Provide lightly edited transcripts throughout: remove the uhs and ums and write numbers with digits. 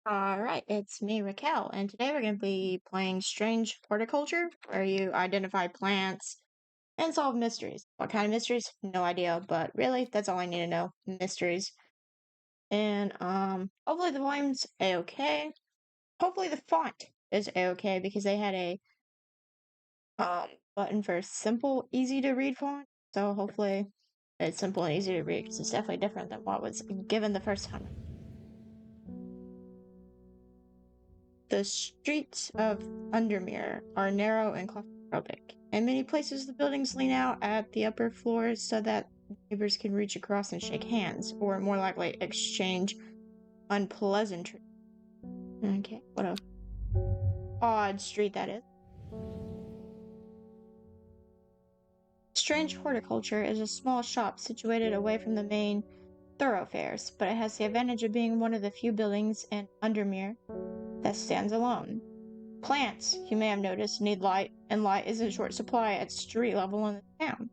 Alright, it's me, Raquel, and today we're going to be playing Strange Horticulture, where you identify plants and solve mysteries. What kind of mysteries? No idea, but really, that's all I need to know. Mysteries. And, hopefully the volume's a-okay. Hopefully the font is a-okay, because they had a, button for simple, easy to read font. So hopefully it's simple and easy to read, because it's definitely different than what was given the first time. The streets of Undermere are narrow and claustrophobic. In many places, the buildings lean out at the upper floors so that neighbors can reach across and shake hands, or more likely, exchange unpleasantries. Okay, what a odd street that is. Strange Horticulture is a small shop situated away from the main thoroughfares, but it has the advantage of being one of the few buildings in Undermere that stands alone. Plants, you may have noticed, need light, and light is in short supply at street level in the town.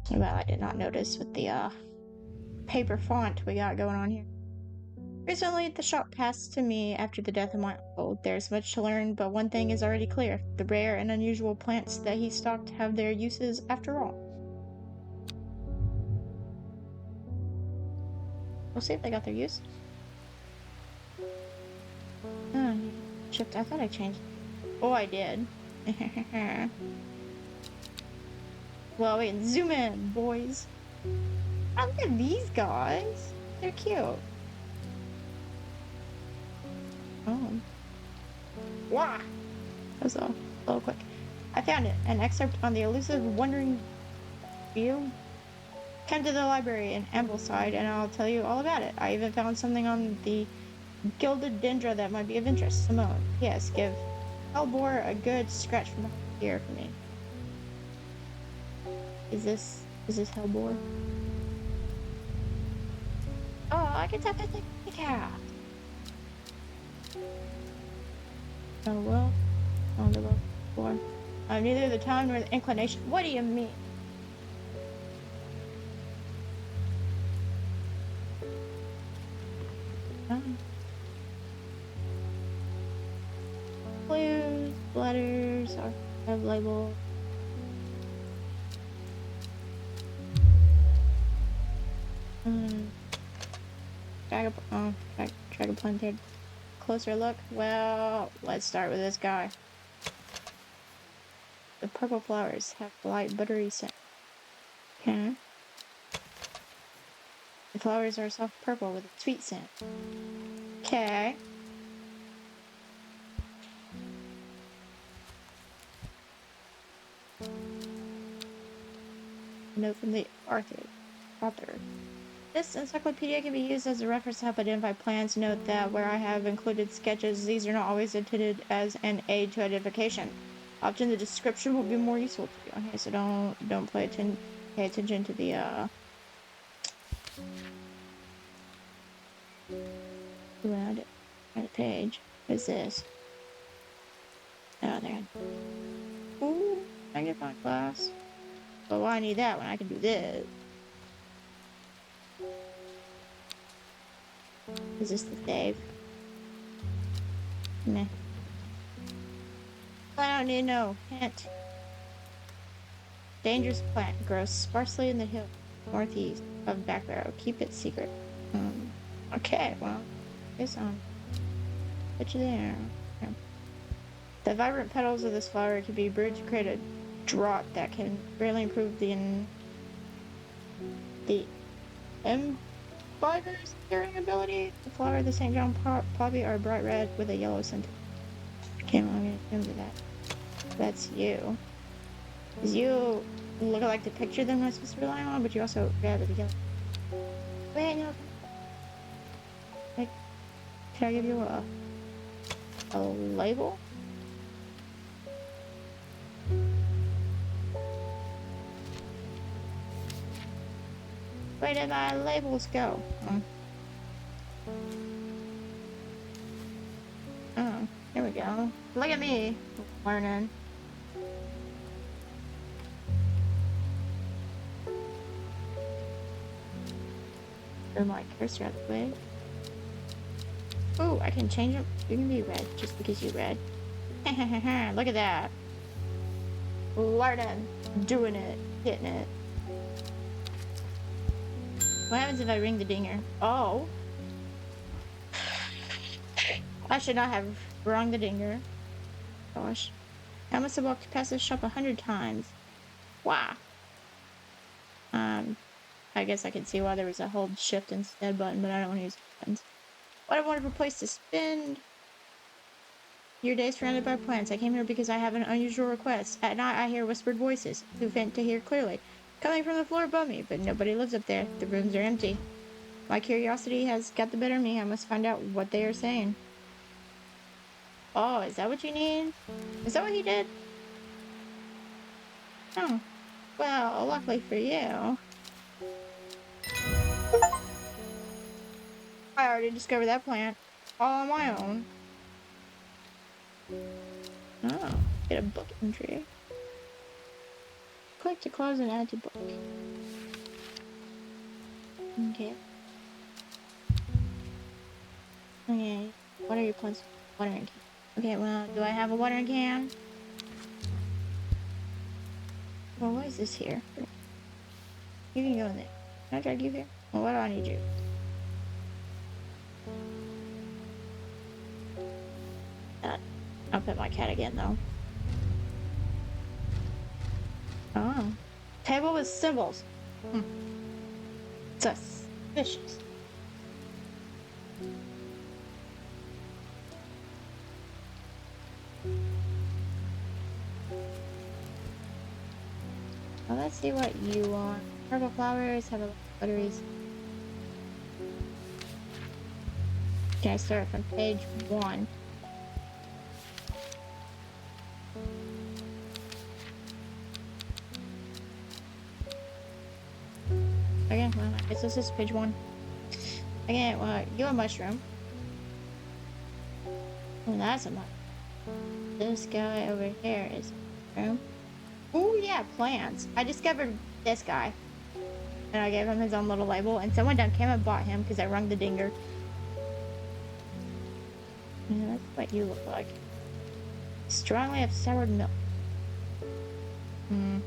Well, I did not notice with the paper font we got going on here. Recently, the shop passed to me after the death of my uncle. There's much to learn, but one thing is already clear. The rare and unusual plants that he stocked have their uses after all. We'll see if they got their use. Oh, shift. I thought I changed. Oh, I did. Well, we can zoom in, boys. Oh, look at these guys. They're cute. Oh. Wow. That was a little quick. I found it. An excerpt on the elusive Wandering View. Come to the library in Ambleside and I'll tell you all about it. I even found something on the gilded Dendrew that might be of interest. Simone. Yes, give Hellbore a good scratch from here for me. Is this Hellbore? Oh, I can tap the cat. Oh well. On the low floor. I have neither the time nor the inclination. What do you mean? Clues, letters, or have label. Dragaplanted. Closer look. Well, let's start with this guy. The purple flowers have light buttery scent. Okay. The flowers are soft purple with a sweet scent. Okay. Note from the author. This encyclopedia can be used as a reference to help identify plants. Note that where I have included sketches, these are not always intended as an aid to identification. Often the description will be more useful to you. Okay, so don't pay attention to the around the page. What is this? Oh, there. Ooh, magnifying glass. But why I need that when I can do this? Is this the save? Meh. I don't need to know. Hint. Dangerous plant grows sparsely in the hills northeast of Backbarrow. Keep it secret. Okay, well, it's on. Put you there. Okay. The vibrant petals of this flower can be brewed to create a draught that can greatly improve the imbiber's curing ability. The flower of the St. John poppy are bright red with a yellow scent. Okay, well, I'm gonna do that. That's you. Because you look like the picture that I'm supposed to rely on, but you also grab it together. Wait, no. Like, can I give you a label? Where did my labels go? Oh, there we go. Look at me learning. Move my cursor out of the way. Oh, I can change them. You can be red just because you're red. Look at that. Larden. Doing it. Hitting it. What happens if I ring the dinger? Oh. I should not have rung the dinger. Gosh. I must have walked past this shop 100 times. Wow. I guess I could see why there was a hold shift instead button, but I don't want to use buttons. What a wonderful place to spend your days surrounded by plants. I came here because I have an unusual request. At night I hear whispered voices, too faint to hear clearly, coming from the floor above me, but nobody lives up there. The rooms are empty. My curiosity has got the better of me. I must find out what they are saying. Oh, is that what you need? Is that what he did? Oh. Well, luckily for you. I already discovered that plant. All on my own. Oh, get a book entry. Click to close and add to book. Okay. Okay. What are your plants? Watering can. Okay, well, do I have a watering can? Well, what is this here? You can go in there. Can I drag you here? Well, what do I need you? I'll pet my cat again, though. Oh. Table with symbols. Suspicious. Well, let's see what you want. Purple flowers have a lot of butteries. Can I start from page 1? Okay, well, I guess this is page 1. Okay, well, you're a mushroom. Oh, that's a mushroom. This guy over here is a mushroom. Oh, yeah, plants. I discovered this guy. And I gave him his own little label. And someone done came and bought him because I rung the dinger. Yeah, that's what you look like. Strongly of soured milk. Well,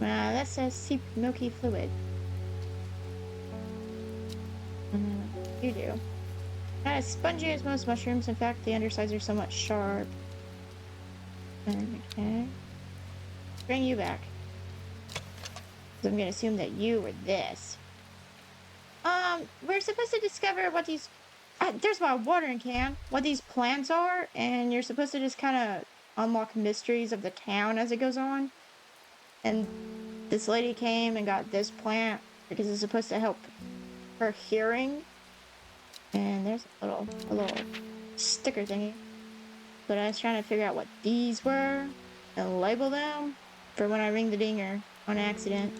that says seep milky fluid. You do. Not as spongy as most mushrooms. In fact, the undersides are somewhat sharp. Okay. Bring you back. So I'm gonna assume that you were this. We're supposed to discover what these... there's my watering can. What these plants are. And you're supposed to just kind of unlock mysteries of the town as it goes on. And this lady came and got this plant because it's supposed to help her hearing. And there's a little sticker thingy. But I was trying to figure out what these were and label them for when I ring the dinger on accident.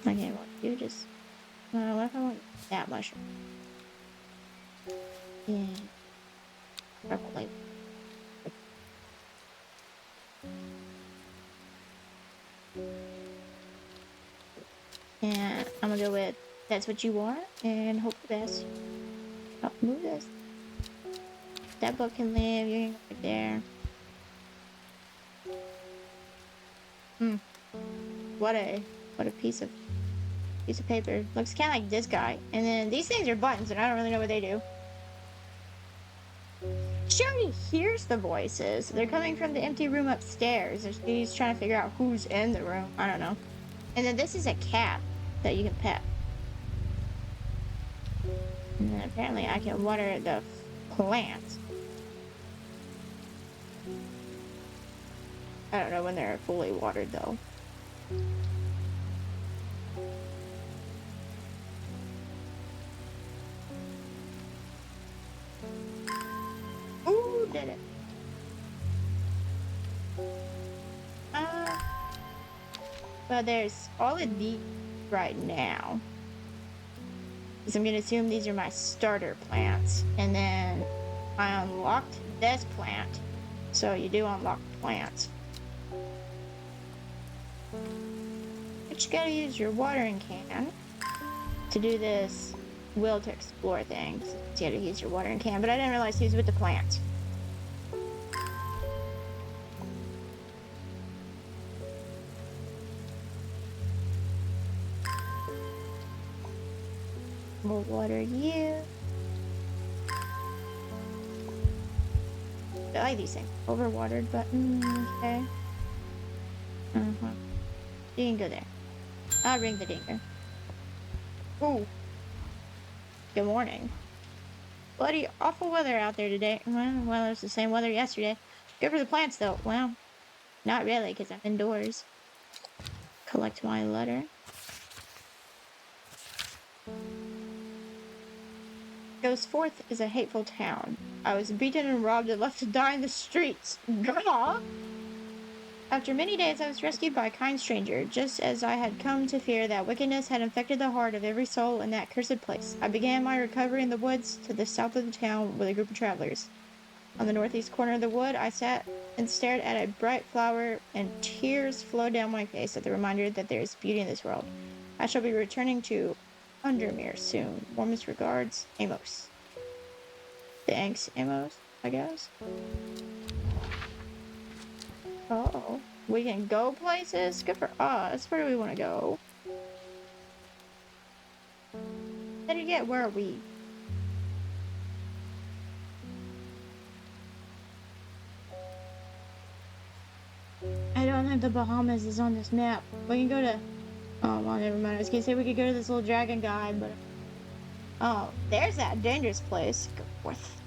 Okay, well, you just... what if I want that mushroom? Yeah. Purple label. And I'm gonna go with that's what you want and hope for the best. Oh, move this. That book can live, you can go right there. What a piece of paper. Looks kinda like this guy. And then these things are buttons and I don't really know what they do. She already hears the voices. They're coming from the empty room upstairs. She's trying to figure out who's in the room. I don't know. And then this is a cat that you can pet. And then apparently I can water the plants. I don't know when they're fully watered though. Ooh, did it. Well, there's all of these right now. Because I'm going to assume these are my starter plants. And then I unlocked this plant. So you do unlock plants. But you gotta use your watering can to do this will to explore things. See how to use your watering can, but I didn't realize he was with the plants. We'll water you. I like these things. Overwatered, but okay. You can go there. I'll ring the dinger. Ooh. Good morning. Bloody awful weather out there today. Well, it was the same weather yesterday. Good for the plants, though. Well, not really, because I'm indoors. Collect my letter. Goes forth is a hateful town. I was beaten and robbed and left to die in the streets. Gah! After many days, I was rescued by a kind stranger, just as I had come to fear that wickedness had infected the heart of every soul in that cursed place. I began my recovery in the woods to the south of the town with a group of travelers. On the northeast corner of the wood, I sat and stared at a bright flower, and tears flowed down my face at the reminder that there is beauty in this world. I shall be returning to Undermere soon. Warmest regards, Amos. Thanks, Amos, I guess. Oh, we can go places? Good for us. Where do we want to go? Better yet, where are we? I don't think the Bahamas is on this map. We can go to... Oh, well, never mind. I was gonna say we could go to this little dragon guy, but... Oh, there's that dangerous place. Go forth.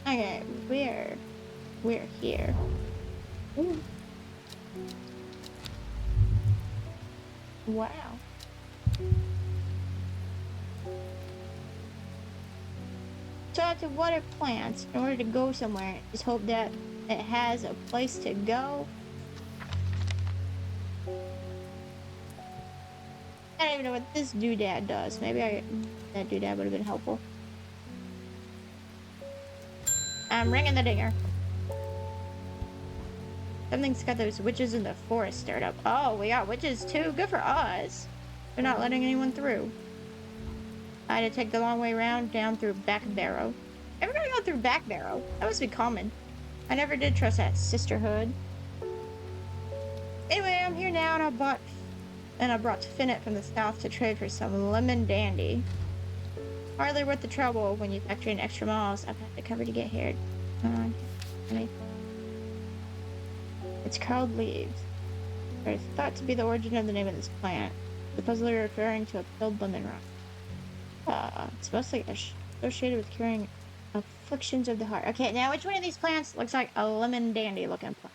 Okay, we're here. Ooh. Wow. So I have to water plants in order to go somewhere. Just hope that it has a place to go. I don't even know what this doodad does. Maybe that doodad would have been helpful. I'm ringing the dinger. Something's got those witches in the forest stirred up. Oh, we got witches too. Good for us. They're not letting anyone through. I had to take the long way around, down through Back Barrow. Everybody go through Back Barrow. That must be common. I never did trust that sisterhood. Anyway, I'm here now, and I brought Finnet from the south to trade for some lemon dandy. Hardly worth the trouble when you factor in extra miles I've had to cover to get here. It's called leaves. It's thought to be the origin of the name of this plant, supposedly referring to a peeled lemon rind. It's mostly associated with curing afflictions of the heart. Okay, now which one of these plants looks like a lemon dandy looking plant?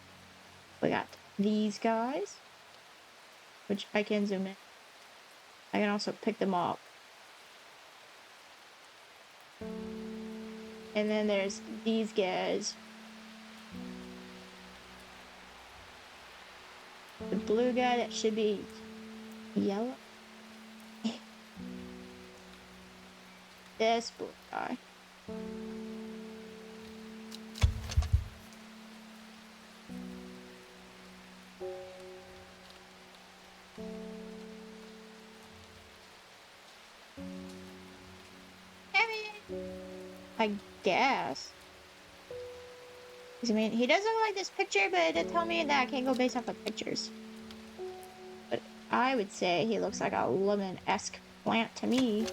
We got these guys, which I can zoom in. I can also pick them up. And then there's these guys. The blue guy that should be yellow. This blue guy. I guess. I mean, he doesn't look like this picture, but it did tell me that I can't go based off of pictures. But I would say he looks like a lemon-esque plant to me.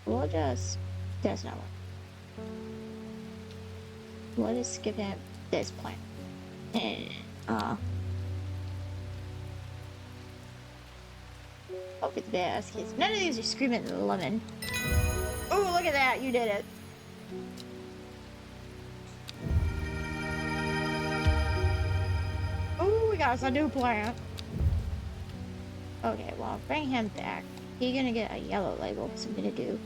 We'll just... That's not one. We'll just skip him this plant. Hope it's best, because none of these are screaming lemon. Ooh, look at that, you did it. Ooh, we got us a new plant. Okay, well, bring him back. He's gonna get a yellow label, so I'm gonna do.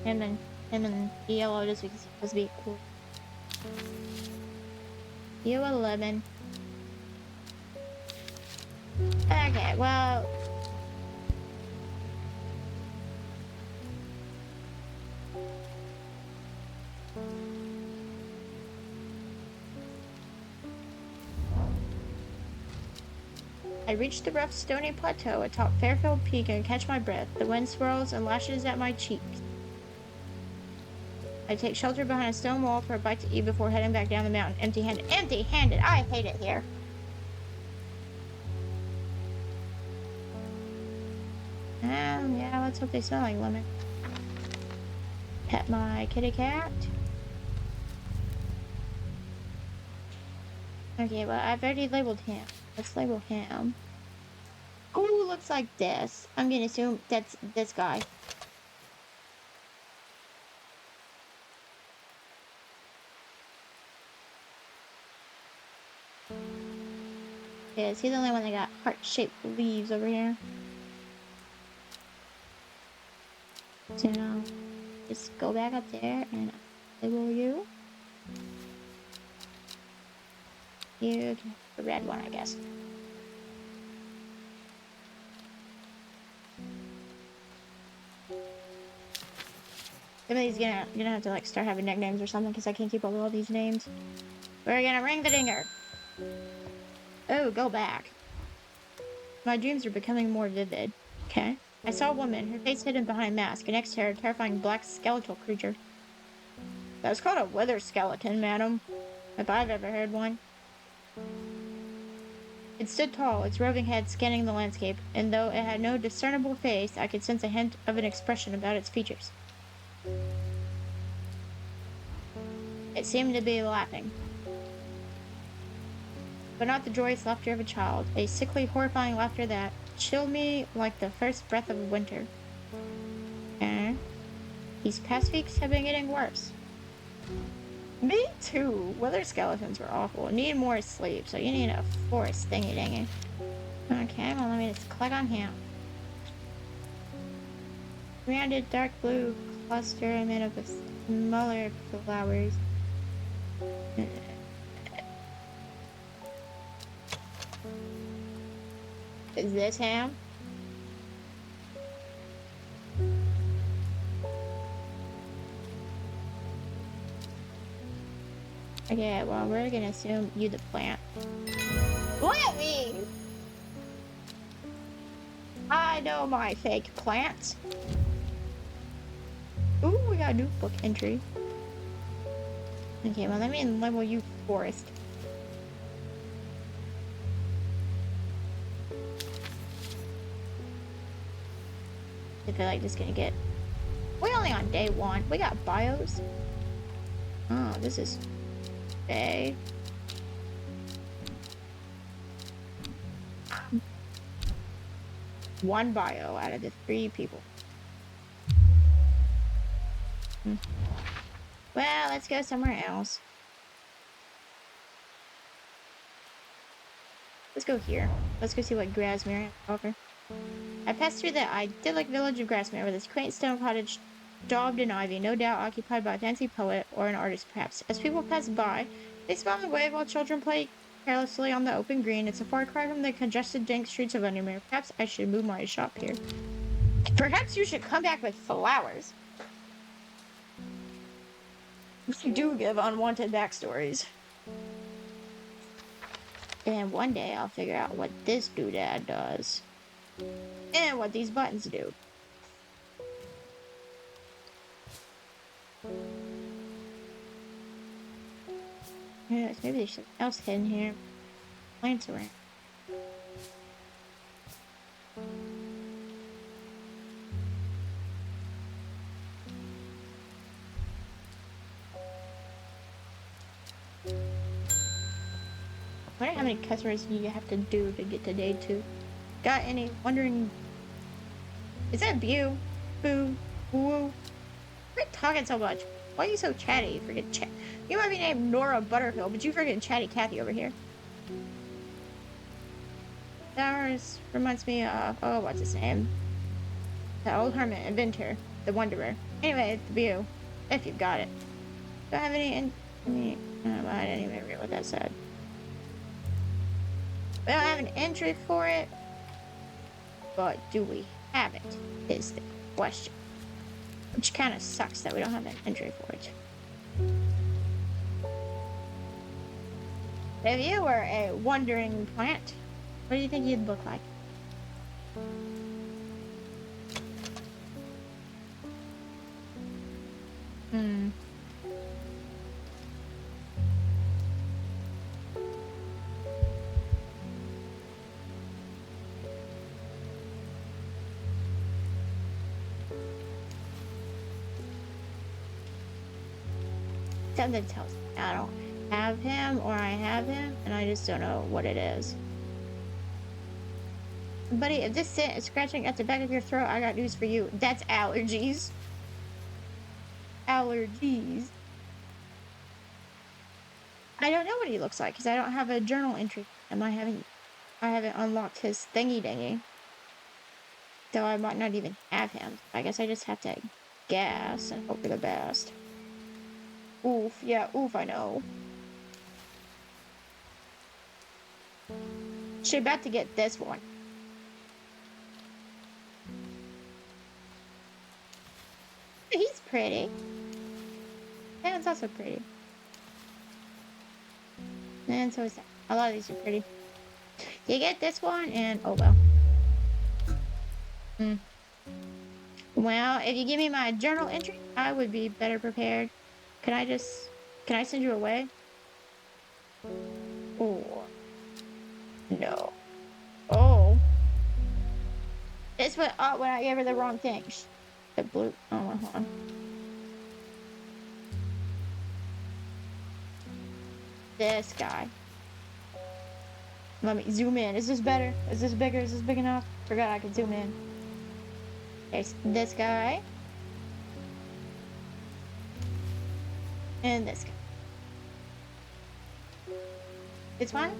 Him and yellow just because he's supposed to be cool. You a lemon. Okay, well. I reach the rough, stony plateau atop Fairfield Peak and catch my breath. The wind swirls and lashes at my cheeks. I take shelter behind a stone wall for a bite to eat before heading back down the mountain empty-handed. Empty-handed! I hate it here. Yeah, let's hope they smell like lemon. Pet my kitty cat. Okay, well, I've already labeled him. Let's label him. Ooh, looks like this. I'm gonna assume that's this guy. Yeah, is he the only one that got heart-shaped leaves over here? So now, just go back up there and label you. You can have the red one, I guess. Somebody's gonna have to like start having nicknames or something because I can't keep up with all these names. We're gonna ring the dinger. Oh, go back. My dreams are becoming more vivid. Okay. I saw a woman, her face hidden behind a mask, and next to her, a terrifying black skeletal creature. That's called a wither skeleton, madam. If I've ever heard one. It stood tall, its roving head scanning the landscape, and though it had no discernible face, I could sense a hint of an expression about its features. It seemed to be laughing. But not the joyous laughter of a child, a sickly, horrifying laughter that chilled me like the first breath of winter. And these past weeks have been getting worse. Me too. Wither skeletons were awful. Need more sleep, so you need a forest thingy-dingy. Okay, well let me just click on him. Rounded dark blue cluster made up of smaller flowers. Is this him? Okay, well, we're gonna assume you the plant. Let me! I know my fake plants. Ooh, we got a new book entry. Okay, well, let me label you forest. I feel like this is gonna get... We're only on day 1. We got bios. Oh, this is... Bay. One bio out of the 3 people. Well, let's go somewhere else. Let's go here. Let's go see what Grasmere has to offer. I passed through the idyllic village of Grasmere with its quaint stone cottage daubed in ivy, no doubt occupied by a fancy poet or an artist perhaps. As people pass by, they smile and wave while children play carelessly on the open green. It's a far cry from the congested, dank streets of Undermere. Perhaps I should move my shop here. Perhaps you should come back with flowers. You do give unwanted backstories. And one day I'll figure out what this doodad does. And what these buttons do. Yeah, maybe there's something else hidden here. Plants around. I wonder how many customers you have to do to get to day 2. Got any wondering? Is that Bew? Boo? Woo? Quit talking so much. Why are you so chatty? You freaking chat. You might be named Nora Butterfield, but you freaking chatty Cathy over here. Flowers reminds me of, oh, what's his name? The old hermit, inventor, the wanderer. Anyway, the Bew, if you've got it. Do I have any I didn't even read what that said. We don't have an entry for it, but do we have it, is the question. Which kind of sucks that we don't have an entry for it. If you were a wandering plant, What do you think he'd look like? Hmm. Something tells me I don't have him or I have him, and I just don't know what it is. Buddy, if this scent is scratching at the back of your throat, I got news for you. That's allergies. Allergies. I don't know what he looks like because I don't have a journal entry. I haven't unlocked his thingy dingy. So I might not even have him. I guess I just have to guess and hope for the best. Oof, yeah, oof, I know. She about to get this one. He's pretty. That one's also pretty. And so is that. A lot of these are pretty. You get this one, and oh well. Hmm. Well, if you give me my journal entry, I would be better prepared. Can I send you away? Oh, no. Oh. It's when I gave her the wrong thing. The blue, oh, hold on. This guy. Let me zoom in. Is this better? Is this bigger? Is this big enough? Forgot I could zoom in. There's this guy. And this guy. This one?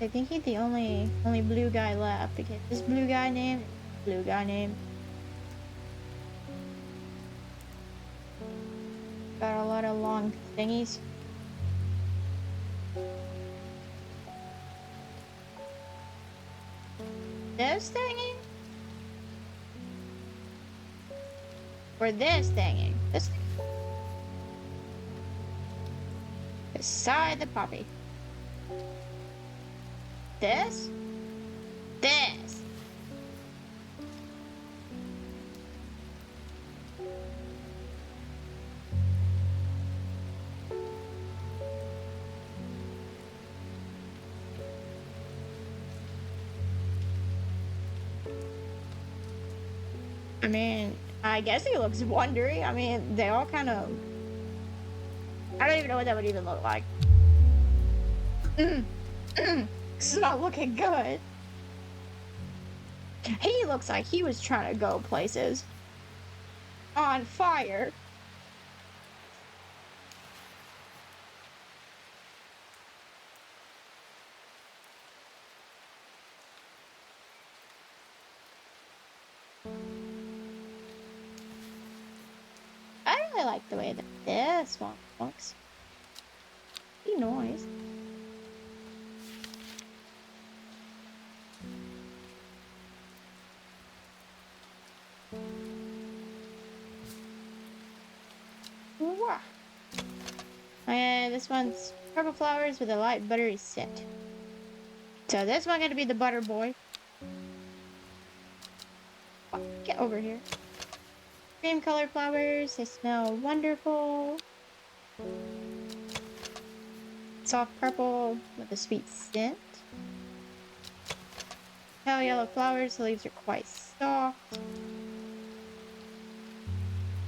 I think he's the only blue guy left because this blue guy name. Got a lot of long thingies. This thingy? Or this thingy? This thingy? Beside the poppy. This? This. I mean, I guess he looks wondery. I mean, they all kind of... I don't even know what that would even look like. It's not looking good. He looks like he was trying to go places. On fire. I really like the way that this one looks. Be nice. Wow. And this one's purple flowers with a light buttery scent. So this one gonna be the butter boy. Get over here. Cream colored flowers, they smell wonderful. Soft purple with a sweet scent. Pale yellow flowers, the leaves are quite soft.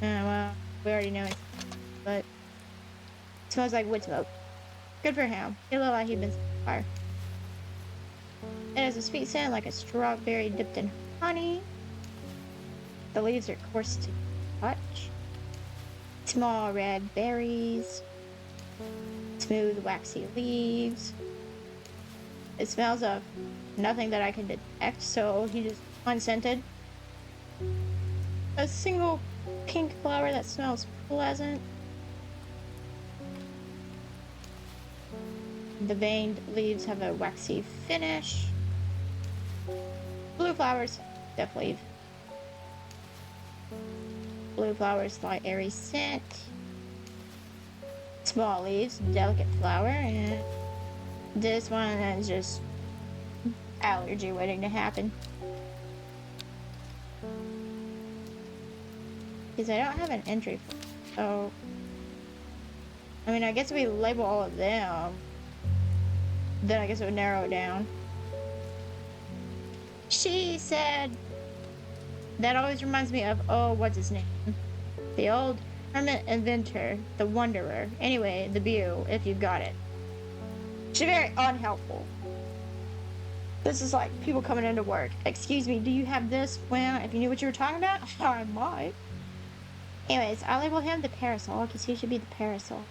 Well, we already know it, but it smells like wood smoke. Good for him. He looked like he'd been set on fire. It has a sweet scent like a strawberry dipped in honey. The leaves are coarse to touch. Small red berries. Smooth waxy leaves. It smells of nothing that I can detect, so he just unscented. A single pink flower that smells pleasant. The veined leaves have a waxy finish. Blue flowers, definitely. Blue flowers, light airy scent. Small leaves, delicate flower, and this one is just allergy waiting to happen. Because I don't have an entry for it. So, I mean, I guess if we label all of them, then I guess it would narrow it down. She said, that always reminds me of, oh, what's his name? The old hermit inventor, the wanderer. Anyway, the view, if you've got it. She's very unhelpful. This is like people coming into work. Excuse me, do you have this? Well, if you knew what you were talking about, I might. Anyways, I label him the parasol because he should be the parasol.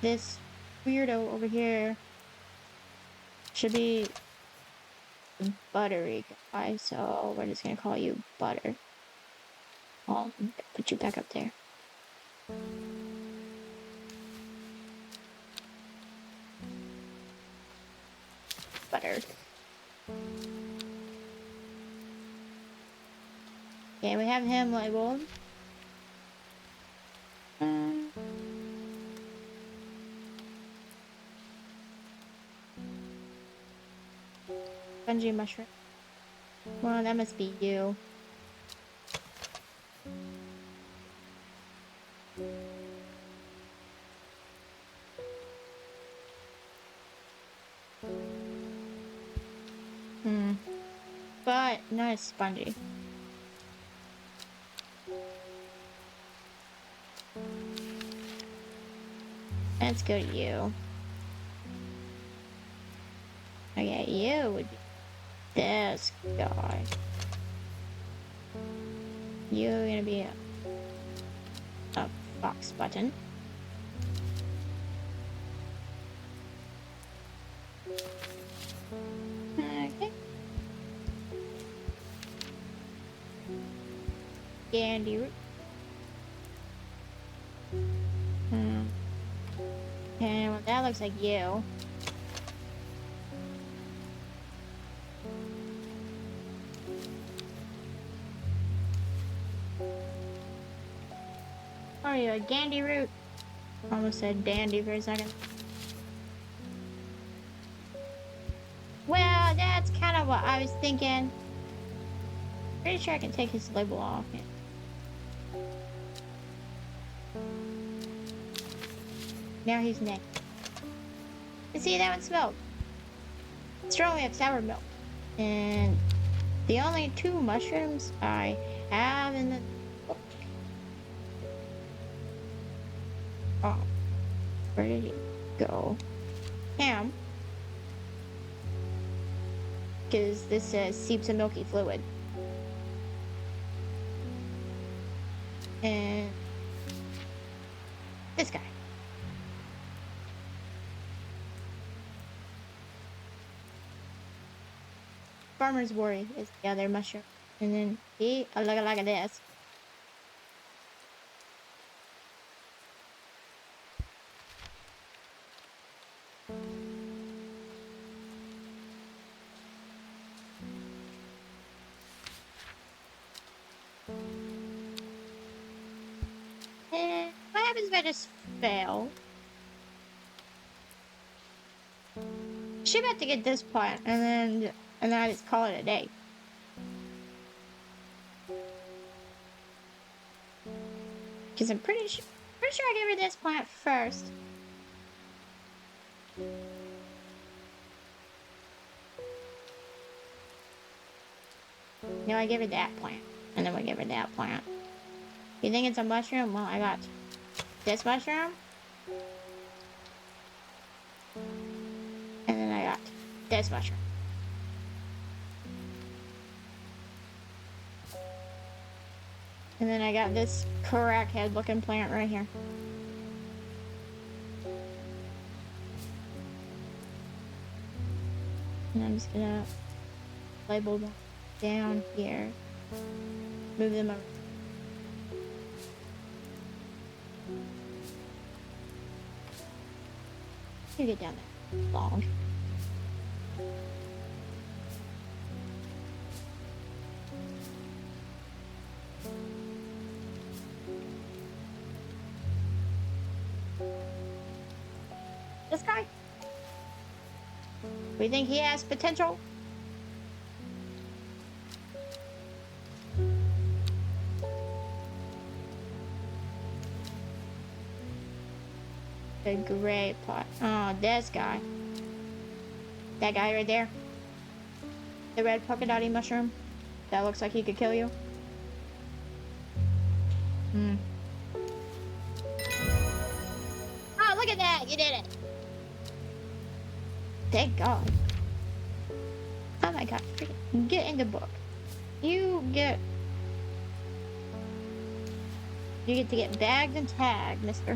This weirdo over here should be the buttery guy, so we're just gonna call you Butter. I'll put you back up there. Butter. Okay, we have him labeled. Spongy mushroom. Well, that must be you. But not as spongy. Let's go to you. Okay, you would be this guy. You're gonna be a fox button. Okay. Dendrew. And well, that looks like you. Are you a dandy root? Almost said dandy for a second. Well, that's kind of what I was thinking. Pretty sure I can take his label off. Now he's next. You see, that one smelled strongly of sour milk. And the only 2 mushrooms I have in the book. Oh, where did he go? Ham. Because this says seeps of milky fluid. And this guy. Farmer's worry is the other mushroom. And then he, look at this. And what happens if I just fail? She about to get this plant, and then I just call it a day. Because I'm pretty sure I gave her this plant first. No, I gave her that plant, and then we give her that plant. You think it's a mushroom? Well, I got this mushroom. And then I got this mushroom. And then I got this crackhead looking plant right here. And I'm just gonna label them down here. Move them over. You get down there. Long. We think he has potential? The gray pot. Oh, this guy. That guy right there. The red polka dotty mushroom. That looks like he could kill you. Hmm. Oh, look at that! You did it! Thank God. Oh my God. Get in the book. You get to get bagged and tagged, mister.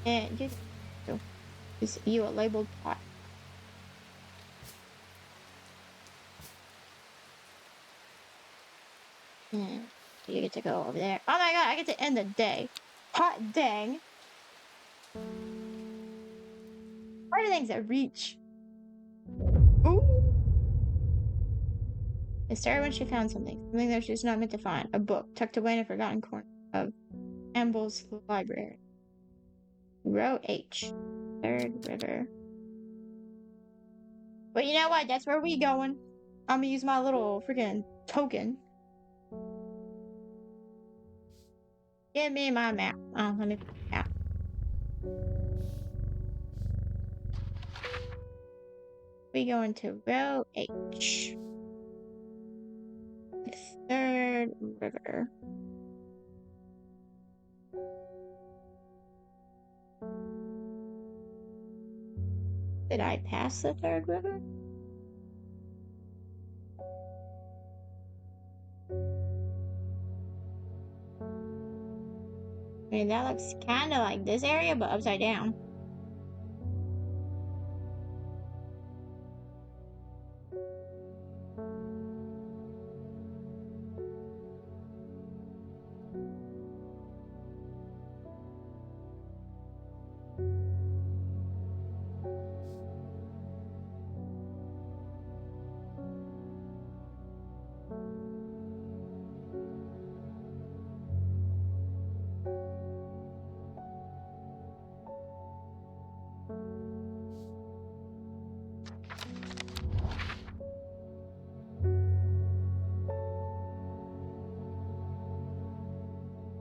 And you a labeled pot. And you get to go over there. Oh my God, I get to end the day. Hot dang. What are things that reach? Ooh. It started when she found something that she was not meant to find. A book tucked away in a forgotten corner of Amble's library. Row H. Third River. But you know what? That's where we going. I'm gonna use my little freaking token. Give me my map. Oh, let me put the map. We going to row H. Third River. Did I pass the third river? I mean, that looks kind of like this area, but upside down.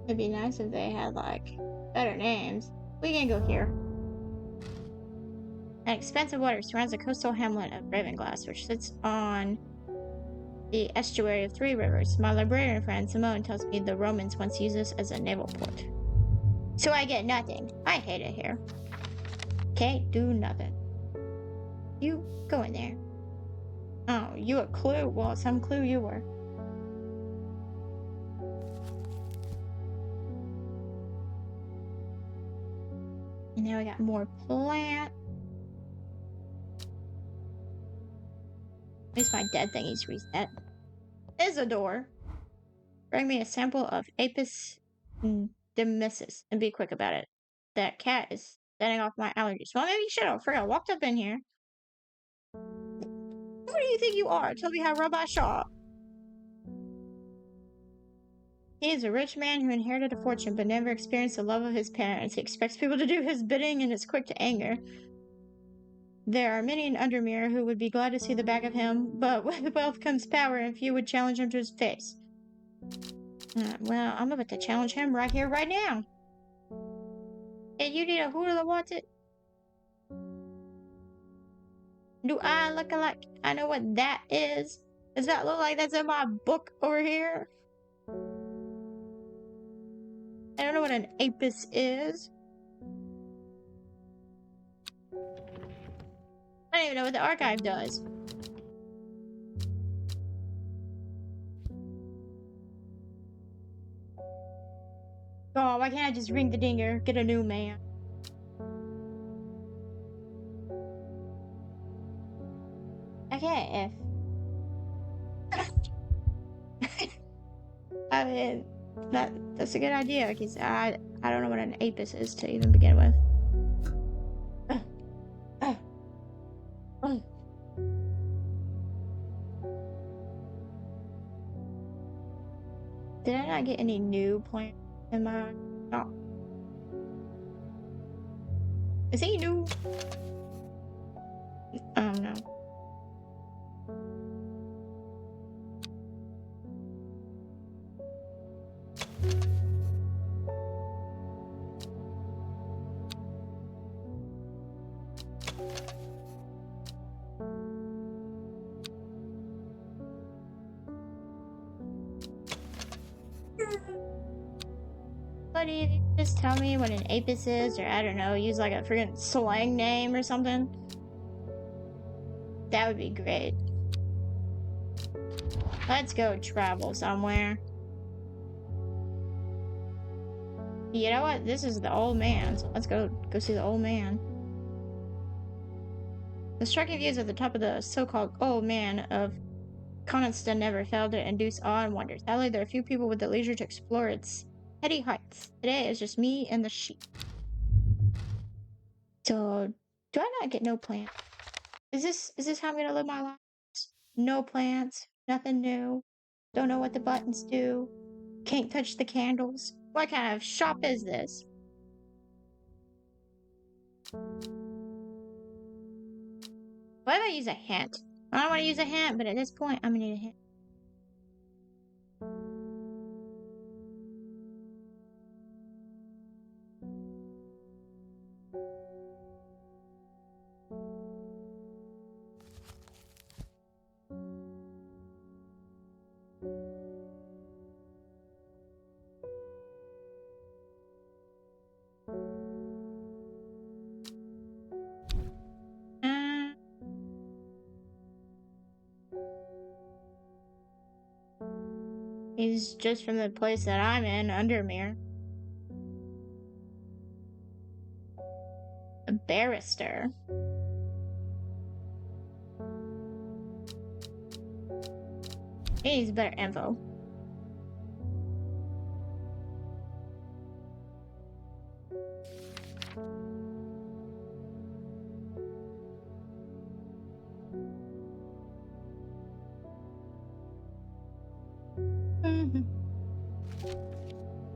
It'd be nice if they had, like, better names. We can go here. An expansive water surrounds the coastal hamlet of Ravenglass, which sits on the estuary of three rivers. My librarian friend Simone tells me the Romans once used this as a naval port. So I get nothing. I hate it here. Can't do nothing. You go in there. Oh, you a clue? Well, some clue you were. And now we got more plant. At least my dead thingi's reset. There's a door. Bring me a sample of Apis demissus and be quick about it. That cat is setting off my allergies. Well, maybe you should have. I walked up in here. Who do you think you are? Tell me how to run my shop. He is a rich man who inherited a fortune but never experienced the love of his parents. He expects people to do his bidding and is quick to anger. There are many in Undermere who would be glad to see the back of him, but with wealth comes power, and few would challenge him to his face. Well, I'm about to challenge him right here, right now. Hey, you need a hooter that wants it? Do I look like I know what that is? Does that look like that's in my book over here? I don't know what an apis is. I don't even know what the archive does. Oh, why can't I just ring the dinger? Get a new man. Okay, if I mean that's a good idea because I don't know what an apis is to even begin with. Did I not get any new plants in my Oh. Is he new? Oh no. Buddy, just tell me what an apis is, or I don't know, use like a freaking slang name or something. That would be great. Let's go travel somewhere. You know what? This is the old man, so let's go see the old man. The striking views at the top of the so-called old man of Coniston never failed to induce awe and wonder. Sadly, there are few people with the leisure to explore its heady heights. Today it's just me and the sheep. So, do I not get no plant? Is this how I'm gonna live my life? No plants, nothing new. Don't know what the buttons do. Can't touch the candles. What kind of shop is this? What if I use a hint? I don't want to use a hint, but at this point, I'm gonna need a hint. He's just from the place that I'm in, Undermere. A barrister. He needs better info.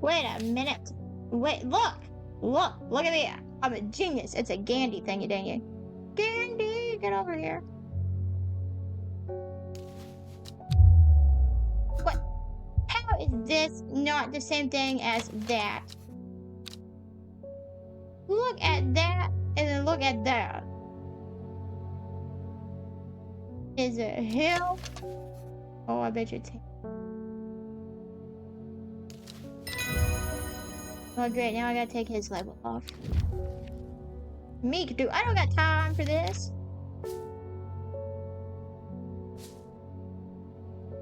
Wait a minute. Wait, look! Look at me. I'm a genius. It's a Gandhi thingy dingy. Gandhi, get over here. What? How is this not the same thing as that? Look at that, and then look at that. Is it a hill? Oh, I bet you it's. Oh, great. Now I gotta take his level off. Me do. I don't got time for this.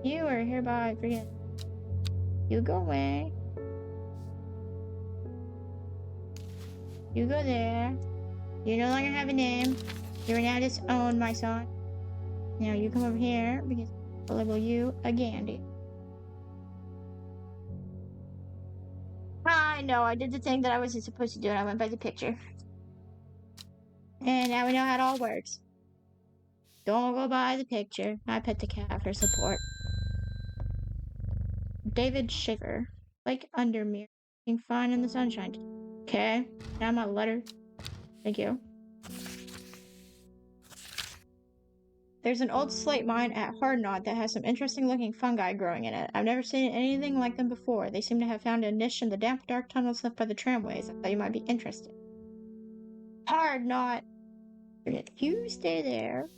You are hereby forget. You go away. You go there. You no longer have a name. You are now disowned, my son. Now you come over here because I'll label you a Gandhi. I know, I did the thing that I wasn't supposed to do and I went by the picture. And now we know how it all works. Don't go by the picture. I pet the cat for support. David Shiver. Like Undermere. Being fine in the sunshine. Okay. Now my letter. Thank you. There's an old slate mine at Hardknot that has some interesting looking fungi growing in it. I've never seen anything like them before. They seem to have found a niche in the damp, dark tunnels left by the tramways. I thought you might be interested. Hardknot. You stay there.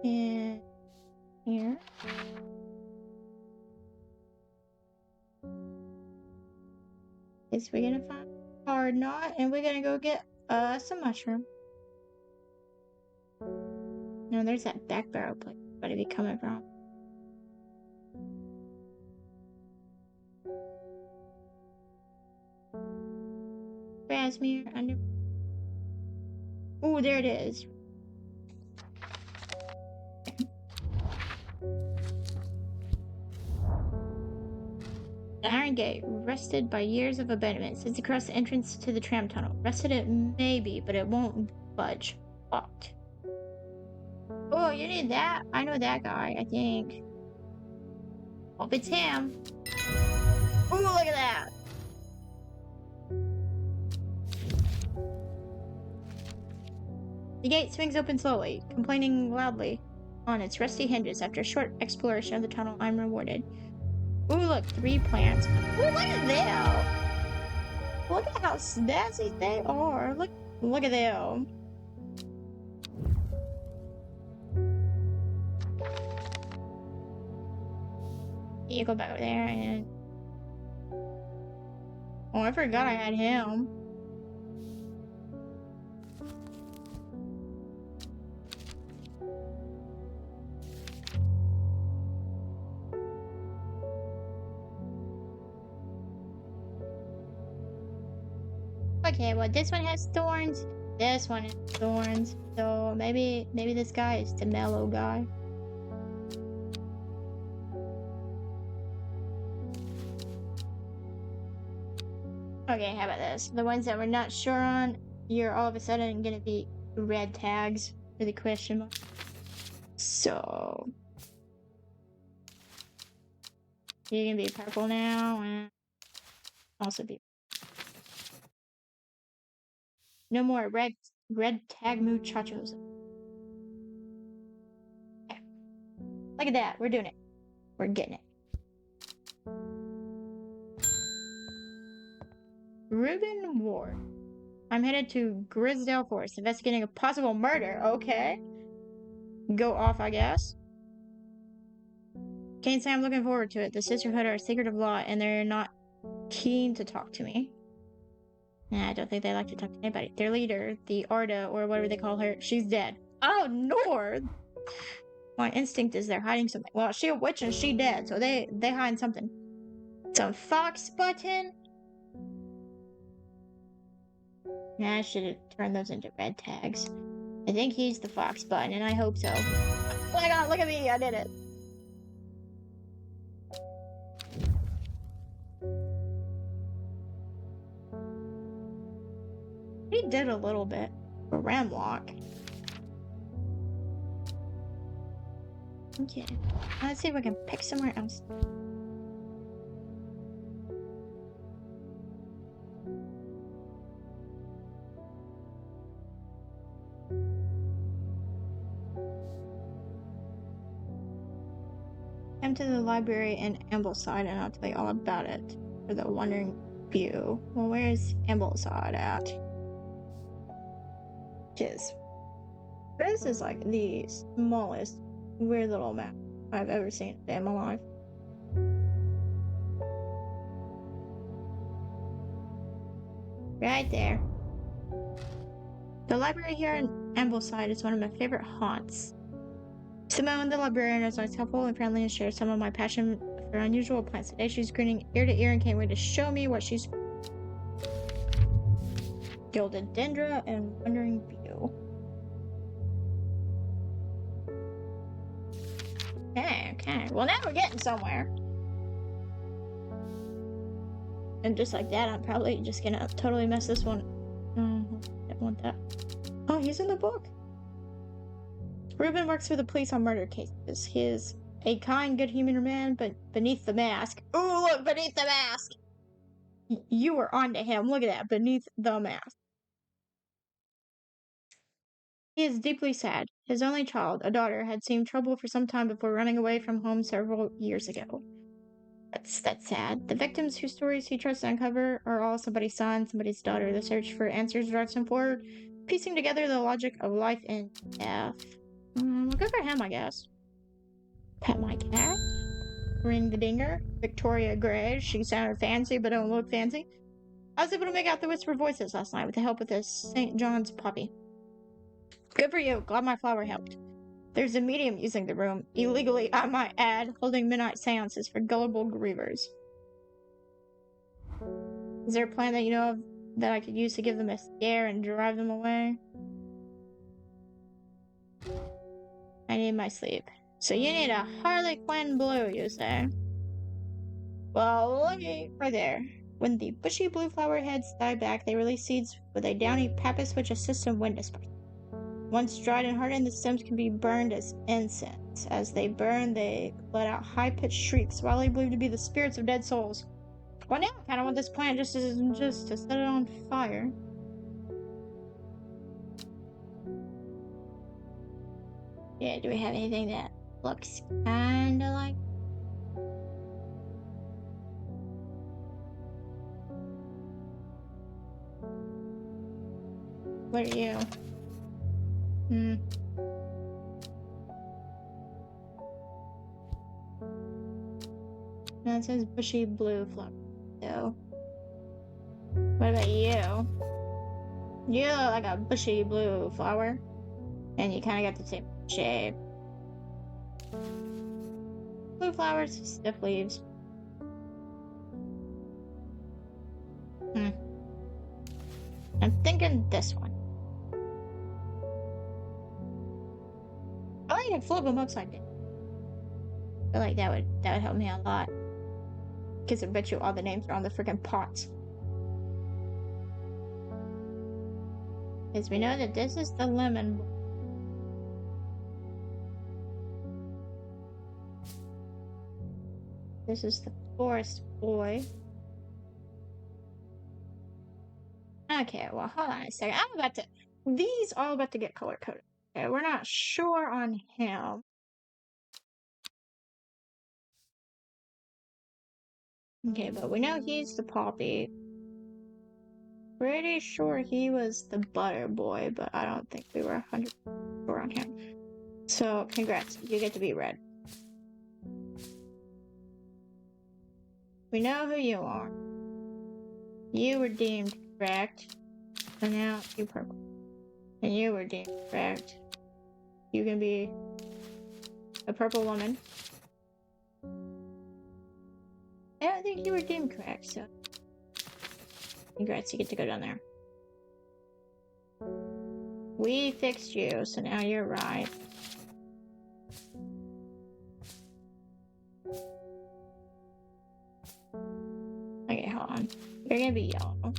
And here. Is we're gonna find Hardknot and we're gonna go get some mushroom. No, there's that back barrel place. Where did he coming from? Grasmere under. Ooh, there it is. The Iron Gate, rusted by years of abandonment, sits across the entrance to the tram tunnel. Rusted it maybe, but it won't budge. Locked. Oh, you need that? I know that guy, I think. Hope it's him. Ooh, look at that! The gate swings open slowly, complaining loudly on its rusty hinges. After a short exploration of the tunnel, I'm rewarded. Ooh, look, 3 plants. Ooh, look at them! Look at how snazzy they are. Look at them. You go back over there and... Oh, I forgot I had him. Okay, well, this one has thorns. This one has thorns. So maybe this guy is the mellow guy. Okay, how about this? The ones that we're not sure on, you're all of a sudden gonna be red tags with a question mark. So you're gonna be purple now and also be no more red tag muchachos. Okay. Look at that, we're doing it. We're getting it. Reuben Ward. I'm headed to Grisdale Forest, investigating a possible murder. Okay. Go off, I guess. Can't say I'm looking forward to it. The Sisterhood are a secretive lot, and they're not keen to talk to me. Nah, I don't think they like to talk to anybody. Their leader, the Arda, or whatever they call her, she's dead. Oh, Nord! My instinct is they're hiding something. Well, she a witch and she dead, so they hiding something. Some fox button? Nah, I should have turned those into red tags. I think he's the fox button, and I hope so. Oh my god, look at me, I did it. He did a little bit. A ramlock. Okay. Let's see if we can pick somewhere else. Come to the library in Ambleside and I'll tell you all about it. For the wandering view. Well, where's Ambleside at? This is like the smallest weird little map I've ever seen in my life. Right there. The library here in Ambleside is one of my favorite haunts. Simone, the librarian, is always helpful and friendly and shares some of my passion for unusual plants. Today she's grinning ear to ear and can't wait to show me what she's... Gilded Dendrew and Wandering View. Okay. Well, now we're getting somewhere. And just like that, I'm probably just gonna totally mess this one. I don't want that. Oh, he's in the book. Reuben works for the police on murder cases. He is a kind, good human man, but beneath the mask. Ooh, look, beneath the mask! You were onto him. Look at that, beneath the mask. He is deeply sad. His only child, a daughter, had seen trouble for some time before running away from home several years ago. That's sad. The victims whose stories he tries to uncover are all somebody's son, somebody's daughter. The search for answers drives him forward, piecing together the logic of life and death. Well, good for him, I guess. Pet my cat. Ring the dinger. Victoria Gray. She sounded fancy, but don't look fancy. I was able to make out the whispered voices last night with the help of this St. John's puppy. Good for you. Glad my flower helped. There's a medium using the room, illegally, I might add, holding midnight seances for gullible grievers. Is there a plan that you know of that I could use to give them a scare and drive them away? I need my sleep. So you need a Harlequin blue, you say? Well, looky right there. When the bushy blue flower heads die back, they release seeds with a downy pappus which assists in wind dispersal. Once dried and hardened, the stems can be burned as incense. As they burn, they let out high-pitched shrieks, widely believed to be the spirits of dead souls. Well, now I kind of want this plant just to set it on fire. Yeah, do we have anything that looks kinda like? What are you? Hmm. No, it says bushy blue flower. So, what about you? You look like a bushy blue flower, and you kind of got the same shape. Blue flowers, stiff leaves. Hmm. I'm thinking this one. I like to flip them upside down. I feel like that would help me a lot. Because I bet you all the names are on the freaking pots. Because we know that this is the lemon. This is the forest boy. Okay, well, hold on a second. These are all about to get color coded. Okay, we're not sure on him. Okay, but we know he's the poppy. Pretty sure he was the butter boy, but I don't think we were 100% sure on him. So, congrats, you get to be red. We know who you are. You were deemed correct, so now you purple. And you were deemed correct. You can be a purple woman. I don't think you were deemed correct, so congrats, you get to go down there. We fixed you, so now you're right. Okay, hold on. You're gonna be yellow.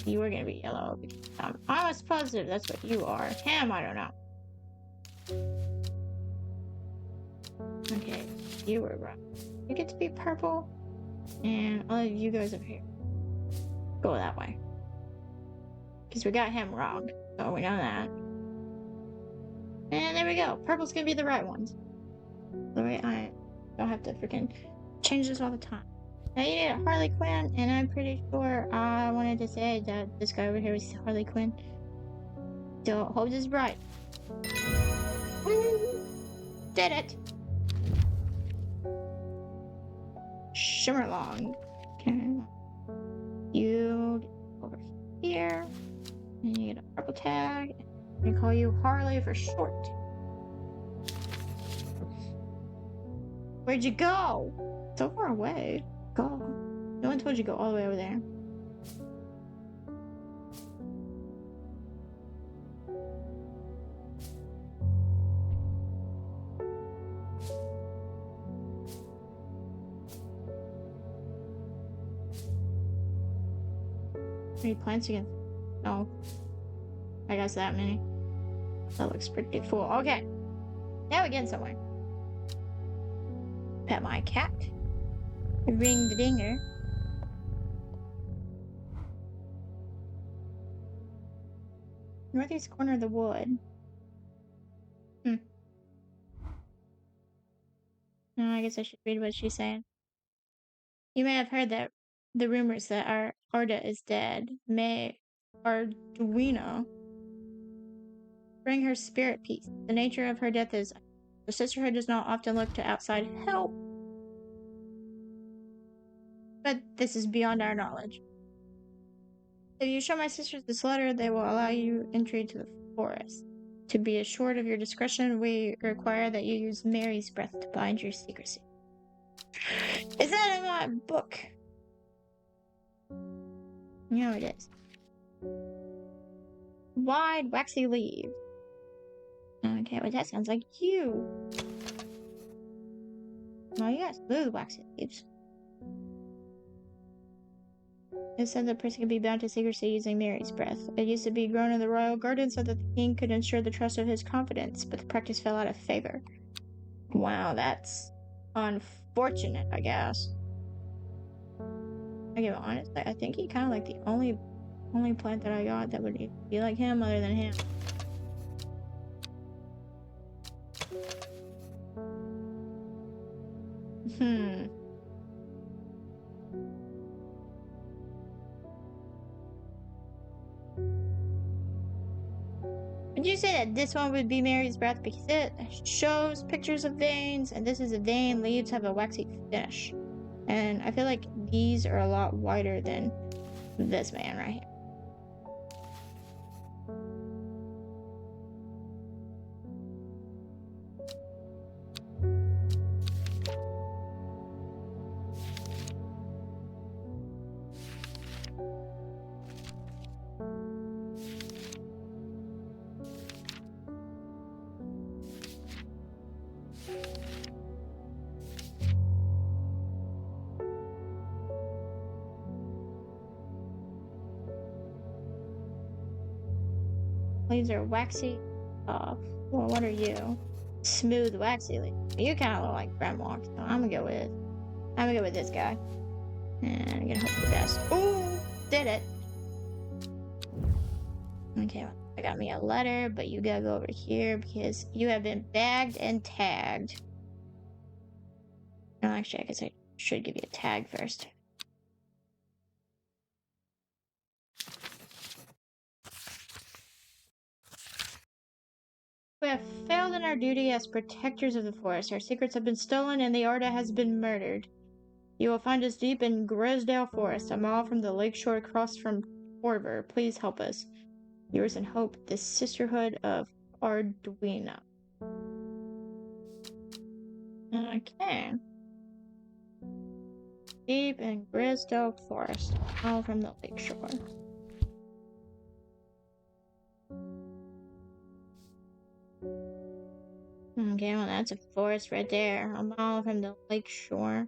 You were gonna be yellow. I'm almost positive that's what you are. Him, I don't know. Okay, you were right. You get to be purple, and all of you guys over here go that way. Because we got him wrong, so we know that. And there we go. Purple's gonna be the right ones. So I don't have to freaking change this all the time. Now you need a Harley Quinn, and I'm pretty sure I wanted to say that this guy over here was Harley Quinn. So hope this is right. Did it! Shimmerlong. Okay. You get over here, and you get a purple tag. We call you Harley for short. Where'd you go? So far away. Go. No one told you to go all the way over there. How many plants again? Oh. I guess that many. That looks pretty full. Okay. Now we're getting somewhere. Pet my cat. Ring the dinger. Northeast corner of the wood. No, I guess I should read what she's saying. You may have heard that the rumors that our Arda is dead. May Arduino bring her spirit peace. The nature of her death is the sisterhood does not often look to outside help. But this is beyond our knowledge. If you show my sisters this letter, they will allow you entry to the forest. To be assured of your discretion, we require that you use Mary's breath to bind your secrecy. Is that in my book? No, it is. Wide, waxy leaves. Okay, well, that sounds like you. Oh, you got smooth, waxy leaves. It said the person could be bound to secrecy using Mary's breath. It used to be grown in the royal garden so that the king could ensure the trust of his confidence, but the practice fell out of favor. Wow, that's unfortunate, I guess. I give it honest. I think he kind of like the only plant that I got that would be like him other than him. Hmm. Would you say that this one would be Mary's breath because it shows pictures of veins, and this is a vein, leaves have a waxy finish. And I feel like these are a lot whiter than this man right here. Leaves are waxy. Well, what are you? Smooth, waxy leaves. You kind of look like grandma. So I'm gonna go with this guy. And I'm gonna hope for the best. Ooh, did it. Okay, well, I got me a letter, but you gotta go over here because you have been bagged and tagged. No, actually, I guess I should give you a tag first. We have failed in our duty as protectors of the forest. Our secrets have been stolen and the Arda has been murdered. You will find us deep in Grisdale Forest, a mile from the lakeshore across from Orver. Please help us. Yours in hope, the Sisterhood of Arduino. Okay. Deep in Grisdale Forest, a mile from the lakeshore. Okay, well that's a forest right there, a mile from the lakeshore.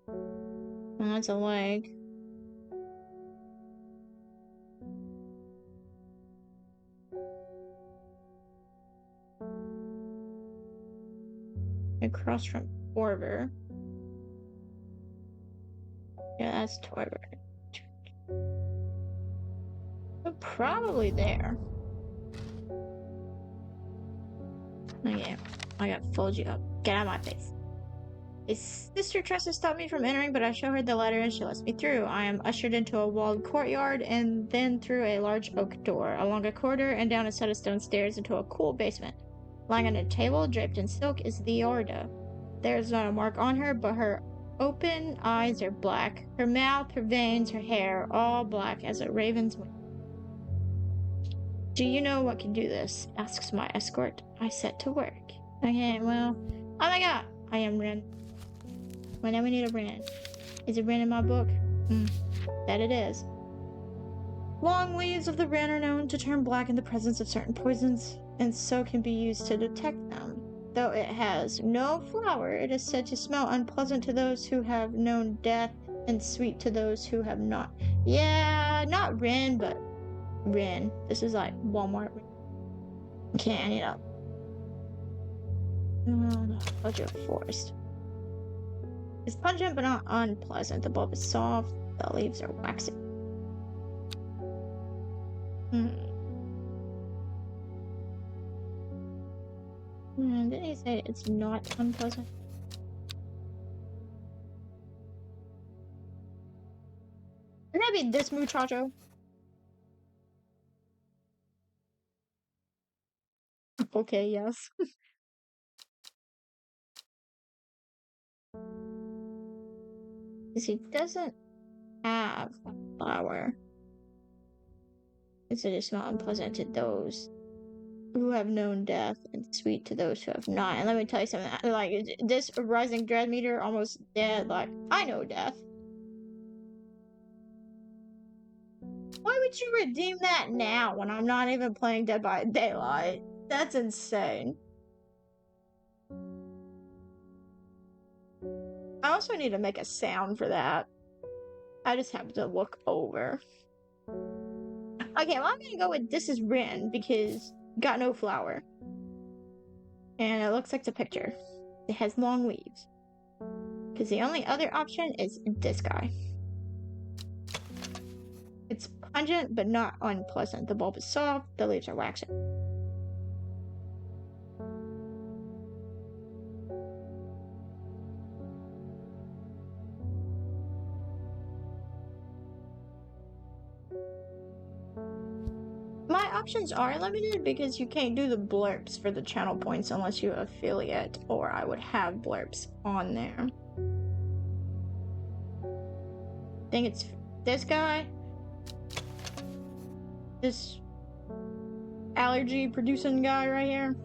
Well, that's a lake. Across from Orver. Yeah, that's Torver. We're probably there. Okay, I got fold you up. Get out of my face. His sister tries to stop me from entering, but I show her the letter and she lets me through. I am ushered into a walled courtyard and then through a large oak door, along a corridor and down a set of stone stairs into a cool basement. Lying on a table, draped in silk, is the Orda. There is not a mark on her, but her open eyes are black. Her mouth, her veins, her hair, all black as a raven's wing. Do you know what can do this? Asks my escort. I set to work. Okay, well, oh my god, I am Ren. Well, now we need a Ren. Is it Ren in my book? That it is. Long leaves of the Ren are known to turn black in the presence of certain poisons, and so can be used to detect them. Though it has no flower, it is said to smell unpleasant to those who have known death and sweet to those who have not. Yeah, not Ren, but Ren. This is like Walmart. Okay, I need a Budget Forest. It's pungent but not unpleasant. The bulb is soft, the leaves are waxy. Didn't he say it's not unpleasant? Wouldn't that be this muchacho? Okay, yes. Because he doesn't have a flower. It's just not unpleasant to those who have known death and sweet to those who have not. And let me tell you something, like, this rising dread meter almost dead, like, I know death. Why would you redeem that now when I'm not even playing Dead by Daylight? That's insane. I also need to make a sound for that. I just have to look over. Okay, well, I'm gonna go with this is Rin because got no flower. And it looks like the picture. It has long leaves. Because the only other option is this guy. It's pungent but not unpleasant. The bulb is soft, the leaves are waxy. options are limited because you can't do the blurbs for the channel points unless you affiliate, or I would have blurbs on there. I think it's this guy. This allergy producing guy right here.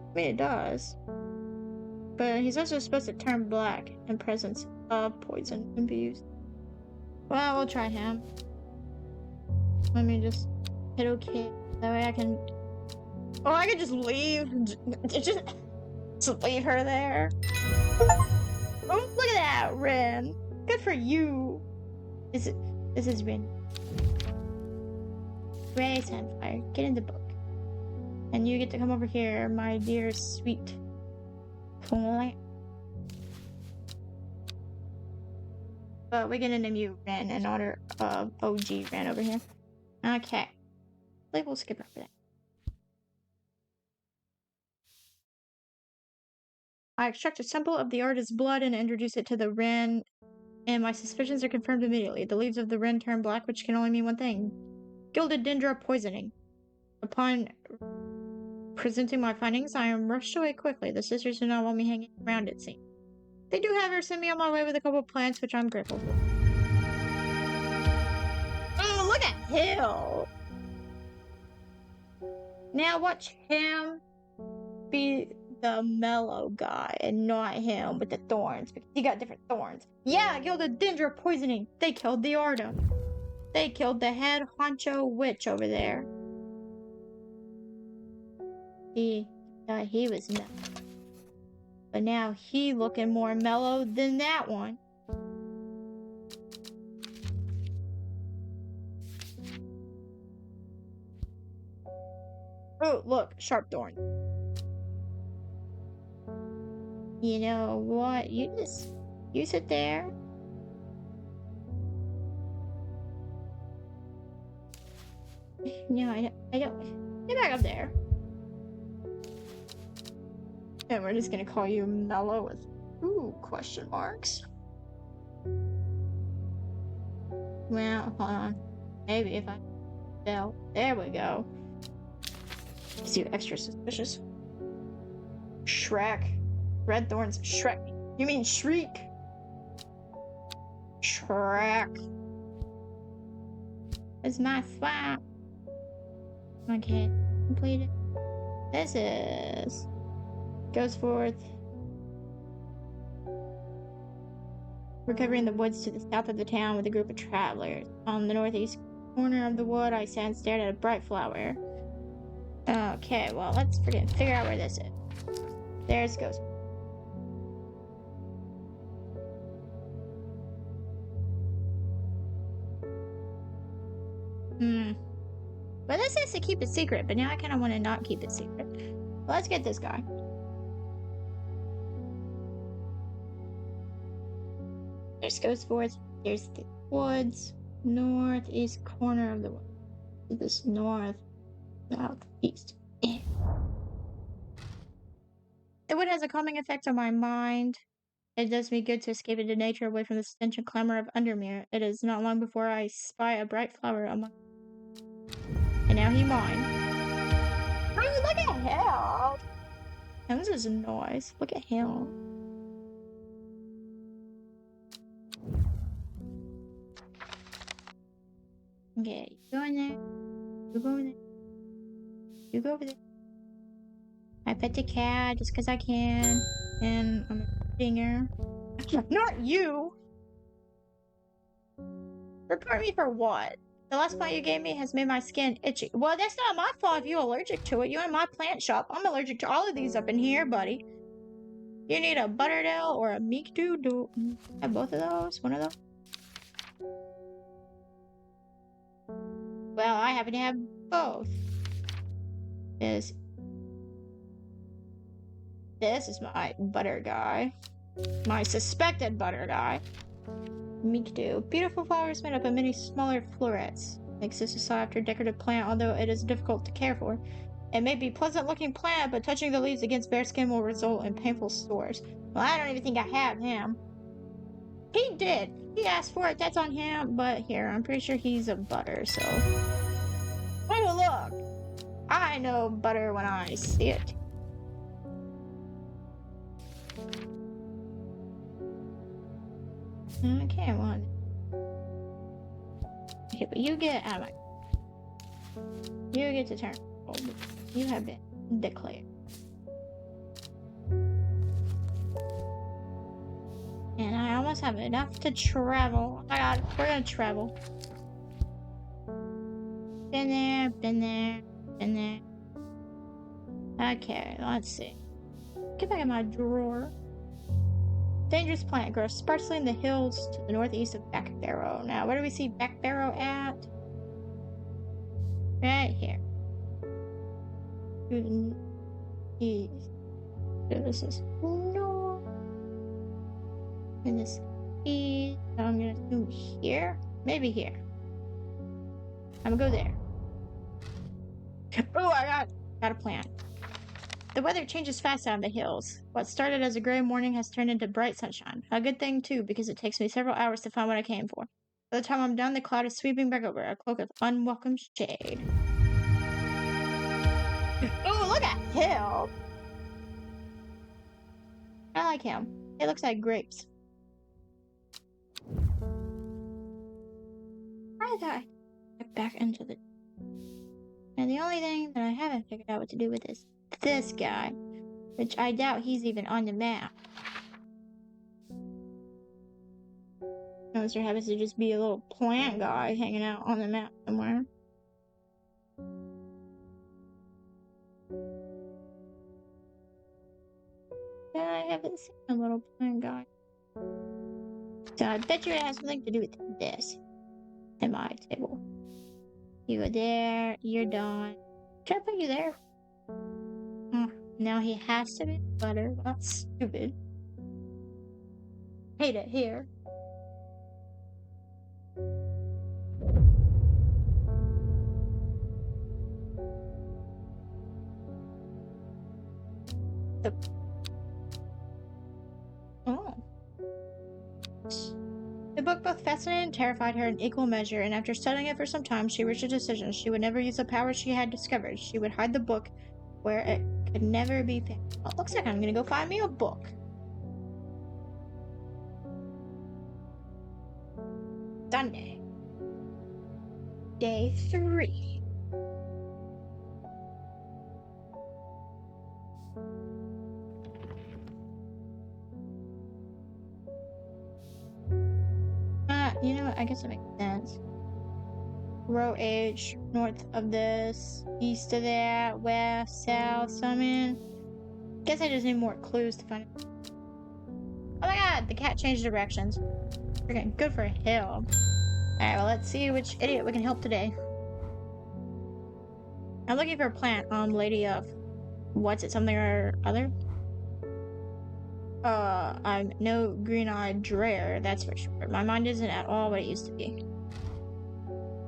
I mean, it does. But he's also supposed to turn black in presence of poison and be used. Well, we'll try him. Let me just hit OK. That way I can... Oh, I can just leave. Just leave her there. Oh, look at that, Ren. Good for you. This is Ren. Ray Sandfire, get in the book. And you get to come over here, my dear sweet client. But we're gonna name you Ren in honor of OG Ren over here. Okay. I think we'll skip over that. I extract a sample of the artist's blood and introduce it to the Ren, and my suspicions are confirmed immediately. The leaves of the Ren turn black, which can only mean one thing. Gilded Dendrew poisoning. Upon presenting my findings, I am rushed away quickly. The sisters do not want me hanging around, it seems. They do, however, send me on my way with a couple of plants, which I'm grateful for. Oh, look at him! Now watch him be the mellow guy and not him with the thorns, because he got different thorns. Yeah, gilded Dendrew poisoning. They killed the Arda. They killed the head honcho witch over there. He was mellow. But now he looking more mellow than that one. Oh, look, sharp thorn. You know what? You sit there. No, I don't. Get back up there. And we're just gonna call you Mellow with question marks. Well, hold on. Maybe if I there we go. Makes you extra suspicious. Shrek. Red thorns. Shrek. You mean Shriek? Shrek. It's my swamp. Okay, completed. This is... Goes forth. We're covering the woods to the south of the town with a group of travelers. On the northeast corner of the wood, I sat and stared at a bright flower. Okay, well, let's figure out where this is. There it goes. But this says to keep it secret, but now I kind of want to not keep it secret. Let's get this guy. There's goes forth. There's the woods. Northeast corner of the woods. This north, southeast. The wood has a calming effect on my mind. It does me good to escape into nature away from the stench and clamor of Undermere. It is not long before I spy a bright flower among. And now he mine. Oh, look at him! And this is a noise. Look at him. Okay, you go in there. You go in there. You go over there. I pet the cat just because I can. And I'm a dinger. Not you! Report me for what? The last plant you gave me has made my skin itchy. Well, that's not my fault if you're allergic to it. You're in my plant shop. I'm allergic to all of these up in here, buddy. You need a Butterdale or a Meekdo? Do I have both of those? One of those? Well, I happen to have both. This is my butter guy. My suspected butter guy. Me too. Beautiful flowers made up of many smaller florets. Makes this a sought after decorative plant, although it is difficult to care for. It may be a pleasant looking plant, but touching the leaves against bare skin will result in painful sores. Well, I don't even think I have him. He did. He asked for it. That's on him. But here, I'm pretty sure he's a butter, so. Oh, look. I know butter when I see it. Okay, well. Okay, but you get out of my. You get to turn. You have been declared. And I almost have enough to travel. Oh my god, we're gonna travel. Been there, been there, been there. Okay, let's see. Get back in my drawer. Dangerous plant grows sparsely in the hills to the northeast of Back Barrow. Now, where do we see Back Barrow at? Right here. East. So this is north. And this east. So I'm gonna assume here. Maybe here. I'm gonna go there. Oh, I got a plan. The weather changes fast out in the hills. What started as a gray morning has turned into bright sunshine. A good thing, too, because it takes me several hours to find what I came for. By the time I'm done, the cloud is sweeping back over, a cloak of unwelcome shade. Oh, look at him! I like him. It looks like grapes. I got back into the... And the only thing that I haven't figured out what to do with is this guy. Which I doubt he's even on the map. Unless there happens to just be a little plant guy hanging out on the map somewhere. Yeah, I haven't seen a little plant guy. So I bet you it has something to do with this. In my table. You go there, you're done. Should I put you there? Oh, now he has to be butter. That's stupid. Hate it here. The book both fascinated and terrified her in equal measure, and after studying it for some time, she reached a decision. She would never use the power she had discovered. She would hide the book where it could never be found. Well, it looks like I'm gonna go find me a book. Sunday. Day 3. You know what? I guess it makes sense. Row H, north of this, east of that, west, south, summon. Guess I just need more clues to find it. Oh my god, the cat changed directions. Freaking good for him. Alright, well, let's see which idiot we can help today. I'm looking for a plant, lady of... What's it, something or other? I'm no green-eyed Dreyer, that's for sure. My mind isn't at all what it used to be.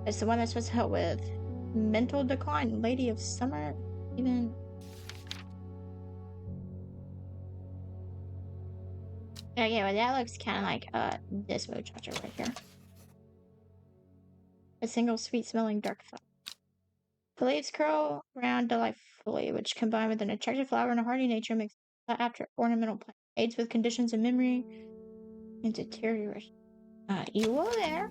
It's the one that's supposed to help with mental decline, Lady of Summer, even... Okay, well that looks kind of like, this muchacha right here. A single sweet-smelling dark flower. The leaves curl around delightfully, which combined with an attractive flower and a hardy nature makes it after ornamental plant. Aids with conditions of memory and deterioration. You will there.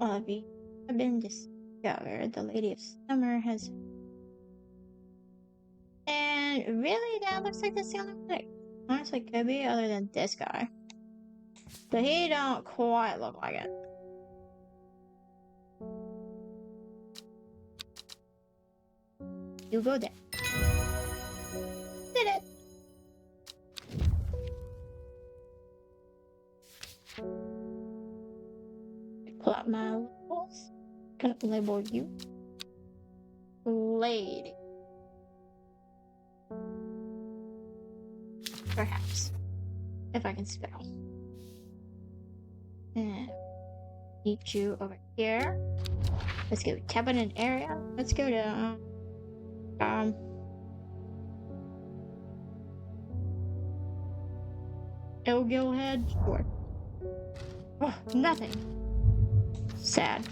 All of you have been discovered. The Lady of Summer has... And really, that looks like that's the only one that honestly could be other than this guy. But he don't quite look like it. You go there. Did it. Pull out my labels. Gonna label you. Lady. Perhaps. If I can spell. Meet you over here. Let's go cabinet area. Let's go to Ilgil head. Sure. Oh, nothing. Sad.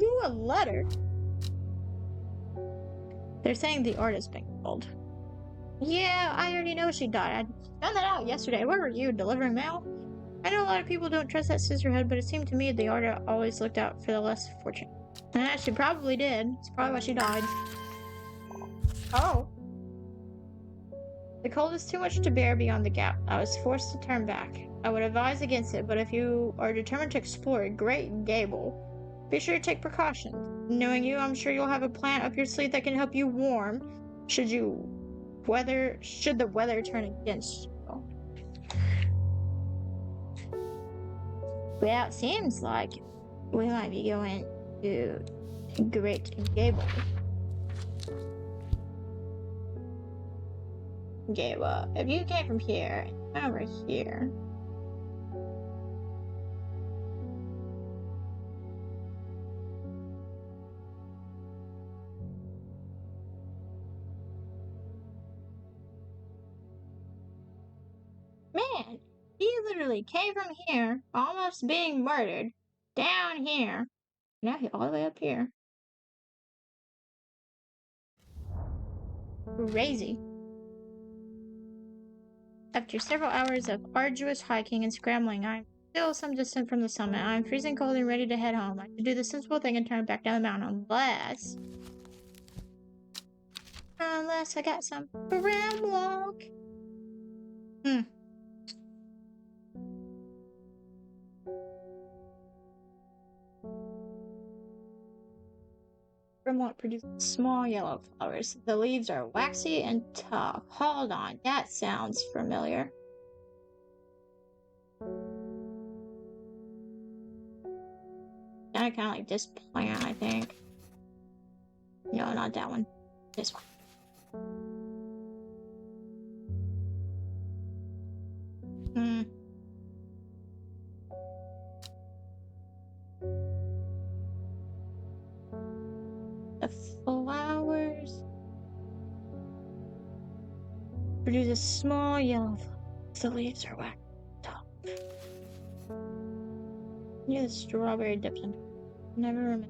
Ooh, a letter. They're saying the artist been killed. Yeah, I already know she died. I found that out yesterday. Where were you, delivering mail? I know a lot of people don't trust that sisterhood, but it seemed to me the artist always looked out for the less fortunate. And she probably did. It's probably why she died. Oh. The cold is too much to bear beyond the gap. I was forced to turn back. I would advise against it, but if you are determined to explore Great Gable, be sure to take precautions. Knowing you, I'm sure you'll have a plant up your sleeve that can help you warm should the weather turn against you. Well, it seems like we might be going to Great Gable. Okay, well, if you came from here and over here. Man, he literally came from here, almost being murdered, down here. Now he's all the way up here. Crazy. After several hours of arduous hiking and scrambling, I'm still some distance from the summit. I'm freezing cold and ready to head home. I should do the sensible thing and turn back down the mountain, unless I got some ram walk. Brimwalk produces small yellow flowers. The leaves are waxy and tough. Hold on, that sounds familiar. Kind of like this plant, I think. No, not that one. This one. The flowers produce a small yellow flower. The leaves are waxy and tough. Yeah, the strawberry dipped in. Never remember.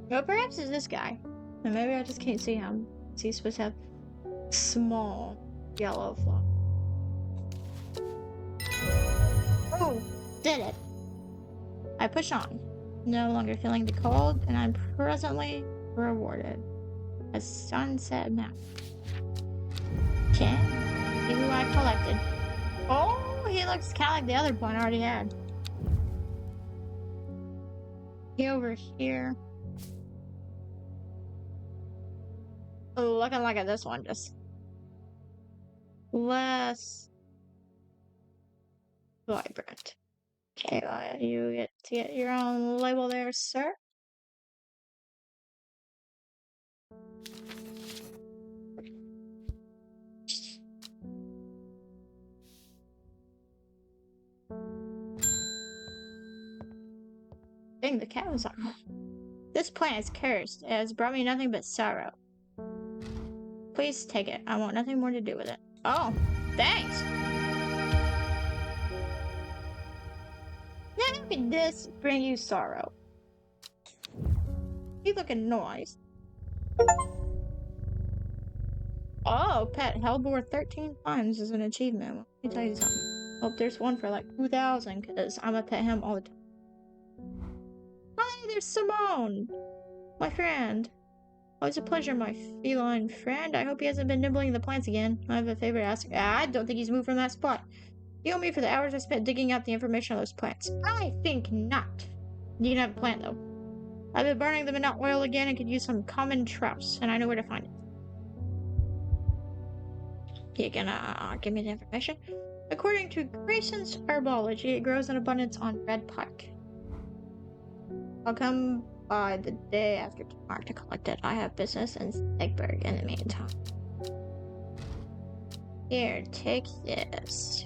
Well, perhaps it's this guy. And maybe I just can't see him. He's supposed to have small yellow flower. Oh, did it. I push on, no longer feeling the cold, and I'm presently rewarded. A sunset map. Okay, see who I collected. Oh, he looks kind of like the other one I already had. He over here. Looking like this one, just less vibrant. Okay, well, you get to get your own label there, sir. Dang, the cat was on. This plant is cursed. It has brought me nothing but sorrow. Please take it. I want nothing more to do with it. Oh, thanks. Now how could this bring you sorrow? You looking nice. Oh, pet Hellbore 13 times is an achievement. Let me tell you something. Hope there's one for like 2,000 because I'm gonna pet him all the time. there's Simone! My friend. Always a pleasure, my feline friend. I hope he hasn't been nibbling the plants again. I have a favor to ask. I don't think he's moved from that spot. You owe me for the hours I spent digging out the information on those plants. I think not. You can have a plant, though. I've been burning them in hot oil again and could use some common trouse, and I know where to find it. You gonna give me the information? According to Grayson's herbology, it grows in abundance on red pike. I'll come by the day after tomorrow to collect it. I have business in Stegberg in the meantime. Here, take this.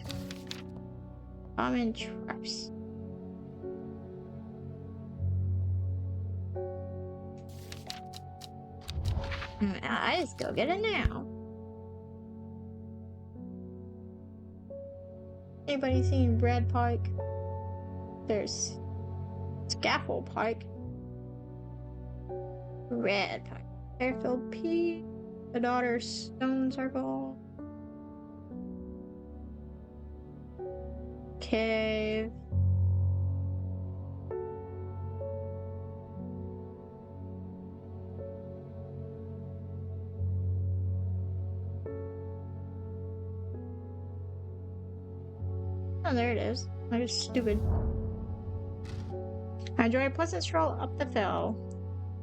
Common traps. I just go get it now. Anybody seen red pike? There's scaffold pike. Red pike. Fairfield P. The daughter stone circle. Cave. Oh, there it is. I'm just stupid. I enjoy a pleasant stroll up the fell.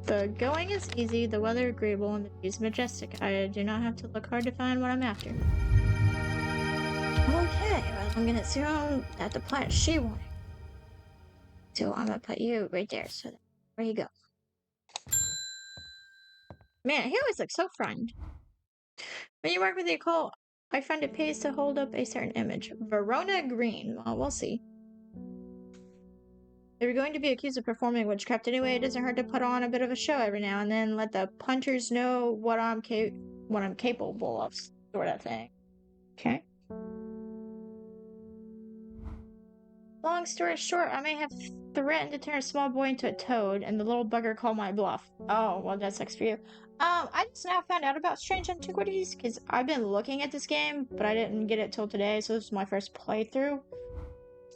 The going is easy, the weather agreeable, and the views majestic. I do not have to look hard to find what I'm after. Okay, well, I'm gonna assume that the plant she wanted. So I'm gonna put you right there, so there you go. Man, he always looks so frightened. When you work with the occult, I find it pays to hold up a certain image. Verona Green. Well, we'll see. If you're going to be accused of performing witchcraft anyway, it doesn't hurt to put on a bit of a show every now and then, let the punters know what I'm capable of, sort of thing. Okay. Long story short, I may have threatened to turn a small boy into a toad, and the little bugger called my bluff. Oh, well, that sucks for you. I just now found out about Strange Antiquities, because I've been looking at this game, but I didn't get it till today, so this is my first playthrough.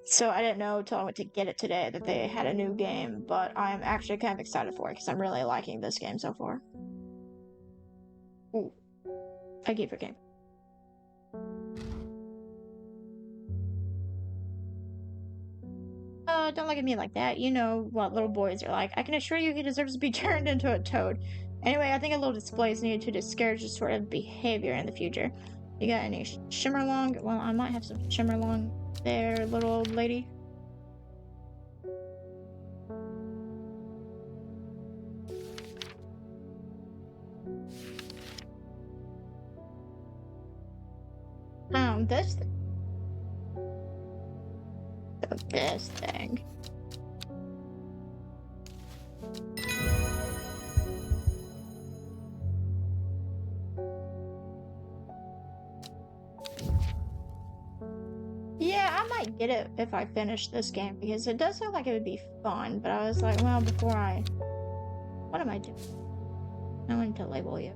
So I didn't know till I went to get it today that they had a new game, but I'm actually kind of excited for it, because I'm really liking this game so far. Ooh. I keep forgetting. Don't look at me like that. You know what little boys are like. I can assure you he deserves to be turned into a toad. Anyway, I think a little display is needed to discourage this sort of behavior in the future. You got any shimmerlong? Well, I might have some shimmerlong there, little old lady. This thing. So this thing. Yeah, I might get it if I finish this game, because it does look like it would be fun, but I was like, well, before I... What am I doing? I wanted to label you.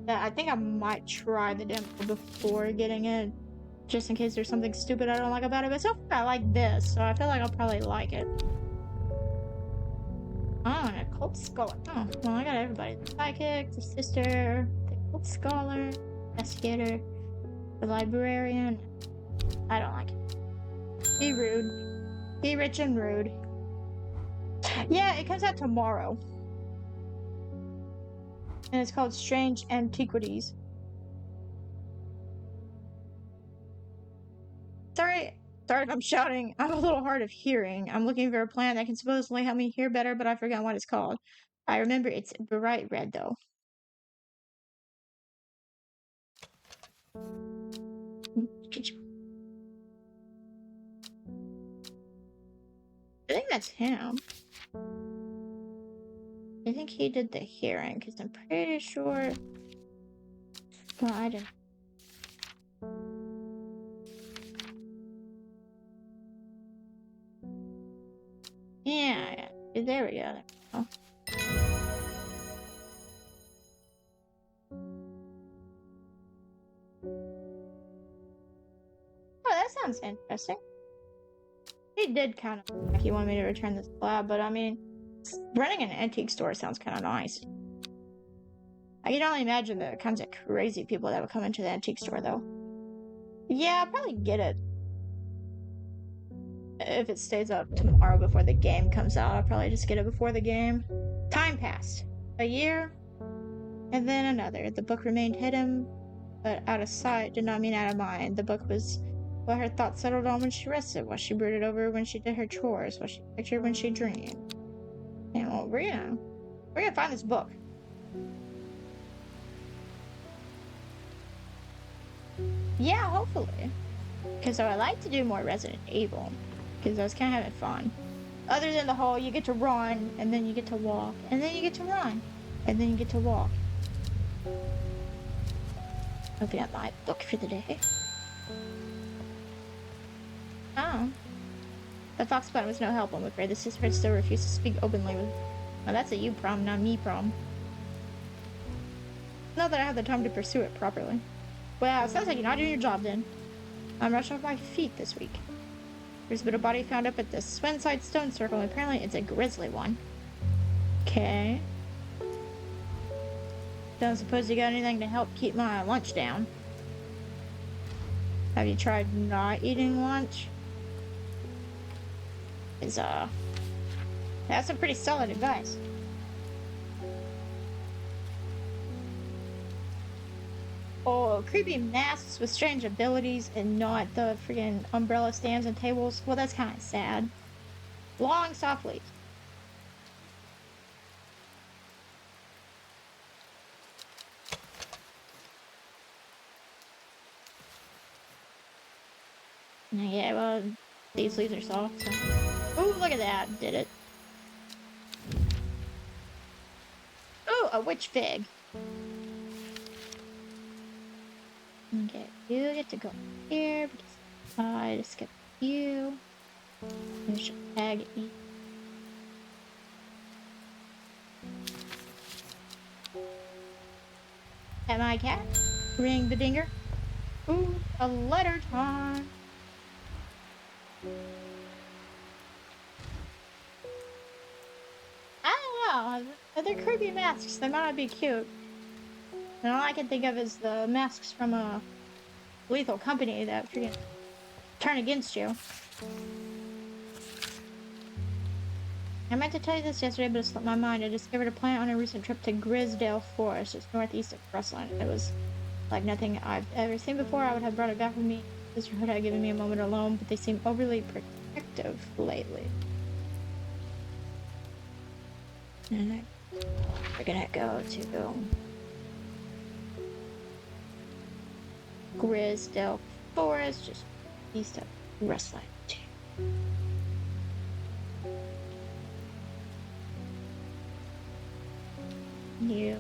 Yeah, I think I might try the demo before getting it, just in case there's something stupid I don't like about it, but so far I like this, so I feel like I'll probably like it. Oh, an occult scholar. Oh, well, I got everybody. The psychic, the sister, the occult scholar, investigator, the librarian. I don't like it. Be rude. Be rich and rude. Yeah, it comes out tomorrow. And it's called Strange Antiquities. Sorry if I'm shouting. I'm a little hard of hearing. I'm looking for a plant that can supposedly help me hear better, but I forgot what it's called. I remember it's bright red, though. I think that's him. I think he did the hearing, because I'm pretty sure... Well, I didn't... Yeah, there we go. Oh, that sounds interesting. He did kind of like he wanted me to return this lab, but I mean, running an antique store sounds kind of nice. I can only imagine the kinds of crazy people that would come into the antique store, though. Yeah, I'll probably get it. If it stays up tomorrow before the game comes out, I'll probably just get it before the game. Time passed. A year, and then another. The book remained hidden, but out of sight did not mean out of mind. The book was what her thoughts settled on when she rested, what she brooded over when she did her chores, what she pictured when she dreamed. And well, we're gonna find this book. Yeah, hopefully. Because I would like to do more Resident Evil. Because I was kind of having fun. Other than the whole, you get to run, and then you get to walk, and then you get to run, and then you get to walk. Open up my book for the day. Oh. The fox button was no help, I'm afraid. The sister still refused to speak openly with... Well, that's a you problem, not me problem. Not that I have the time to pursue it properly. Well, it sounds like you're not doing your job then. I'm rushing off my feet this week. There's been a body found up at the Swinside Stone Circle, and apparently it's a grisly one. Okay. Don't suppose you got anything to help keep my lunch down? Have you tried not eating lunch? That's some pretty solid advice. Oh, creepy masks with strange abilities and not the friggin' umbrella stands and tables. Well, that's kind of sad. Long, softly. Yeah, well, these leaves are soft, so... Ooh, look at that. Did it. Ooh, a witch fig. Okay, you get to go here because I just skip you. You should tag me. At my cat. Ring the dinger. Ooh, a letter time. I don't know. They're creepy masks. They might not be cute. And all I can think of is the masks from a Lethal Company that freaking turn against you. I meant to tell you this yesterday, but it slipped my mind. I discovered a plant on a recent trip to Grisdale Forest, just northeast of Rustland. It was like nothing I've ever seen before. I would have brought it back with me. Sisterhood had given me a moment alone, but they seem overly protective lately. And we're gonna go to Grisdale Forest, just east of Rustland. Yeah.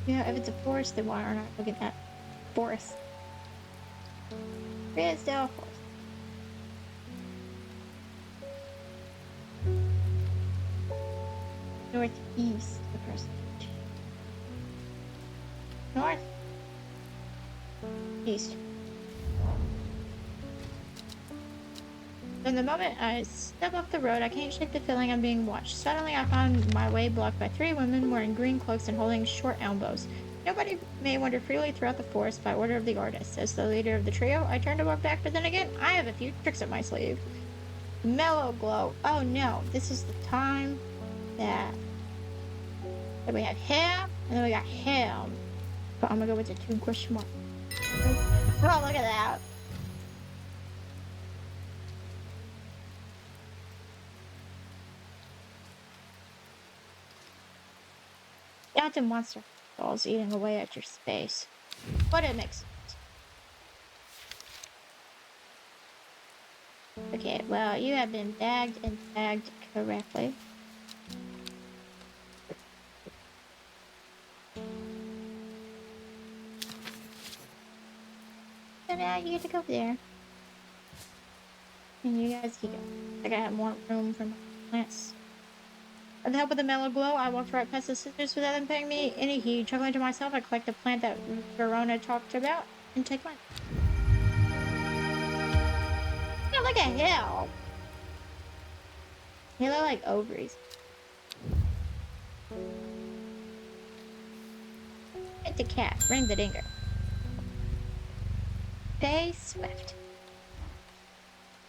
Yeah, if it's a forest, then why aren't I looking at forest? Grisdale Forest. Northeast of the person. North. East. From the moment I step off the road, I can't shake the feeling I'm being watched. Suddenly, I find my way blocked by 3 women wearing green cloaks and holding short elbows. Nobody may wander freely throughout the forest by order of the artist. As the leader of the trio, I turn to walk back, but then again, I have a few tricks up my sleeve. Mellow glow. Oh no, this is the time that we have him, and then we got him. But I'm gonna go with the 2 question mark. Oh, look at that. That's a monster dolls eating away at your space. But it makes sense. Okay, well, you have been bagged and tagged correctly. So now you get to go there. And you guys can go. I gotta have more room for my plants. With the help of the mellow glow, I walked right past the sisters without them paying me any heed. Chuckling to myself, I collect the plant that Verona talked about. and take mine. Yeah, look at hell. They look like ovaries. Hit the cat. Ring the dinger. Stay swift.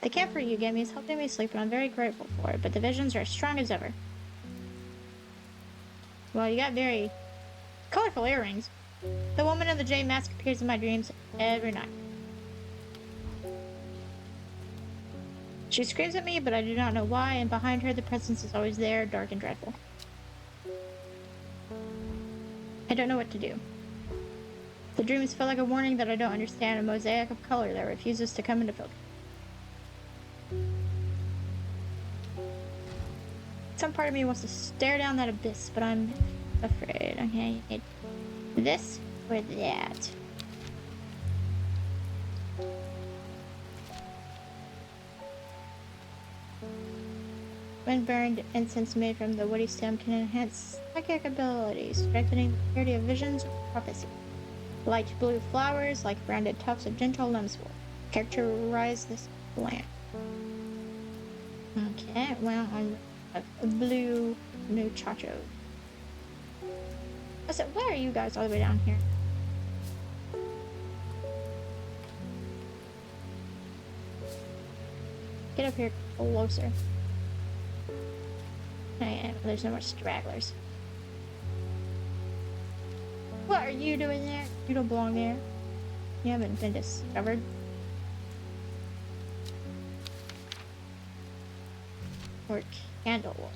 The camphor you gave me is helping me sleep, and I'm very grateful for it, but the visions are as strong as ever. Well, you got very colorful earrings. The woman in the jade mask appears in my dreams every night. She screams at me, but I do not know why, and behind her the presence is always there, dark and dreadful. I don't know what to do. The dreams feel like a warning that I don't understand, a mosaic of color that refuses to come into focus. Some part of me wants to stare down that abyss, but I'm afraid. Okay, this or that. Wind-burned incense made from the woody stem can enhance psychic abilities, strengthening the clarity of visions and prophecy. Light blue flowers, like rounded tufts of gentle limswell, characterize this plant. Okay, well, I'm a blue muchacho. I said, where are you guys all the way down here? Get up here closer. There's no more stragglers. What are you doing there? You don't belong there. You haven't been discovered. Or candlewood.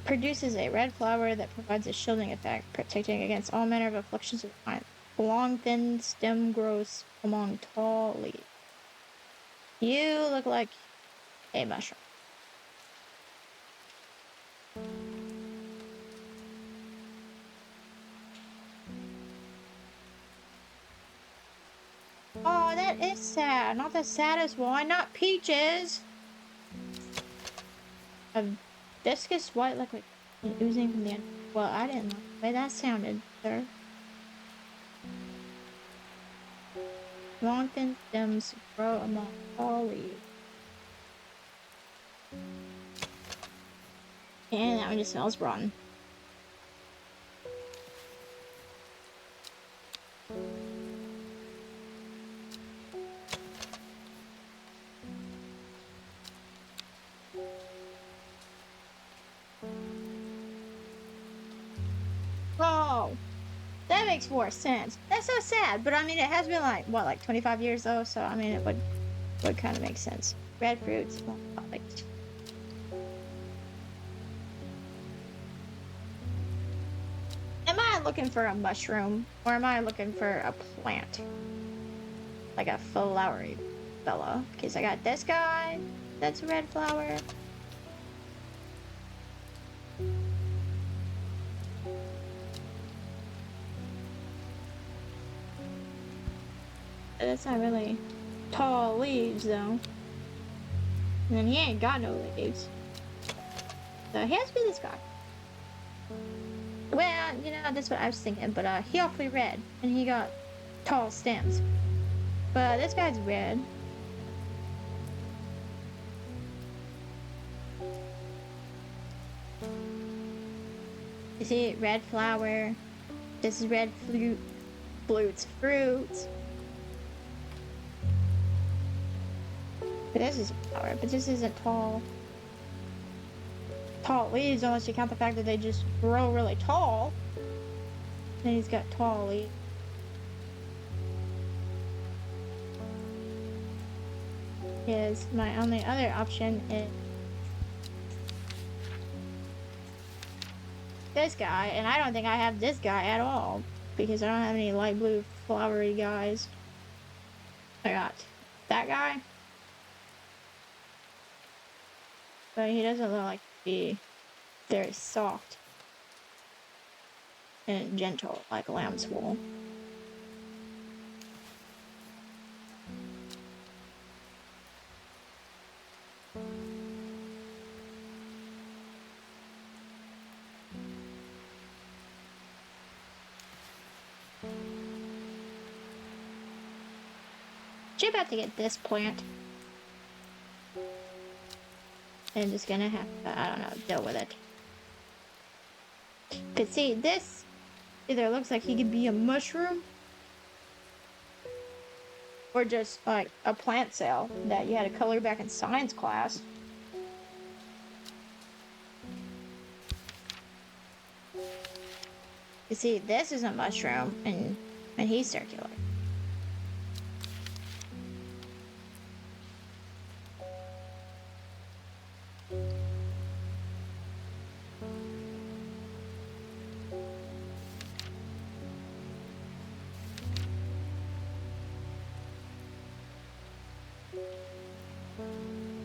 Produces a red flower that provides a shielding effect, protecting against all manner of afflictions of the mind. A long, thin stem grows among tall leaves. You look like a mushroom. Oh, that is sad. Not the saddest one. Not peaches. A viscous white liquid oozing from the end. Well, I didn't like the way that sounded, sir. Long thin stems grow among tall leaves. And that one just smells rotten. Oh, that makes more sense. That's so sad, but I mean, it has been like, what, like 25 years though, so I mean, it would kind of make sense. Red fruits, like. Am I looking for a mushroom, or am I looking for a plant? Like a flowery fella. Because I got this guy, that's a red flower. That's not really tall leaves, though. And then he ain't got no leaves. So he has to be this guy. Well, you know, that's what I was thinking, but he awfully red, and he got tall stems. But this guy's red. You see, red flower. This is red fruits. But this is a flower, but this isn't tall. Tall leaves, unless you count the fact that they just grow really tall. Then he's got tall leaves. Is my only other option is this guy, and I don't think I have this guy at all because I don't have any light blue flowery guys. I got that guy, but he doesn't look like to be very soft and gentle like lamb's wool. Actually about to get this plant. I'm just gonna have to, I don't know, deal with it. Cause see, this either looks like he could be a mushroom or just like a plant cell that you had to color back in science class. You see, this is a mushroom and he's circular.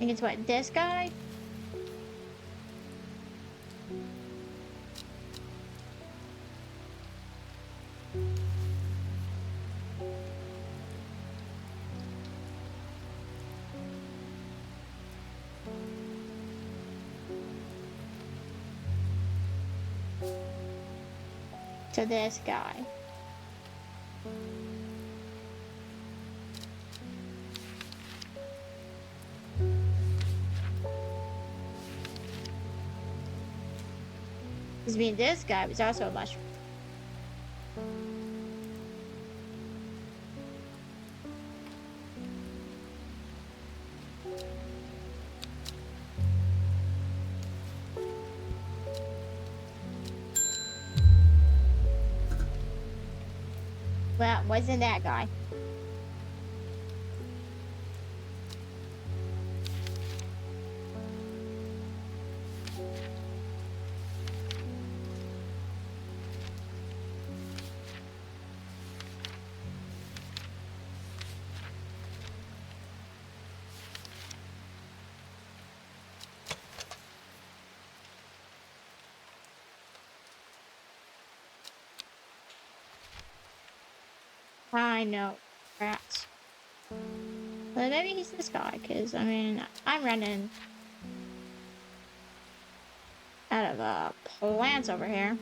And it's what, this guy? To this guy. Because I mean, this guy was also a mushroom. Well, wasn't that guy? I know. Rats. But maybe he's this guy, because, I mean, I'm running out of plants over here.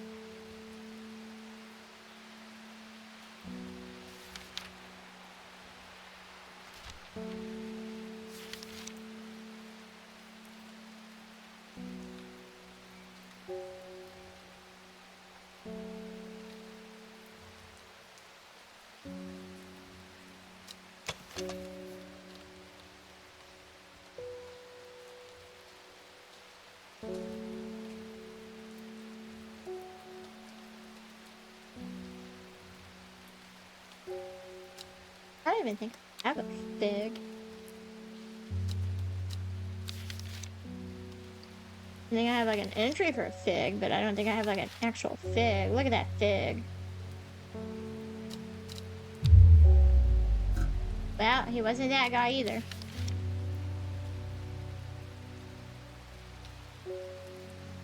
I don't even think I have a fig. I think I have like an entry for a fig, but I don't think I have like an actual fig. Look at that fig. Well, he wasn't that guy either.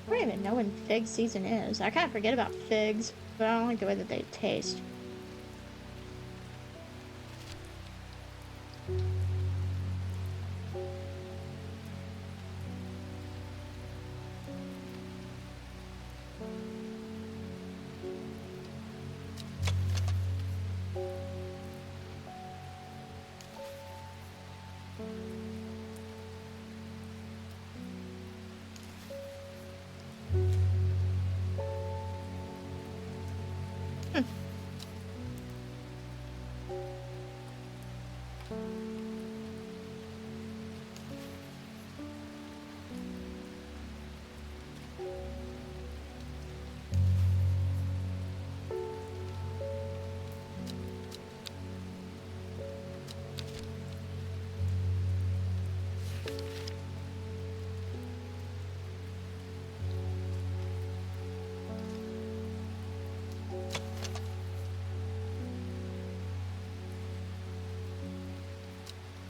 I don't even know when fig season is. I kind of forget about figs, but I don't like the way that they taste.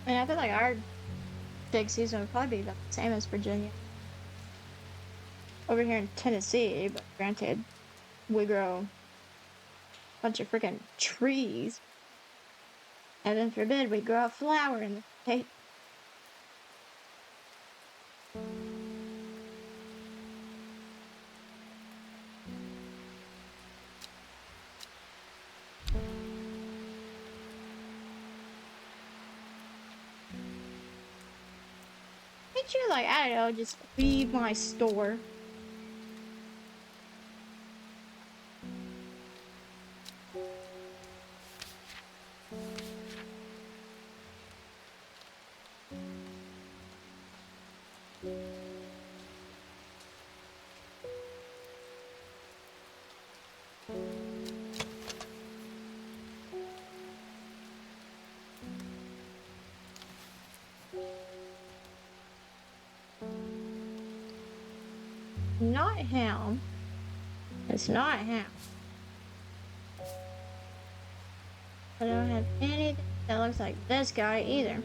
And I feel like our fig season would probably be about the same as Virginia. Over here in Tennessee, but granted, we grow a bunch of freaking trees. Heaven forbid we grow a flower in the state. don't you, like, I don't know, just leave my store? Not him. It's not him. I don't have anything that looks like this guy either.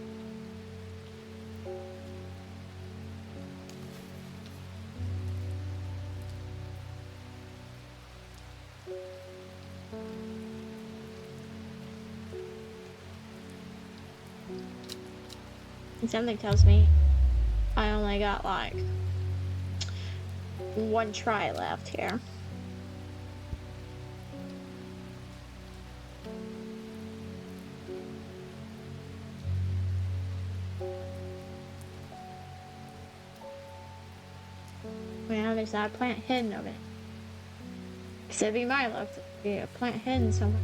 And something tells me I only got like one try left here. Well, there's not a plant hidden over it. Because it'd be my luck to be a plant hidden somewhere.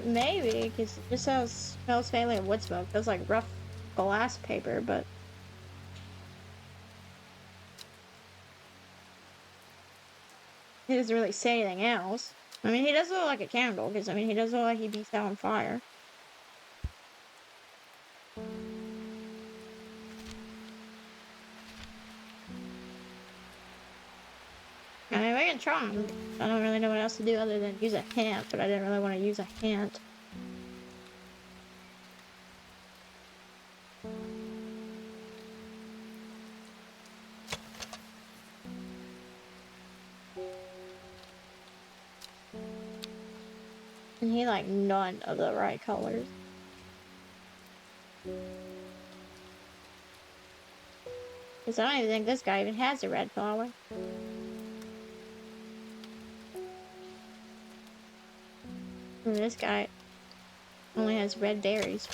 Maybe, because it just smells faintly of wood smoke. It feels like rough glass paper, but he doesn't really say anything else. I mean, he does look like a candle, because, I mean, he does look like he'd be set on fire. I mean, we can try him. I don't really know what else to do other than use a hint, but I didn't really want to use a hint. And he like none of the right colors. Because I don't even think this guy even has a red flower. And this guy only has red berries.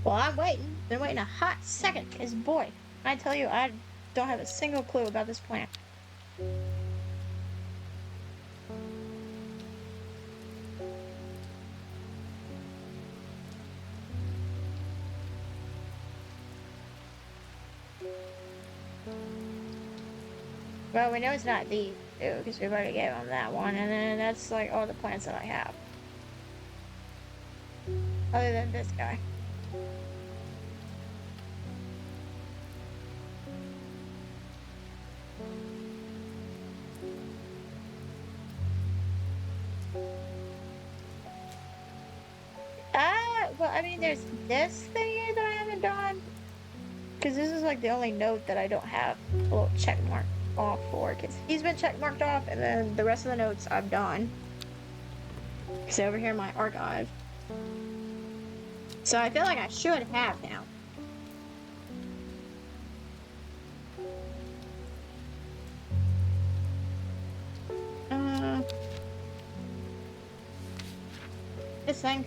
Well, I'm waiting. Been waiting a hot second, because boy, I tell you, I don't have a single clue about this plant. Well, we know it's not these two, because we've already gave him that one, and then that's like all the plants that I have. Other than this guy. Well, I mean, there's this thing here that I haven't done. Because this is like the only note that I don't have a little check mark off for. Because he's been check marked off, and then the rest of the notes I've done. So over here in my archive. So I feel like I should have now. This thing.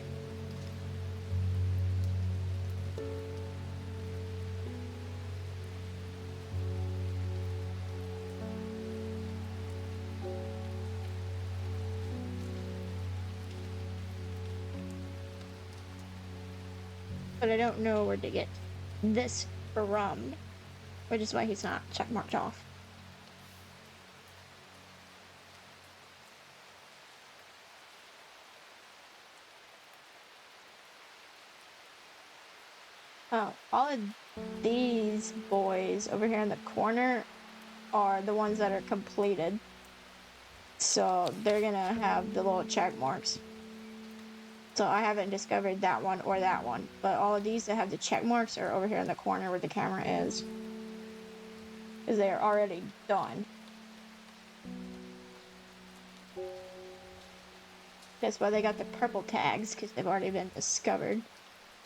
But I don't know where to get this from, which is why he's not check marked off. Oh, all of these boys over here in the corner are the ones that are completed. So they're gonna have the little check marks. So I haven't discovered that one or that one. But all of these that have the check marks are over here in the corner where the camera is. Because they are already done. That's why they got the purple tags, because they've already been discovered.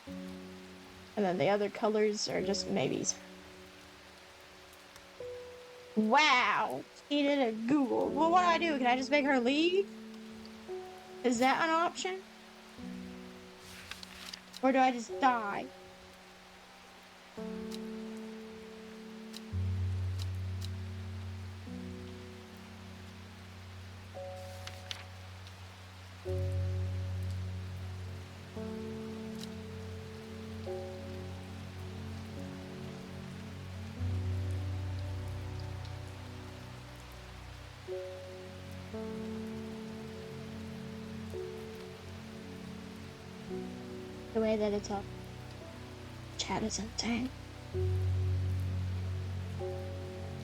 And then the other colors are just maybes. Wow! She did a Google. Well, what do I do? Can I just make her leave? Is that an option? Or do I just die? The way that it's all chat is insane.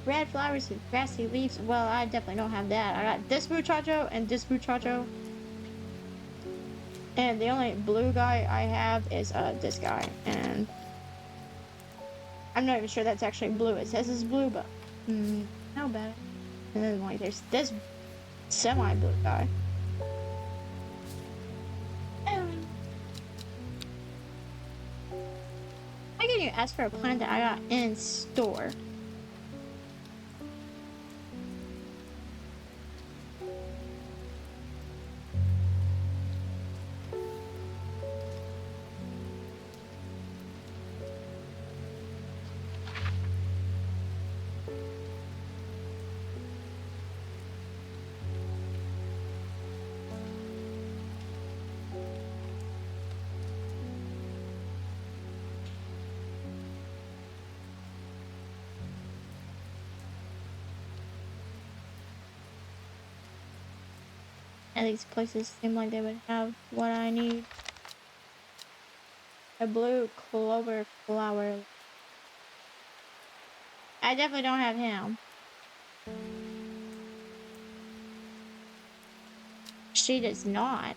Red flowers with grassy leaves. Well, I definitely don't have that. I got this muchacho and this muchacho. And the only blue guy I have is this guy. And I'm not even sure that's actually blue. It says it's blue, but how bad. And then like there's this semi-blue guy. Why can you ask for a plant that I got in store? And these places seem like they would have what I need. A blue clover flower. I definitely don't have him. She does not.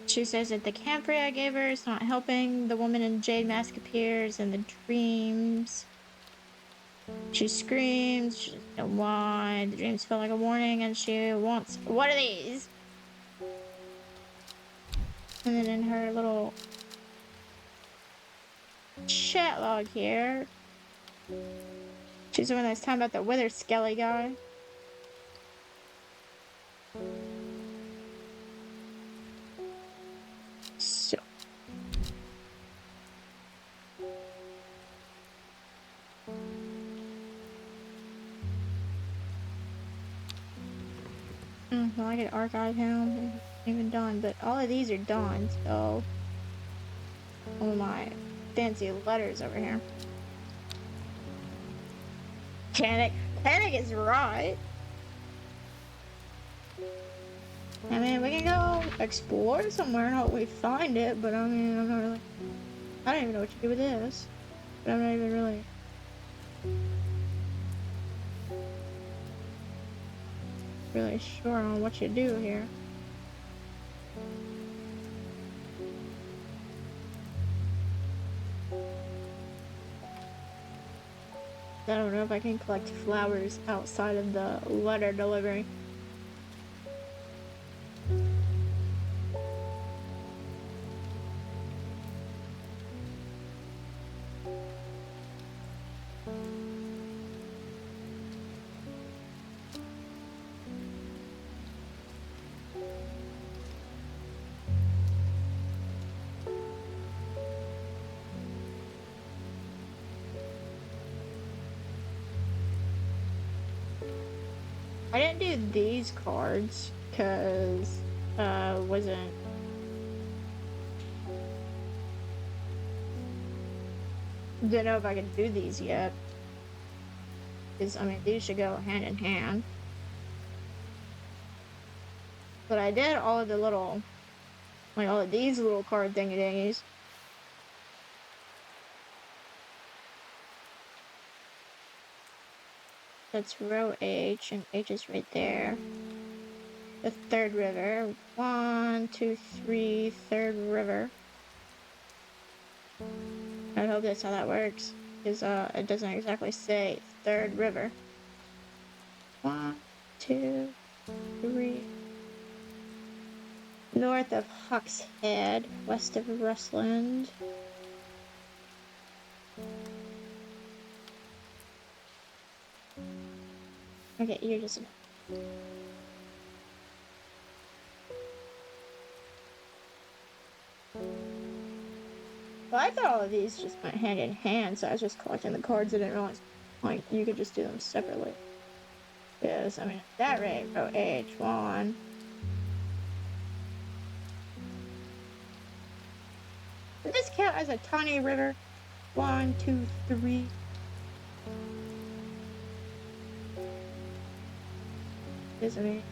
She says that the camphor I gave her is not helping. The woman in jade mask appears in the dreams. She screams. She doesn't know why. The dreams feel like a warning, and she wants. What are these? And then in her little chat log here, she's the one that's talking about the wither skelly guy. So. Well, I could archive him. Even done, but all of these are done, so. All of my fancy letters over here. Panic is right. I mean, we can go explore somewhere and hope we find it, but I mean, I'm not really. I don't even know what to do with this. But I'm not even really sure on what you do here. I don't know if I can collect flowers outside of the letter delivery. I didn't do these cards because wasn't didn't know if I could do these yet. Because I mean these should go hand in hand. But I did all of the little like all of these little card thingy dingies. That's row H, and H is right there. The third river. 1, 2, 3, third river. I hope that's how that works. Because it doesn't exactly say third river. 1, 2, 3. North of Huck's Head, west of Rustland. Okay, you're just. Well, I thought all of these just went hand in hand, so I was just collecting the cards. I didn't realize, like, you could just do them separately. Yes, I mean, at that rate, row H1. Does this count as a tiny river? 1, 2, 3. Yes, I mean,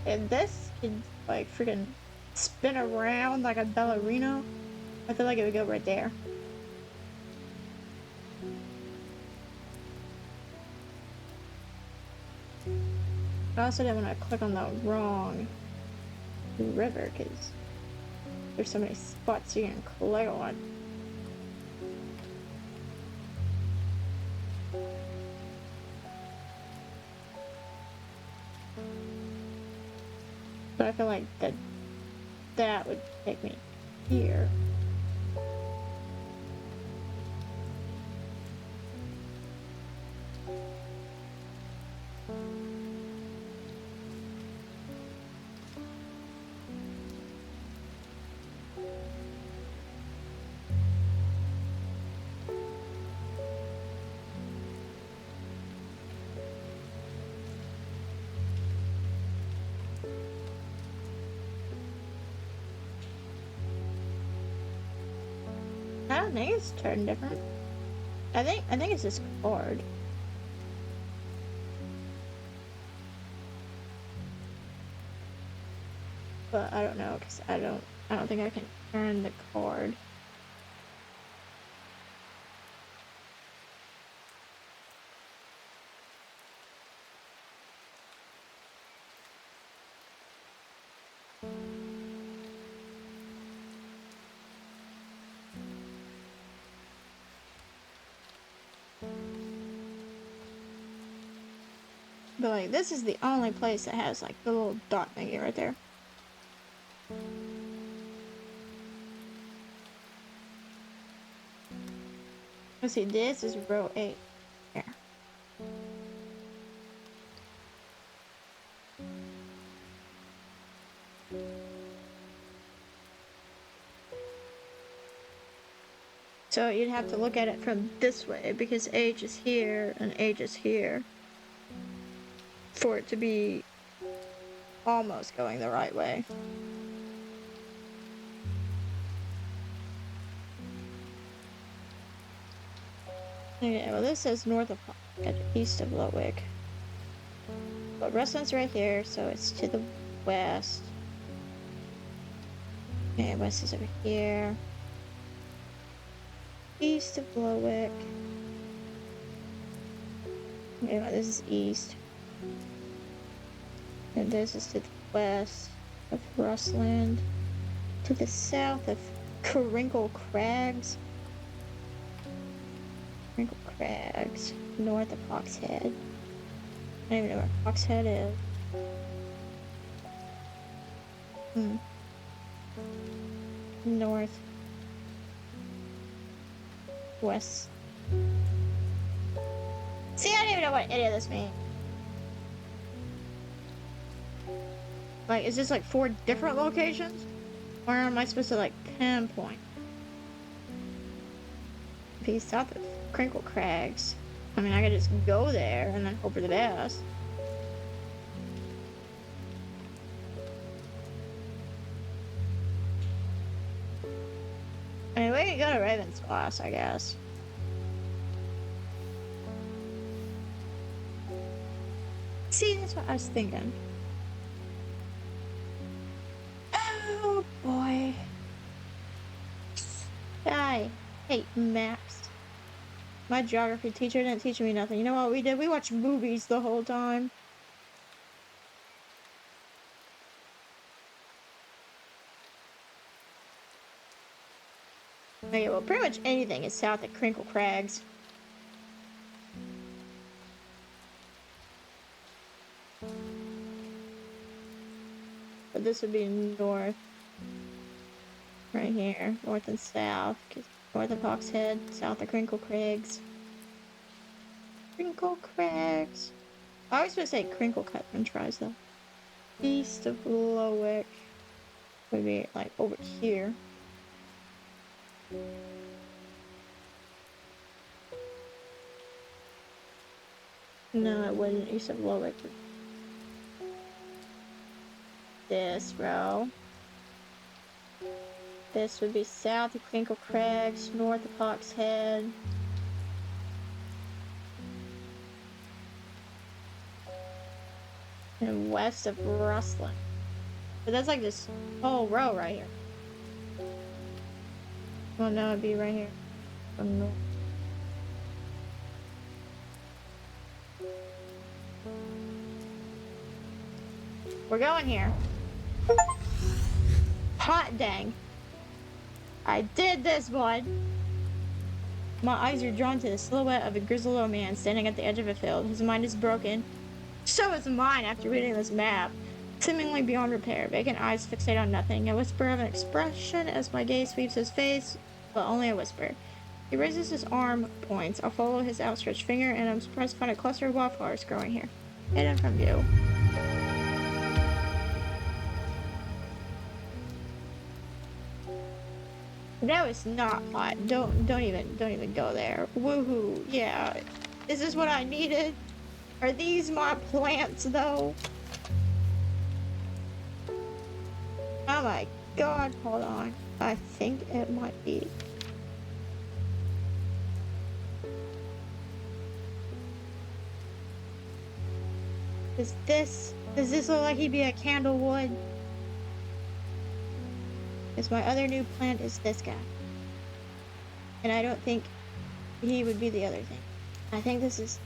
if this could, like, freaking spin around like a ballerina, I feel like it would go right there. I also didn't want to click on the wrong river because there's so many spots you can click on. But I feel like that would take me here. I don't think it's turned different. I think it's this card. But I don't know because I don't think I can turn the card. But like this is the only place that has like the little dot thingy right there. Let's see, this is row 8. Here. So you'd have to look at it from this way because H is here and H is here for it to be almost going the right way. Okay, well this says north of east of Lowick. But Rustland's right here, so it's to the west. Okay, west is over here. East of Lowick. Okay, well, this is east. And this is to the west of Rustland. To the south of Crinkle Crags. Crinkle Crags. North of Hawkshead. I don't even know where Hawkshead is. North. West. See, I don't even know what any of this means. Like, is this like 4 different locations? Or am I supposed to like pinpoint? If he's south of Crinkle Crags, I mean, I could just go there and then hope for the best. I mean, we could go to Ravensboss, I guess. See, that's what I was thinking. Oh boy. I hate maps. My geography teacher didn't teach me nothing. You know what we did? We watched movies the whole time. Okay, well, pretty much anything is south of Crinkle Crags. But this would be north. Right here. North and south. North of Hawkshead, south of Crinkle Crags. Crinkle Crags. I always want to say Crinkle Cut french fries, though. East of Lowick. Would be, like, over here. No, it wasn't east of Lowick. This row. This would be south of Crinkle Crags, north of Hawkshead. And west of Rustland. But that's like this whole row right here. Well, no, it'd be right here. North. We're going here. Hot dang. I did this, bud. My eyes are drawn to the silhouette of a grizzled old man standing at the edge of a field. His mind is broken. So is mine after reading this map. Seemingly beyond repair, vacant eyes fixate on nothing. A whisper of an expression as my gaze sweeps his face, but only a whisper. He raises his arm, points. I'll follow his outstretched finger, and I'm surprised to find a cluster of wildflowers growing here. Hidden from view. No, it's not hot. Don't even go there. Woohoo! Yeah, is this what I needed? Are these my plants though? Oh my god! Hold on. I think it might be. Does this look like he'd be a candlewood? Because my other new plant is this guy. And I don't think he would be the other thing. I think this is...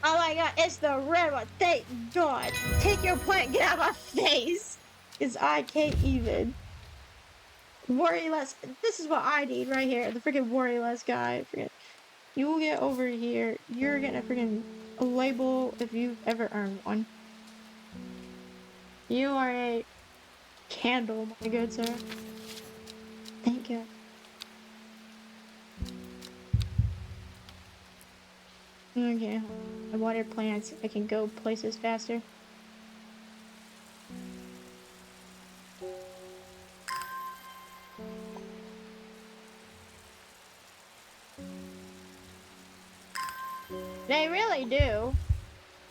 Oh my god, it's the red one! Thank god! Take your plant, get out of my face! Because I can't even. Worry less. This is what I need right here. The freaking worry less guy. Freaking. You will get over here. You're getting a freaking label if you've ever earned one. You are a candle, my good sir. Thank you. Okay, I water plants. I can go places faster. They really do.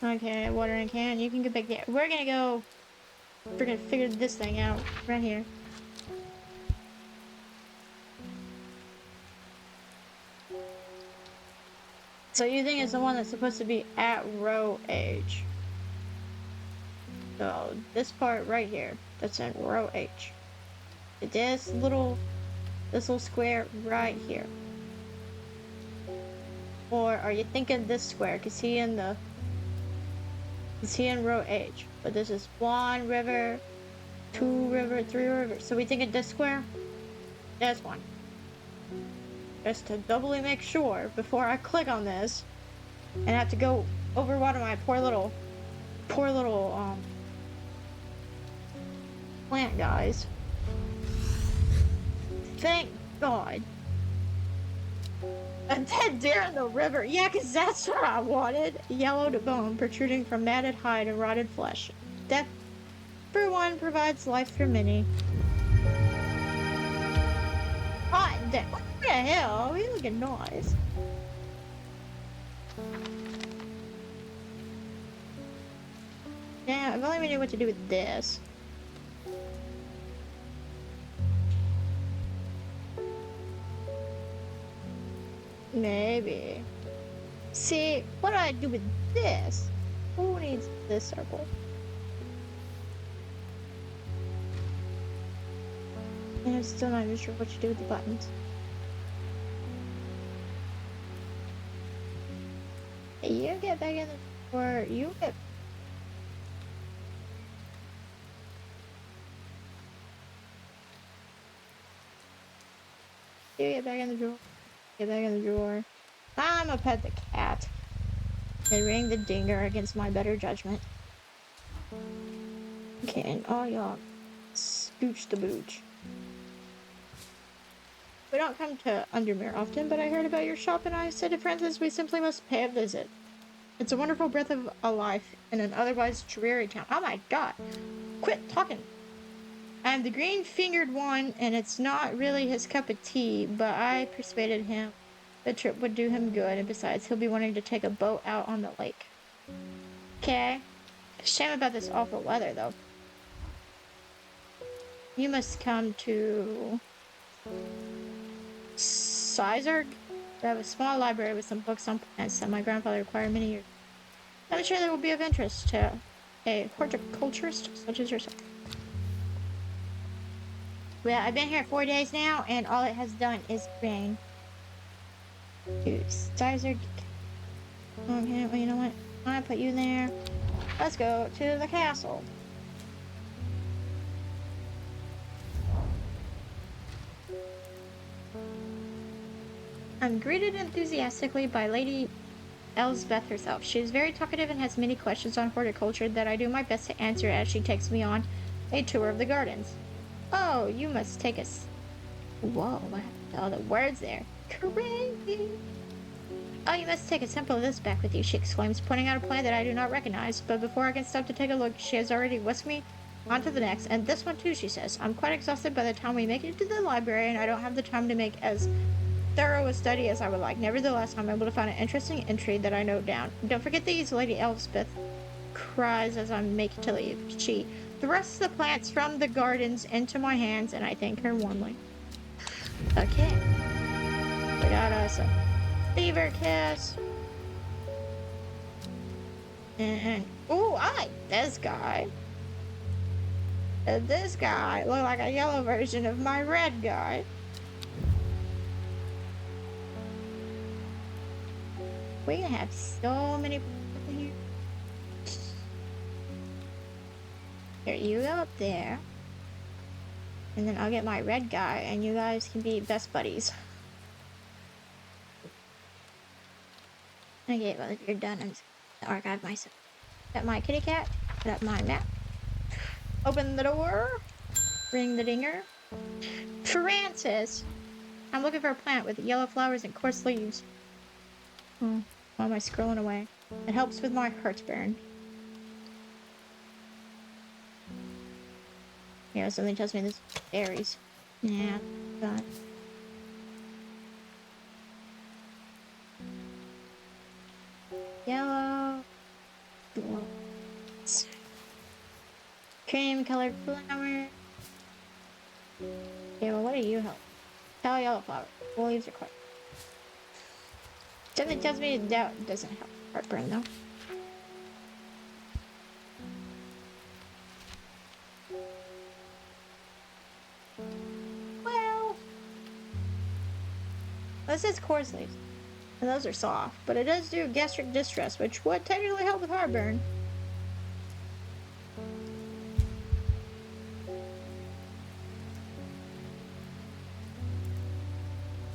Okay, watering can. You can get back there. We're gonna go. We're gonna figure this thing out right here. So you think it's the one that's supposed to be at row H? So this part right here, that's in row H. This little square right here. Or are you thinking this square? Is he in row H? But this is 1 river, 2 river, 3 river. So we thinking this square? That's one. Just to doubly make sure before I click on this and have to go overwater my poor little plant guys. Thank God. A dead deer in the river. Yeah, because that's what I wanted. Yellowed bone protruding from matted hide and rotted flesh. Death for one provides life for many. Hot damn. What the hell? He's looking nice. Yeah, if only we knew what to do with this. Maybe. See, what do I do with this? Who needs this circle? And I'm still not even sure what to do with the buttons. You get back in the drawer. You get back in the drawer. Get back in the drawer. I'm gonna pet the cat and ring the dinger against my better judgment. Okay, and all y'all scooch the booch. We don't come to Undermere often, but I heard about your shop and I said to Francis we simply must pay a visit. It's a wonderful breath of a life in an otherwise dreary town. Oh my god. Quit talking. I'm the green-fingered one, and it's not really his cup of tea, but I persuaded him the trip would do him good, and besides, he'll be wanting to take a boat out on the lake. Okay. Shame about this awful weather, though. You must come to Sizerg. I have a small library with some books on plants that my grandfather acquired many years ago. I'm sure they will be of interest to a horticulturist such as yourself. Well, I've been here 4 days now, and all it has done is rain. To Sizerg. Okay, well, you know what? I'm gonna put you there. Let's go to the castle. I'm greeted enthusiastically by Lady Elsbeth herself. She is very talkative and has many questions on horticulture that I do my best to answer as she takes me on a tour of the gardens. Oh, you must take us. Whoa, what happened to all the words there? Crazy. Oh, you must take a sample of this back with you, she exclaims, pointing out a plant that I do not recognize. But before I can stop to take a look, she has already whisked me onto the next. And this one too, she says. I'm quite exhausted by the time we make it to the library, and I don't have the time to make as thorough a study as I would like. Nevertheless, I'm able to find an interesting entry that I note down. Don't forget these, Lady Elspeth cries as I make to leave. She thrusts the plants from the gardens into my hands, and I thank her warmly. Okay. We got us a fever kiss. And ooh, I like this guy. This guy looked like a yellow version of my red guy. We have so many people here. Here, you go up there. And then I'll get my red guy, and you guys can be best buddies. Okay, well, if you're done, I'm just gonna archive myself. Got my kitty cat. Got my map. Open the door. Ring the dinger. Francis! I'm looking for a plant with yellow flowers and coarse leaves. Why am I scrolling away? It helps with my heartburn. Yeah, something tells me this is berries. Yeah, God. Yellow. Cream colored flower. Okay, well, what do you help? Tell yellow flower. The leaves are quick. Something tells me that doesn't help heartburn though. Well, this is coarse leaves, and those are soft, but it does do gastric distress, which would technically help with heartburn.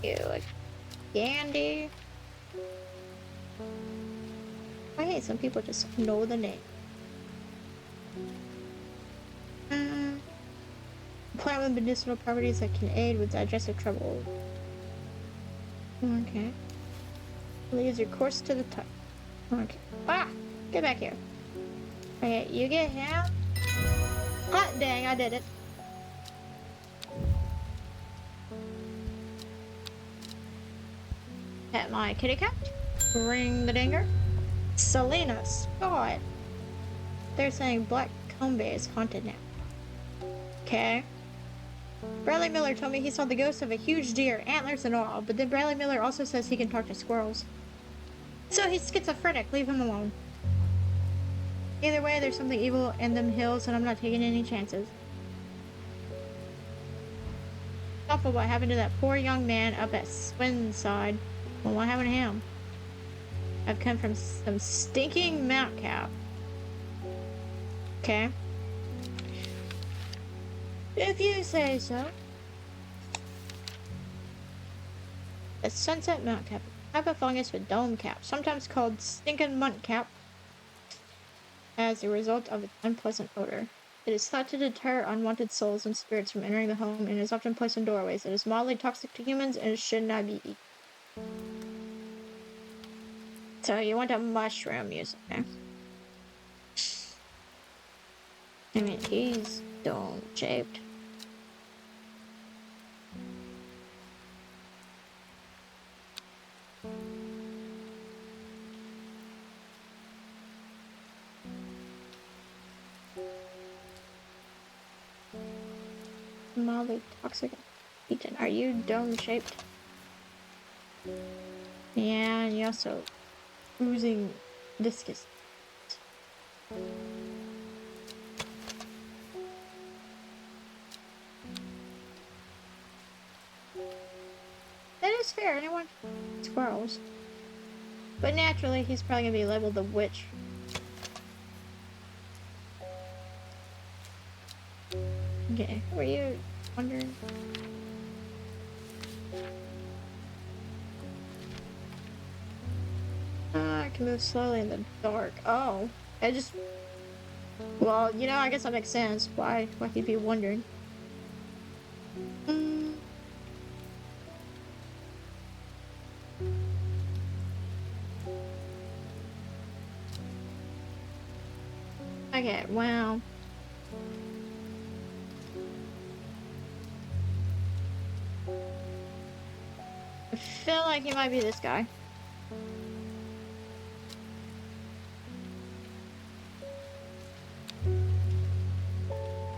Ew, like candy. I hate some people just know the name. Plant with medicinal properties that can aid with digestive trouble. Okay. Leaves are coarse to the touch. Okay. Ah! Get back here. Okay, you get him. Hot dang, I did it. Pet my kitty cat. Ring the dinger. Selena, Scott. They're saying Black Combe Bay is haunted now. Okay. Bradley Miller told me he saw the ghost of a huge deer, antlers and all, but then Bradley Miller also says he can talk to squirrels. So he's schizophrenic, leave him alone. Either way, there's something evil in them hills, and I'm not taking any chances. It's awful what happened to that poor young man up at Swinside. Well, what happened to him? I've come from some stinking Mount Cap. Okay. If you say so. The Sunset Mount Cap, a type of fungus with dome cap, sometimes called stinking munt cap, as a result of its unpleasant odor. It is thought to deter unwanted souls and spirits from entering the home and is often placed in doorways. It is mildly toxic to humans and should not be eaten. So you want a mushroom use, okay? I mean, he's dome shaped. Mildly toxic. Eaten. Are you dome shaped? Yeah, and you also oozing viscous. That is fair. Anyone squirrels. But naturally, he's probably gonna be labeled the witch. Okay, were you wondering? I can move slowly in the dark. Oh, I just... Well, you know, I guess that makes sense. Why he'd be wondering. Okay, well... I feel like he might be this guy.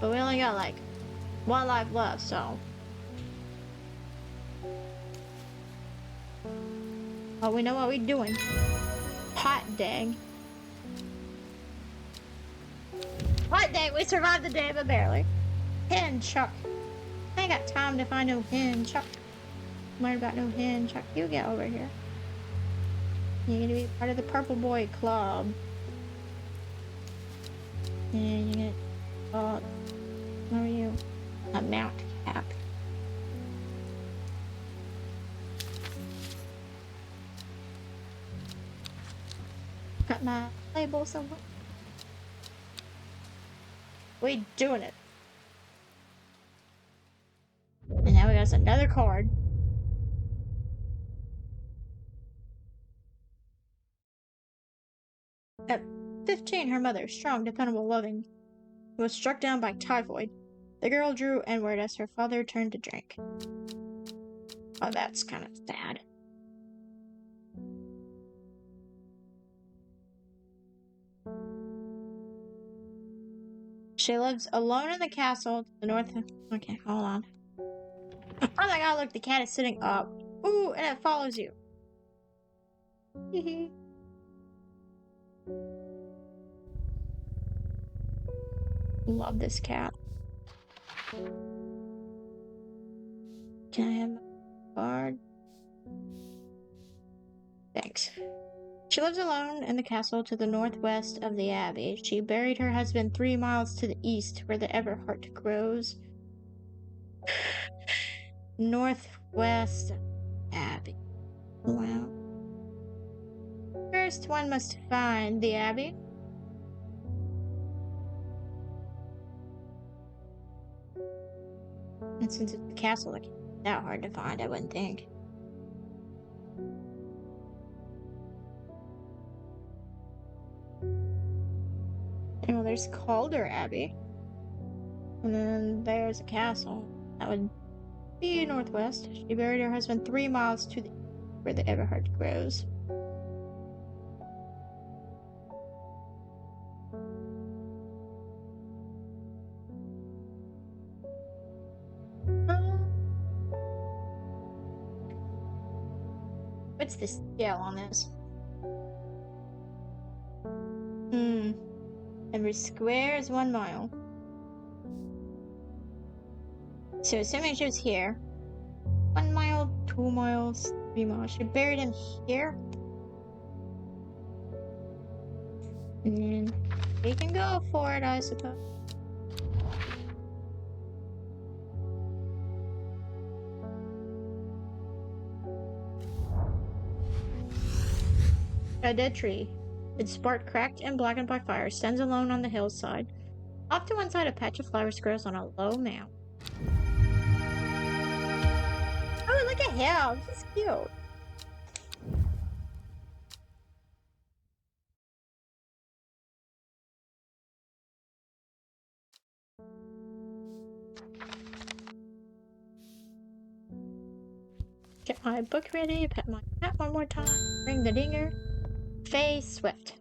But we only got like one life left, so. Oh, we know what we're doing. Hot dang. Hot dang, we survived the day, but barely. Hen chuck. I ain't got time to find no hen chuck. Worried about no hen chuck. You get over here. You're gonna be part of the Purple Boy Club. And you're gonna, what are you? A Mount Cap. Got my label somewhere. We doing it. And now we got another card. At 15, her mother, strong, dependable, loving, was struck down by typhoid. The girl drew inward as her father turned to drink. Oh, that's kind of sad. She lives alone in the castle to the north. Okay, hold on. Oh my god, look, the cat is sitting up. Ooh, and it follows you. Love this cat. Can I have a card? Thanks. She lives alone in the castle to the northwest of the abbey. She buried her husband 3 miles to the east where the Everheart grows. Northwest Abbey. Wow. First, one must find the abbey. And since it's a castle, it's not that hard to find, I wouldn't think. And well, there's Calder Abbey. And then there's a castle. That would be northwest. She buried her husband 3 miles to the where the Everheart grows. What's the scale on this? Every square is 1 mile. So assuming she was here, 1 mile, 2 miles, 3 miles. She buried him here. And we can go for it, I suppose. A dead tree. Its bark cracked and blackened by fire stands alone on the hillside. Off to one side, a patch of flowers grows on a low mound. Oh, look at him! He's cute. Get my book ready, pet my cat one more time, ring the dinger. Faye Swift.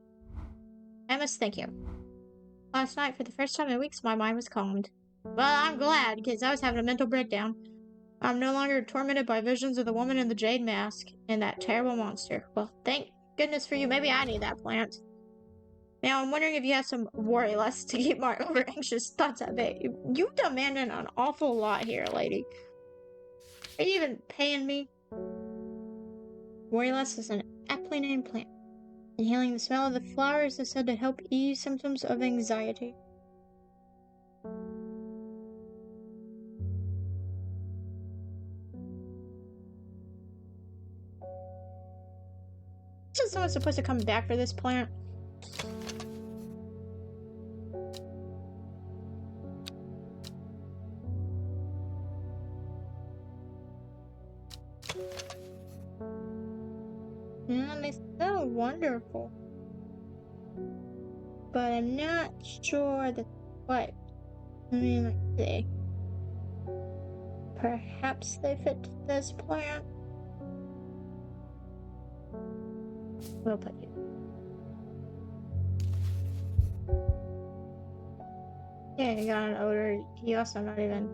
I must thank you. Last night, for the first time in weeks, my mind was calmed. Well, I'm glad, because I was having a mental breakdown. I'm no longer tormented by visions of the woman in the jade mask and that terrible monster. Well, thank goodness for you. Maybe I need that plant. Now, I'm wondering if you have some worry less to keep my over-anxious thoughts at bay. You demanding an awful lot here, lady. Are you even paying me? Worry less is an aptly named plant. Inhaling the smell of the flowers is said to help ease symptoms of anxiety. Isn't someone supposed to come back for this plant? They smell wonderful. But I'm not sure that what. I mean, let's see. Perhaps they fit this plant. We'll put you. Yeah, you got an odor. You also not even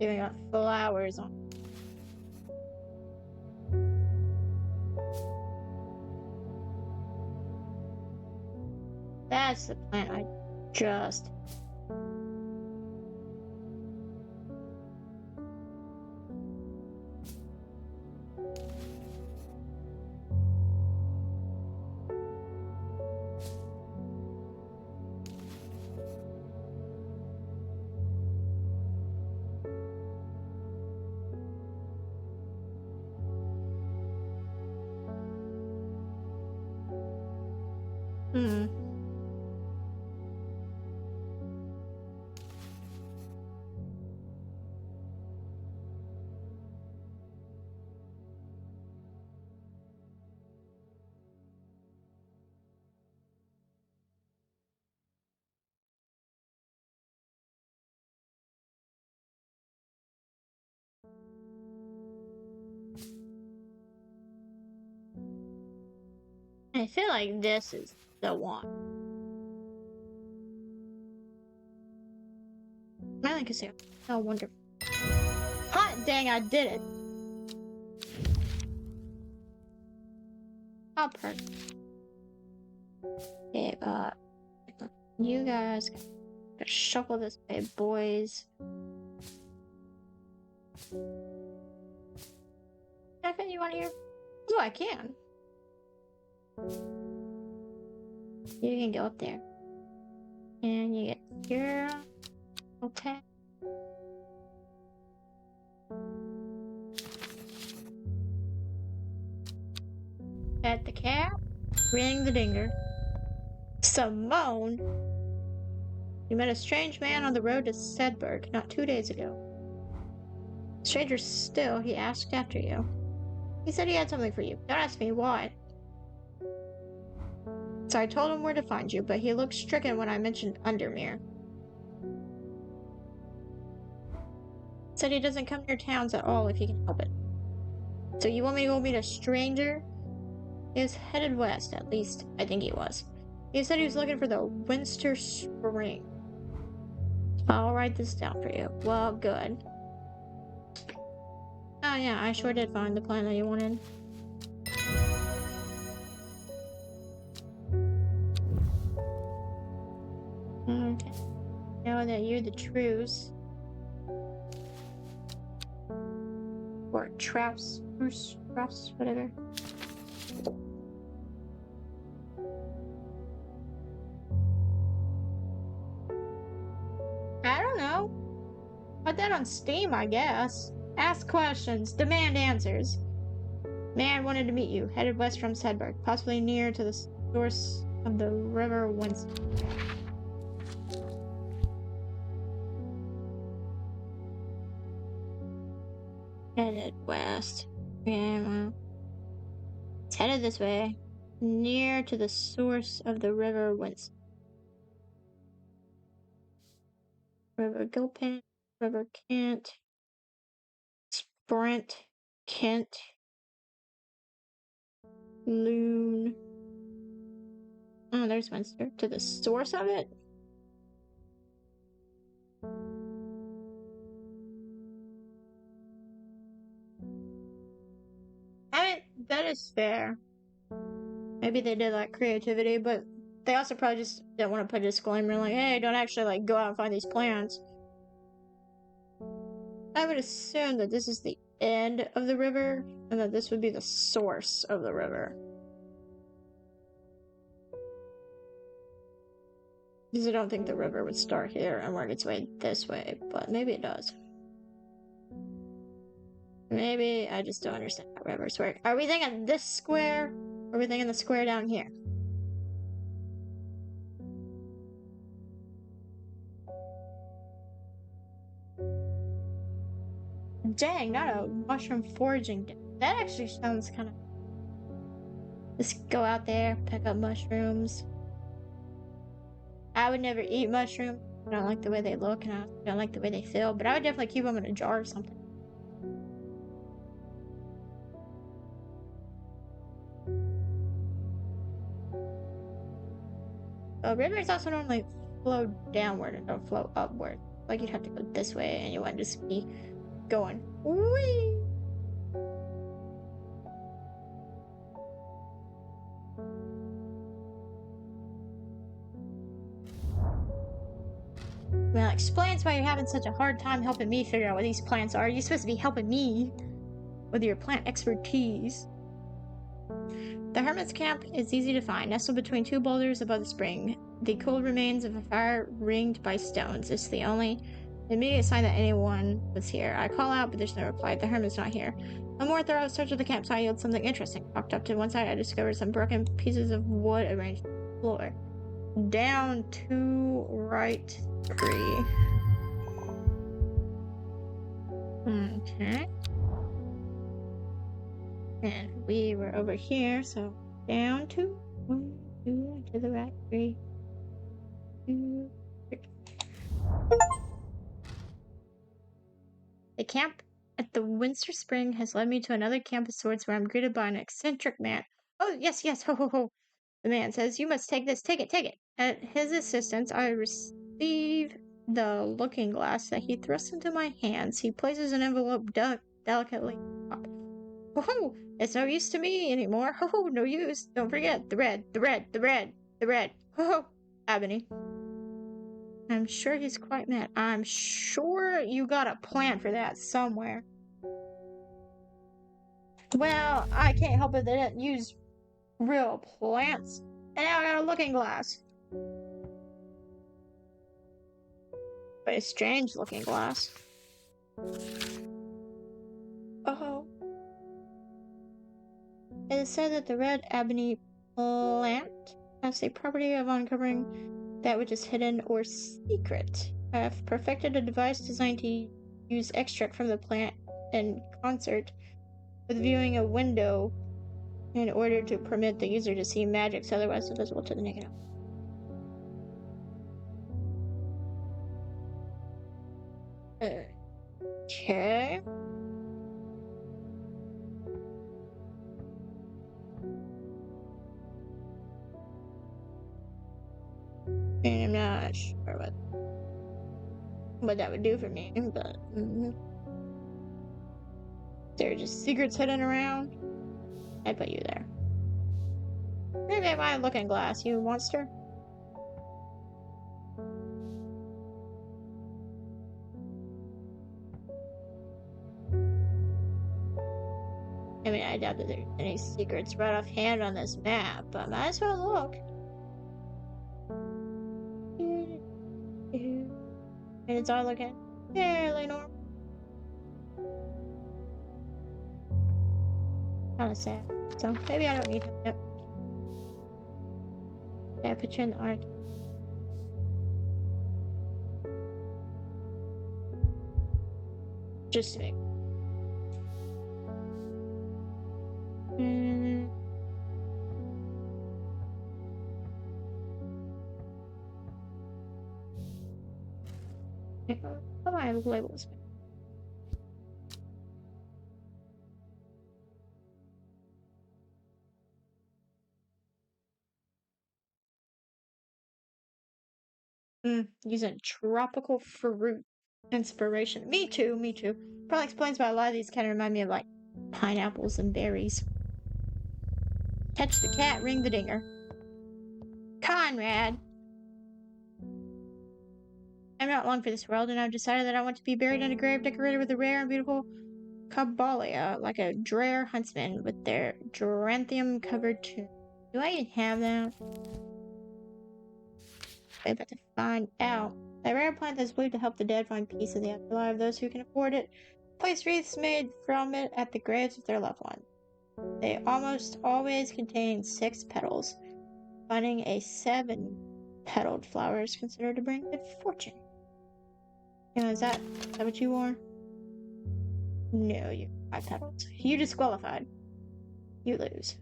got flowers on. That's the plant I just. I feel like this is the one. I think it's so wonderful. Hot dang, I did it. Oh, perfect. Okay, you guys gotta shuffle this way, boys. Can I fit you on here? Oh, I can. You can go up there. And you get your okay. At the cat, ring the dinger. Simone? You met a strange man on the road to Sedberg not 2 days ago. Stranger still, he asked after you. He said he had something for you. Don't ask me why. So I told him where to find you, but he looked stricken when I mentioned Undermere. Said he doesn't come near towns at all if he can help it. So you want me to go meet a stranger? He was headed west, at least I think he was. He said he was looking for the Winter Spring. I'll write this down for you. Well, good. Oh yeah, I sure did find the plant that you wanted. Okay. Know that you're the truce. Or Trouse, whatever. that on Steam, I guess. Ask questions. Demand answers. Man wanted to meet you. Headed west from Sedberg, possibly near to the source of the river Winston. Headed west. Yeah, well. It's headed this way. Near to the source of the river Winston. River Gilpin, River Kent, Sprint, Kent, Loon. Oh, there's Winster. To the source of it? That is fair. Maybe they did like creativity, but they also probably just didn't want to put a disclaimer like, hey, don't actually like go out and find these plants. I would assume that this is the end of the river and that this would be the source of the river. Because I don't think the river would start here and work its way this way, but maybe it does. Maybe I just don't understand how rivers work. Are we thinking this square? Or are we thinking the square down here? Dang, not a mushroom foraging day. That actually sounds kind of... Just go out there, pick up mushrooms. I would never eat mushrooms. I don't like the way they look and I don't like the way they feel, but I would definitely keep them in a jar or something. Rivers also normally flow downward and don't flow upward. Like you'd have to go this way and you wouldn't just be going whee. Well, explains why you're having such a hard time helping me figure out what these plants are. You're supposed to be helping me with your plant expertise. The Hermit's Camp is easy to find, nestled between two boulders above the spring. The cold remains of a fire ringed by stones. It's the only immediate sign that anyone was here. I call out, but there's no reply. The Hermit's not here. A more thorough search of the campsite yields something interesting. Walked up to one side, I discovered some broken pieces of wood arranged on the floor. Down 2, right 3. Okay. And we were over here, so down 2, 1, 2, to the right 3, 2, 3. The camp at the Windsor Spring has led me to another camp of sorts where I'm greeted by an eccentric man. Oh, yes, ho, ho, ho. The man says, you must take this, take it. At his assistance, I receive the looking glass that he thrusts into my hands. He places an envelope delicately up. Oh, it's no use to me anymore. Oh, no use. Don't forget the red. Oh, Ebony. I'm sure he's quite mad. I'm sure you got a plan for that somewhere. Well, I can't help it that I didn't use real plants. And now I got a looking glass. But a strange looking glass. Oh. It is said that the red ebony plant has the property of uncovering that which is hidden or secret. I have perfected a device designed to use extract from the plant in concert with viewing a window in order to permit the user to see magics otherwise invisible to the naked eye. Okay. And I'm not sure what that would do for me, but there are just secrets hidden around. I'd put you there. Maybe my looking glass, you monster. I mean, I doubt that there's any secrets right offhand on this map, but might as well look. And it's all looking. Fairly normal. Kinda sad. So maybe I don't need him yet. Okay, I put you in the art. Just to make. How do I label this? Using tropical fruit inspiration. Me too, me too. Probably explains why a lot of these kind of remind me of like pineapples and berries. Catch the cat, ring the dinger. Conrad! I'm not long for this world, and I've decided that I want to be buried in a grave decorated with a rare and beautiful Caballia, like a Dreher huntsman with their geranthium-covered tomb. Do I even have that? I'm about to find out. A rare plant that's believed to help the dead find peace in the afterlife. Those who can afford it place wreaths made from it at the graves of their loved ones. They almost always contain 6 petals. Finding a 7-petaled flower is considered to bring good fortune. Is that what you wore? No, you 5 petals. You disqualified. You lose.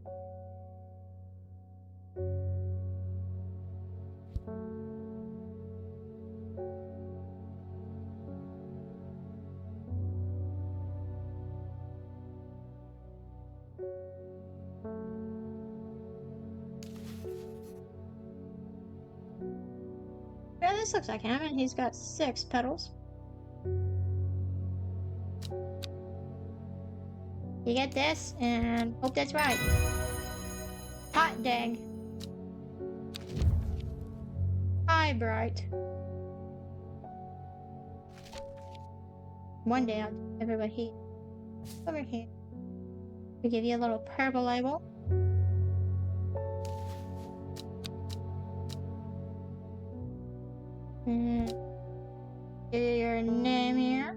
Yeah, this looks like him, and he's got 6 petals. You get this, and hope that's right. Hot dang. Hi, Bright. One day I'll give everybody over here. We give you a little purple label. And your name here.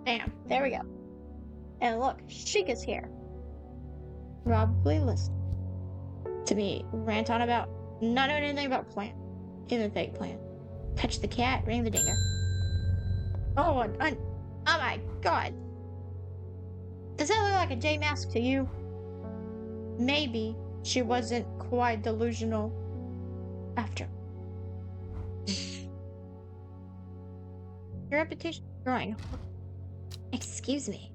Bam, there we go. And look, Sheikah's here. Probably listening to me rant on about not knowing anything about plant. Even fake plant. Catch the cat, ring the dinger. Oh, oh my god. Does that look like a J mask to you? Maybe she wasn't quite delusional after. Your reputation is growing. Excuse me.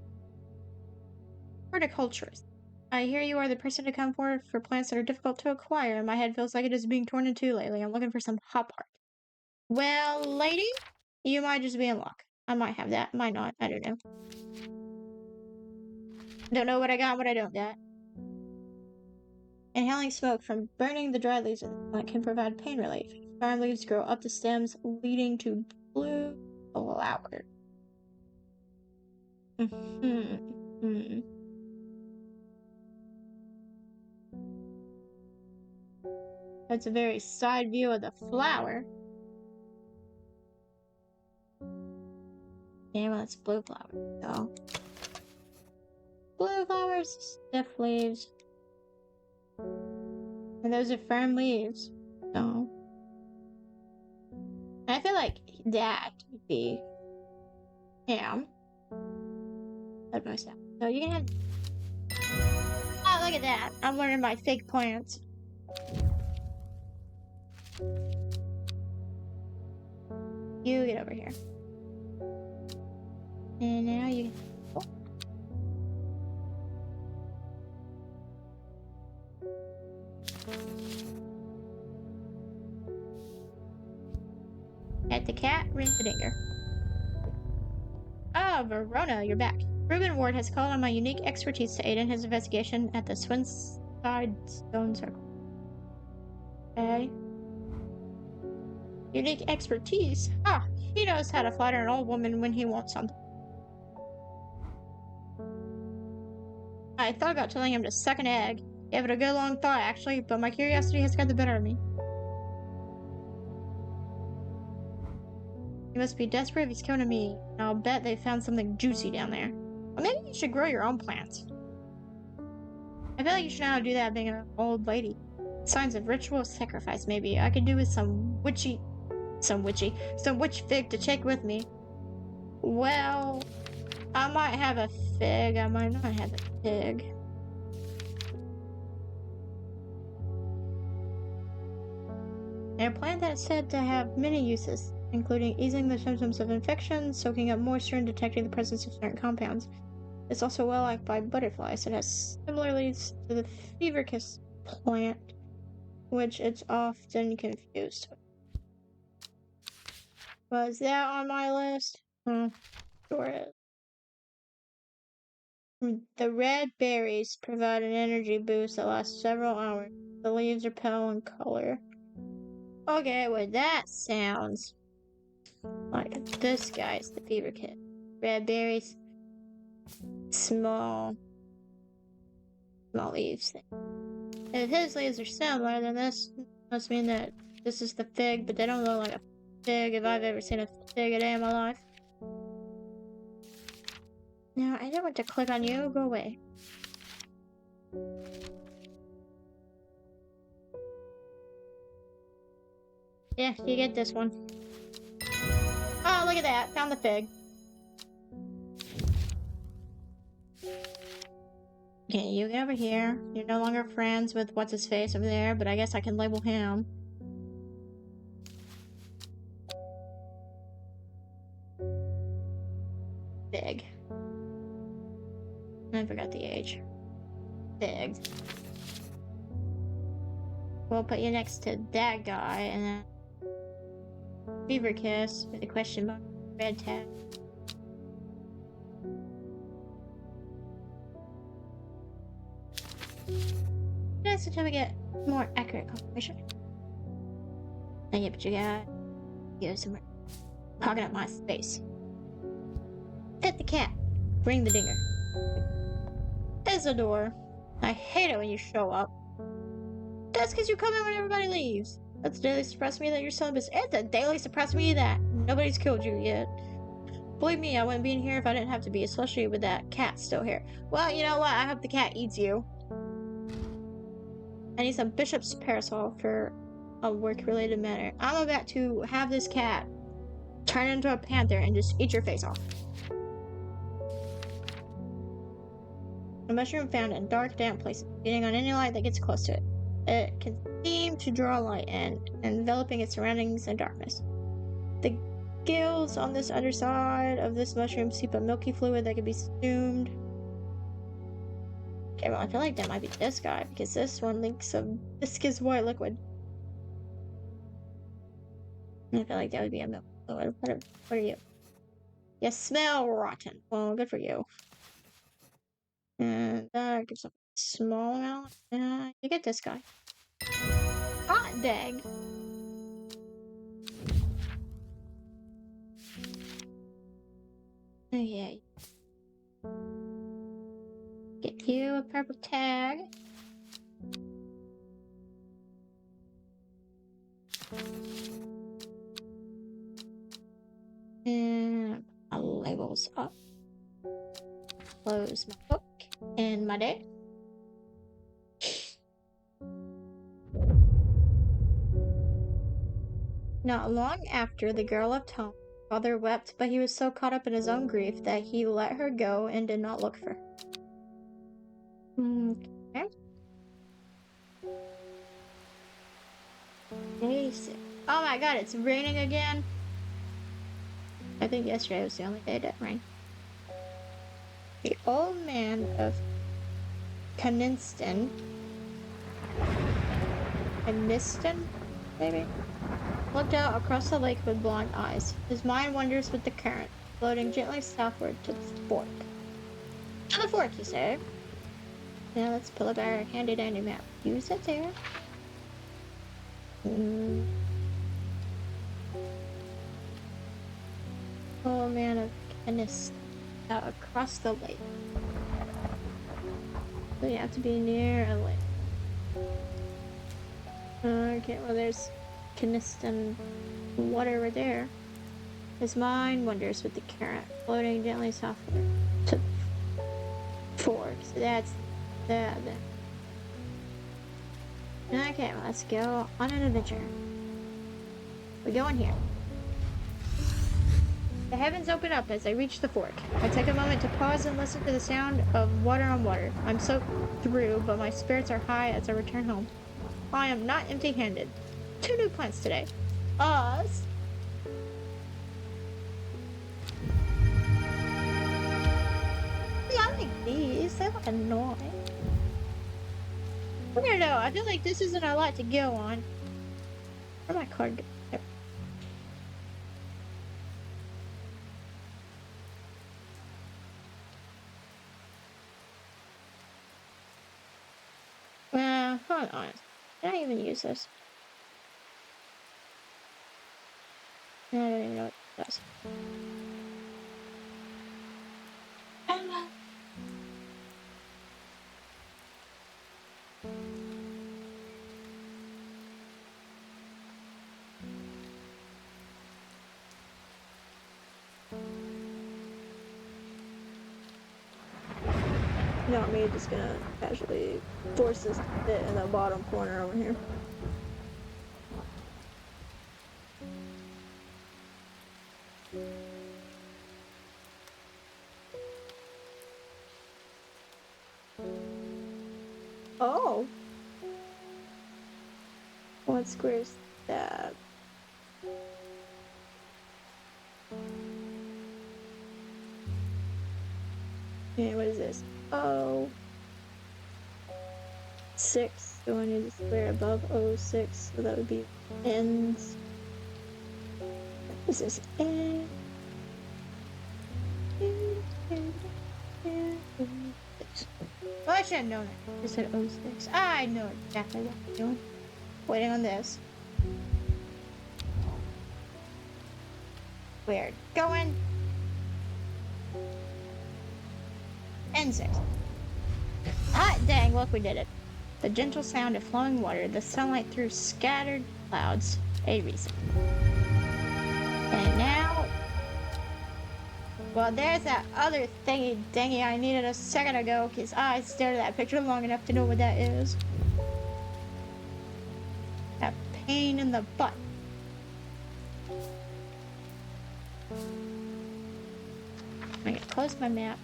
Horticulturist. I hear you are the person to come forward for plants that are difficult to acquire, and my head feels like it is being torn in two lately. I'm looking for some hop art. Well, lady, you might just be in luck. I might have that, might not. I don't know. Don't know what I got and what I don't got. Inhaling smoke from burning the dry leaves of the plant can provide pain relief. Farm leaves grow up the stems, leading to blue flowers. That's a very side view of the flower. Yeah, well, it's blue flowers, so. Blue flowers, stiff leaves. And those are firm leaves, so. I feel like that would be him. That'd be myself. So you can have. Oh, look at that. I'm learning my fake plants. You get over here. And now you can. Oh. At the cat, ring the dinger. Ah, Verona, you're back. Reuben Ward has called on my unique expertise to aid in his investigation at the Swinside Stone Circle. Okay. Unique expertise? Ah, he knows how to flatter an old woman when he wants something. I thought about telling him to suck an egg. Gave it a good long thought, actually, but my curiosity has got the better of me. He must be desperate if he's coming to me. I'll bet they found something juicy down there. Or maybe you should grow your own plants. I feel like you should know how to do that being an old lady. Signs of ritual sacrifice, maybe. I could do with some witch fig to take with me. Well, I might have a fig, I might not have a fig. A plant that is said to have many uses, including easing the symptoms of infection, soaking up moisture, and detecting the presence of certain compounds. It's also well liked by butterflies. It has similar leaves to the fever kiss plant, which it's often confused with. Was that on my list? Sure is. The red berries provide an energy boost that lasts several hours. The leaves are pale in color. Okay, well that sounds like this guy's the fever kit. Red berries, small leaves. If his leaves are similar, then this must mean that this is the fig, but they don't look like a fig if I've ever seen a fig a day in my life. Now, I don't want to click on you. Go away. Yeah, you get this one. Oh, look at that. Found the fig. Okay, you get over here. You're no longer friends with what's-his-face over there, but I guess I can label him. Fig. I forgot the age. Fig. We'll put you next to that guy, and then Fever Kiss with a question mark, red tag. That's until we get more accurate confirmation. Now, yeah, but you got go somewhere. Hogging up my space. Pet the cat. Bring the dinger. Isidore. I hate it when you show up. That's because you come in when everybody leaves. That's daily surprised me that you're still in business. It's a daily surprised me that nobody's killed you yet. Believe me, I wouldn't be in here if I didn't have to be, especially with that cat still here. Well, you know what? I hope the cat eats you. I need some bishop's parasol for a work-related matter. I'm about to have this cat turn into a panther and just eat your face off. A mushroom found in dark, damp places, feeding on any light that gets close to it. It can seem to draw light and enveloping its surroundings in darkness. The gills on this underside of this mushroom seep a milky fluid that can be consumed. Okay, well, I feel like that might be this guy, because this one leaks a viscous white liquid. I feel like that would be a milk fluid. What are you? You smell rotten. Well, good for you. And that gives a small amount. You get this guy. Hot bag. Oh, yeah. Get you a purple tag. And my labels up. Close my book and my day. Not long after the girl left home, father wept, but he was so caught up in his own grief that he let her go and did not look for her. Okay. Oh my god, it's raining again. I think yesterday was the only day it didn't rain. The old man of Caniston, maybe, looked out across the lake with blind eyes. His mind wanders with the current, floating gently southward to the fork. To the fork, you say? Now let's pull up our handy dandy map. Use it there. Old man of Caniston, out across the lake. So you have to be near a lake. Okay, well there's Caniston water right there. His mind wanders with the current, floating gently southward to the fork. So that's that then. Okay, let's go on an adventure. We go in here. The heavens open up as I reach the fork. I take a moment to pause and listen to the sound of water on water. I'm soaked through, but my spirits are high as I return home. I am not empty-handed. 2 new plants today. Us. Yeah, I like these. They look annoying. I don't know. I feel like this isn't a lot to go on. Where'd my card go? There. Hold on. Did I even use this? I don't even know what it does. Not me, just gonna casually force this to fit in the bottom corner over here. Oh! What square's that? Okay, what is this? Oh. 6. So I need a square above 06, so that would be ends. This is N. Well, I should have known it. I said 06. I know exactly what I'm doing. Waiting on this. Weird. Going. N6. Hot dang, look, we did it. The gentle sound of flowing water, the sunlight through scattered clouds, a reason. And now, well, there's that other thingy dingy I needed a second ago, because I stared at that picture long enough to know what that is. That pain in the butt. I'm gonna close my map.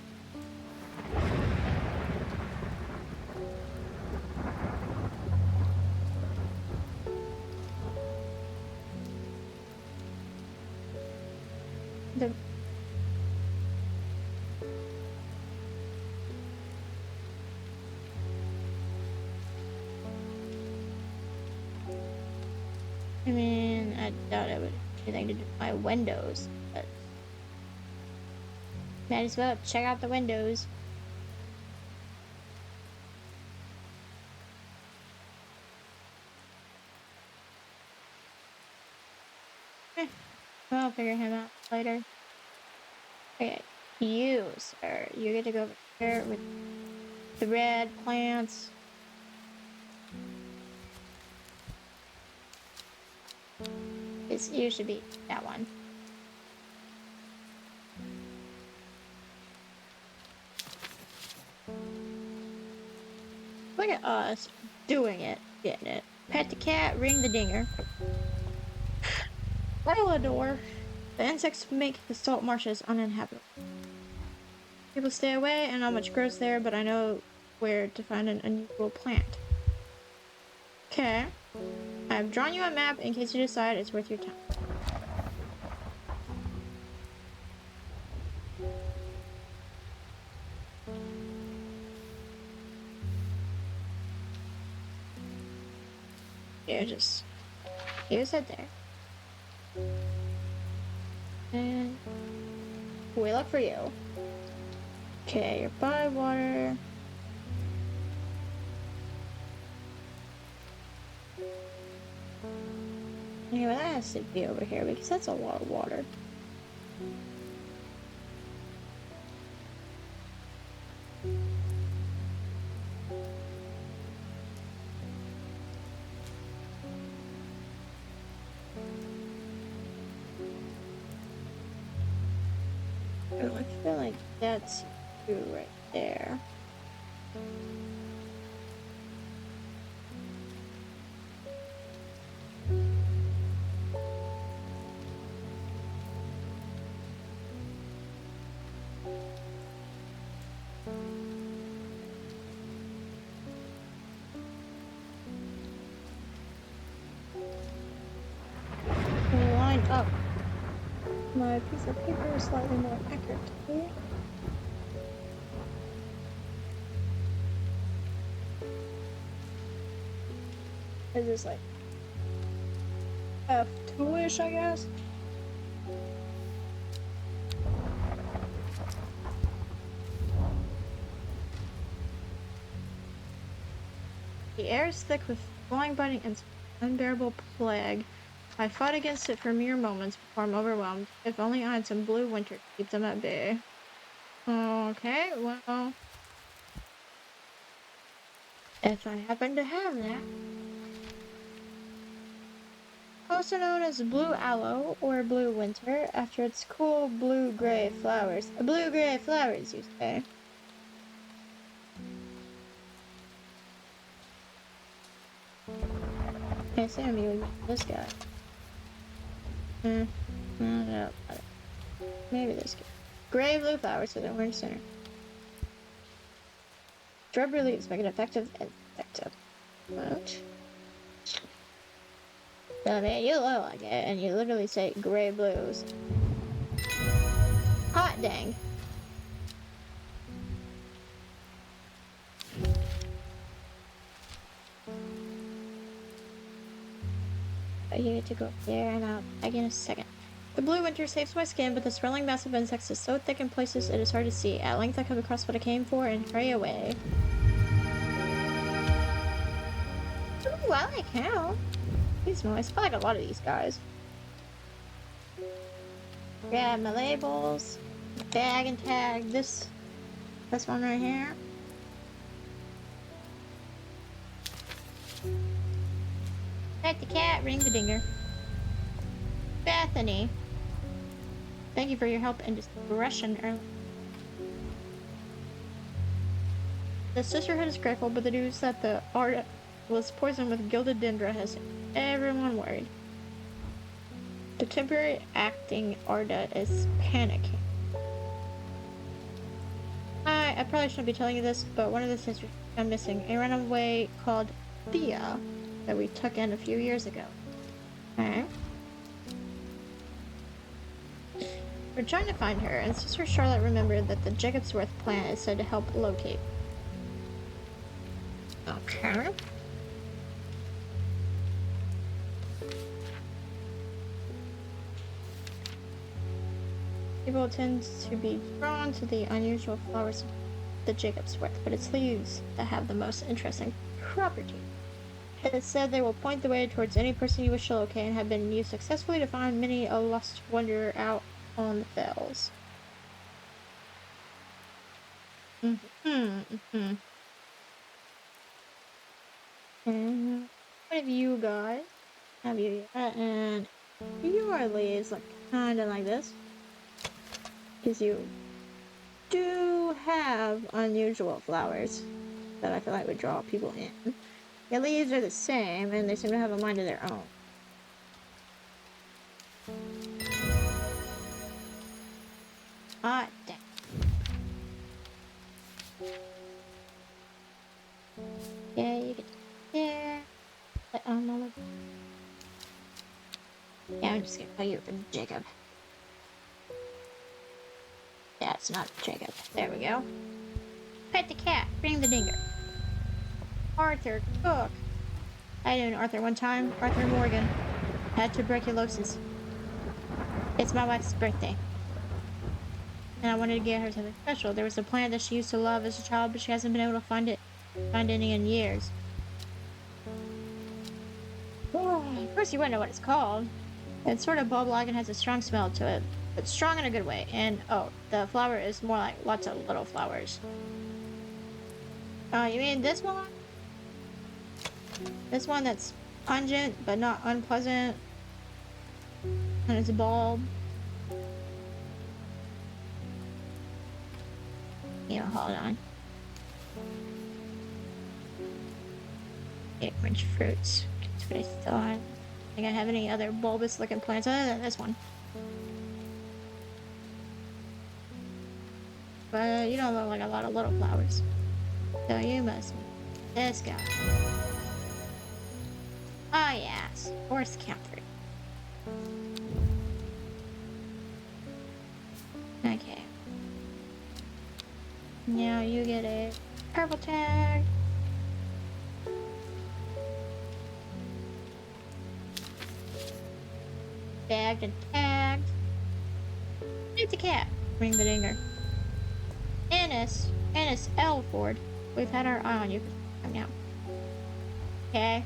I mean, I doubt it would have anything to do with my windows, but might as well check out the windows. I'll figure him out later. Okay, you, sir, you get to go over there with the red plants. You should be that one. Look at us doing it, getting it. Pet the cat, ring the dinger. Eleanor. The insects make the salt marshes uninhabitable. People stay away and not much grows there, but I know where to find an unusual plant. Okay. I've drawn you a map in case you decide it's worth your time. Here, just use it there. And we look for you. Okay, you're by water. Anyway, that has to be over here because that's a lot of water. Oh, I feel like that's you right there. Line up my piece of paper slightly more accurately. Is this like F2-ish, I guess? The air is thick with flying, biting, and unbearable plague. I fought against it for mere moments before I'm overwhelmed. If only I had some blue winter to keep them at bay. Okay, well, if I happen to have that. Also known as blue aloe or blue winter, after its cool blue-gray flowers. Blue-gray flowers, you say? I assume you would mean this guy. No, maybe this guy. Gray blue flowers with an orange center. Shrubbery leaves make an effective insecticide. What? I mean, you look like it, and you literally say gray blues. Hot dang. I need to go there, and I'll back in a second. The blue winter saves my skin, but the swirling mass of insects is so thick in places it is hard to see. At length I come across what I came for and hurry away. Ooh, I like how. He's nice. I like a lot of these guys. Grab my labels. Bag and tag this one right here. Pet the cat, ring the dinger. Bethany. Thank you for your help and discretion earlier. The sisterhood is grateful, but the news that the art was poisoned with gilded Dendrew has everyone worried. The temporary acting Arda is panicking. I probably shouldn't be telling you this, but one of the sisters went missing. A runaway called Thea that we took in a few years ago. Alright. We're trying to find her, and Sister Charlotte remembered that the Jacobsworth plan is said to help locate. Okay. People tend to be drawn to the unusual flowers of the Jacobsworth, but it's leaves that have the most interesting property. It is said they will point the way towards any person you wish to locate and have been used successfully to find many a lost wanderer out on the fells. And what have you guys? Have you yet? And your leaves look kind of like this. Because you do have unusual flowers that I feel like would draw people in. Your leaves are the same, and they seem to have a mind of their own. Hot damn. Yeah, you get there. But yeah, I'm just gonna call you Jacob. Yeah, it's not Jacob. There we go. Pet the cat. Bring the dinger. Arthur, cook. I knew an Arthur one time. Arthur Morgan. Had tuberculosis. It's my wife's birthday. And I wanted to get her something special. There was a plant that she used to love as a child, but she hasn't been able to find any in years. Oh, of course you wouldn't know what it's called. It's sort of bulb-like and has a strong smell to it. But strong in a good way. And, oh, the flower is more like lots of little flowers. You mean this one? This one that's pungent, but not unpleasant. And it's a bulb. Hold on. Orange fruits. That's what I thought. I think I have any other bulbous looking plants other than this one. But you don't look like a lot of little flowers. So you must be this guy. Oh yes, horse country. Okay. Now you get a purple tag. Tagged and tagged. It's a cat. Ring the dinger. Ennis Elford. We've had our eye on you for some time now. Okay.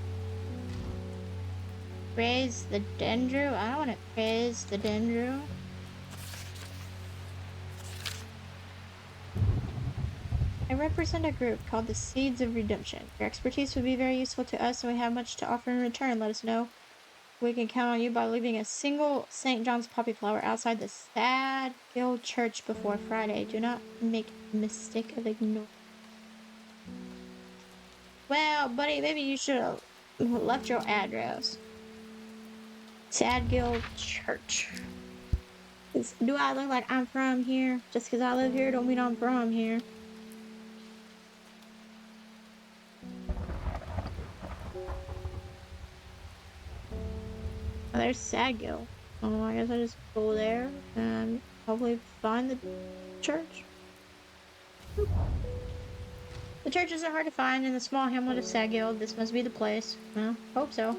Praise the Dendrew. I don't want to praise the Dendrew. I represent a group called the Seeds of Redemption. Your expertise would be very useful to us, and we have much to offer in return. Let us know. We can count on you by leaving a single St. John's poppy flower outside the Sad Gill Church before Friday. Do not make the mistake of ignoring. Well, buddy, maybe you should have left your address. Sad Gill Church. Do I look like I'm from here? Just because I live here don't mean I'm from here. Oh, there's Sad Gill. Oh, I guess I just go there and hopefully find the church. The church isn't hard to find in the small hamlet of Sad Gill. This must be the place. Well, hope so.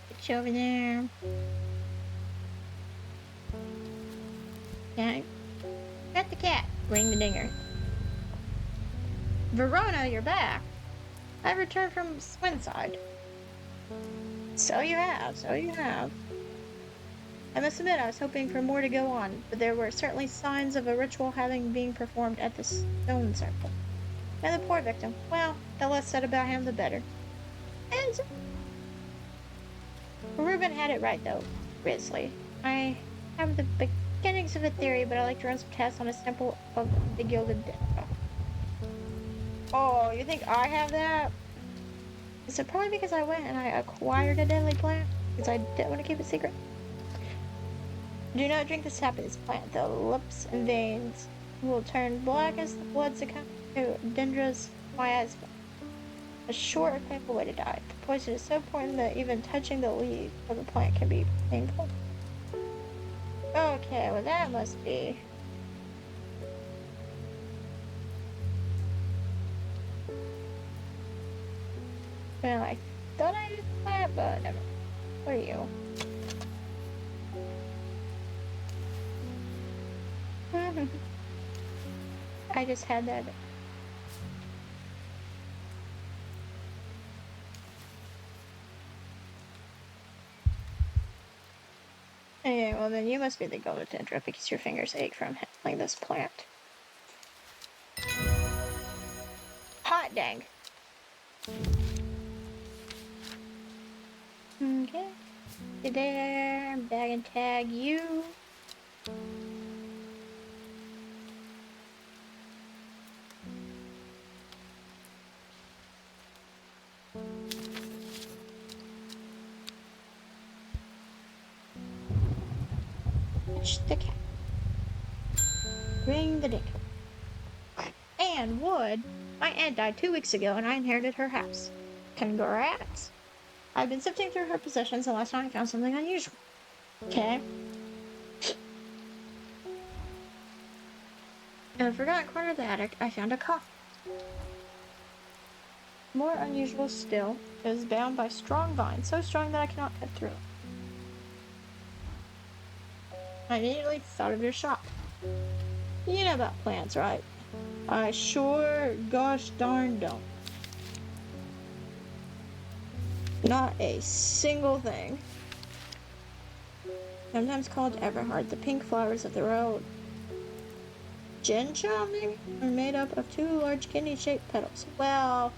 Get you over there. Okay. Pet the cat. Ring the dinger. Verona, you're back. I've returned from Swinside. So you have. I must admit, I was hoping for more to go on, but there were certainly signs of a ritual being performed at the stone circle. And the poor victim, well, the less said about him, the better. And Reuben had it right, though, Grizzly. I have the beginnings of a theory, but I like to run some tests on a sample of the gilded Dendrew. Oh, you think I have that? Is it probably because I went and I acquired a deadly plant? Because I didn't want to keep it secret? Do not drink the sap of this plant. The lips and veins will turn black as the blood succumbs to Dendra's miasma. A short and painful way to die. The poison is so potent that even touching the leaf of the plant can be painful. Okay, well that must be... Well, I thought I did that, but never. What are you? I just had that. Okay, well then you must be the golden Dendrew because your fingers ache from handling this plant. Hot dang. Okay. Get there, bag and tag you. Touch the cat. Ring the ding. Anne Wood. My aunt died 2 weeks ago and I inherited her house. Congrats. I've been sifting through her possessions and last night I found something unusual. Okay. In the forgotten corner of the attic, I found a coffin. More unusual still, it is bound by strong vines, so strong that I cannot cut through it. I immediately thought of your shop. You know about plants, right? I sure gosh darn don't. Not a single thing. Sometimes called Everhard, the pink flowers of the road. Ginger, maybe? Are made up of 2 large kidney-shaped petals. Well,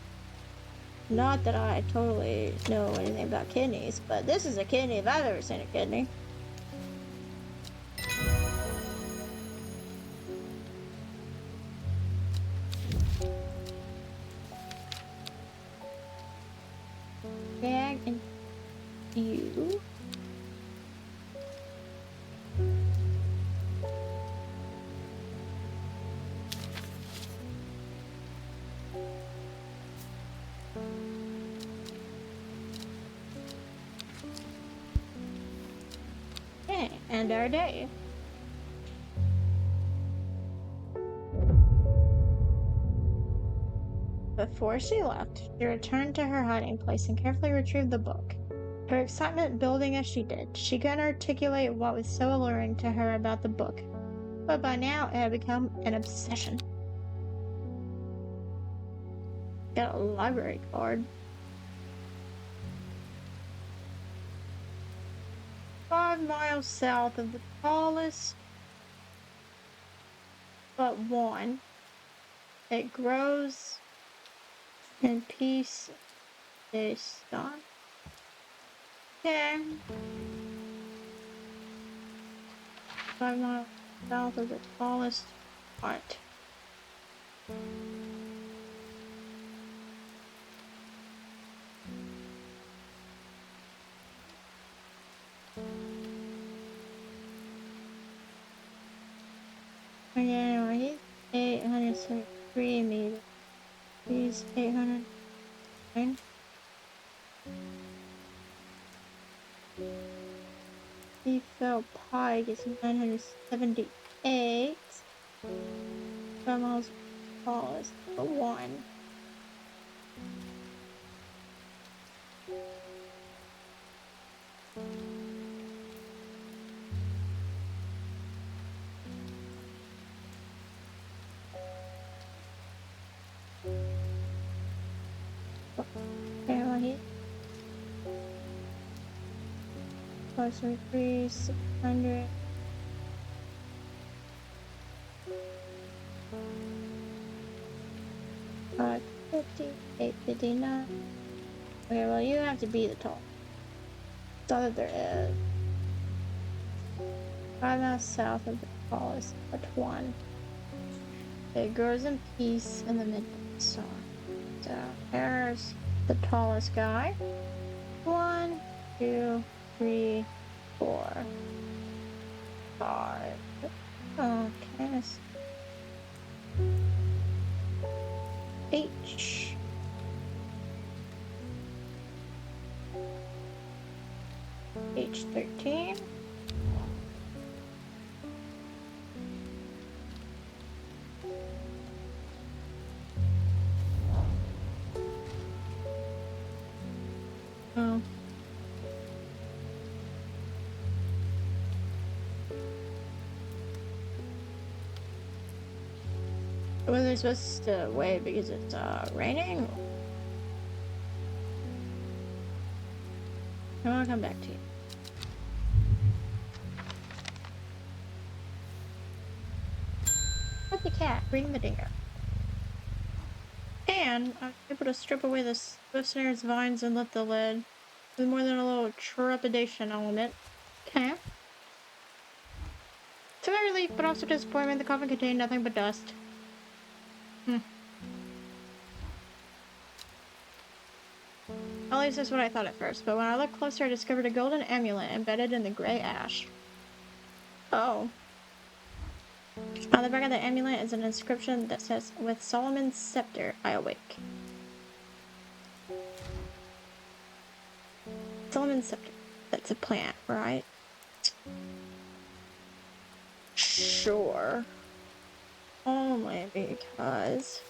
not that I totally know anything about kidneys, but this is a kidney if I've ever seen a kidney. Bag and you. Okay, and our day. Before she left, she returned to her hiding place and carefully retrieved the book. Her excitement building as she did, she couldn't articulate what was so alluring to her about the book, but by now it had become an obsession. Got a library card. 5 miles south of the tallest but one. It grows in peace, they stop. Okay. 5 miles south of the tallest part. Anyway, he's 873 meters. He's 809. He fell pike is 978. 5 miles tallest but one. Apparently, 573, 600. 550, 859. Okay, well, you have to be the tall. That's all that there is. 5 miles south of the tallest but one. It grows in peace in the midnight sun. So there's the tallest guy. 1, 2, 3, 4, 5. Okay. H. H13. Oh. Was I supposed to wait because it's raining? I want to come back to you. Let the cat bring the dinner. And I was able to strip away the snare's vines and lift the lid with more than a little trepidation element. Okay. To my relief, but also disappointment, the coffin contained nothing but dust. At least that's what I thought at first, but when I looked closer, I discovered a golden amulet embedded in the gray ash. Oh. On the back of the amulet is an inscription that says, "With Solomon's scepter, I awake." Solomon's scepter. That's a plant, right? Sure. Only because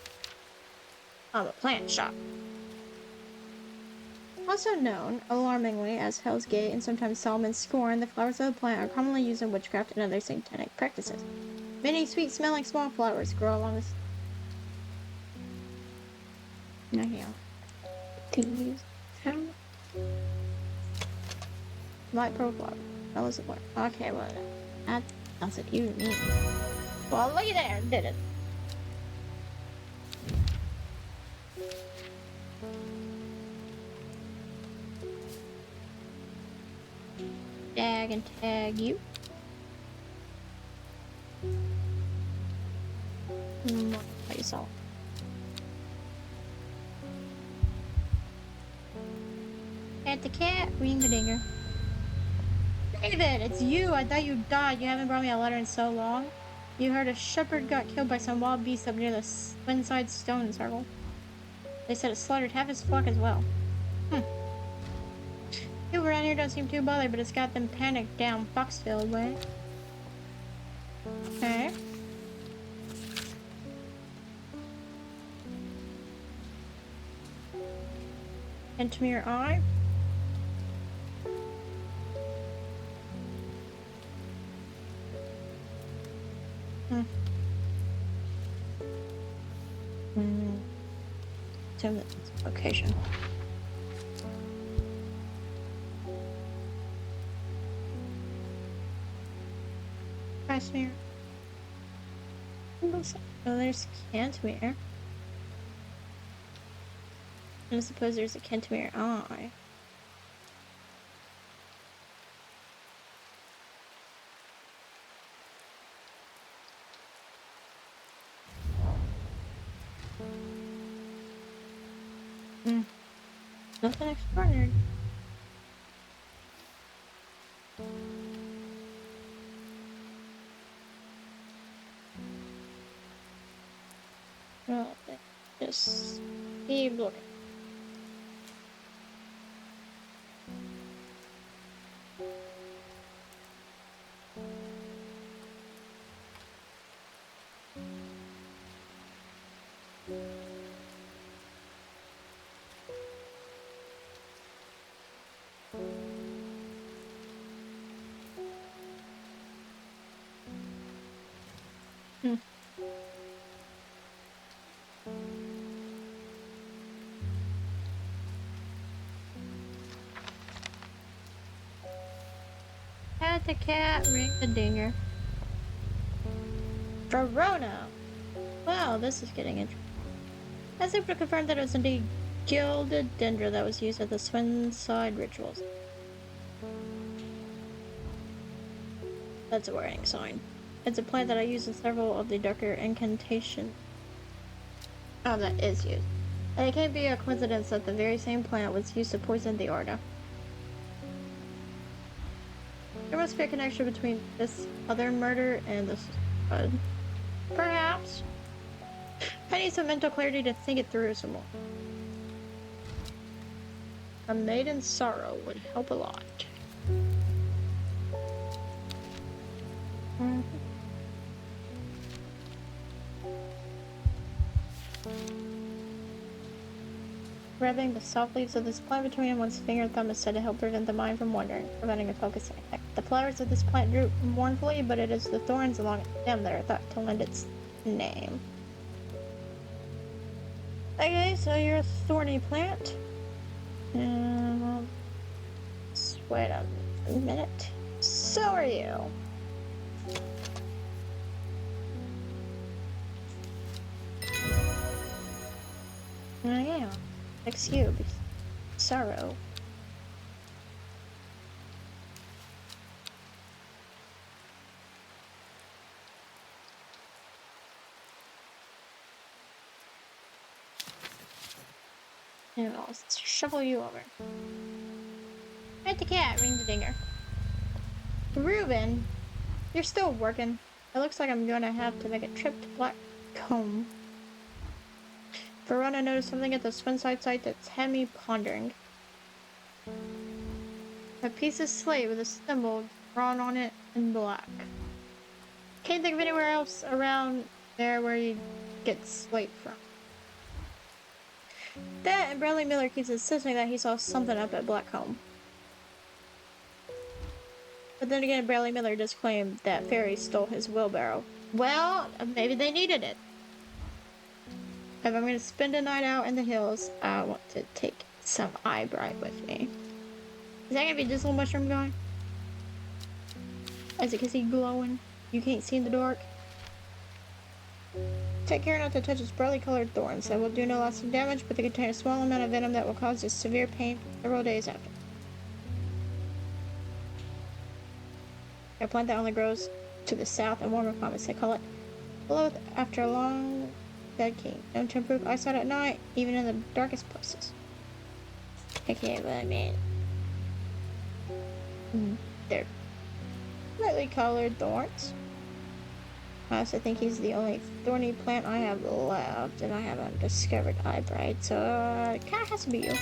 I'm a plant shop. Also known, alarmingly, as Hell's Gate and sometimes Solomon's Scorn, the flowers of the plant are commonly used in witchcraft and other satanic practices. Many sweet-smelling small flowers grow along this. No, here. These. Light purple flower. That was the word. Okay, well, that's what you need. Well, looky there, did it. Tag and tag you. I saw. At the cat, ring the dinger. David, it's you. I thought you died. You haven't brought me a letter in so long. You heard a shepherd got killed by some wild beast up near the Swinside Stone Circle. They said it slaughtered half his flock as well. People around here don't seem too bothered, but it's got them panicked down Foxville way. Okay. Into your eye. Assume that's its location. Casimir. Oh, there's Cantemir. And I suppose there's a Cantemir eye. Nothing extraordinary. Well, just keep looking. At the cat, ring the dinger. Verona! Wow, this is getting interesting. I was able to confirm that it was indeed gilded Dendrew that was used at the Swinside rituals. That's a warning sign. It's a plant that I use in several of the darker incantations. Oh, that is used. And it can't be a coincidence that the very same plant was used to poison the Orda. There must be a connection between this other murder and this blood. Perhaps. I need some mental clarity to think it through some more. A maiden's sorrow would help a lot. Rubbing the soft leaves of this plant between one's finger and thumb is said to help prevent the mind from wandering, preventing a focusing effect. The flowers of this plant droop mournfully, but it is the thorns along its stem that are thought to lend its name. Okay, so you're a thorny plant. Wait a minute. So are you. Oh yeah. Excuse sorrow. Now, let's shuffle you over. At the cat, ring the dinger. Reuben, you're still working. It looks like I'm gonna have to make a trip to Blackcomb. Verona noticed something at the Swinside site that's had me pondering. A piece of slate with a symbol drawn on it in black. Can't think of anywhere else around there where you get slate from. That and Bradley Miller keeps insisting that he saw something up at Blackcomb. But then again, Bradley Miller just claimed that fairies stole his wheelbarrow. Well, maybe they needed it. If I'm going to spend a night out in the hills, I want to take some eye bright with me. Is that going to be Dizzle Mushroom guy? Is it because he's glowing? You can't see in the dark? Take care not to touch its brightly colored thorns. That will do no lasting damage, but they contain a small amount of venom that will cause us severe pain for several days after. A plant that only grows to the south in warmer climates. They call it below after a long dead king. Known to improve eyesight at night, even in the darkest places. Okay, but I mean, they're brightly colored thorns. I also think he's the only thorny plant I have left, and I haven't discovered eyebright, so it kind of has to be you.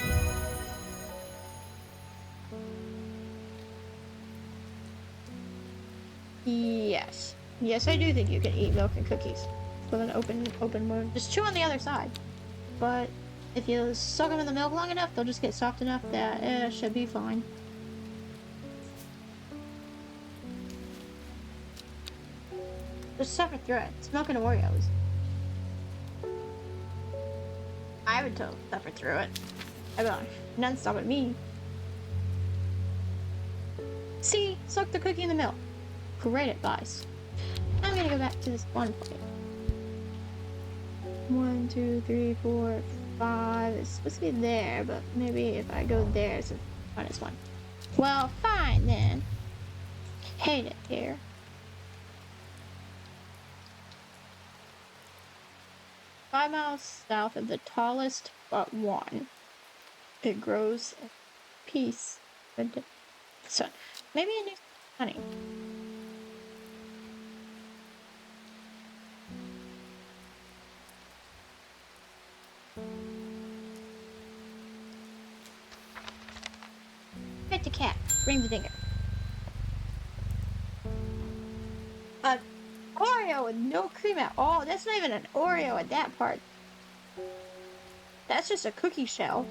Yes. Yes, I do think you can eat milk and cookies with an open wound. Just chew on the other side. But if you soak them in the milk long enough, they'll just get soft enough that it should be fine. Just suffer through it. It's milk and Oreos. I would totally suffer through it. I mean, none stopping me. See? Soak the cookie in the milk. Great advice. I'm gonna go back to this one point. 1, 2, 3, 4, 5. It's supposed to be there, but maybe if I go there, it's -1. Well, fine then. Hate it here. Five miles south of the tallest but one. It grows in peace. So maybe it needs honey. Get the cat. Bring the dinger. An Oreo with no cream at all. That's not even an Oreo at that part. That's just a cookie shell.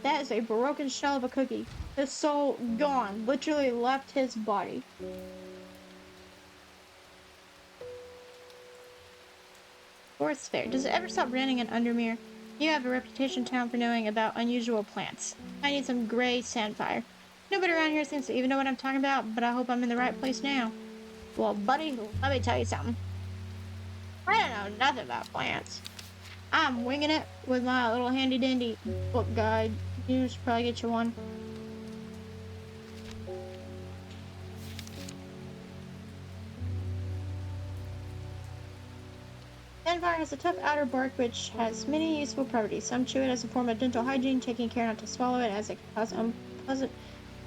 That is a broken shell of a cookie. His soul gone. Literally left his body. Forest Fair. Does it ever stop raining in Undermere? You have a reputation in town for knowing about unusual plants. I need some gray sandfire. Nobody around here seems to even know what I'm talking about, but I hope I'm in the right place now. Well, buddy, let me tell you something. I don't know nothing about plants. I'm winging it with my little handy dandy book guide. You should probably get you one. Sandfire has a tough outer bark which has many useful properties. Some chew it as a form of dental hygiene, taking care not to swallow it as it can cause unpleasant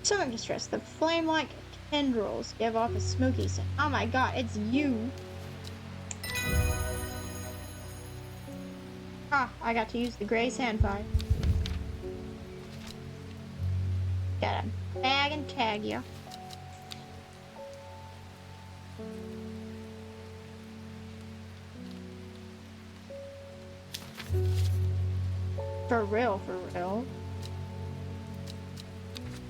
stomach distress. The flame-like tendrils give off a smoky scent. Oh my god, it's you! Ah, I got to use the gray sandfire. Gotta bag and tag you. For real, for real.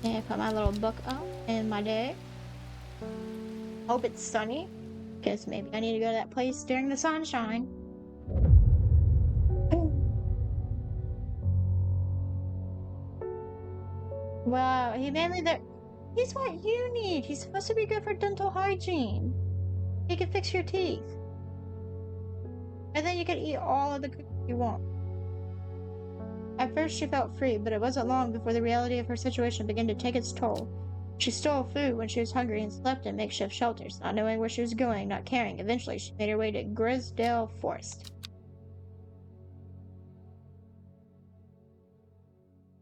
And put my little book up in my day. Hope it's sunny, because maybe I need to go to that place during the sunshine. Wow, he's what you need. He's supposed to be good for dental hygiene. He can fix your teeth. And then you can eat all of the cookies you want. At first she felt free, but it wasn't long before the reality of her situation began to take its toll. She stole food when she was hungry and slept in makeshift shelters, not knowing where she was going, not caring. Eventually she made her way to Grisdale Forest.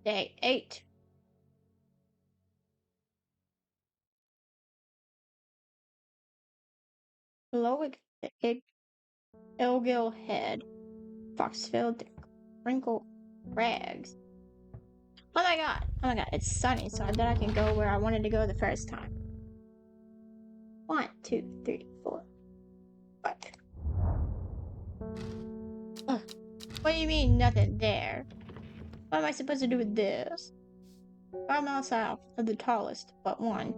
Day 8. Lowick Ilgil Head. Foxfield Crinkle Crags. Oh my god! Oh my god, it's sunny, so I bet I can go where I wanted to go the first time. 1, 2, 3, 4, 5. Ugh. What do you mean, nothing there? What am I supposed to do with this? 5 miles south of the tallest but one.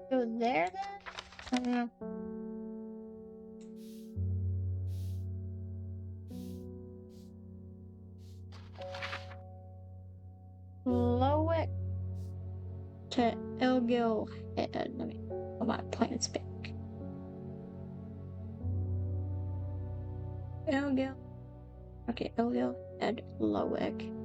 Go there then? I don't know. to Elgil Head. Let me put my plans back. Elgil. Okay, Elgil Head, Lowick.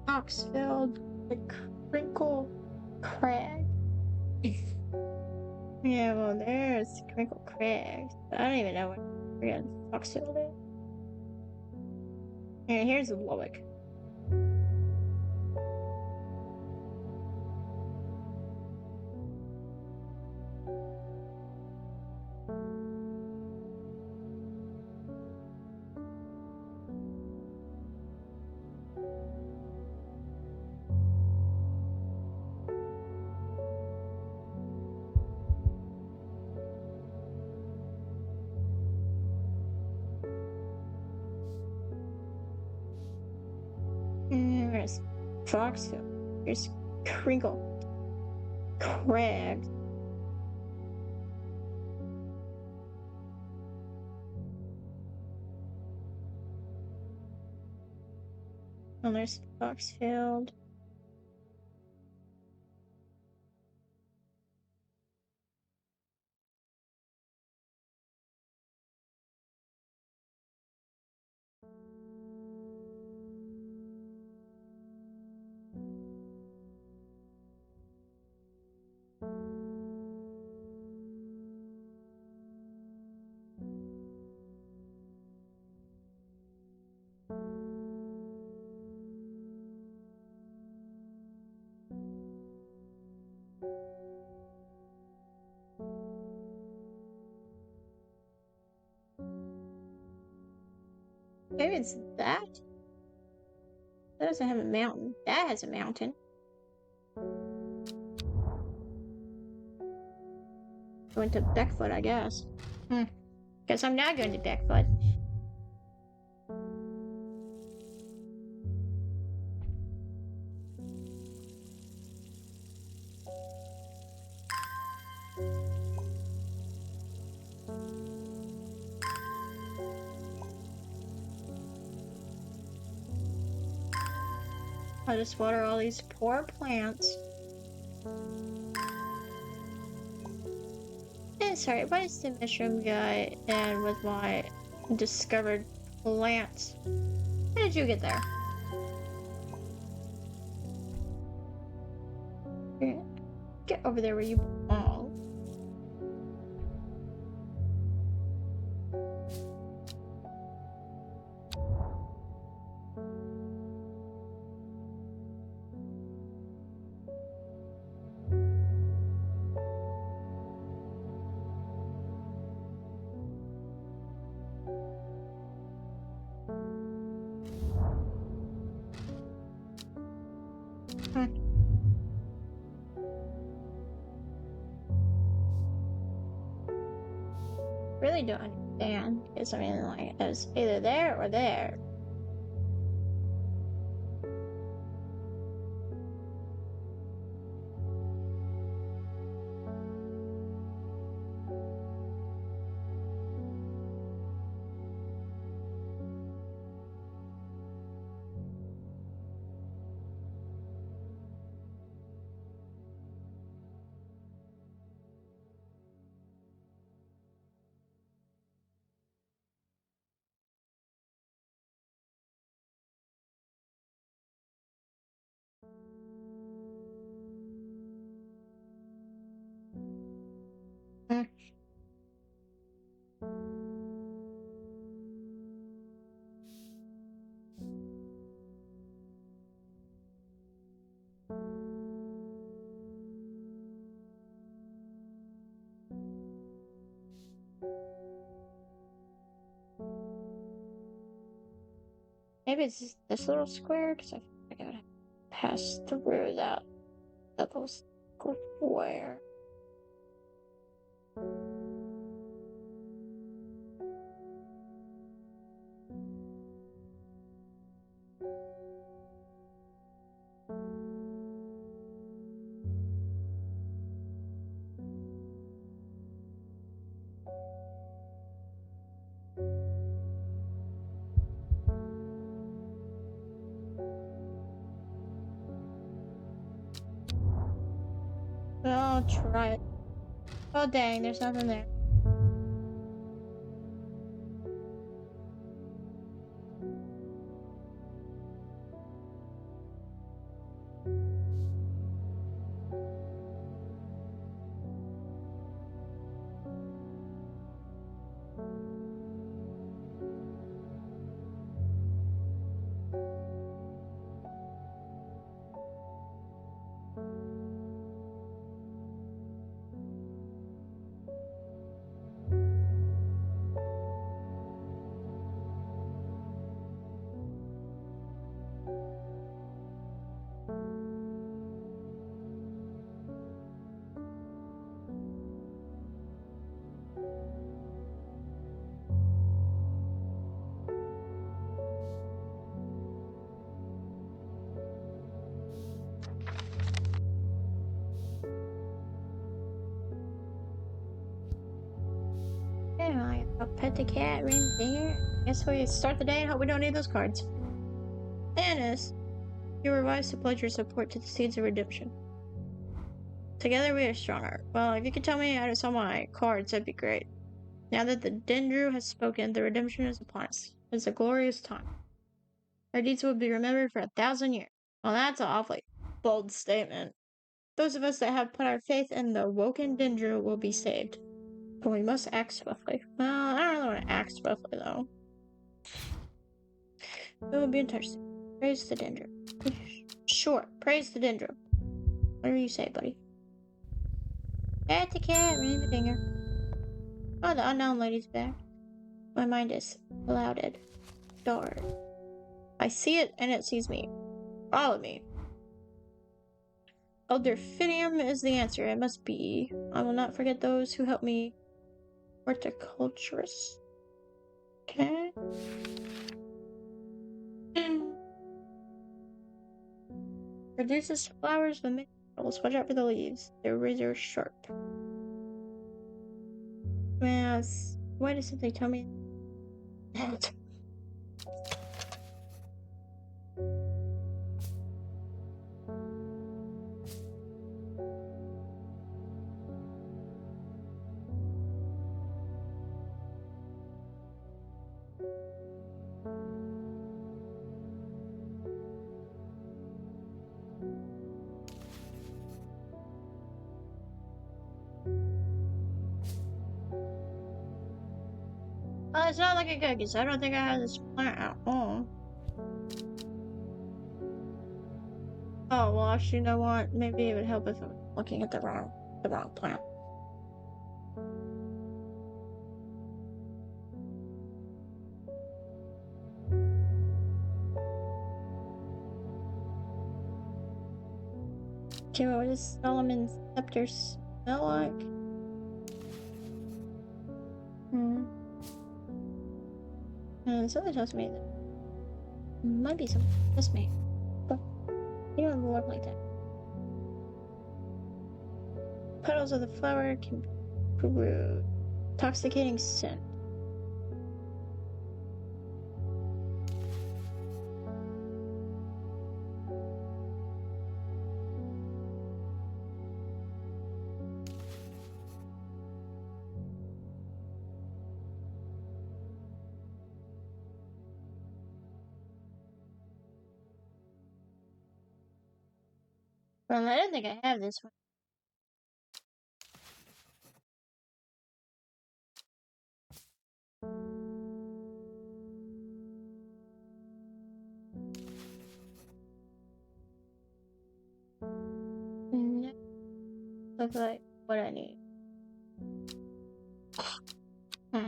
Oxfield, the Crinkle Crag. Yeah, well, there's Crinkle Crags. I don't even know where Oxfield is. Yeah, here's Lowick. And there's Foxfield. Here's Crinkle Crags. And there's Foxfield. Maybe it's that? That doesn't have a mountain. That has a mountain. Going to Beckfoot, I guess. Guess I'm not going to Beckfoot. I'll just water all these poor plants. And sorry, what is the mushroom guy and with my discovered plants? How did you get there? Get over there where you belong. Really don't understand, because I mean, like, it's either there or there. Maybe it's just this little square, because I feel like I gotta pass through that little square. I'll try it. Oh dang, there's nothing there. Yeah, I'll pet the cat, ring the dinger. Guess we start the day and hope we don't need those cards. Dennis, you were wise to pledge your support to the Seeds of Redemption. Together we are stronger. Well, if you could tell me how to sell my cards, that'd be great. Now that the Dendrew has spoken, the redemption is upon us. It's a glorious time. Our deeds will be remembered for 1,000 years. Well, that's an awfully bold statement. Those of us that have put our faith in the woken Dendrew will be saved. But we must act swiftly. Well, I don't really want to act swiftly, though. We will be in touch soon. Praise the Dendrew. Sure, praise the Dendrew. Whatever you say, buddy. Pat the cat, ring the dinger. Oh, the unknown lady's back. My mind is clouded. Dark. I see it, and it sees me. Follow me. Elderfinium is the answer. It must be. I will not forget those who helped me. Horticulturist. Okay. Produces flowers with many petals. Watch out for the leaves. They're razor sharp. Yes. Why does something tell me that? Oh, it's not like a cookie, so I don't think I have this plant at home. Oh, well, actually, you know what? Maybe it would help if I'm looking at the wrong plant. Okay, what does Solomon's scepter smell like? Something tells me that it might be something just me. But you don't look like that. Petals of the flower can brew intoxicating scent. Well, I don't think I have this one. No. Looks like what I need. Hmm.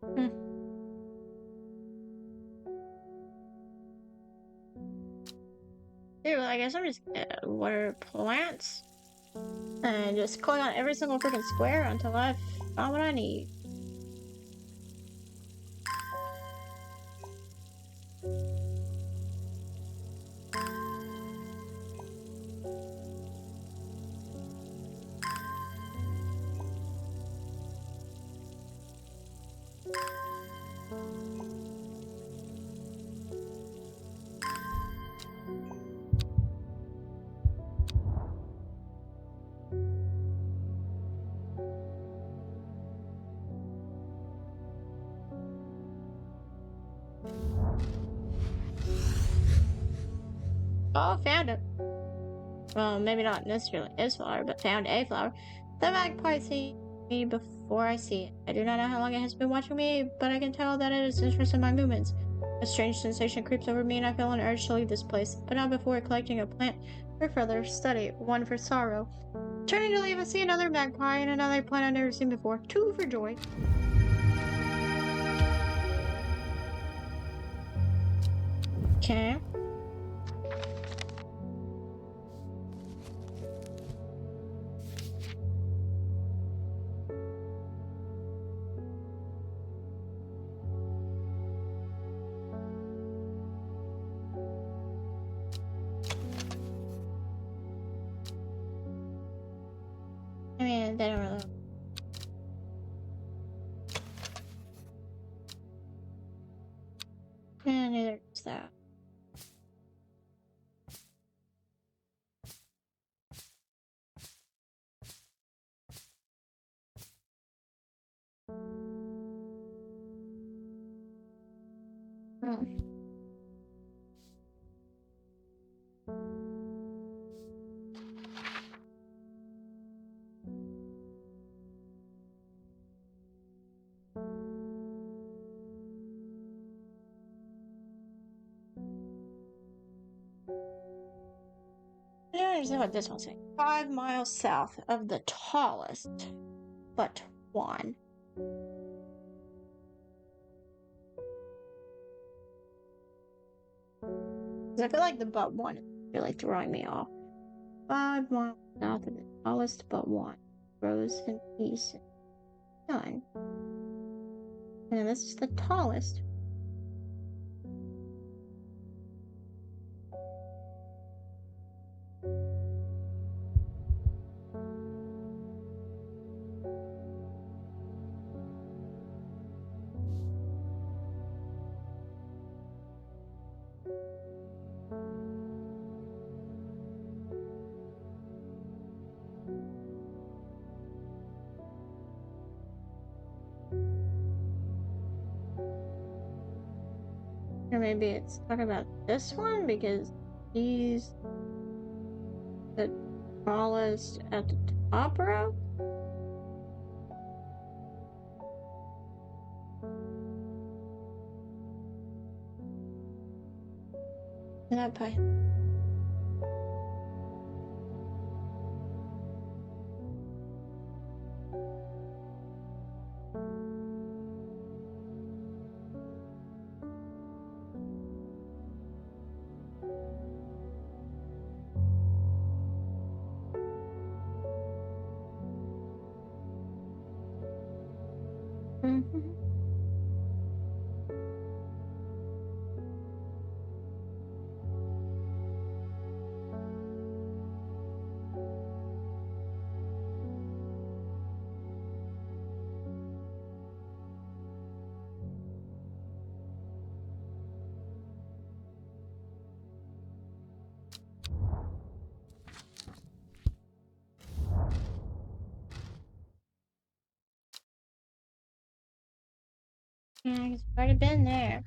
Hmm. Dude, I guess I'm just gonna water plants and just click on every single freaking square until I found what I need. Oh, found it. Well, maybe not necessarily his flower, but found a flower. The magpie sees me before I see it. I do not know how long it has been watching me, but I can tell that it is interested in my movements. A strange sensation creeps over me and I feel an urge to leave this place, but not before collecting a plant for further study, one for sorrow. Turning to leave, I see another magpie and another plant I've never seen before. Two for joy. Okay. I mean, they don't really. Yeah, neither is that. Hmm. I don't understand what this one's saying. 5 miles south of the tallest, but one. 'Cause I feel like the but one is really throwing me off. 5 miles south of the tallest but one. Rose and peace and sun. And this is the tallest. Or maybe it's talking about this one because he's the tallest at the top row. And I put mm-hmm. Yeah, he's already been there.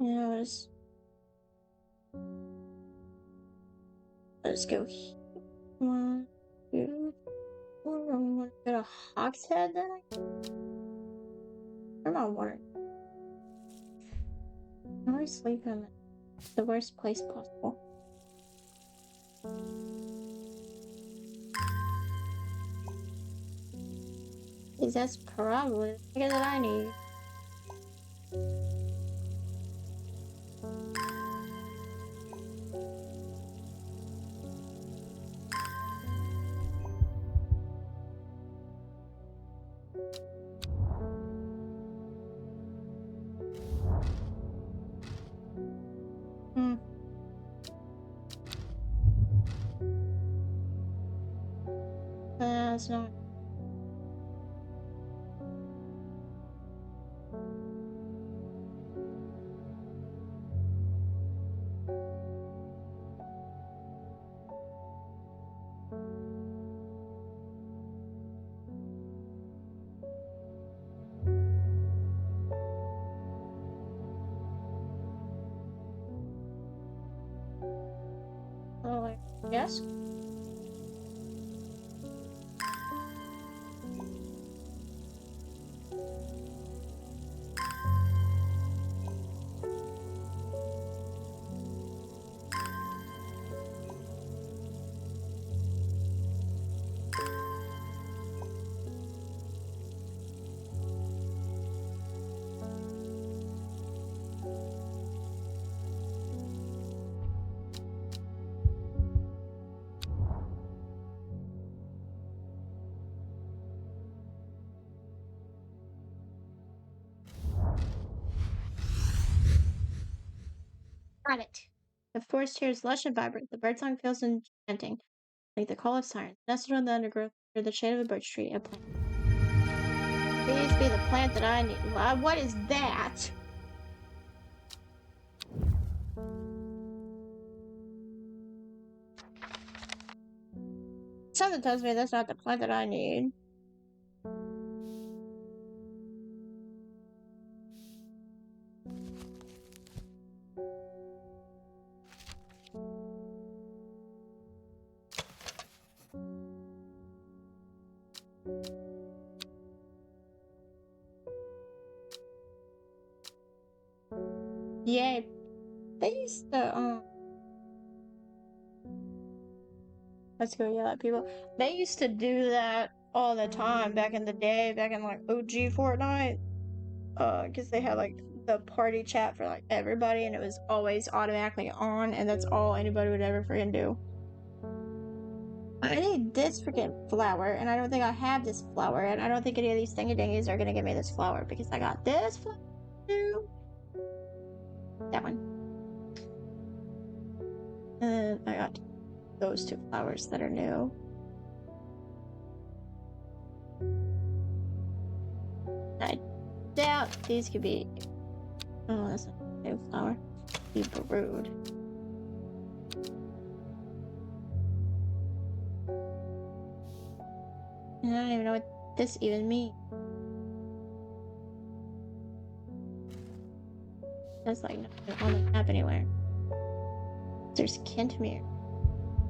Yeah, let's go here. 1, 2, 4. I'm gonna go to Hogshead then. Where am I water? I always sleep in the worst place possible. Because that's probably the figure that I need. Hmm. No, it's not. Oh, like, yes? Got it. The forest here is lush and vibrant. The birdsong feels enchanting, like the call of sirens. Nestled in the undergrowth under the shade of a birch tree, a plant. Please be the plant that I need. What is that? Something tells me that's not the plant that I need. Yay. They used to, let's go yell at people. They used to do that all the time back in the day, back in like OG Fortnite. Because they had like the party chat for like everybody, and it was always automatically on, and that's all anybody would ever freaking do. I need this freaking flower, and I don't think I have this flower, and I don't think any of these thingy dingies are gonna give me this flower because I got this flower too. That one. And I got those two flowers that are new. I doubt these could be. Oh, that's not a new flower. Be brewed. And I don't even know what this even means. That's like not on the map anywhere. There's Kentmere,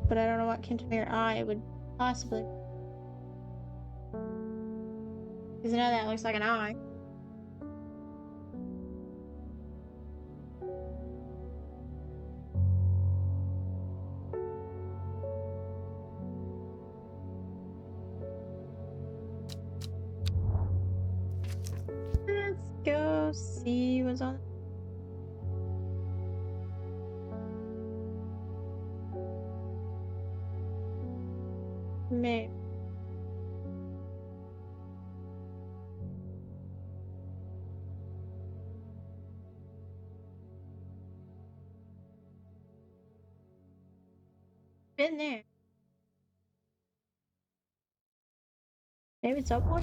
but I don't know what Kentmere I would possibly. Because now that looks like an eye. Let's go see what's on. Maybe. Been there. Maybe it's up one?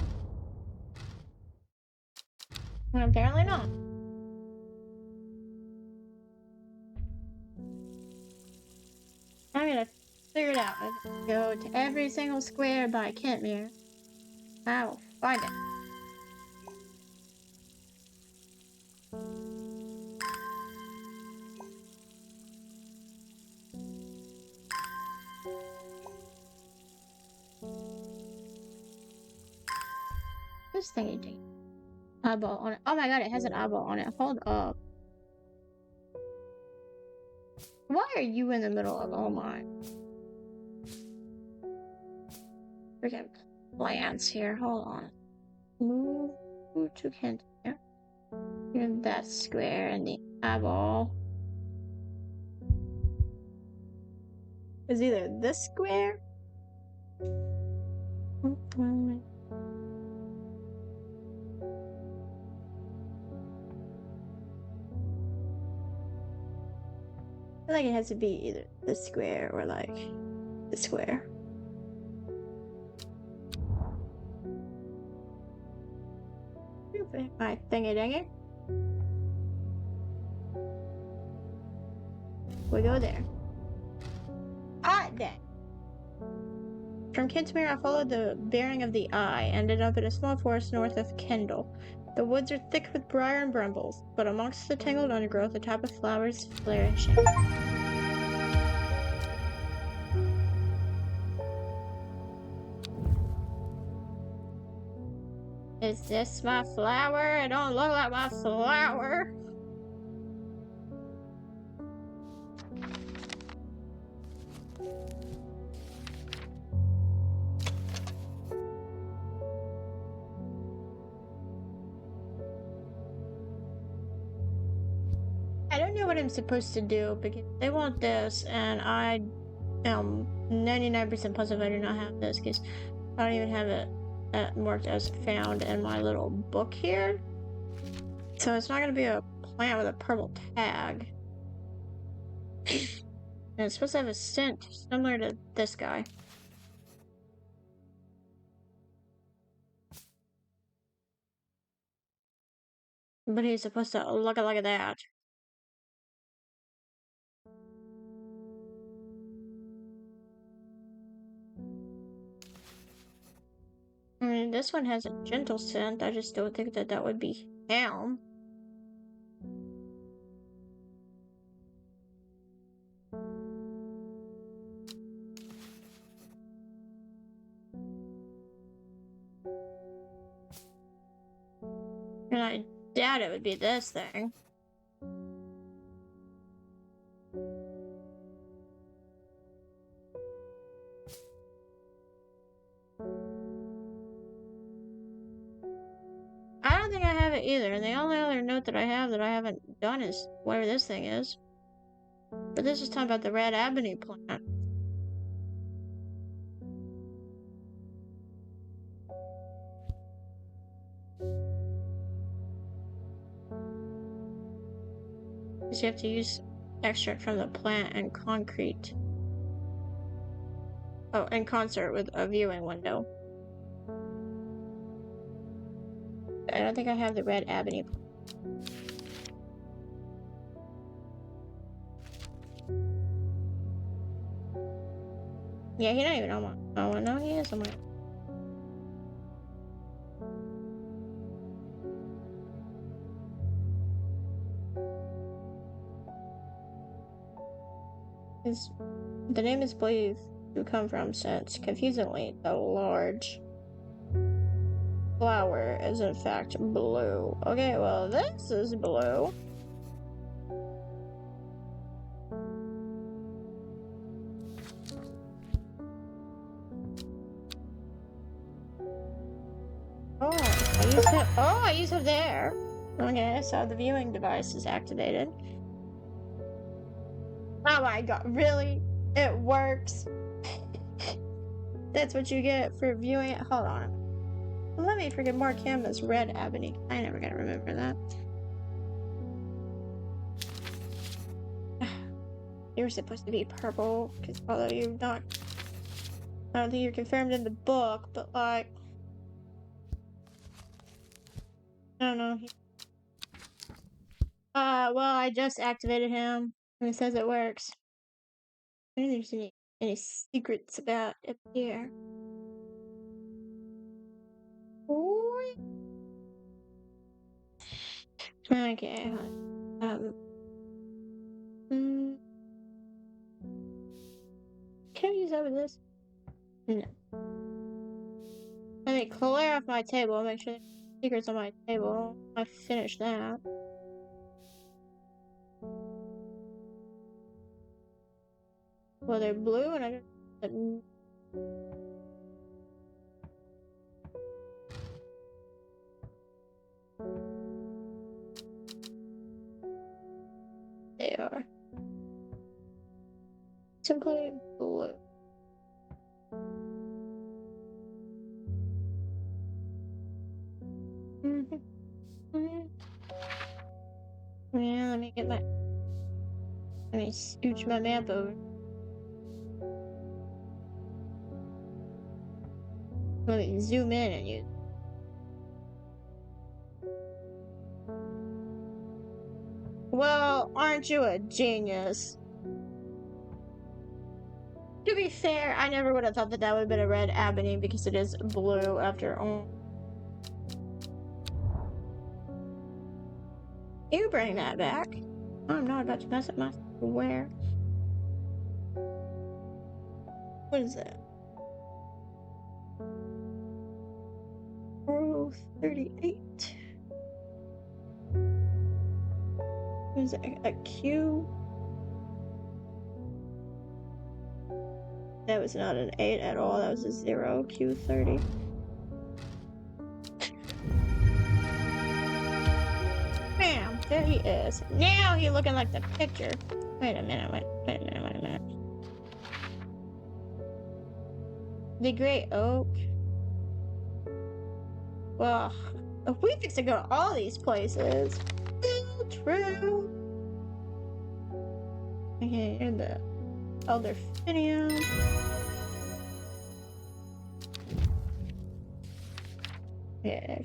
And apparently not. I'm gonna figure it out. I'm gonna go to every single square by Kentmere. I'll find it. This thingy thing. Eyeball on it. Oh my god, it has an eyeball on it. Hold up. Why are you in the middle of all mine? Freaking plants here. Hold on. Move to Kentmere. You're in that square and the eyeball is either this square. I feel like it has to be either this square or like this square. my thingy dingy. We go there. Hot day. From Kinsmere, I followed the bearing of the eye, ended up in a small forest north of Kendal. The woods are thick with briar and brambles, but amongst the tangled undergrowth, a type of flowers flourishing. Is this my flower? It don't look like my flower. I don't know what I'm supposed to do because they want this, and I am 99% positive I do not have this because I don't even have it marked as found in my little book here. So it's not going to be a plant with a purple tag. And it's supposed to have a scent similar to this guy. But he's supposed to look like that. I mean, this one has a gentle scent. I just don't think that that would be ham. And I doubt it would be this thing. I don't think I have it either. And the only other note that I have that I haven't done is whatever this thing is. But this is talking about the red ebony plant. Because you have to use extract from the plant and concrete. Oh, in concert with a viewing window. I don't think I have the red ebony. Yeah, he don't even know my. Oh, no, he is on my. The name is believed to come from since, confusingly, the large flower is in fact blue. Okay, well, this is blue. I use it there. Okay, so the viewing device is activated. Oh my god, really? It works? That's what you get for viewing it? Hold on. Let me forget mark him as red ebony. I never gotta remember that. You're supposed to be purple, because although you're not... I don't think you're confirmed in the book, but like... I don't know. Well, I just activated him, and it says it works. I don't think there's any secrets about it here. Okay, can I use that with this? No. Let me clear off my table, make sure there's secrets on my table. I finished that. Well, they're blue and I don't... They are. Simply blue. Yeah, let me scooch my map over. Let me zoom in and use. aren't you a genius? To be fair, I never would have thought that that would have been a red ebony because it is blue after all. You bring that back. I'm not about to mess up my square. What is that? Row 38. What is that? A Q? That was not an 8 at all. That was a 0. Q30. Bam! There he is. Now he's looking like the picture. Wait a minute. Wait a minute. The Great Oak. Well, if we fix to go to all these places. True. Okay, here's the Elder Finium. Yeah.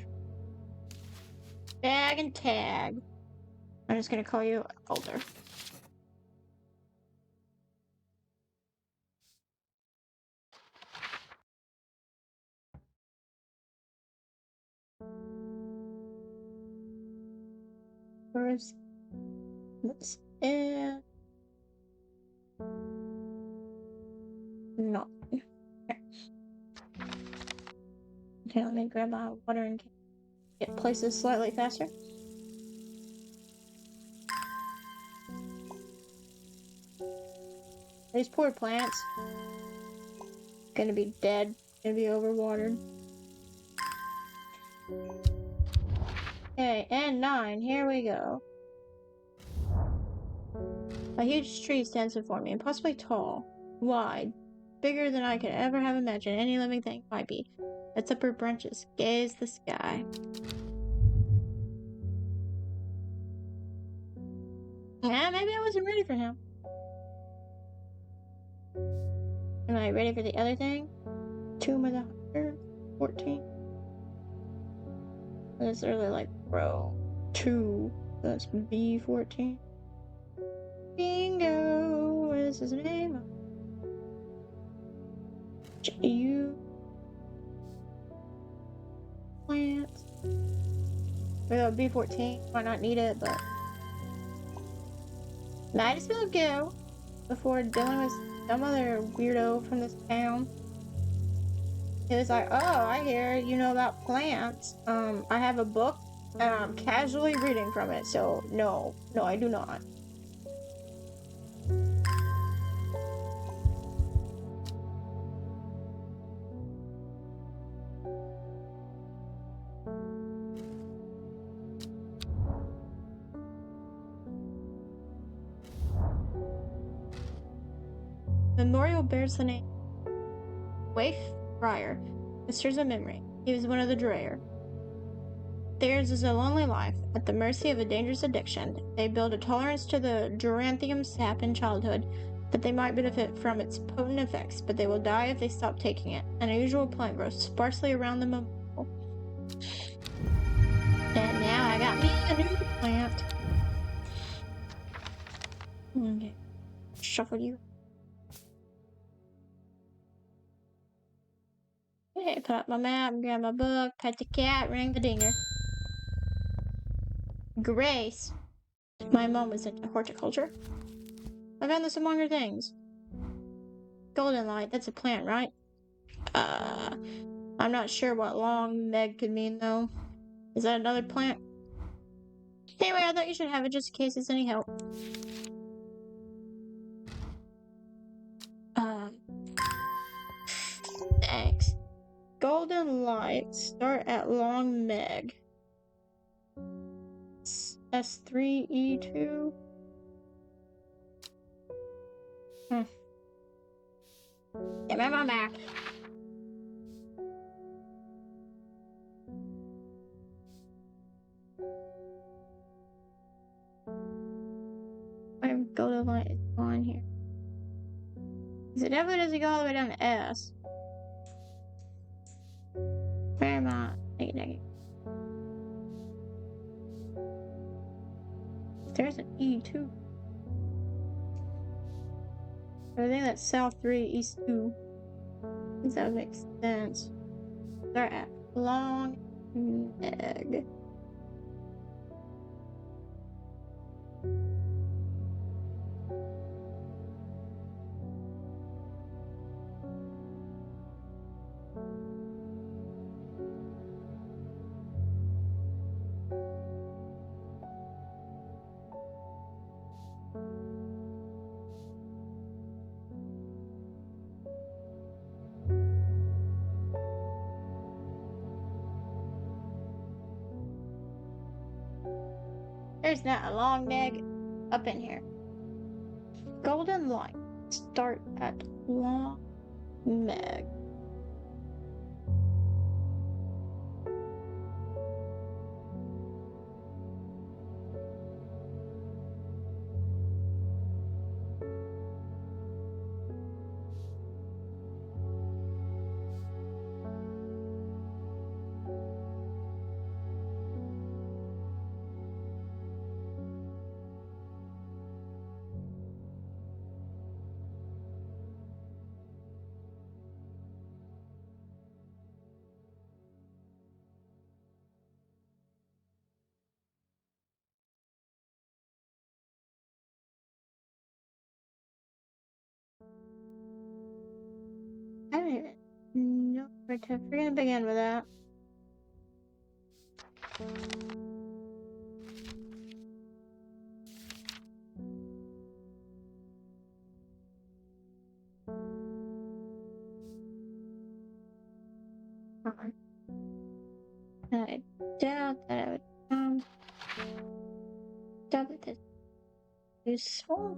Tag and tag. I'm just gonna call you Elder. Where's this? And no. Okay, let me grab my water and get places slightly faster. These poor plants. Gonna be dead. Gonna be overwatered. Okay, and 9. Here we go. A huge tree stands before me, impossibly tall, wide, bigger than I could ever have imagined any living thing might be. Its upper branches gaze the sky. Yeah, maybe I wasn't ready for him. Am I ready for the other thing? Tomb of the Hunter, 14. That's really like row 2. That's B14. Bingo! What is his name? You plant. We got B14. Might not need it, but might as well go before dealing with some other weirdo from this town. He was like, "Oh, I hear you know about plants. I have a book and I'm casually reading from it. So no, I do not." Memorial bears the name Waif Friar. It stirs a memory. He was one of the Dreyer. Theirs is a lonely life, at the mercy of a dangerous addiction. They build a tolerance to the duranthium sap in childhood, that they might benefit from its potent effects, but they will die if they stop taking it. An unusual plant grows sparsely around the memorial. And now I got me a new plant. Okay. Shuffle you. Okay, put up my map, grab my book, pet the cat, ring the dinger. Grace. My mom was into horticulture. I found this among her things. Golden light, that's a plant, right? I'm not sure what long Meg could mean, though. Is that another plant? Anyway, I thought you should have it just in case it's any help. Thanks. Golden light, start at long Meg. S3E2? Give me my map. My golden light is on here. It definitely doesn't go all the way down to S. Where am I? There's an E too. I think that's South 3, East 2. I think that would make sense. Start at Long Neck. There's not a long neck up in here. Golden Line. Start at Long Neck. I don't even know where to. We're gonna begin with that. I doubt that I would doubt that this is useful.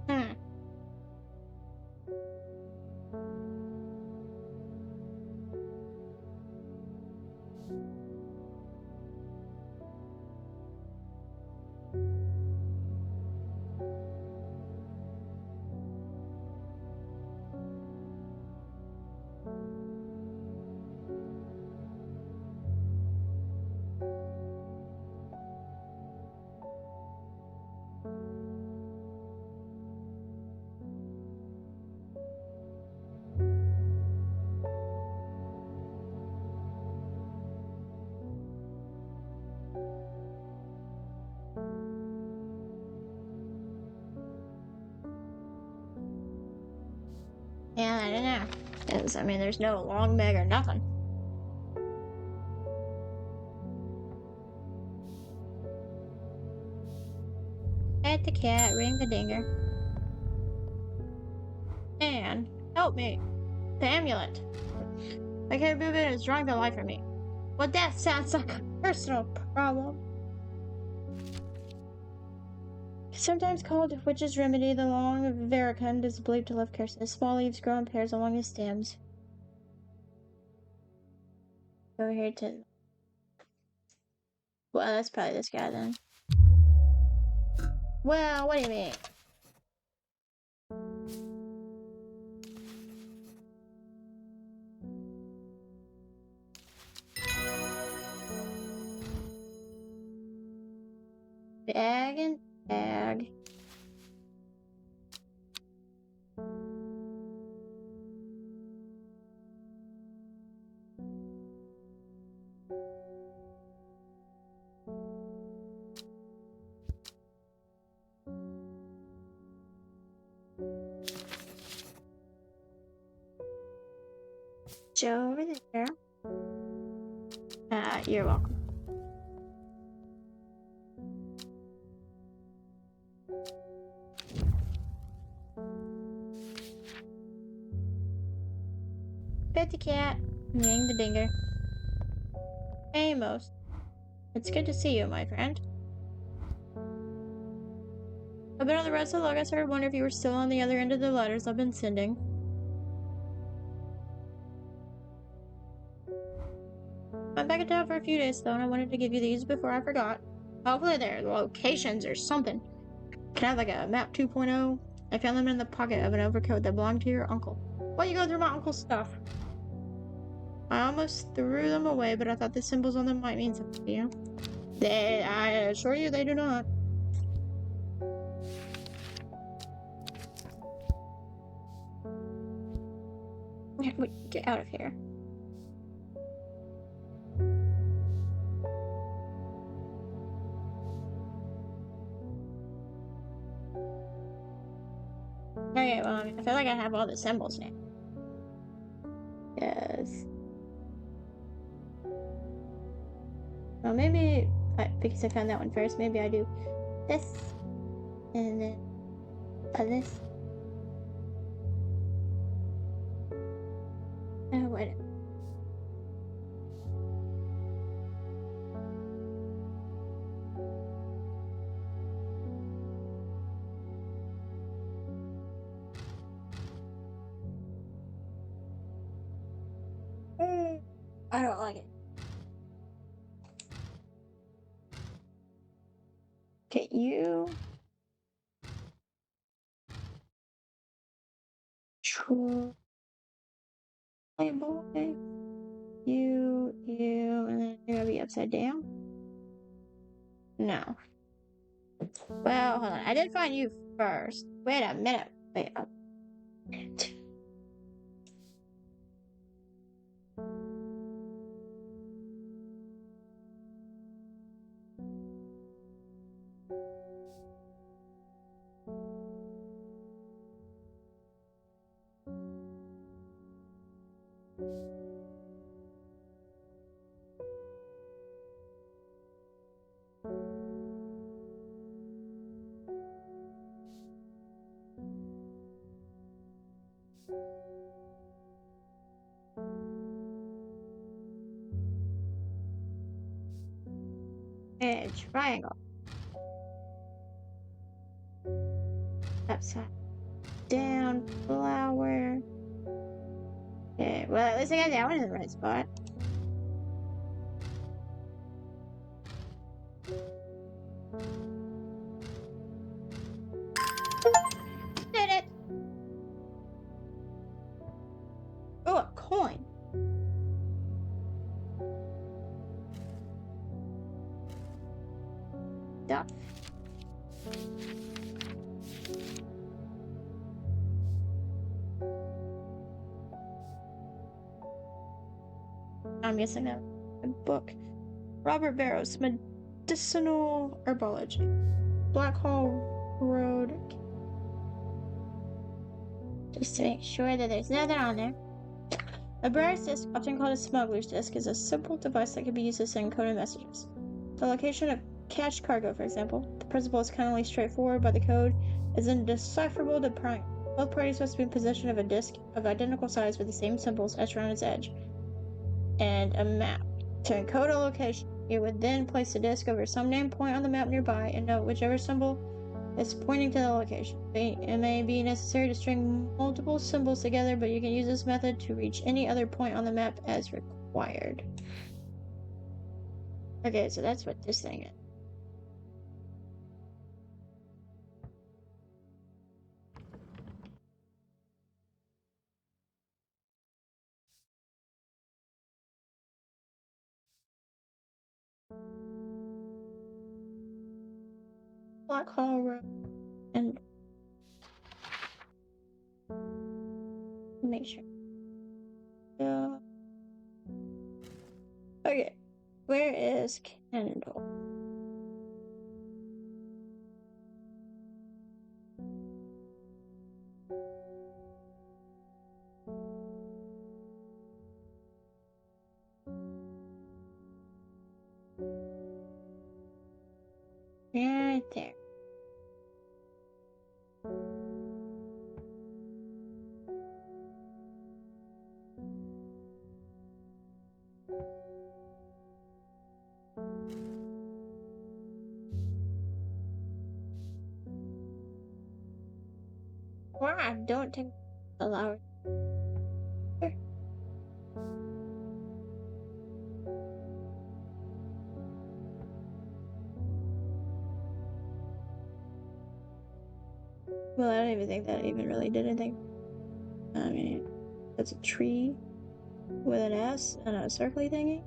Hmm. Yeah, I don't know. 'Cause, I mean, there's no long meg or nothing. Pet the cat, ring the dinger. And help me. The amulet. I can't move it, it's drawing the light from me. Well, that sounds like a personal problem. Sometimes called witch's remedy, the long veracund is believed to lift curses. Small leaves grow in pairs along the stems. Over here to... Well, that's probably this guy then. Well, what do you mean? Bag and bag. Joe over there. You're welcome. Pet the cat, ring the dinger. Amos. It's good to see you, my friend. I've been on the road so long I started wondering if you were still on the other end of the letters I've been sending. I'm back in town for a few days though, and I wanted to give you these before I forgot. Hopefully they're locations or something. Can I have like a map 2.0? I found them in the pocket of an overcoat that belonged to your uncle. Why you go through my uncle's stuff? I almost threw them away, but I thought the symbols on them might mean something to you. I assure you they do not. Get out of here. Okay, well, I feel like I have all the symbols now. Yes. Well, maybe, because I found that one first, maybe I do this, and then this. Oh, wait. I don't like it. Okay, you. Troy boy. You, and then you're gonna be upside down? No. Well, hold on. I did find you first. Wait a minute. Wait a minute. Triangle. Upside down. Flower. Okay, well, at least I got that one in the right spot. Did it! Oh, a coin. Duck. I'm guessing that a book. Robert Barrows, Medicinal Herbology. Black Hall Road. Just to make sure that there's nothing on there. A Barrows disc, often called a smuggler's disc, is a simple device that can be used to send coded messages. The location of cached cargo, for example. The principle is kind of straightforward, but the code is indecipherable to prime. Both parties must be in possession of a disc of identical size with the same symbols etched around its edge, and a map. To encode a location, you would then place the disc over some named point on the map nearby and note whichever symbol is pointing to the location. It may be necessary to string multiple symbols together, but you can use this method to reach any other point on the map as required. Okay, so that's what this thing is. Black Hall Road and make sure. Okay, where is Kendall? Right there. Why? Don't take a hour. Well, I don't even think that even really did anything. I mean, that's a tree with an S and a circly thingy.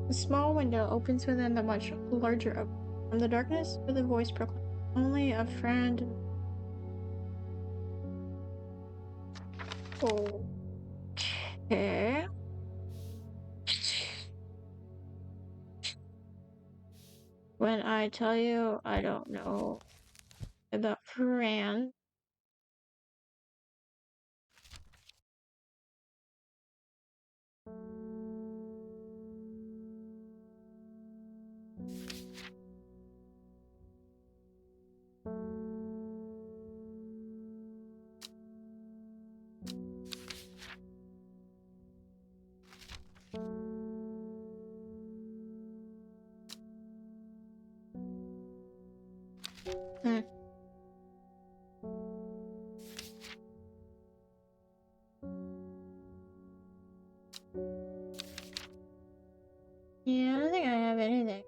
A small window opens within the much larger oak. From the darkness, with a voice proclaims, "Only a friend." Okay. When I tell you I don't know about Fran. Hmm. Yeah, I don't think I have anything.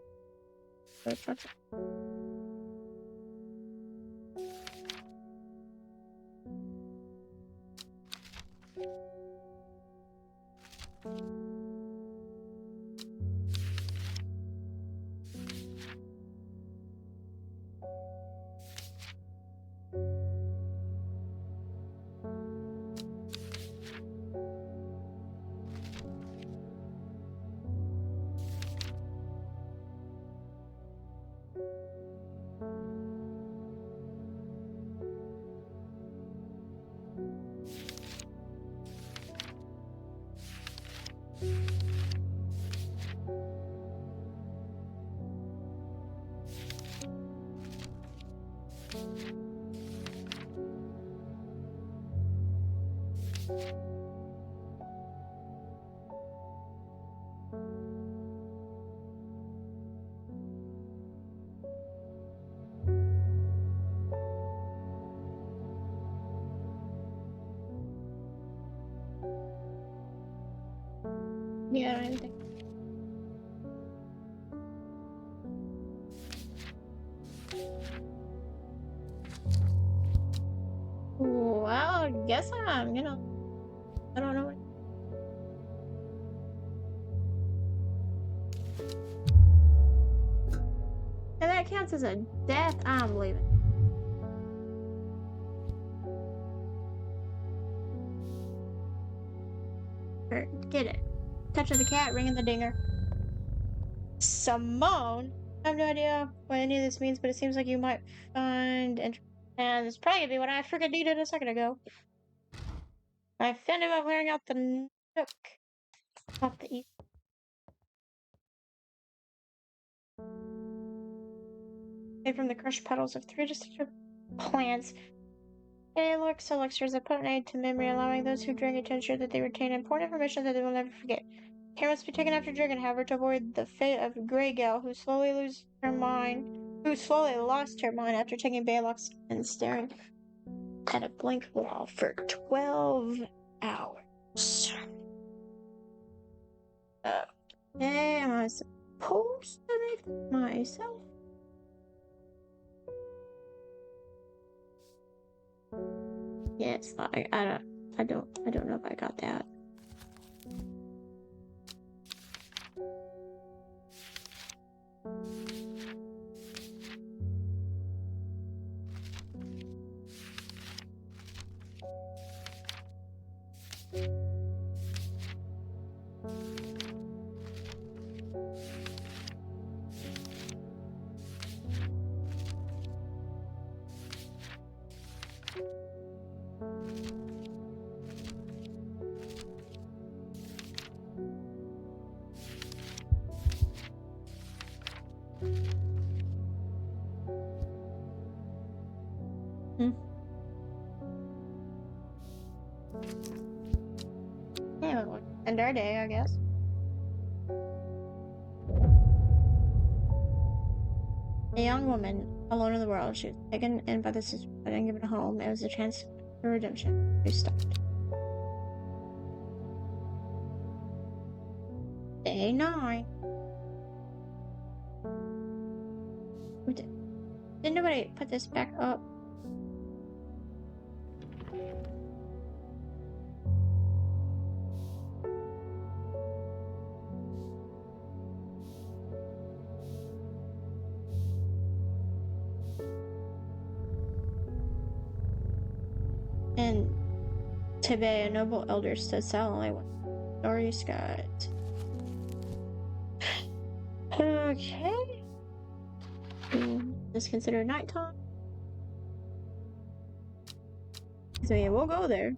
Yeah, I don't think. Well, I guess I'm, I don't know. And that counts as a death. I'm leaving. Get it. Touch of the cat, ringing the dinger. Simone? I have no idea what any of this means, but it seems like you might find and it's probably gonna be what I freaking needed a second ago. I found about clearing out the nook. Off the east. Made from the crushed petals of 3 distinct plants. It looks elixirs that put an aid to memory, allowing those who drink it to ensure that they retain important information that they will never forget. Care must be taken after drinking, however, to avoid the fate of Grey Gal, who slowly lost her mind after taking Baylock's and staring at a blank wall for 12 hours. Okay, am I supposed to make this myself? Yes, I don't know if I got that. End our day, I guess. A young woman, alone in the world, she was taken in by the sister and given a home. It was a chance for redemption. She stopped. Day 9. Did nobody put this back up? And Tibet, a noble elder, stood silently when the starry skies. Okay. Is considered nighttime. So yeah, we'll go there.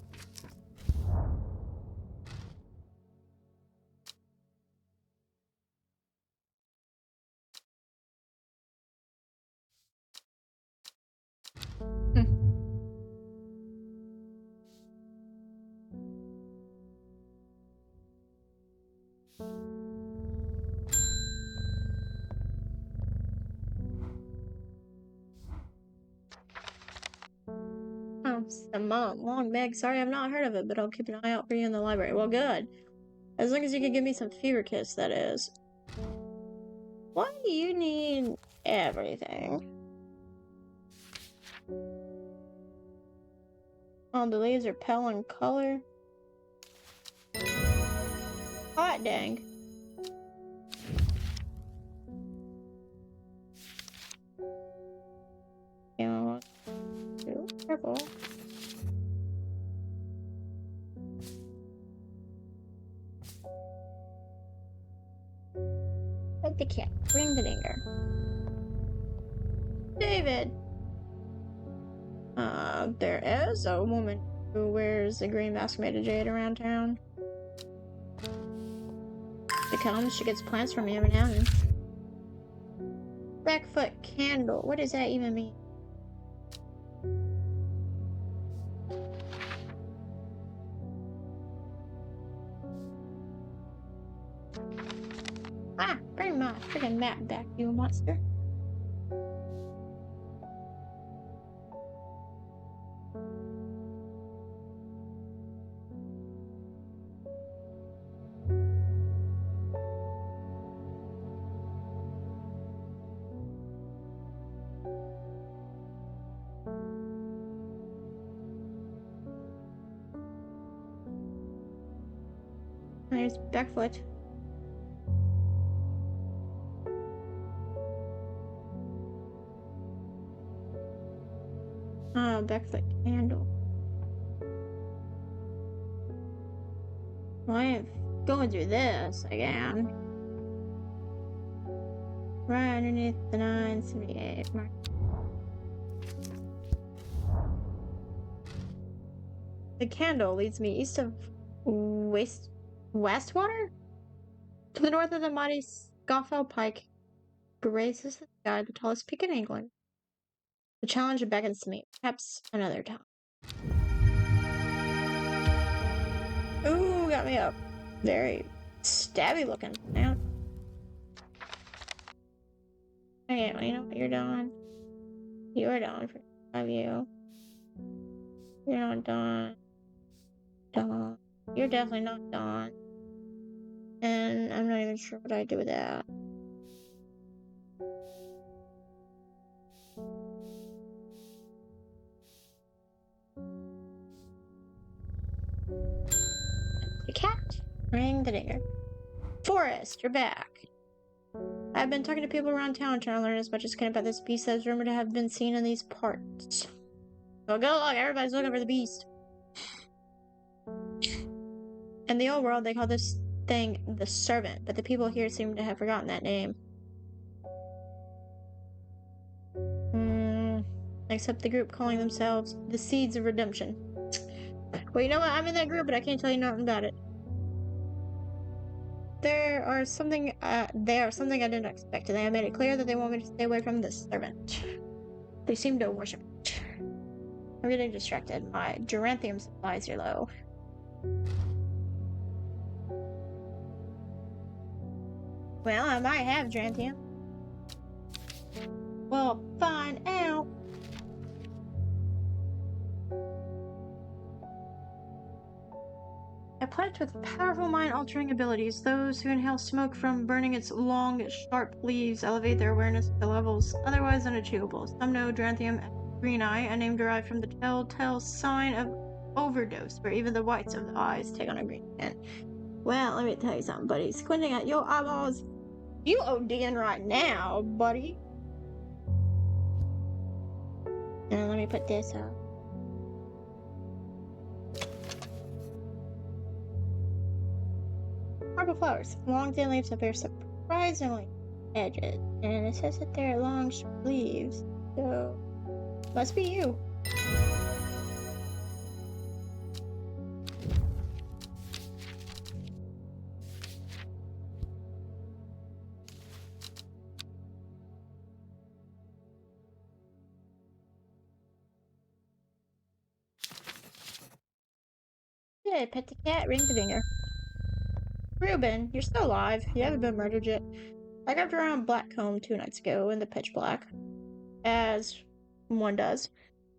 Oh, some long bag. Sorry, I've not heard of it, but I'll keep an eye out for you in the library. Well, good. As long as you can give me some fever kiss, that is. Why do you need everything? Oh, the leaves are pale in color. Hot dang. Yeah, careful. Like the cat. Ring the dinger. David! There is a woman who wears a green mask made of jade around town. She comes, she gets plants from me every now and then. Backfoot candle. What does that even mean? Ah, bring my freaking map back, you monster. There's Backfoot. Oh, Backfoot candle. Well, I am going through this again. Right underneath the 978 mark. The candle leads me east of Westwater? To the north of the mighty Scawfell Pike graces the sky, the tallest peak in England. The challenge beckons to me, perhaps another time. Ooh, got me up. Very stabby looking now. Okay, well, you know what? You're done. You're done for you. You're not done. Done. You're definitely not done. And I'm not even sure what I do with that. The cat. Ring the dinger. Forrest, you're back. I've been talking to people around town trying to learn as much as I can about this beast that is rumored to have been seen in these parts. So good luck, everybody's looking for the beast. In the old world, they call this thing the Servant, but the people here seem to have forgotten that name. Except the group calling themselves the Seeds of Redemption. Well, you know what? I'm in that group, but I can't tell you nothing about it. They are something I didn't expect, and they have made it clear that they want me to stay away from the Servant. They seem to worship it. I'm getting distracted. My geranthium supplies are low. Well, I might have Drantium. We'll find out. A plant with powerful mind-altering abilities. Those who inhale smoke from burning its long, sharp leaves elevate their awareness to levels otherwise unachievable. Some know Drantium as green eye, a name derived from the telltale sign of overdose, where even the whites of the eyes take on a green tint. Well, let me tell you something, buddy. Squinting at your eyeballs, you ODing right now, buddy. And let me put this up. Purple flowers. Long thin leaves that bear surprisingly edges. And it says that they're long leaves. So, must be you. Yeah, pet the cat, ring the dinger. Reuben, you're still alive. You haven't been murdered yet. I grabbed around Blackcomb 2 nights ago in the pitch black. As one does.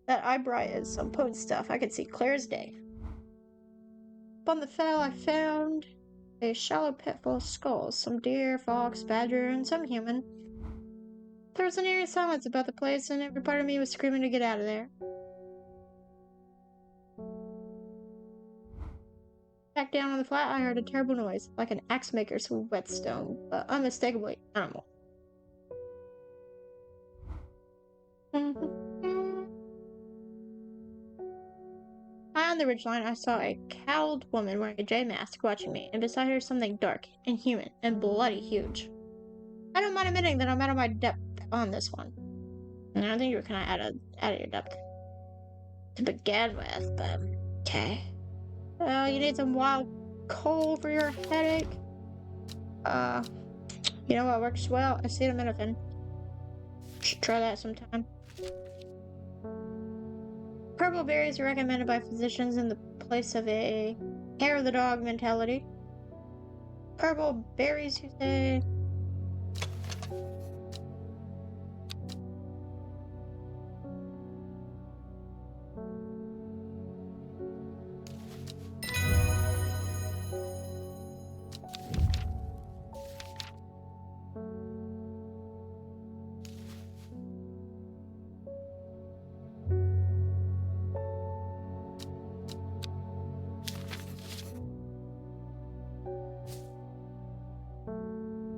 That eye bright is some potent stuff. I could see clear as day. Up on the fell, I found a shallow pit full of skulls. Some deer, fox, badger, and some human. There was an eerie silence about the place, and every part of me was screaming to get out of there. Back down on the flat, I heard a terrible noise, like an axe maker's whetstone, but unmistakably animal. High on the ridgeline, I saw a cowled woman wearing a J mask watching me, and beside her something dark, inhuman, and bloody huge. I don't mind admitting that I'm out of my depth on this one. And I think you were kind of out of your depth to begin with, but okay. You need some wild coal for your headache? You know what works well? Acetaminophen. Should try that sometime. Purple berries are recommended by physicians in the place of a hair of the dog mentality. Purple berries, you say?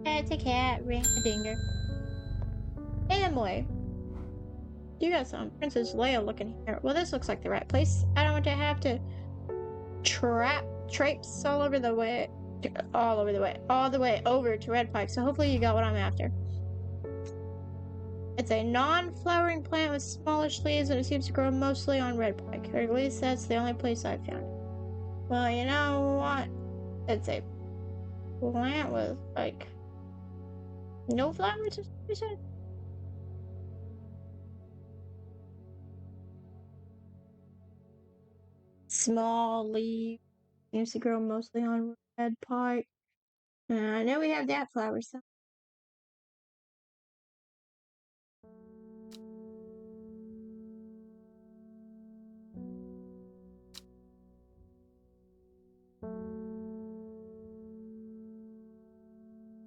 Cat's a cat, ring a dinger. Hey, Emily. You got some Princess Leia looking here. Well, this looks like the right place. I don't want to have to traipse all the way over to Red Pike, so hopefully you got what I'm after. It's a non-flowering plant with smallish leaves, and it seems to grow mostly on Red Pike. Or at least that's the only place I've found it. Well, you know what? It's a plant with, like, no flowers, you said? Small leaves. Seems to grow mostly on Red Pike. I know we have that flower, so.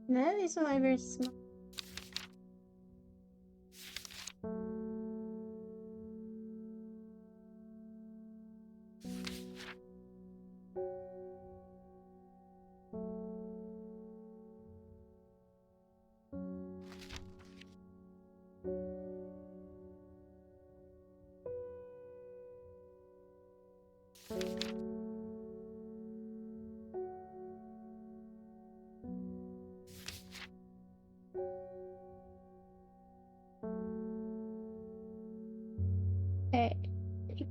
No, these are like very small. Hey,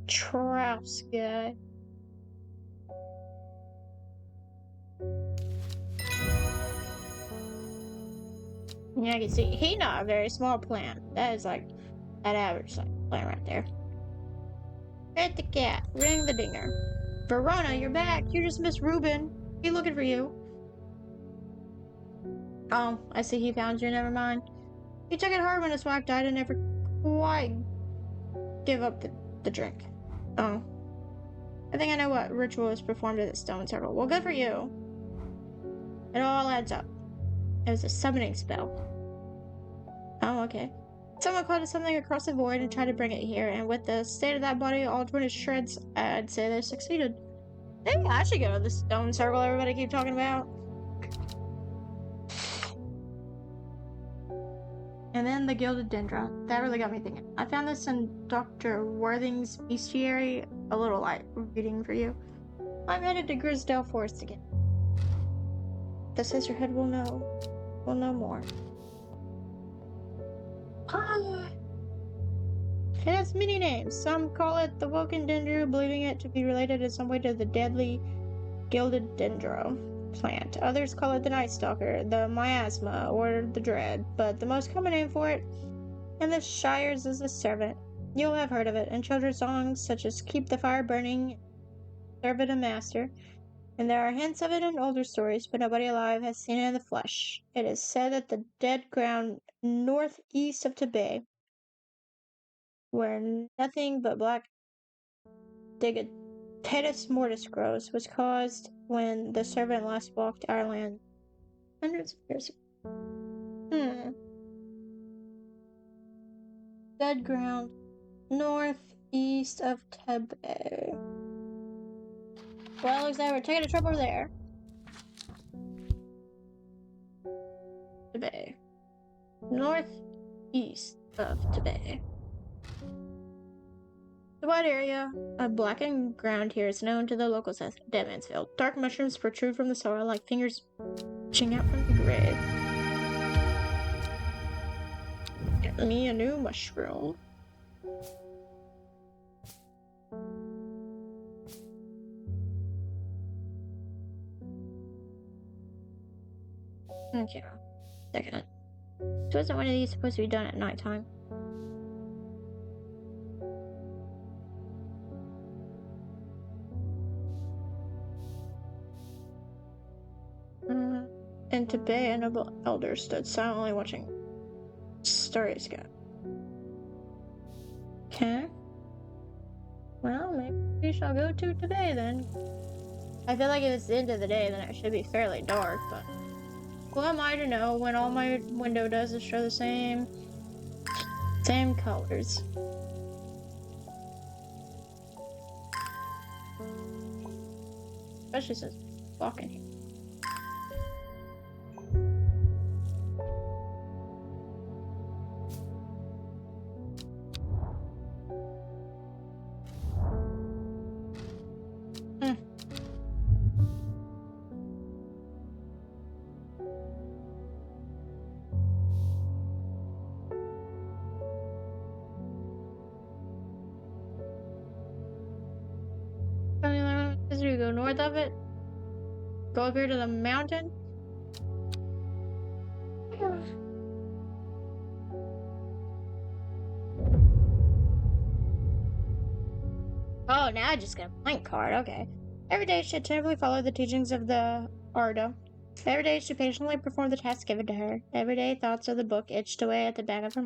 Trouse guy. Yeah, I can see he not a very small plant. That is like that average size plant right there. Pet the cat, ring the dinger. Verona, you're back. You just missed Reuben. He looking for you. Oh, I see he found you, never mind. He took it hard when his wife died and never quite give up the drink. Oh. I think I know what ritual is performed at the stone circle. Well, good for you. It all adds up. It was a summoning spell. Oh, okay. Someone called it something across the void and tried to bring it here, and with the state of that body all torn to shreds, I'd say they succeeded. Maybe I should go to the stone circle everybody keep talking about. And then the Gilded Dendrew. That really got me thinking. I found this in Dr. Worthing's bestiary. A little light reading for you. I'm headed to Grisdale Forest again. The sisterhood will know more. It has many names. Some call it the Woken Dendrew, believing it to be related in some way to the deadly Gilded Dendrew plant. Others call it the Night Stalker, the Miasma, or the Dread, but the most common name for it in the Shires is the Servant. You'll have heard of it in children's songs such as Keep the Fire Burning, Servant and Master, and there are hints of it in older stories, but nobody alive has seen it in the flesh. It is said that the dead ground northeast of Tibet, where nothing but black Digotetus mortis grows, was caused when the servant last walked our land hundreds of years ago. Dead ground northeast of Tibet. Well, looks like we're taking a trip over there. Tibet. Northeast of Tibet. The wide area of blackened ground here is known to the locals as Dead Man's Field. Dark mushrooms protrude from the soil like fingers reaching out from the grave. Get me a new mushroom. Okay, second. So isn't one of these supposed to be done at nighttime? In Tibet, a noble elder stood silently watching starry sky. Okay. Well, maybe we shall go to Tibet then. I feel like if it's the end of the day, then it should be fairly dark, but who am I to know when all my window does is show the same colors? Especially since I'm walking here. As we go north of it, go up here to the mountain. Oh, now I just got a blank card. Okay. Every day she attentively followed the teachings of the Arda. Every day she patiently performed the tasks given to her. Every day thoughts of the book itched away at the back of her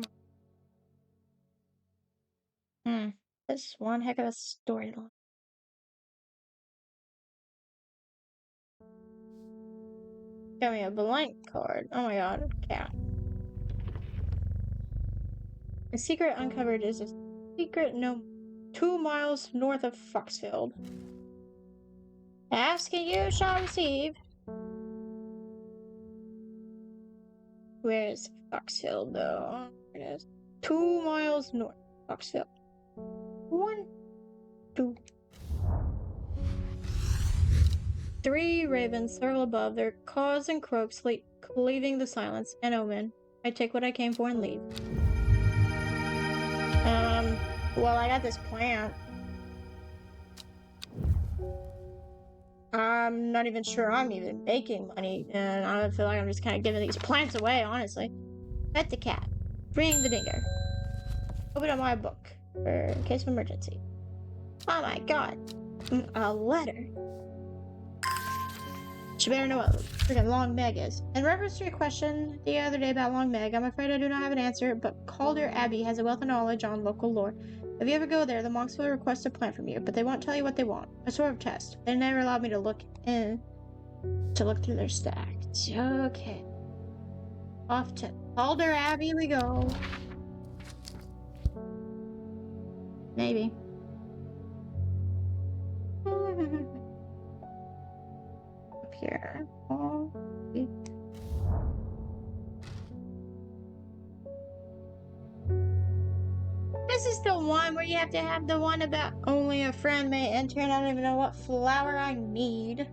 mind. This is one heck of a storyline. Got me a blank card. Oh my god, cat. A secret uncovered is a secret no 2 miles north of Foxfield. Ask and you shall receive. Where is Foxfield though? Oh, there it is. 2 miles north of Foxfield. 1, 2. 3 ravens circle above, their caws and croaks cleaving the silence. An omen. I take what I came for and leave. Well, I got this plant. I'm not even sure I'm even making money, and I feel like I'm just kind of giving these plants away, honestly. Pet the cat. Bring the dingo. Open up my book for in case of emergency. Oh my god. A letter. She better know what freaking Long Meg is. In reference to your question the other day about Long Meg, I'm afraid I do not have an answer, but Calder Abbey has a wealth of knowledge on local lore. If you ever go there, the monks will request a plant from you, but they won't tell you what they want. A sort of test. They never allowed me to look through their stacks. Okay. Off to Calder Abbey we go. Maybe. Up here. Oh, this is the one where you have to have the one about only a friend may enter, and I don't even know what flower I need.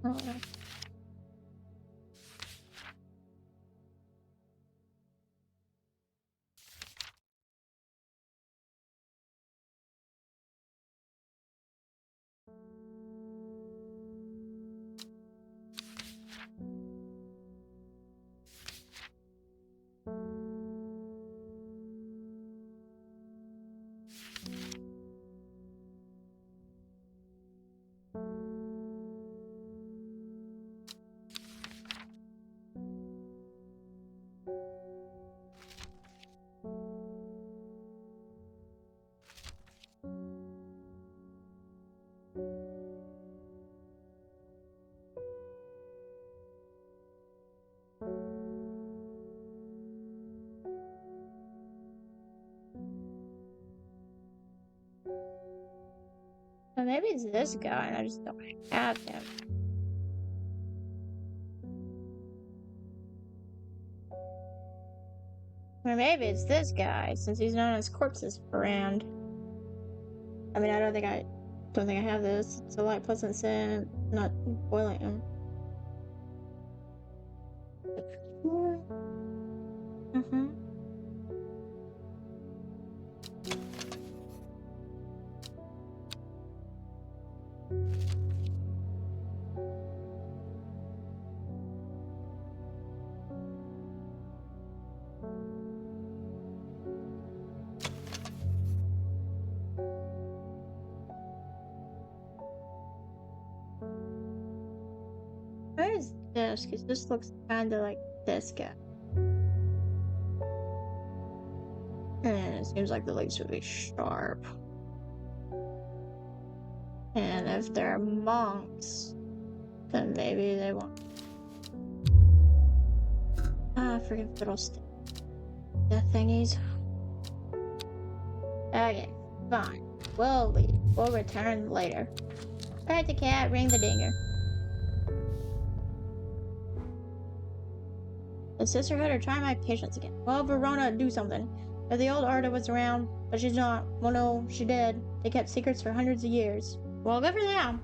Oh. Well, maybe it's this guy and I just don't have him. Or maybe it's this guy, since he's known as Corpses Brand. I mean, I don't think I have this. It's a light, pleasant scent, not boiling him. Mm-hmm. Where is this? Because this looks kind of like this guy. And it seems like the leaves would be sharp. And if they're monks, then maybe they won't. Ah, freaking fiddlestick. The thingies. Okay, fine. We'll leave. We'll return later. Alright, the cat, ring the dinger. The sisterhood are trying my patience again. Well, Verona, do something. If the old Arda was around, but she's not. Well, no, she did. They kept secrets for hundreds of years. Well, good for them.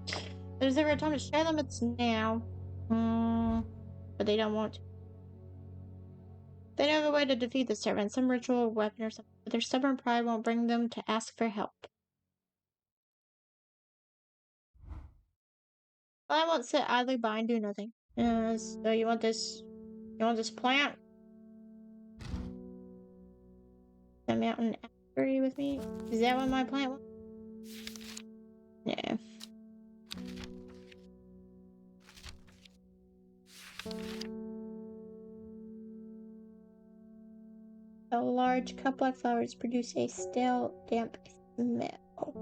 If there's ever a time to share them, it's now. But they don't want to. They know the way to defeat the servant, some ritual weapon or something, but their stubborn pride won't bring them to ask for help. Well, I won't sit idly by and do nothing. So you want this? You want this plant? The mountain apiary with me? Is that what my plant was? Yeah. The large cup-like flowers produce a stale, damp smell.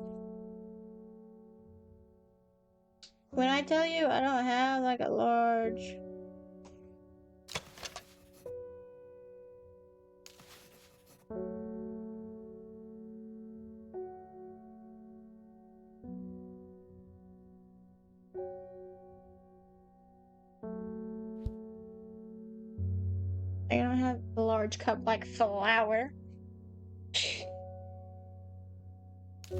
When I tell you I don't have like a large... I don't have a large cup-like flower. Hmm.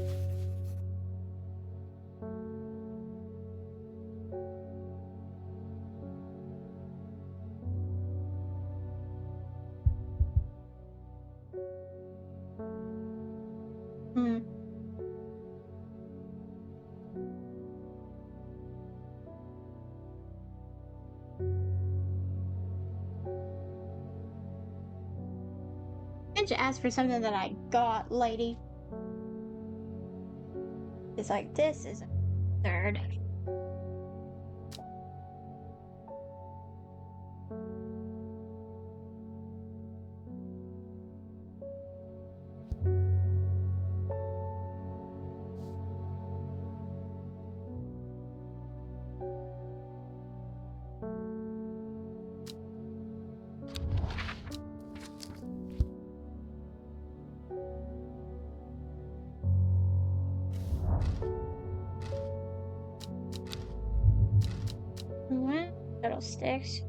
Can't you ask for something that I got, lady? It's like, this is absurd. Fiddlesticks.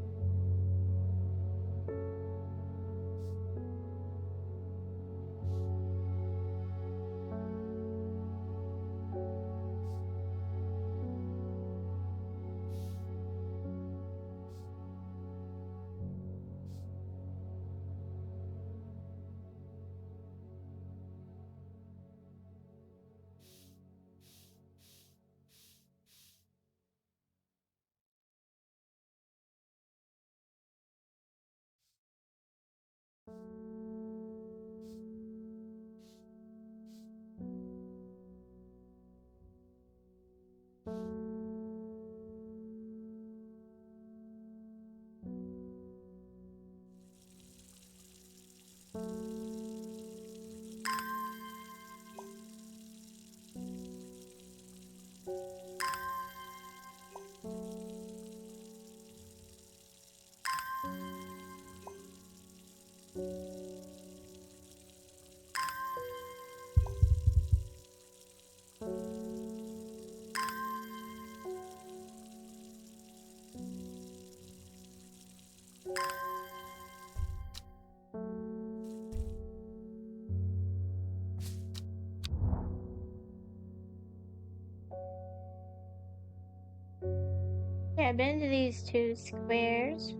Yeah, I've been to these two squares.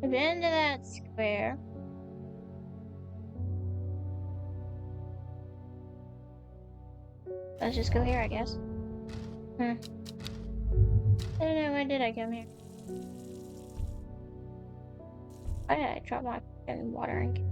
I've been to that square. Let's just go here, I guess. I don't know, when did I come here? Why did I drop my fucking watering can?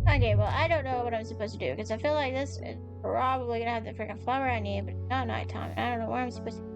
Okay, well, I don't know what I'm supposed to do, because I feel like this is probably gonna have the freaking flower I need, but it's not nighttime, and I don't know where I'm supposed to go.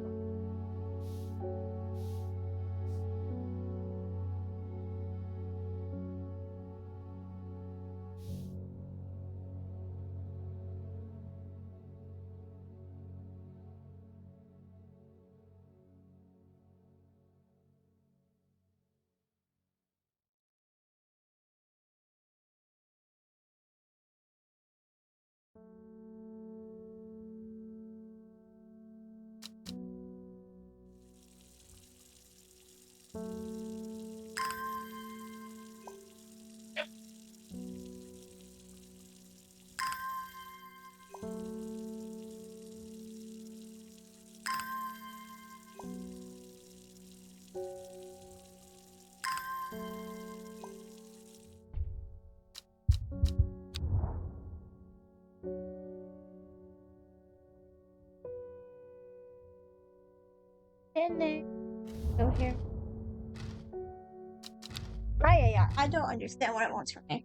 In there. Go here. Yeah. I don't understand what it wants from me.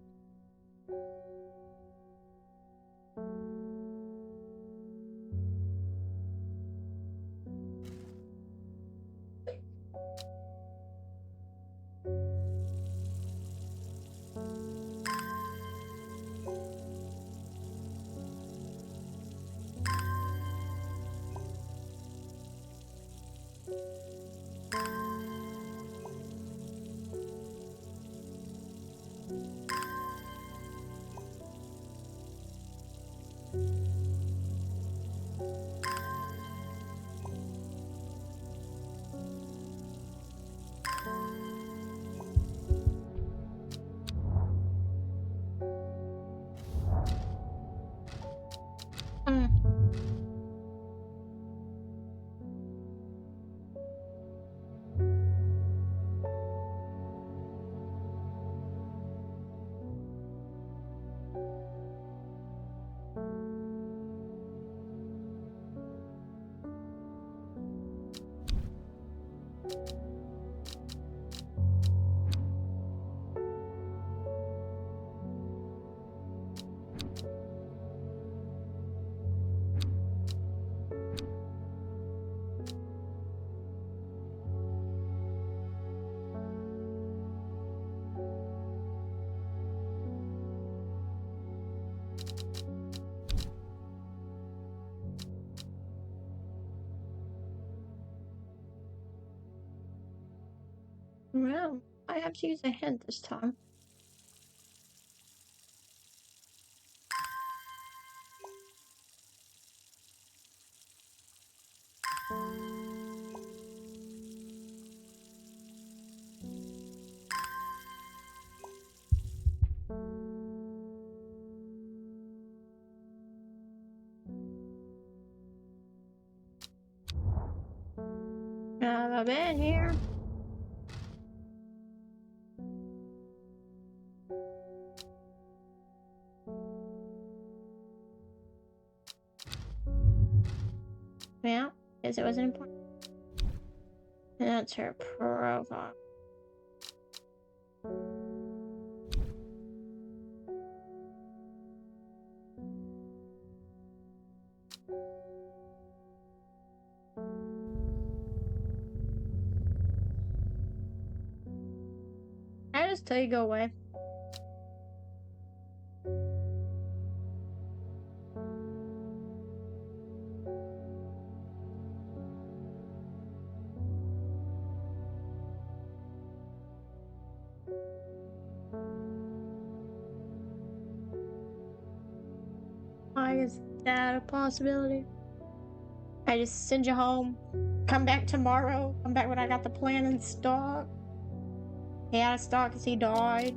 I have to use a hint this time. Have I been here? Yeah, guess it wasn't important. And that's her profile. I just tell you go away. Why is that a possibility? I just send you home. Come back tomorrow. Come back when I got the plan in stock. He had a stock because he died.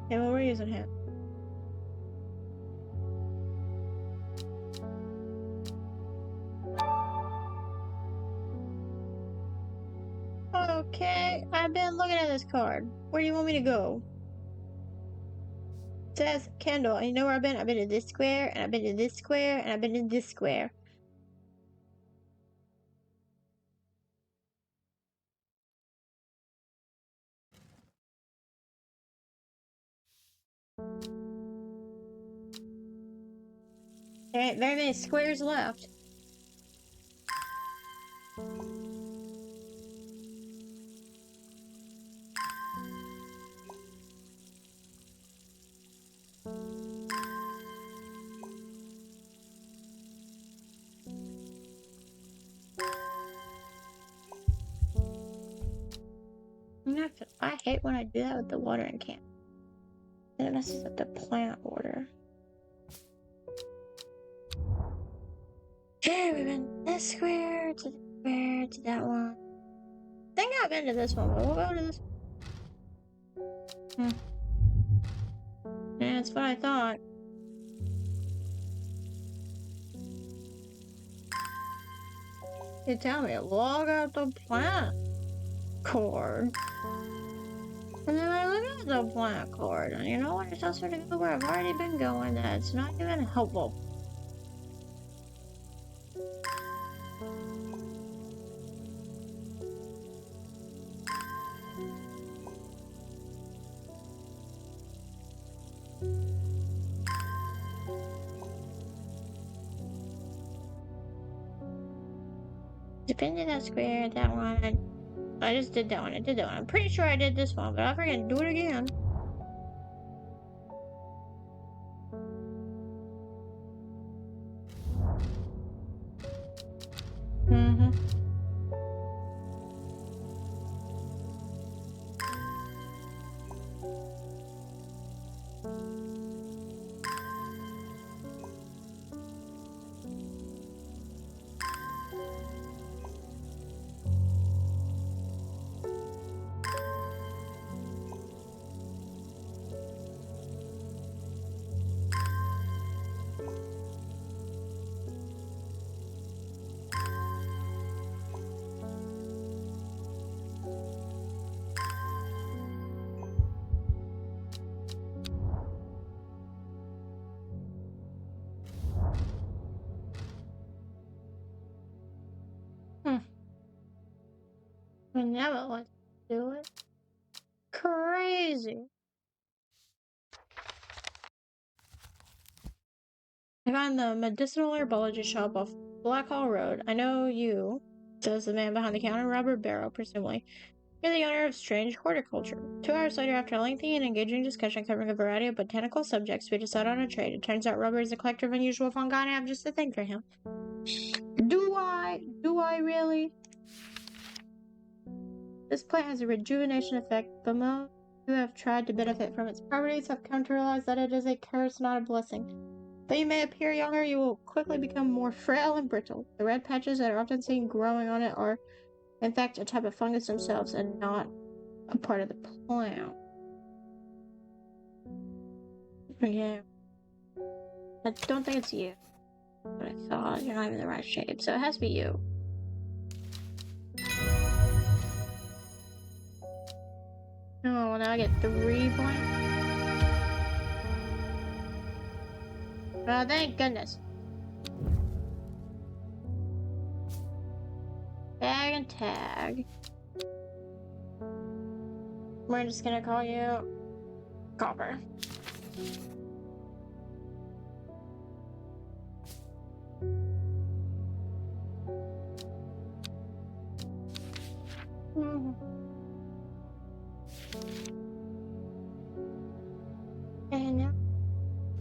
Yeah, what were you using him? Okay, I've been looking at this card. Where do you want me to go? It says Kendall, and you know where I've been? I've been in this square, and I've been in this square, and I've been in this square. There ain't very many squares left. I hate when I do that with the watering can. Then it messes up the plant order. Okay, we've been this square to the square to that one. I think I've been to this one, but we'll go to this one. Yeah, that's what I thought. You tell me, log out the plant cord. And then I look at the plant cord, and you know what? It tells me to go where I've already been going. That's not even helpful. Spin to that square, that one. I just did that one. I did that one. I'm pretty sure I did this one, but I forget to do it again. would never want to do it. Crazy. I found the medicinal herbology shop off Blackhall Road. I know you, says the man behind the counter, Robert Barrow, presumably. You're the owner of Strange Horticulture. 2 hours later, after a lengthy and engaging discussion covering a variety of botanical subjects, we decide on a trade. It turns out Robert is a collector of unusual fungi, and I have just a thing for him. Do I? Do I really? This plant has a rejuvenation effect, but most who have tried to benefit from its properties have come to realize that it is a curse, not a blessing. Though you may appear younger, you will quickly become more frail and brittle. The red patches that are often seen growing on it are, in fact, a type of fungus themselves and not a part of the plant. Yeah. I don't think it's you. But I thought you're not even the right shape, so it has to be you. Oh, well, now I get 3 points. Oh, thank goodness. Tag and tag. We're just gonna call you Copper. And now,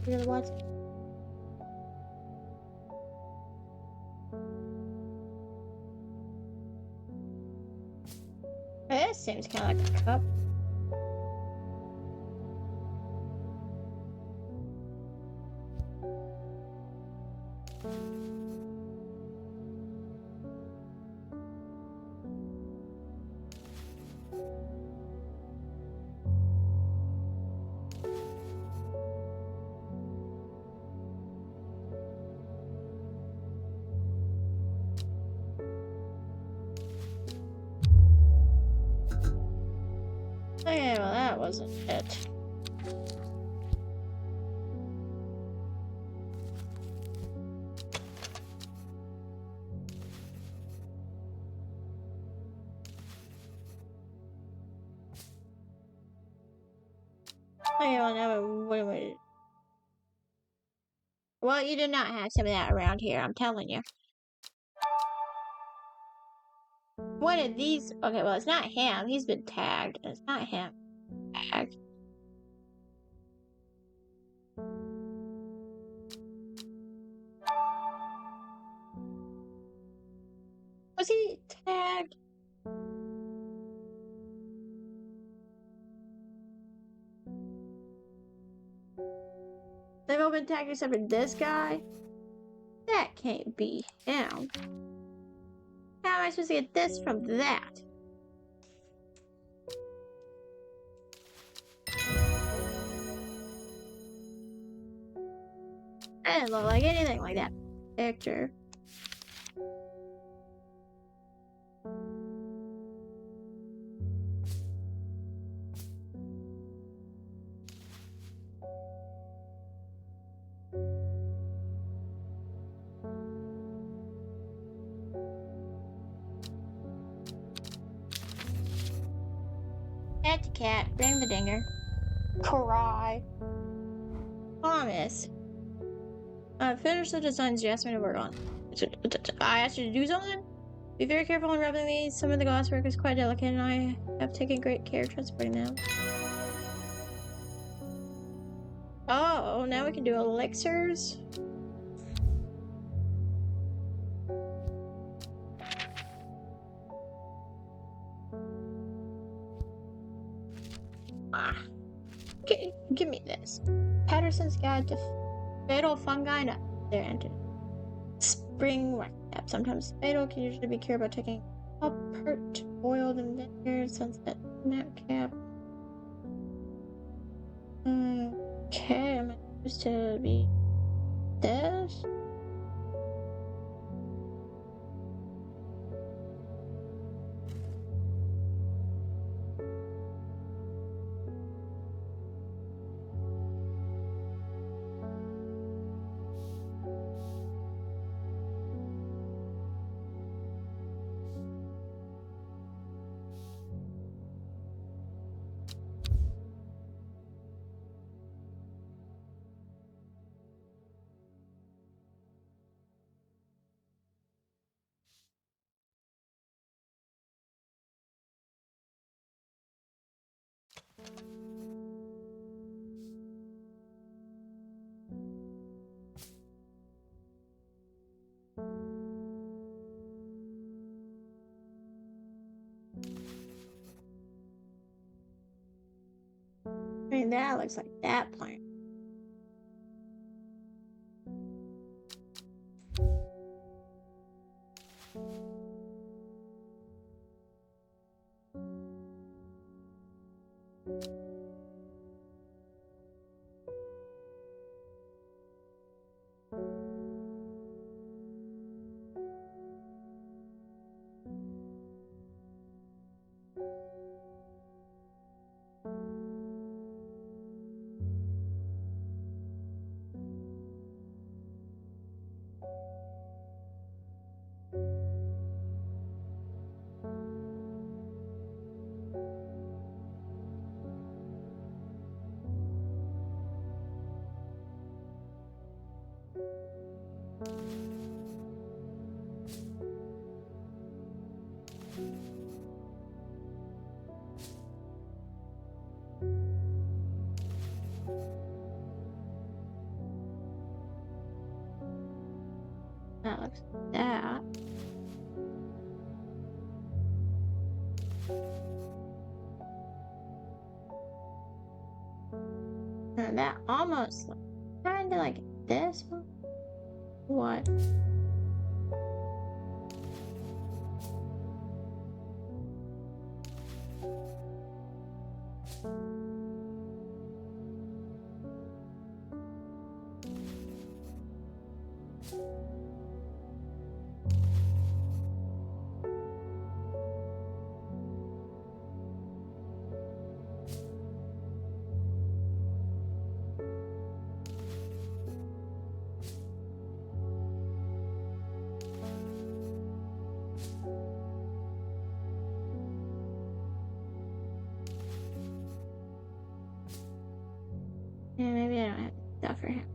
you're the ones. This seems kind of like a cup. Okay, well, that wasn't it. Okay, well, now, wait. Well, you do not have some of that around here, I'm telling you. What are these? Okay, well, it's not him. He's been tagged. It's not him. Tagged. Was he tagged? They've all been tagged except for this guy? That can't be him. How am I supposed to get this from that? That didn't look like anything like that picture. Pet the cat, bring the dinger. Cry. Promise. Finish the designs you asked me to work on. I asked you to do something? Be very careful when rubbing these. Some of the glasswork is quite delicate, and I have taken great care transporting them. Oh, now we can do elixirs. Give me this. Patterson's Guide to Fatal Fungi. No, there entered. Spring recap. Sometimes fatal can usually be cured by taking up hurt, boiled and vinegar, sunset nap cap. Okay, am I supposed to be this? I mean, that looks like that plant. That looks like that. And that almost looks kind of like this one. What? Yeah, maybe I don't have stuff for him.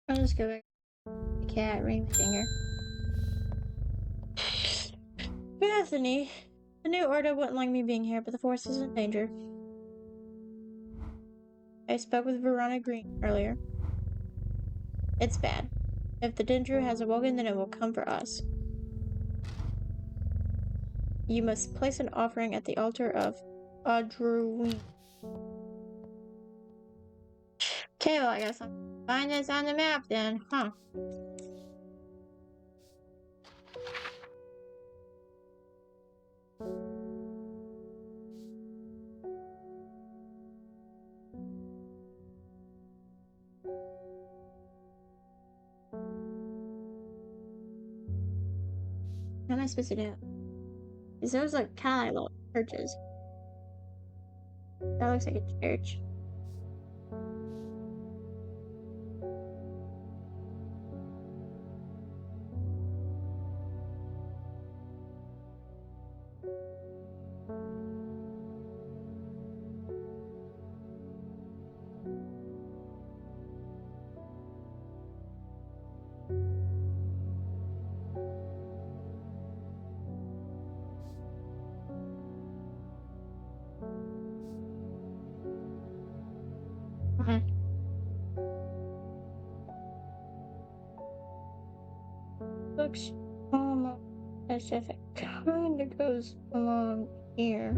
I'll just go back to the cat, ring the finger. Bethany, the new order wouldn't like me being here, but the force is in danger. I spoke with Verona Green earlier. It's bad. If the Dendrew has awoken, then it will come for us. You must place an offering at the altar of Adruin. Okay, well, I guess I'll find this on the map then, huh? How am I supposed to do it? Because those look kind of like little churches. That looks like a church. Okay. Looks almost as if it kind of goes along here.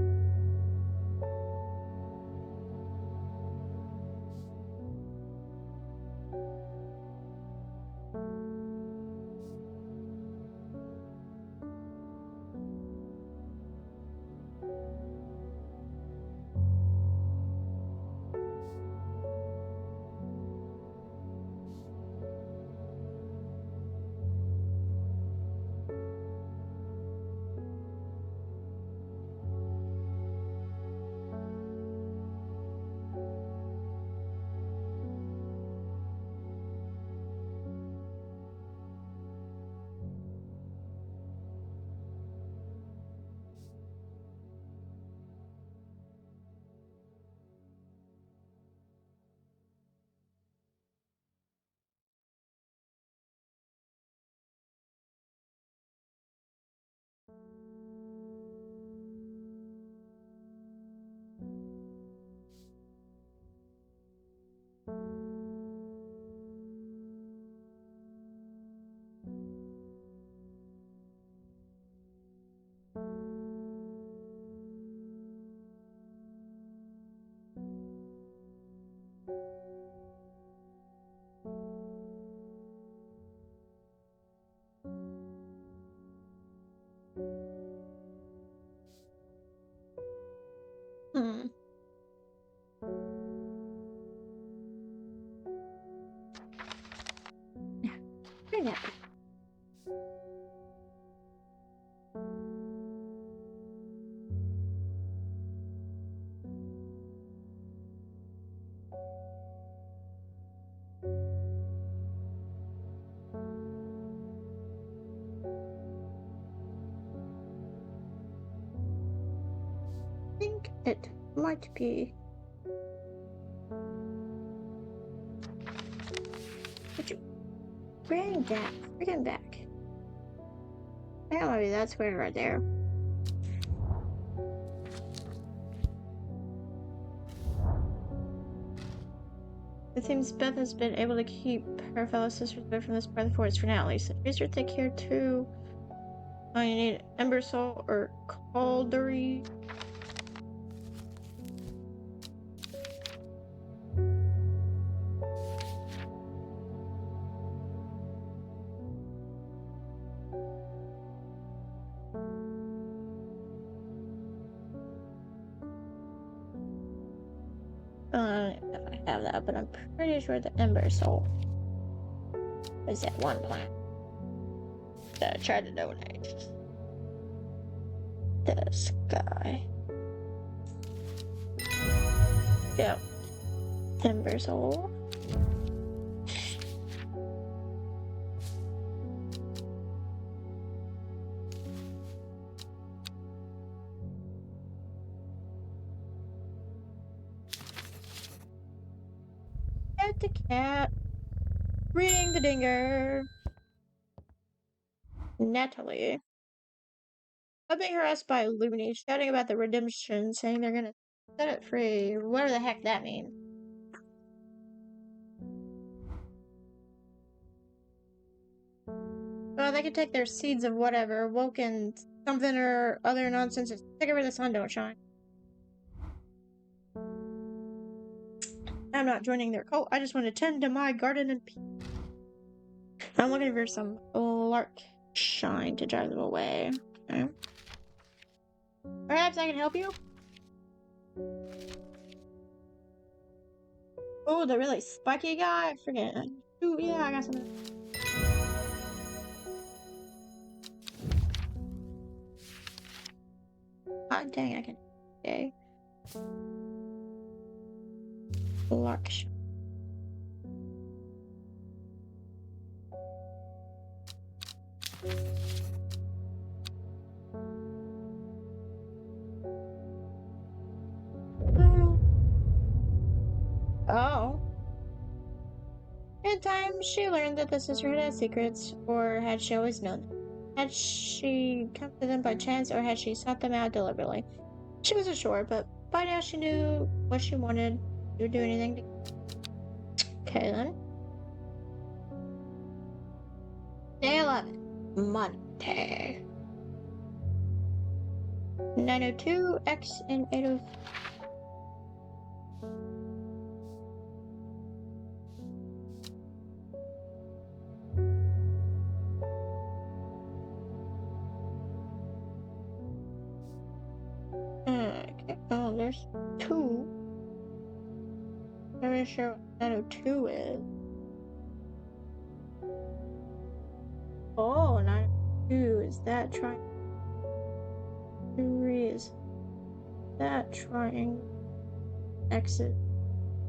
doing that? I think it might be. Would you bring that freaking back? I don't know, maybe that's where right there. It seems Beth has been able to keep her fellow sisters away from this part of the forest for now, at least. Razor, take care too. Oh, you need Ember Soul or Caldery. If I have that, but I'm pretty sure the Ember Soul is that one plant that I tried to donate. This guy. Yep. Ember Soul. Pet the cat. Ring the dinger. Natalie. I'm being harassed by Looney, shouting about the redemption, saying they're gonna set it free. Whatever the heck that means. Well, they can take their seeds of whatever, woken something or other nonsense, and stick it where the sun don't shine. I'm not joining their cult. I just want to tend to my garden and peace. I'm looking for some lark shine to drive them away. Okay. Perhaps I can help you? Oh, the really spiky guy? I forget. Ooh, yeah, I got something. Oh, dang, I can. Okay. Lark shine. Oh. In time, she learned that the sisterhood had secrets, or had she always known them? Had she come to them by chance, or had she sought them out deliberately? She wasn't sure, but by now she knew what she wanted. She would do anything to... Okay, then. Day 11. Monday. 902, X, and 805. Okay. Oh, there's two. I'm not sure what 902 is. Oh, 902. Is that triangle? 3 is that triangle? Exit.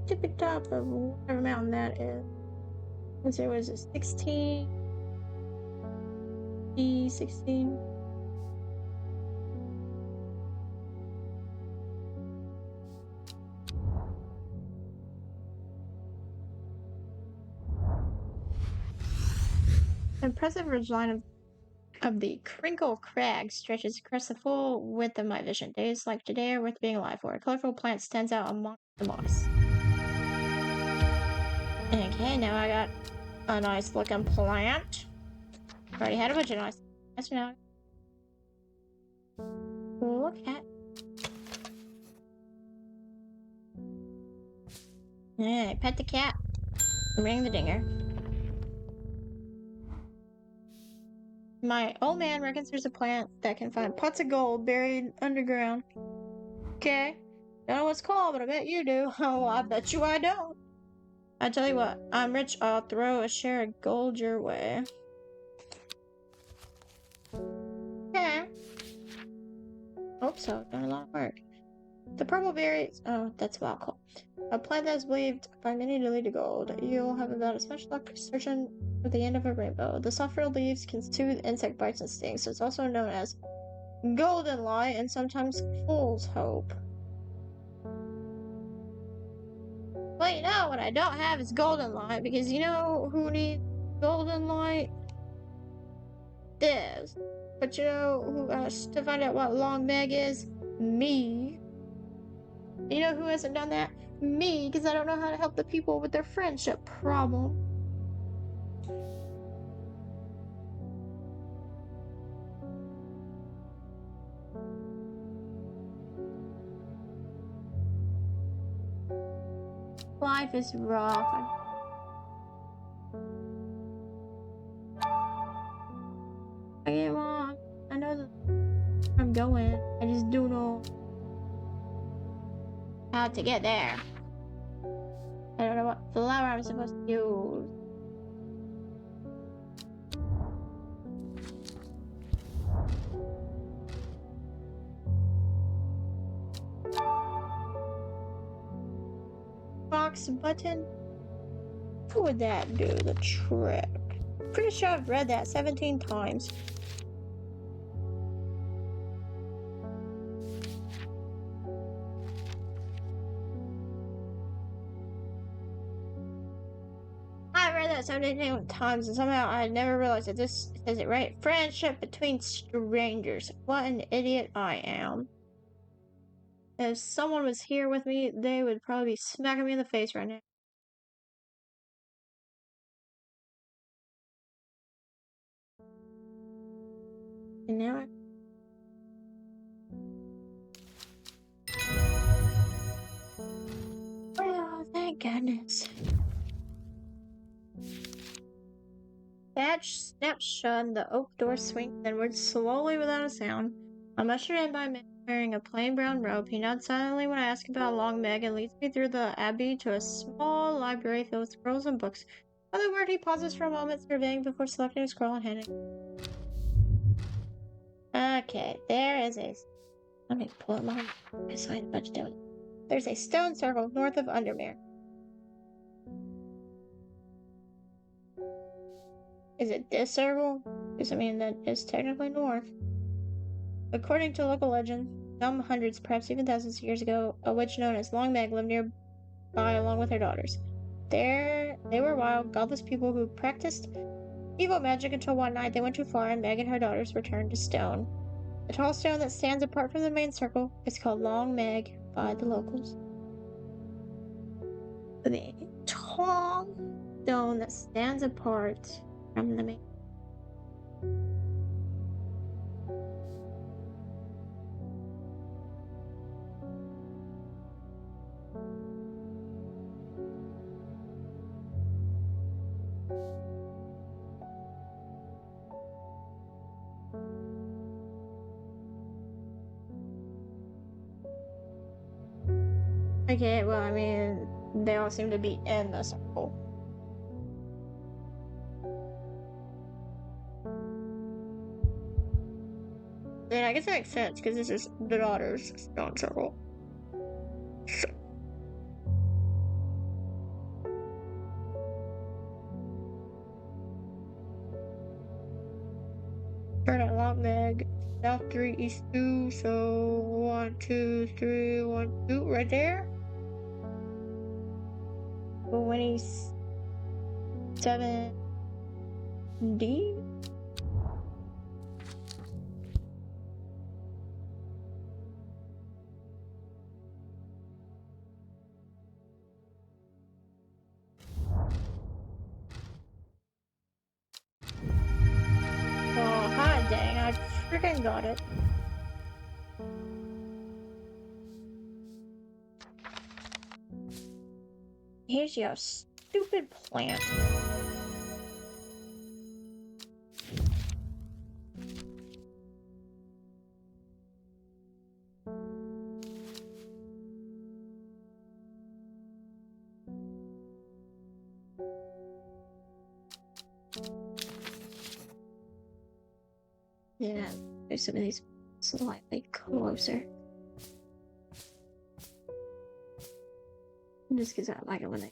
Tippy top of whatever mountain that is. Let's say, what is it? 16? E16? Impressive ridgeline of the Crinkle Crag stretches across the full width of my vision. Days like today are worth being alive for. A colorful plant stands out among the moss. Okay, now I got a nice looking plant. Already had a bunch of nice plants now. Look at. Yeah, pet the cat. Ring the dinger. My old man reckons there's a plant that can find pots of gold buried underground. Okay. Don't know what it's called, but I bet you do. Oh, I bet you I don't. I tell you what, I'm rich. I'll throw a share of gold your way. Hope so. Done a lot of work. The purple berries. Oh, that's wild cool. A plant that is believed by many to lead to gold. You'll have about as much luck searching for the end of a rainbow. The softer leaves can soothe insect bites and stings, so it's also known as golden light and sometimes fool's hope. Well, you know what I don't have is golden light, because you know who needs golden light? This. But you know who has to find out what long Meg is? Me. You know who hasn't done that? Me, because I don't know how to help the people with their friendship problem. Life is rough. I get wrong. I know that I'm going. I just don't know how to get there. I don't know what flower I'm supposed to use. Box button? How would that do the trick? Pretty sure I've read that 17 times. I read that 17 times and somehow I never realized that this says it right. Friendship between strangers. What an idiot I am. If someone was here with me, they would probably be smacking me in the face right now. And now oh, thank goodness. Thatch snaps shut and the oak door swings inward slowly without a sound. I'm ushered in by a man wearing a plain brown robe. He nods silently when I ask about Long Meg and leads me through the abbey to a small library filled with scrolls and books. Otherward, he pauses for a moment, surveying before selecting a scroll and handing. Okay, there is a. Let me pull it up. I saw a bunch of it. There's a stone circle north of Undermere. Is it this circle? Does it mean that it's technically north? According to local legend, some hundreds, perhaps even thousands of years ago, a witch known as Long Meg lived nearby along with her daughters. They were wild, godless people who practiced evil magic until one night they went too far and Meg and her daughters returned to stone. The tall stone that stands apart from the main circle is called Long Meg by the locals. The tall stone that stands apart from the main. Okay, well, I mean, they all seem to be in the circle. And I guess that makes sense because this is the daughter's stone circle. So. Turn at Long Meg, south 3, east 2, so 1, 2, 3, 1, 2, right there. 27D. Oh, hot dang, I freaking got it. Here's your stupid plant. Yeah, there's some of these slightly closer. Just because I like it when they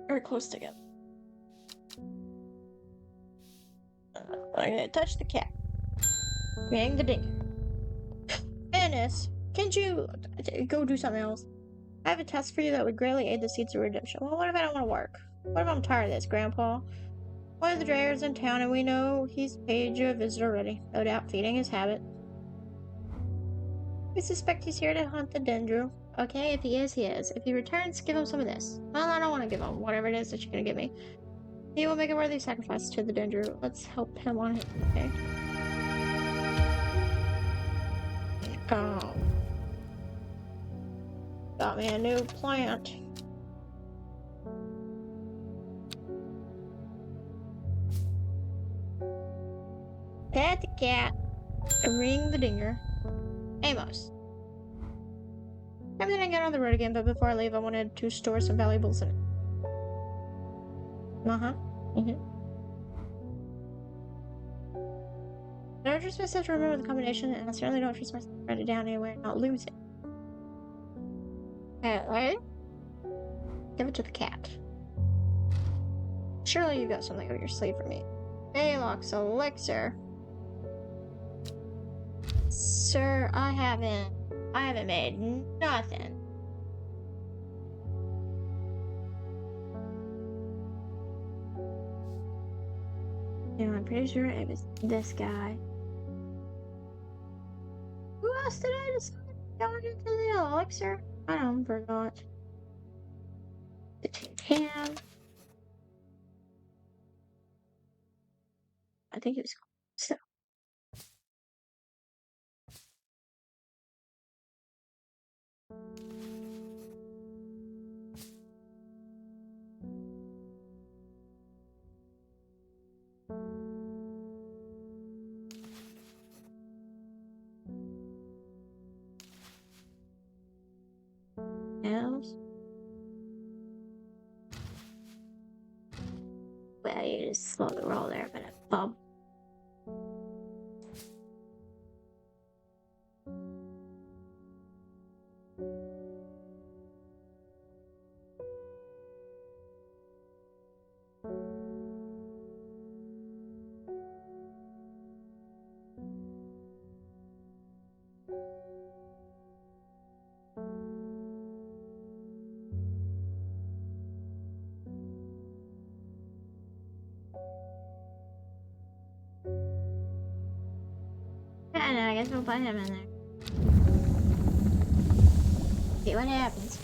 are close together. Okay, touch the cat. Bang the ding. Ennis, can't you go do something else? I have a task for you that would greatly aid the seeds of redemption. Well, what if I don't want to work? What if I'm tired of this, Grandpa? One of the drayers in town, and we know he's paid you a visit already. No doubt feeding his habit. We suspect he's here to hunt the Dendrew. Okay, if he is, he is. If he returns, give him some of this. Well, I don't want to give him whatever it is that you're going to give me. He will make a worthy sacrifice to the Dendrew. Let's help him on his way. Oh. Got me a new plant. Pat the cat. Ring the dinger. Amos. I'm gonna get on the road again, but before I leave, I wanted to store some valuables in it. Uh-huh. I don't trust myself to remember the combination, and I certainly don't trust myself to write it down anywhere and not lose it. Okay. Give it to the cat. Surely you've got something up your sleeve for me. Baylock's elixir. Sir, I haven't made nothing. Yeah, I'm pretty sure it was this guy. Who else did I decide going into the elixir? I don't forgot. The tin can. I think it was so. Else. Well, you just slow the roll there, but a bump. Yeah, no, I guess we'll put him in there. See what happens.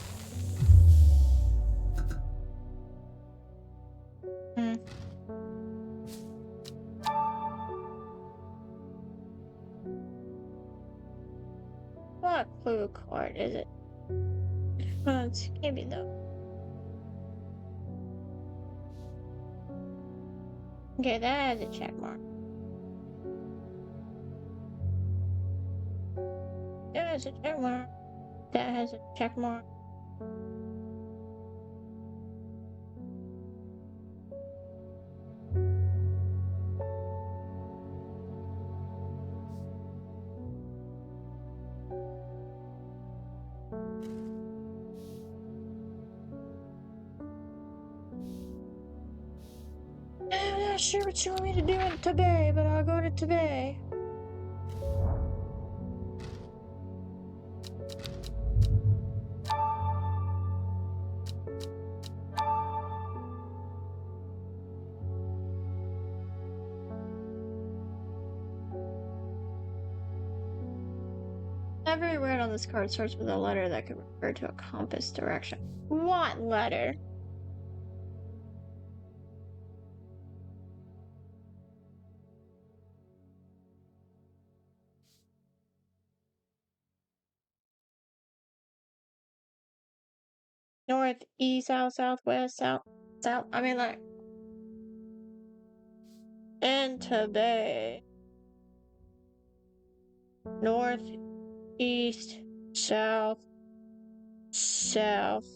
What clue card is it? Oh, it's maybe though. Okay, that has a check mark. That has a check mark. That has a check mark. I'm not sure what you want me to do in today, but I'll go to today. Every word on this card starts with a letter that could refer to a compass direction. What letter? North, east, south, southwest, south. I mean, like. And today. North, east, south, south,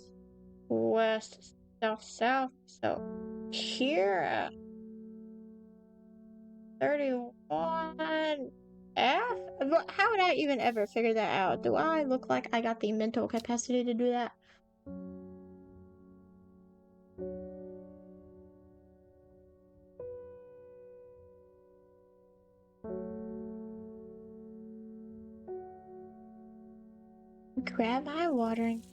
west, south, south. So here, 31 F? How would I even ever figure that out? Do I look like I got the mental capacity to do that? Grab my watering.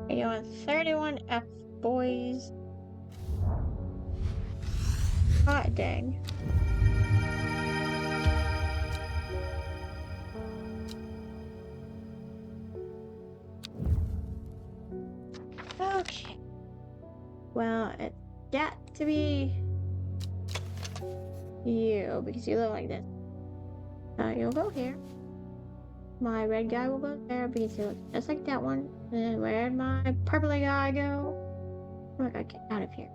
You on 31 F, boys. Hot dang. Okay. Well, it's got to be you, because you look like this. You'll go here. My red guy will go there, because he looks just like that one. And then where'd my purpley guy go? Oh my god, get out of here.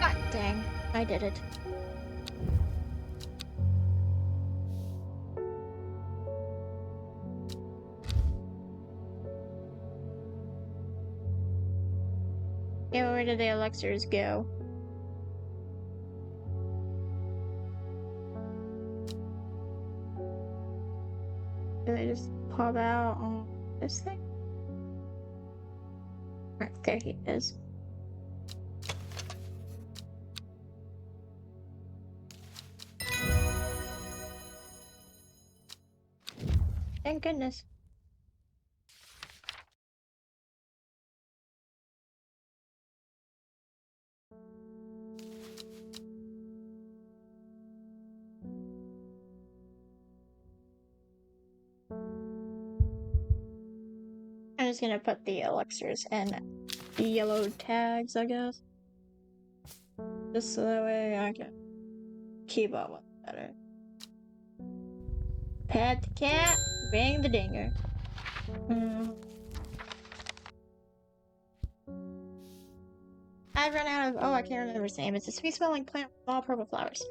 God dang, I did it. Yeah, where did the elixirs go? Do they just pop out on this thing? Right, there he is. Thank goodness. I'm just gonna put the elixirs in yellow tags, I guess. Just so that way I can keep up with it better. Pet the cat, ring the dinger. I've run out of, I can't remember his name. It's a sweet smelling plant with small purple flowers.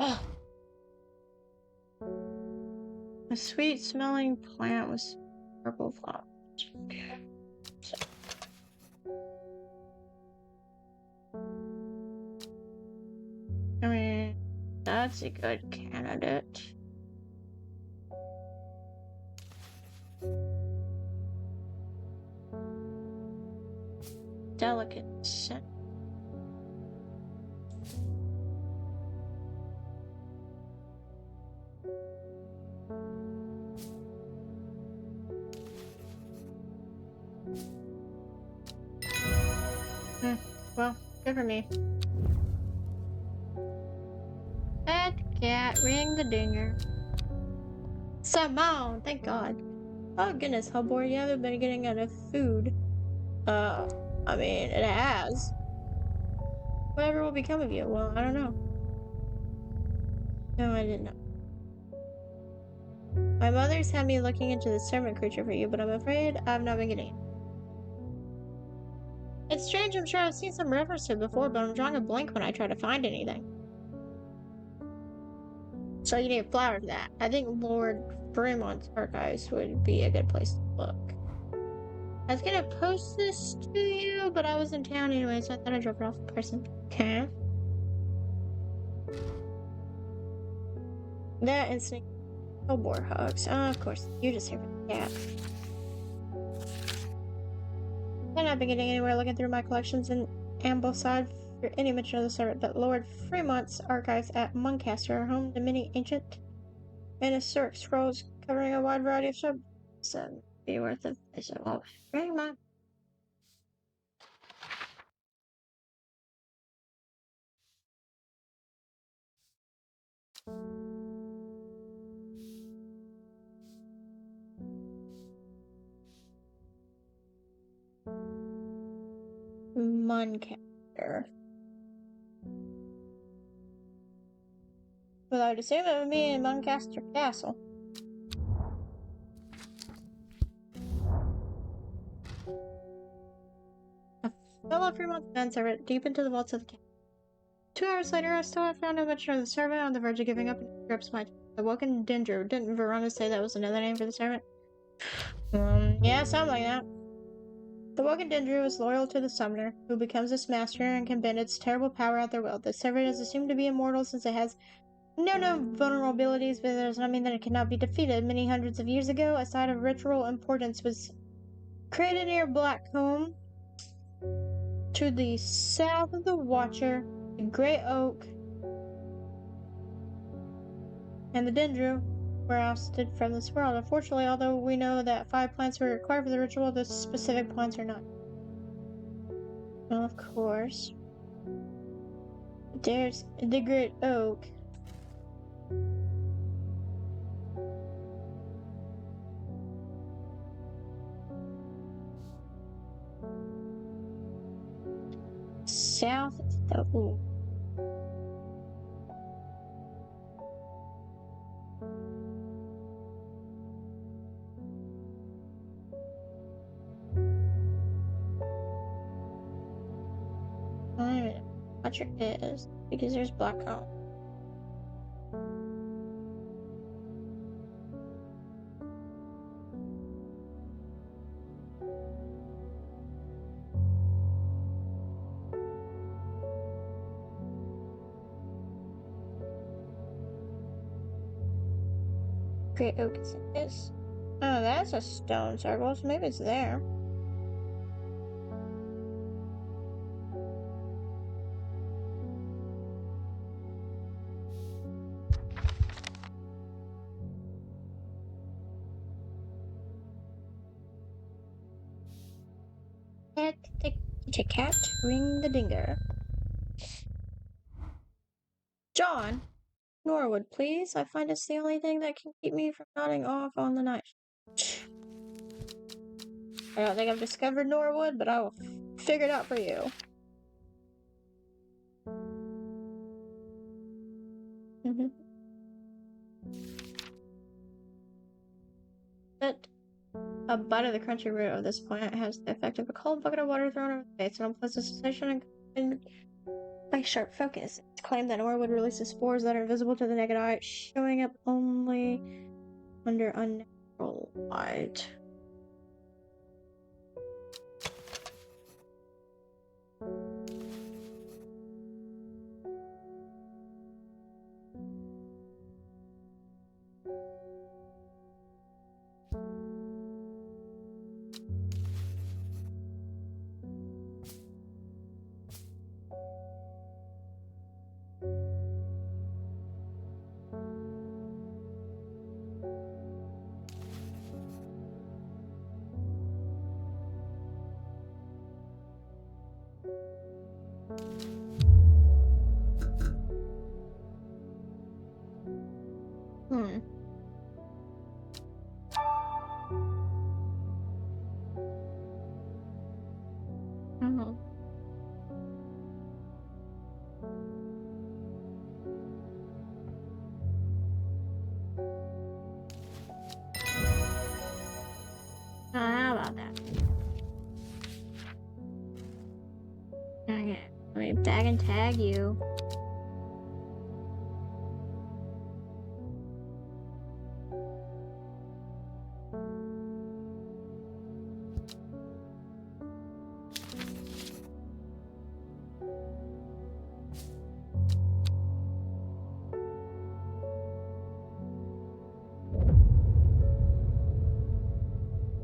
Oh. A sweet smelling plant with purple flowers. Okay. So. I mean, that's a good candidate. Delicate scent. Well, good for me. Pet cat, ring the dinger. Simone, thank God. Oh goodness, how bored you haven't been getting enough food. I mean, it has. Whatever will become of you? Well, I don't know. No, I didn't know. My mother's had me looking into the servant creature for you, but I'm afraid I've not been getting it. It's strange, I'm sure I've seen some reference to it before, but I'm drawing a blank when I try to find anything. So you need a flower for that. I think Lord Fremont's archives would be a good place to look. I was gonna post this to you, but I was in town anyway, so I thought I'd drop it off in person. Okay. That instinct. Oh, boar hugs. Of course, you just hear the cat. I've not been getting anywhere looking through my collections in Ambleside for any mention of the servant, but Lord Fremont's archives at Muncaster are home to many ancient and historic scrolls covering a wide variety of subjects. So, be worth a visit. Well, very much. Muncaster. Well, I would assume it would be in Muncaster Castle. A fellow Fremont men servant deep into the vaults of the castle. 2 hours later, I still have found no mention of the servant on the verge of giving up and grips my the woken Dendrew. Didn't Verona say that was another name for the servant? Yeah, something like that. The woken Dendrew is loyal to the summoner, who becomes its master and can bend its terrible power at their will. The servant is assumed to be immortal since it has no vulnerabilities, but that does not mean that it cannot be defeated. Many hundreds of years ago, a site of ritual importance was created near Blackcomb, to the south of the Watcher, the Great Oak, and the Dendrew were ousted from this world. Unfortunately, although we know that 5 plants were required for the ritual, the specific plants are not. Well, of course. There's the Great Oak. South of the... Ooh. Wait a minute. Watcher is, because there's Blackcomb. Great Oak is this. Oh, that's a stone circle, so maybe it's there. Cat, ring the dinger. John, Norwood, please. I find it's the only thing that can keep me from nodding off on the knife. I don't think I've discovered Norwood, but I will figure it out for you. But a bite of the crunchy root of this plant has the effect of a cold bucket of water thrown over the face, an unpleasant sensation and by sharp focus. It's claimed that Norwood releases spores that are invisible to the naked eye, showing up only under unnatural light. Hmm. Mm-hmm. How about that? Okay, let me bag and tag you.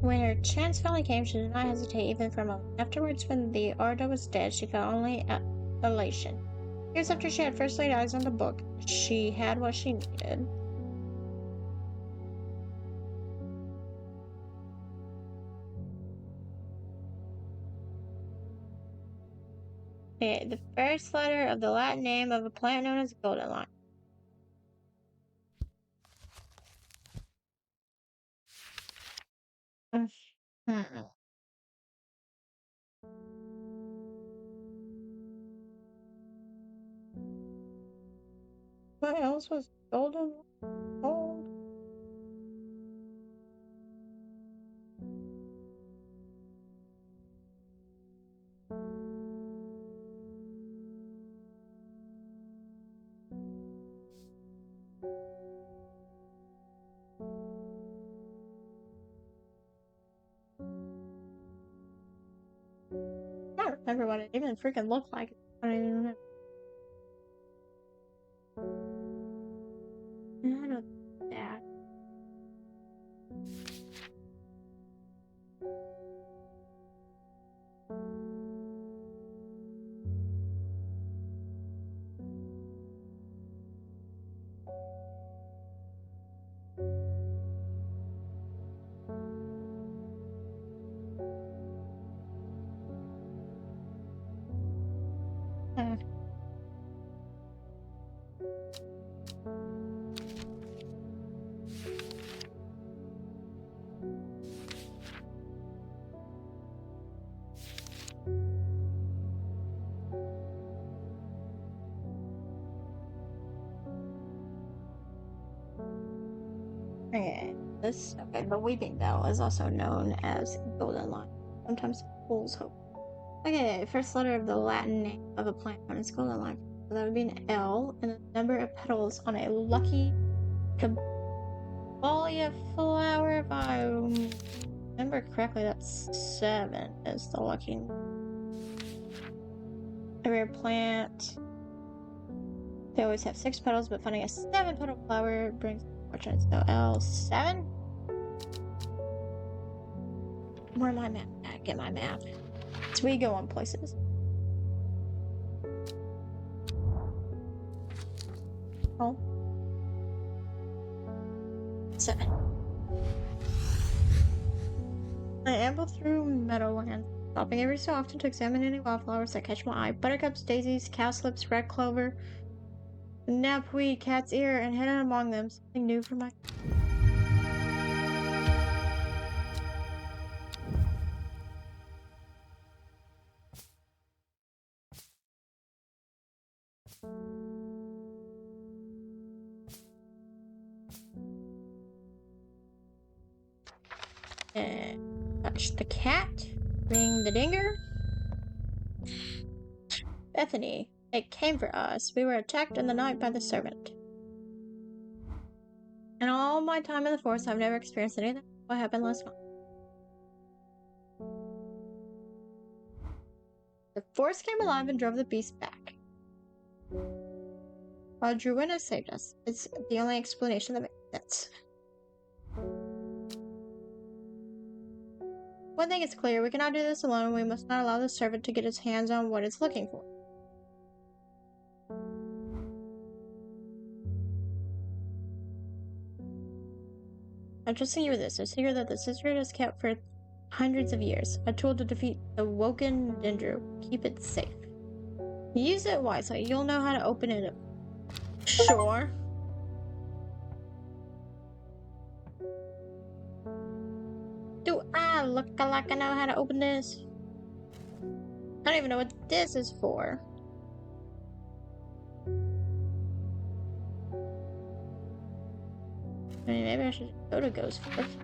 When her chance finally came, she did not hesitate even for a moment. Afterwards, when the Arda was dead, she felt only elation. Years after she had first laid eyes on the book, she had what she needed. Okay, the first letter of the Latin name of a plant known as golden lime. Hmm. What else was golden gold? I don't remember what it even freaking looked like. I don't even know. I don't that. Uh, okay. The Weeping Bell is also known as Golden Lion. Sometimes Fool's Hope. Okay, first letter of the Latin name of a plant known as Golden Lion. So that would be an L, and the number of petals on a lucky Caballia flower. If I remember correctly, that's 7 is the lucky. A rare plant. They always have 6 petals, but finding a 7-petal flower brings fortune. So L7. Where my map? Get my map. So we go on places. Oh. 7. I amble through meadowland, stopping every so often to examine any wildflowers that catch my eye. Buttercups, daisies, cowslips, red clover, knapweed, cat's ear, and hidden among them, something new for my... Touch the cat, ring the dinger. Bethany, it came for us. We were attacked in the night by the servant. In all my time in the forest, I've never experienced anything like what happened last night. The forest came alive and drove the beast back. While Druina saved us. It's the only explanation that makes sense. One thing is clear, we cannot do this alone. We must not allow the servant to get his hands on what it's looking for. I'm trusting you with this, a secret that the sisterhood has kept for hundreds of years. A tool to defeat the woken Dendrew. Keep it safe. Use it wisely. You'll know how to open it up. Sure. Do I look like I know how to open this? I don't even know what this is for. I mean, maybe I should go to Ghost first.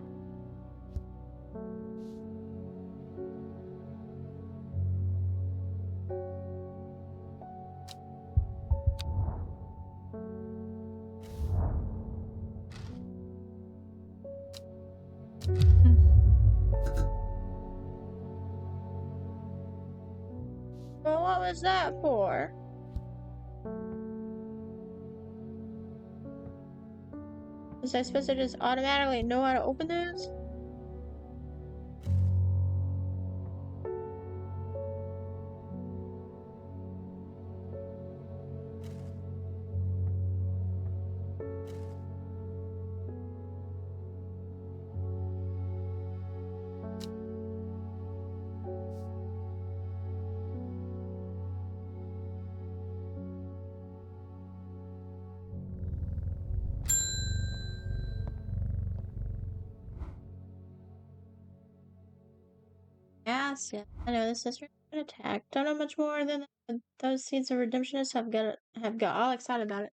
Well, what was that for? Was I supposed to just automatically know how to open this? Yes, yes. I know the sister been attacked. Don't know much more than that. Those seeds of redemptionists have got all excited about it.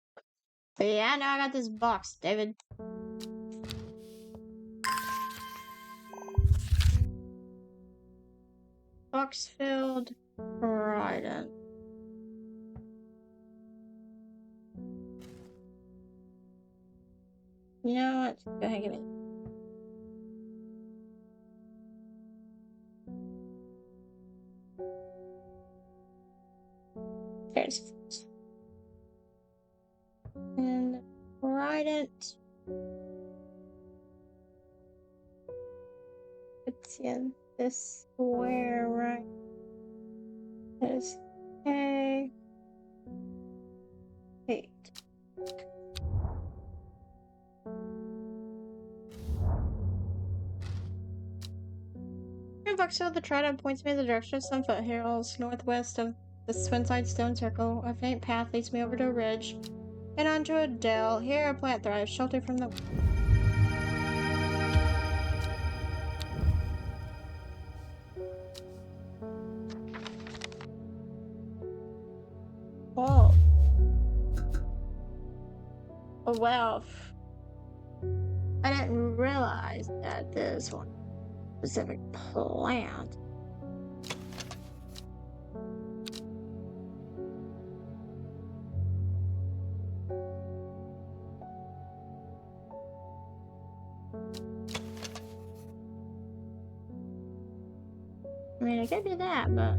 But yeah, now I got this box, David. Box filled. Trident. You know what? Go ahead and give me. There's. And Trident. It's in this square, right? That is A. 8. In Voxel, the trident points me in the direction of some foothills northwest of the Swinside Stone Circle. A faint path leads me over to a ridge and onto a dell. Here a plant thrives, sheltered from the. Whoa. Oh, wow. I didn't realize that this one specific plant. I mean, it could be that, but.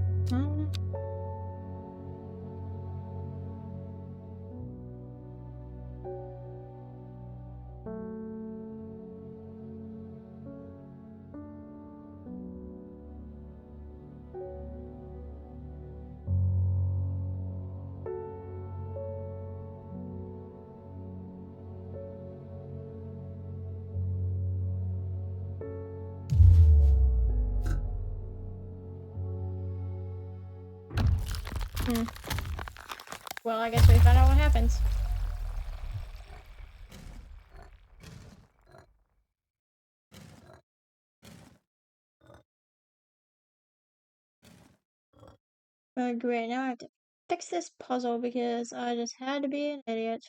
Well, I guess we find out what happens. Great, now I have to fix this puzzle because I just had to be an idiot.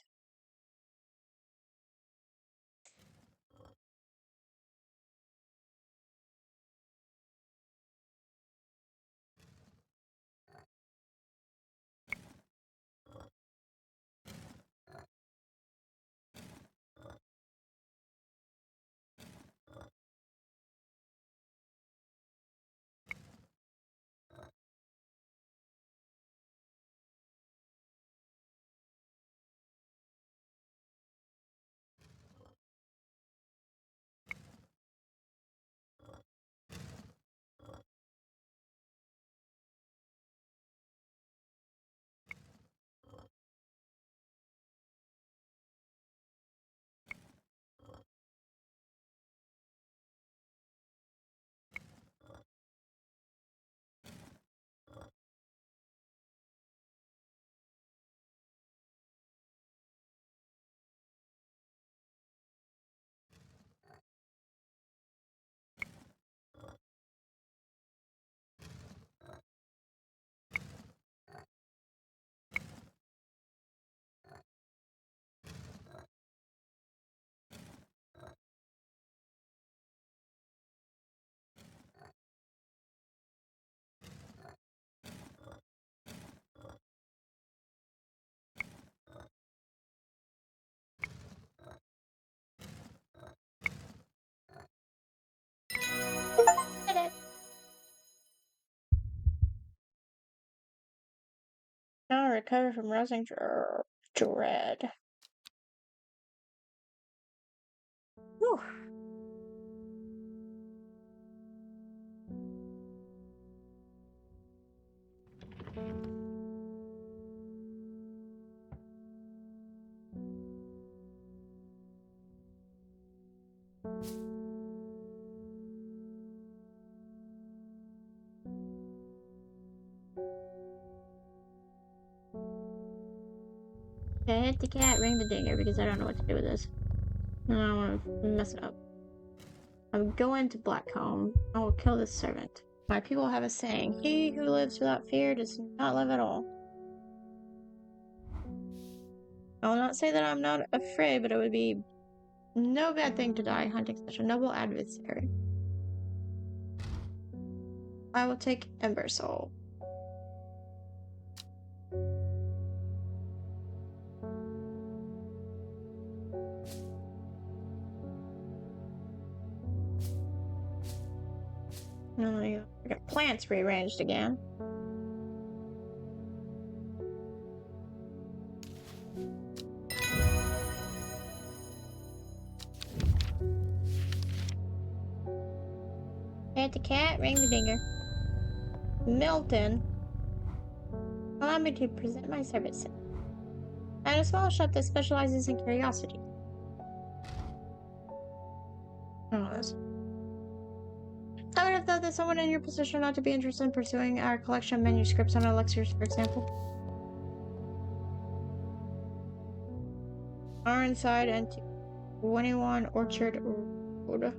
Did it. Now I recover from rousing dread. Whew. Okay, hit the cat, ring the dinger because I don't know what to do with this. And I don't want to mess it up. I'm going to Blackcomb. I will kill this servant. My people have a saying, he who lives without fear does not live at all. I will not say that I'm not afraid, but it would be no bad thing to die hunting such a noble adversary. I will take Ember Soul. No, I got plants rearranged again. Cat the cat, ring the dinger. Milton. Allow me to present my services. I am a small shop that specializes in curiosity. Oh, that's... I would have thought that someone in your position ought to be interested in pursuing our collection of manuscripts on elixirs, for example. Are inside and 21 Orchard Road.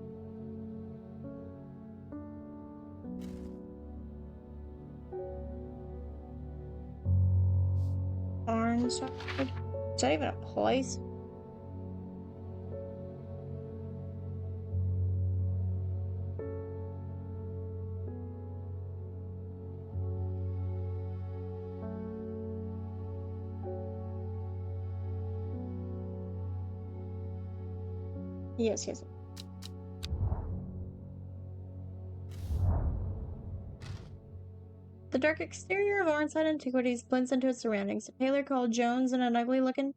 Arnside? Is that even a place? Yes, yes. The dark exterior of Arnside Antiquities blends into its surroundings. A tailor called Jones and an ugly-looking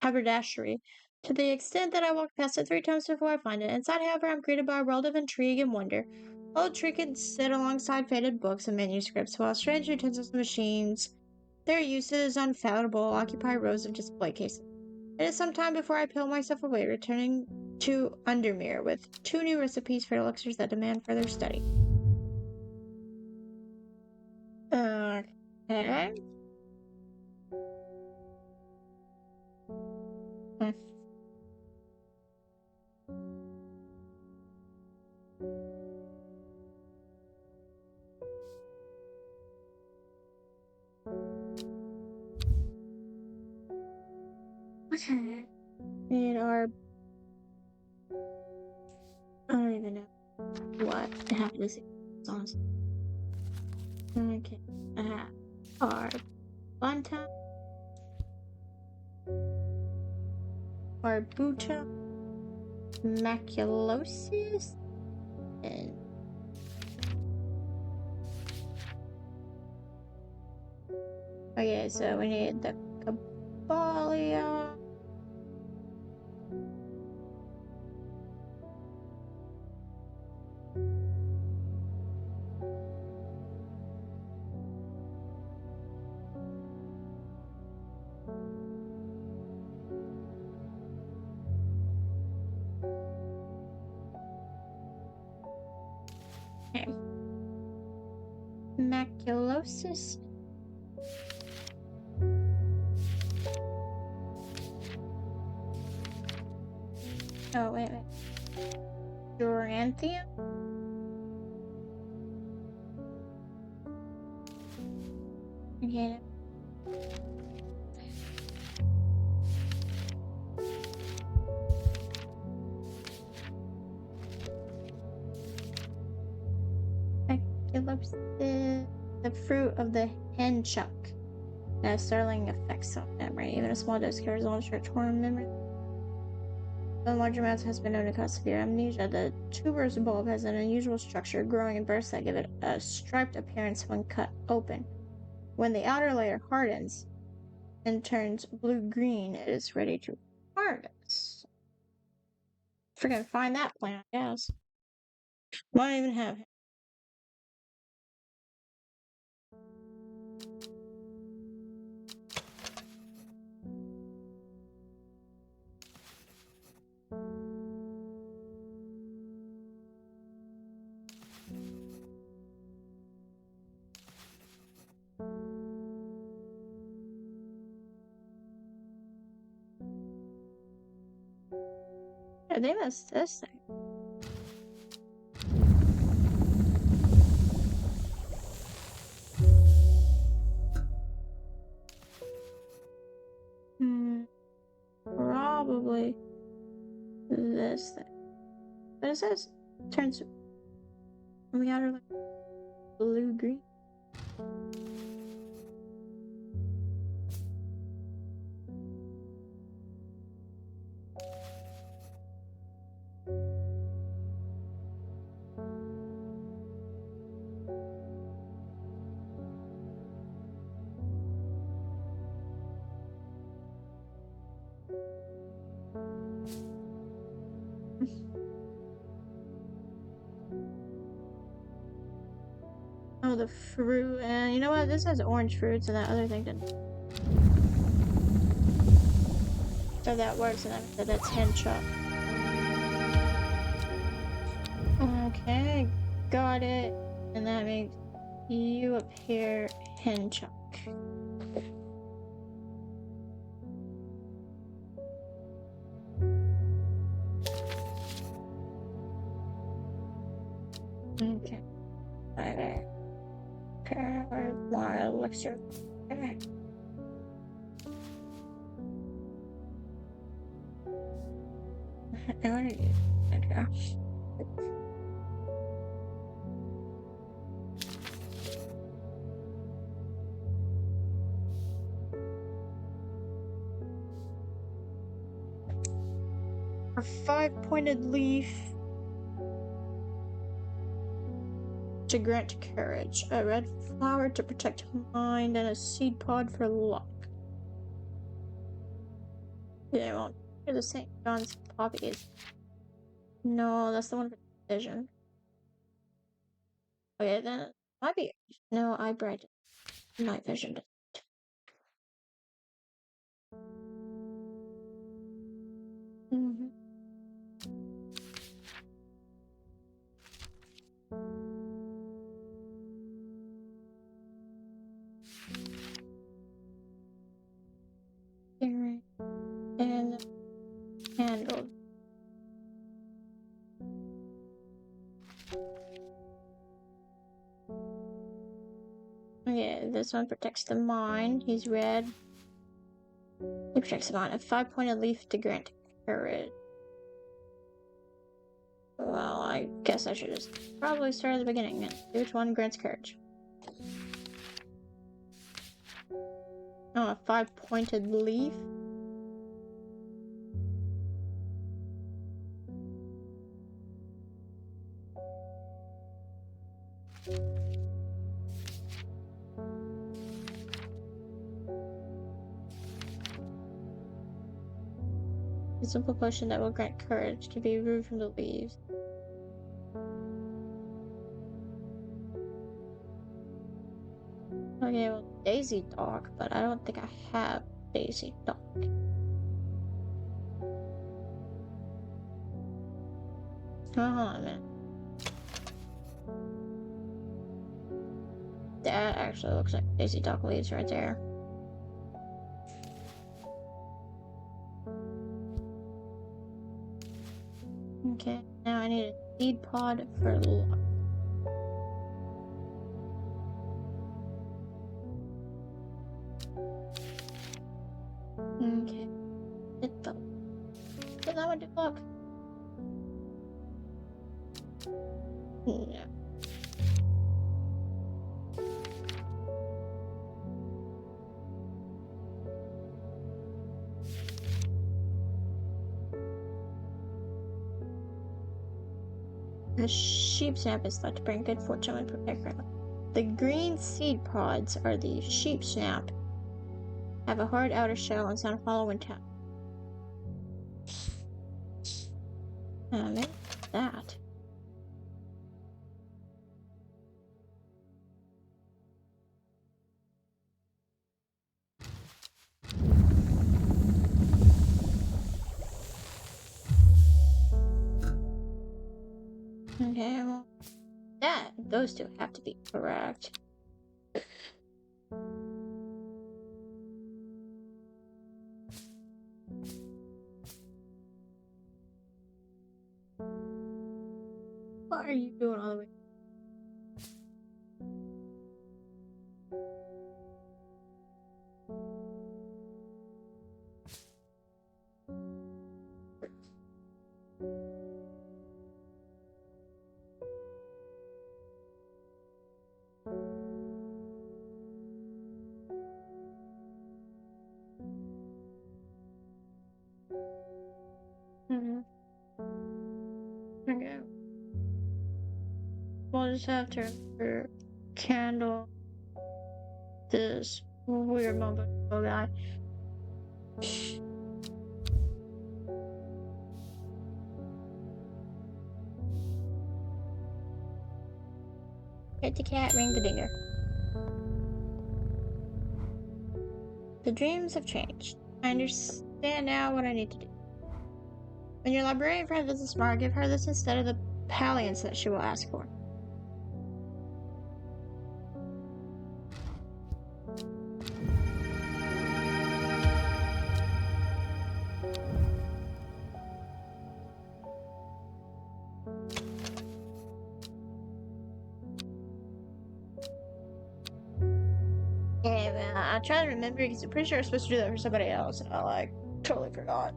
haberdashery, to the extent that I walked past it 3 times before I find it. Inside, however, I'm greeted by a world of intrigue and wonder. Old trinkets sit alongside faded books and manuscripts, while strange utensils and machines, their uses unfathomable, occupy rows of display cases. It is some time before I peel myself away, returning to Undermere with 2 new recipes for elixirs that demand further study. Okay. Okay. And our... I don't even know what happened to see songs. Okay. Our Bunta, Arbuta, Maculosis, and okay, so we need the Cabalia. Okay. Maculosis. Oh, wait. Duranthium? Okay. Maculosis, the fruit of the henchuck. It has startling effects on memory. Even a small dose carries on short-term memory. In large amounts has been known to cause severe amnesia. The tuberous bulb has an unusual structure, growing in bursts that give it a striped appearance when cut open. When the outer layer hardens and turns blue-green, it is ready to harvest. Freaking find that plant, I guess. Won't even have it. Yeah, they missed this thing. probably this thing. But it says turns from the outer like blue-green. Oh, the fruit. And you know what? This has orange fruits and that other thing didn't. So that works, and that's hen chop. Okay, got it. And that makes you appear hen chop. Okay. Okay. Okay. Why elixir? Okay. I want to use it. Okay. A 5-pointed leaf to grant courage, a red flower to protect mind, and a seed pod for luck. Yeah, well, here's the St. John's poppies. No, that's the one for vision. Okay, then it might be. No, I brightened night vision. Mm-hmm. And handled. Okay, this one protects the mind. He's red. He protects the mind. A 5-pointed leaf to grant courage. Well, I guess I should just probably start at the beginning and see which one grants courage. Oh, a 5-pointed leaf? A simple potion that will grant courage to be removed from the leaves. Okay, well, Daisy Dog, but I don't think I have Daisy Dog. Hold on a minute. That actually looks like Daisy Dog leaves right there. Okay, now I need a seed pod for luck. Okay, it fell. Did that one do luck? Yeah. The sheep snap is thought to bring good fortune and protect her. The green seed pods are the sheep snap. Have a hard outer shell and sound hollow when tapped. Maybe that. Okay, well, those two have to be correct. What are you doing all the way? We'll just have to remember candle this weird mumbo guy. Hit the cat, ring the dinger. The dreams have changed. I understand now what I need to do. When your librarian friend visits tomorrow, give her this instead of the palliance that she will ask for. Yeah, man, I try to remember because I'm pretty sure I'm supposed to do that for somebody else, and I totally forgot.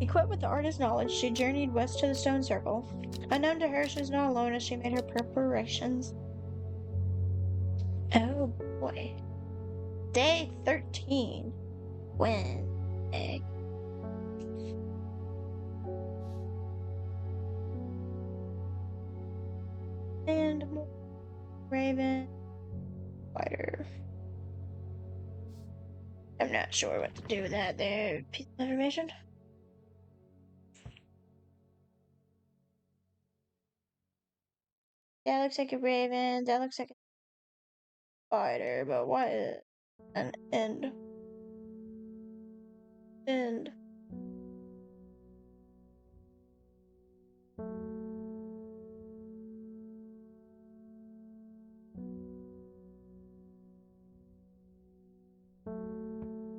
Equipped with the artist's knowledge, she journeyed west to the stone circle. Unknown to her, she was not alone as she made her preparations. Oh boy. Day 13. When? Egg. And more. Raven. Spider. I'm not sure what to do with that there piece of information. That looks like a raven. That looks like a spider. But what is an end? End.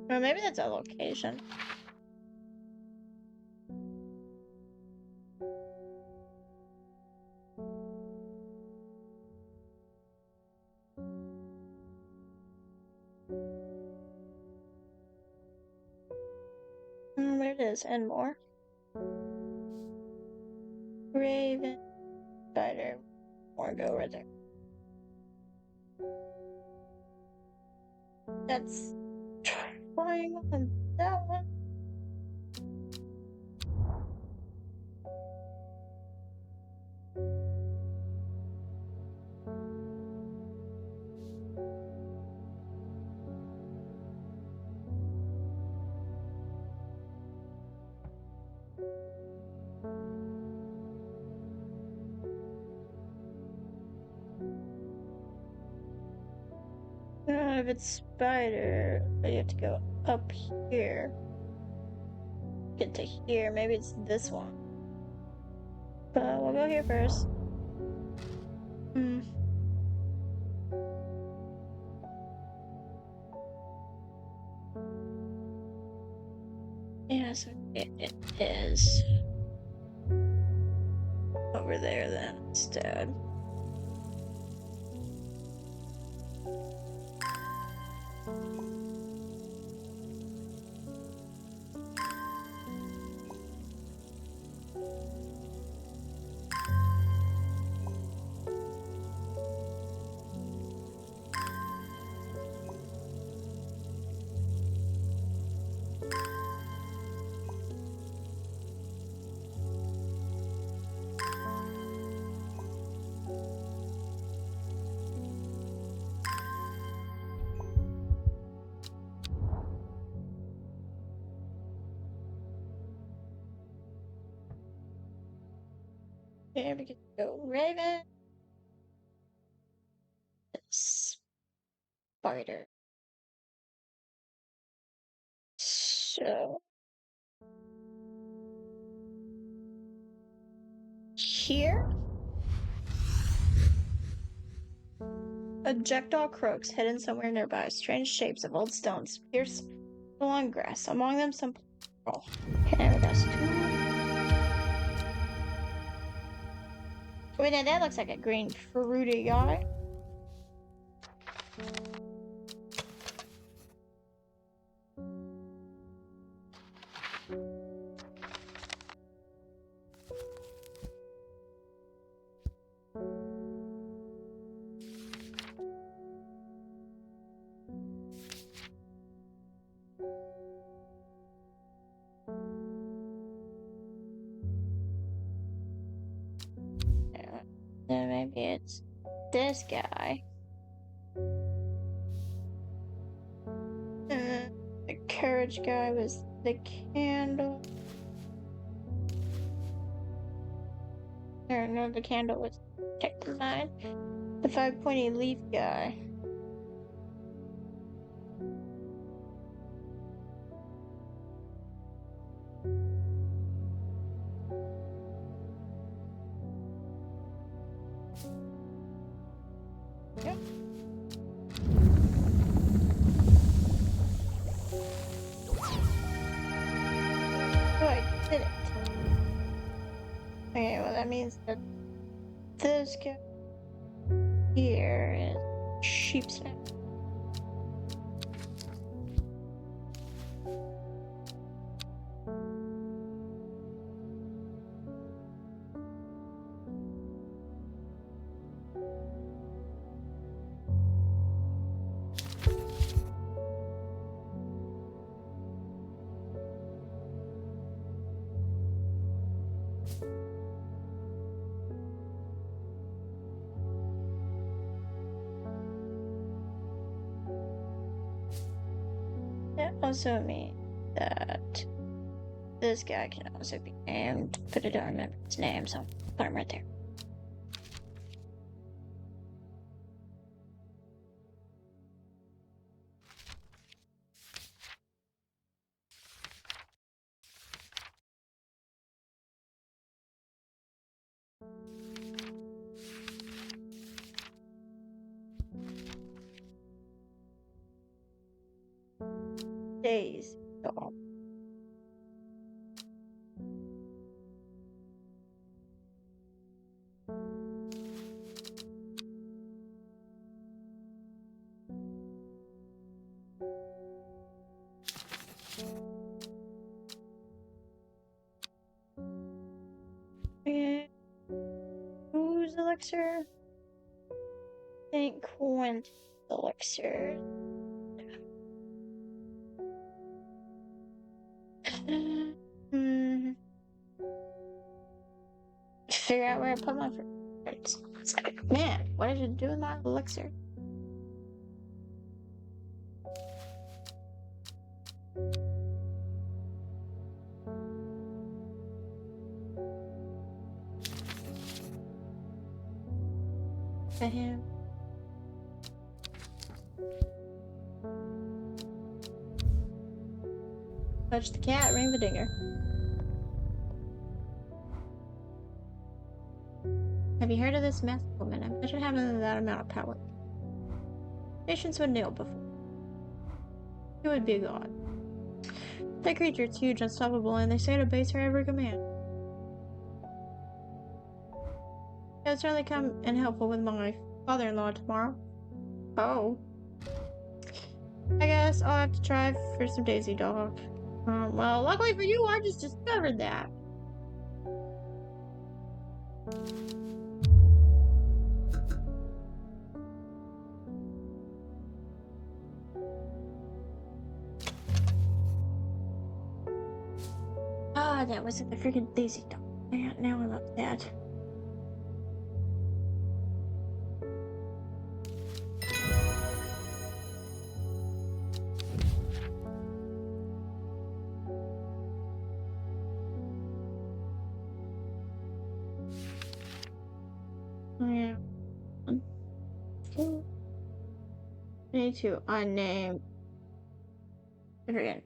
Or maybe that's a location. There it is, and more. Raven, spider, more go right there. That's trying on that one. If it's spider, you have to go up here. Get to here. Maybe it's this one. But we'll go here first. Yeah, so it is over there then instead. There we can go Raven. Spider. So here, a jackdaw croaks hidden somewhere nearby. Strange shapes of old stones pierce the long grass. Among them, some. Oh, okay, that's two. Wait, now that looks like a green fruity guy. Then maybe it's this guy. And the courage guy was the candle. Or no, the candle was protecting mine. The 5 pointy leaf guy. Yep. Oh, I did it. Okay, well that means that this guy here is sheepsneck. That also means that this guy can also be named, but I don't remember his name, so I'll put him right there. Days. Dog. Okay. Who's elixir? I think Quint elixir. Figure out where I put my fruits. Man, what did you do with my elixir? To him. Touch the cat, ring the dinger. Have you heard of this masked woman? Imagine having that amount of power. Nations would kneel before. It would be a god. That creature is huge, unstoppable, and they say to obeys her every command. I will certainly come and help with my father-in-law tomorrow. Oh. I guess I'll have to try for some Daisy Dog. Well, luckily for you, I just discovered that. Ah, that was the freaking Daisy Dog. Man, now I'm upset. Yeah. I need to unname. I forget.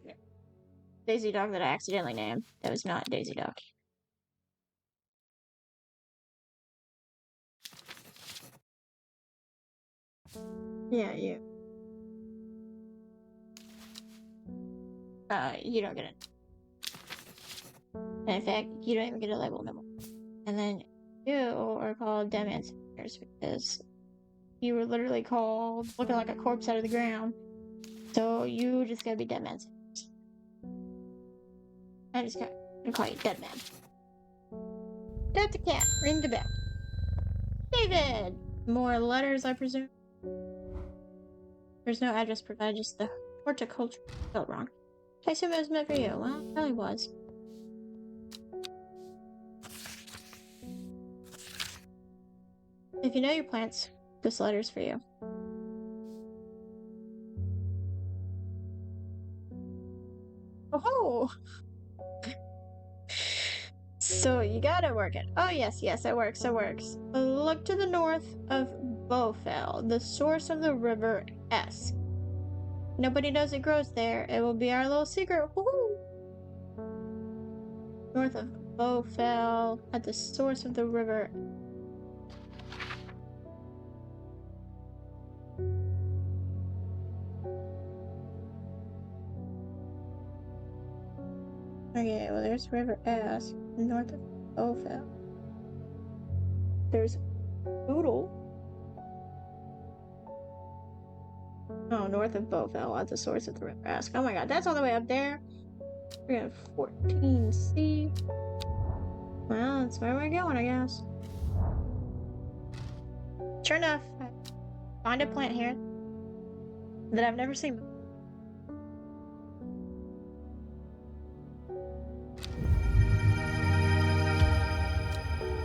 Daisy Dog that I accidentally named. That was not Daisy Dog. Yeah, you. You don't get it. And in fact, you don't even get a label no more. And then you are called Dem Ancestors because you were literally called looking like a corpse out of the ground. So you just gotta be Dead Man. I just gotta call you Dead Man. That's the cat. Ring the bell. David! More letters, I presume? There's no address provided, just the horticulture spelled wrong. I assume it was meant for you. Well, it probably was. If you know your plants, this letter's for you. Oh! So you gotta work it. Oh yes, it works, it works. Look to the north of Bowfell, the source of the river Esk. Nobody knows it grows there. It will be our little secret. Woohoo! North of Bowfell, at the source of the river. Okay, well there's River Esk, north of Bowfell. There's Boodle. Oh, north of Bowfell, at the source of the river Esk. Oh my god, that's all the way up there. We're at 14C. Well, that's where we're going, I guess. Sure enough, I find a plant here that I've never seen before.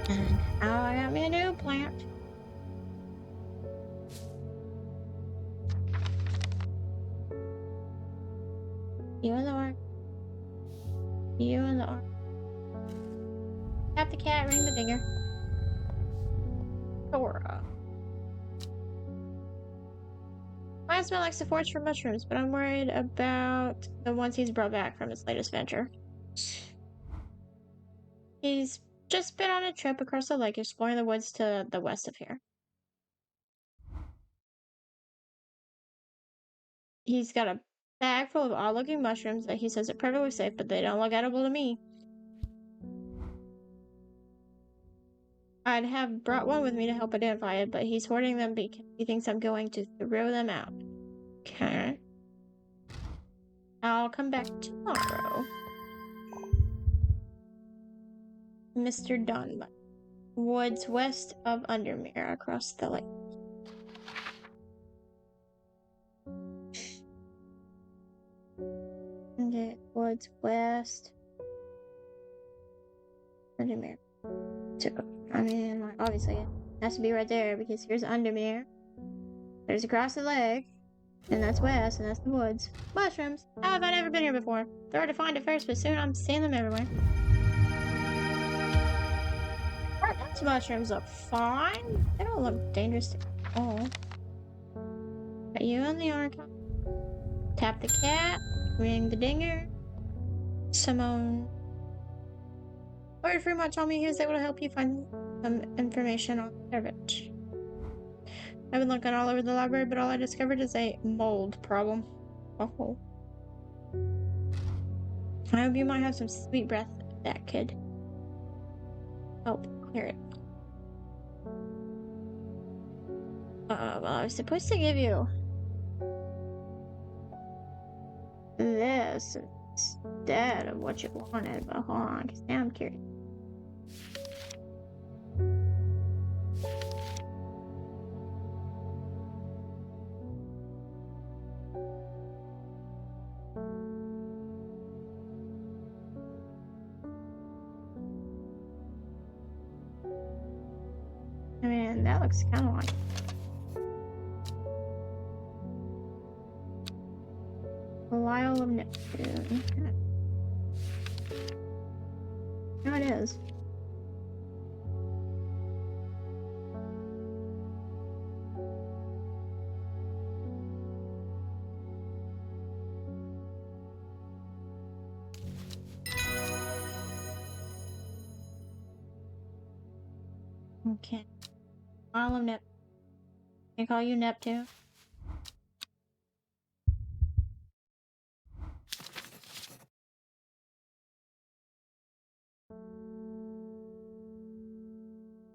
And now I got me a new plant. You in the ark. You in the ark. Tap the cat, ring the dinger. Dora. My husband likes to forage for mushrooms, but I'm worried about the ones he's brought back from his latest venture. He's just been on a trip across the lake exploring the woods to the west of here. He's got a bag full of odd-looking mushrooms that he says are perfectly safe, but they don't look edible to me. I'd have brought one with me to help identify it, but he's hoarding them because he thinks I'm going to throw them out. Okay. I'll come back tomorrow. Mr. Dunn. Woods west of Undermere, across the lake. Okay, woods west. Undermere. So, I mean, like, obviously, it has to be right there because here's Undermere. There's across the lake. And that's west, and that's the woods. Mushrooms! How have I never been here before? It's hard to find at first, but soon I'm seeing them everywhere. Those mushrooms look fine. They don't look dangerous at all. Got you in the archive. Tap the cat. Ring the dinger. Simone. Lord Fremont told me he was able to help you find some information on the servant. I've been looking all over the library, but all I discovered is a mold problem. Oh. I hope you might have some sweet breath that could help clear it. Well, I was supposed to give you this instead of what you wanted, but hold on, because now I'm curious. I mean, that looks kind of like Lyle of Neptune. No, it is. Okay. Lyle of Neptune. Can I call you Neptune?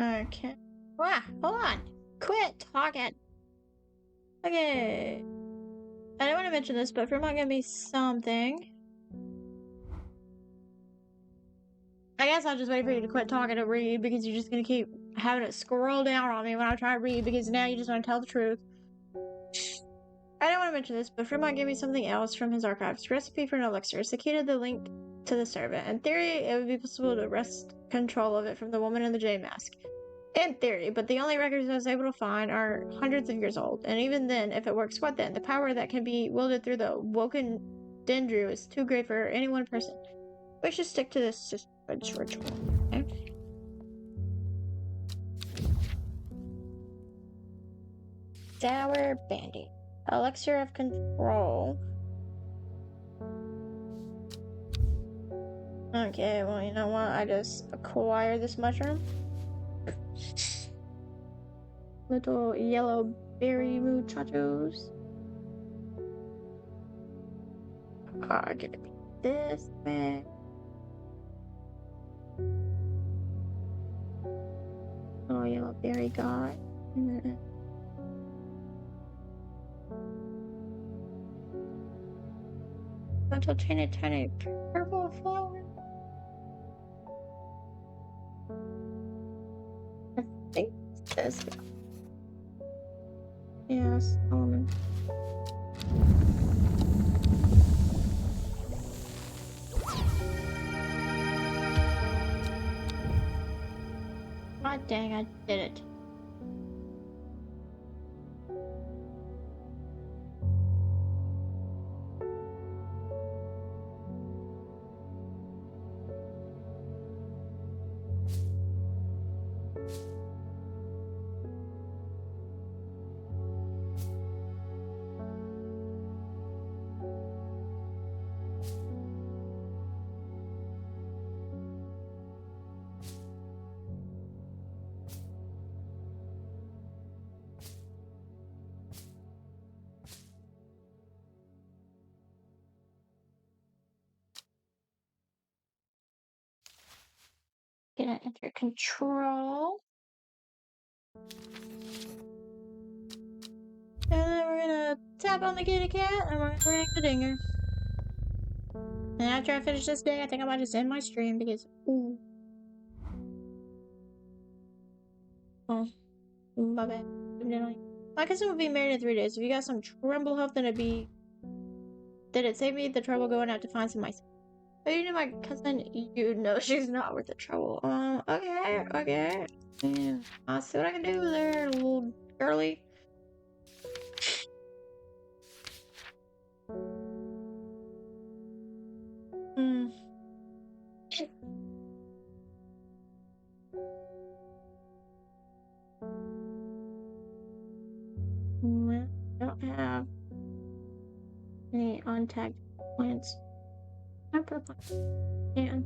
Okay. Wow, hold on. Quit talking. Okay. I don't want to mention this, but Fremont gave me something. I guess I'll just wait for you to quit talking to read because you're just gonna keep having it scroll down on me when I try to read because now you just want to tell the truth. I don't want to mention this, but Fremont gave me something else from his archives. Recipe for an elixir. It's the key to the link to the servant. In theory, it would be possible to wrest control of it from the woman in the J mask. In theory, but the only records I was able to find are hundreds of years old. And even then, if it works, what then? The power that can be wielded through the woken Dendrew is too great for any one person. We should stick to this suspense ritual. Okay? Sour Band-Aid. Elixir of Control. Okay, well, you know what? I just acquire this mushroom. Little yellow berry muchachos. Are gonna be this man. Oh, yellow berry guy. Little tiny purple flower. I think it's this guy. Yes, God dang, I did it. Gonna enter control. And then we're gonna tap on the kitty cat and we're gonna ring the dinger. And after I finish this day, I think I might just end my stream because, ooh. Oh, my bad. My cousin would be married in 3 days. If you got some tremble help, then did it save me the trouble going out to find some myself? Oh, you know my cousin, you know she's not worth the trouble. Okay. Yeah, I'll see what I can do there, little girly. I don't have any untagged plants. I put and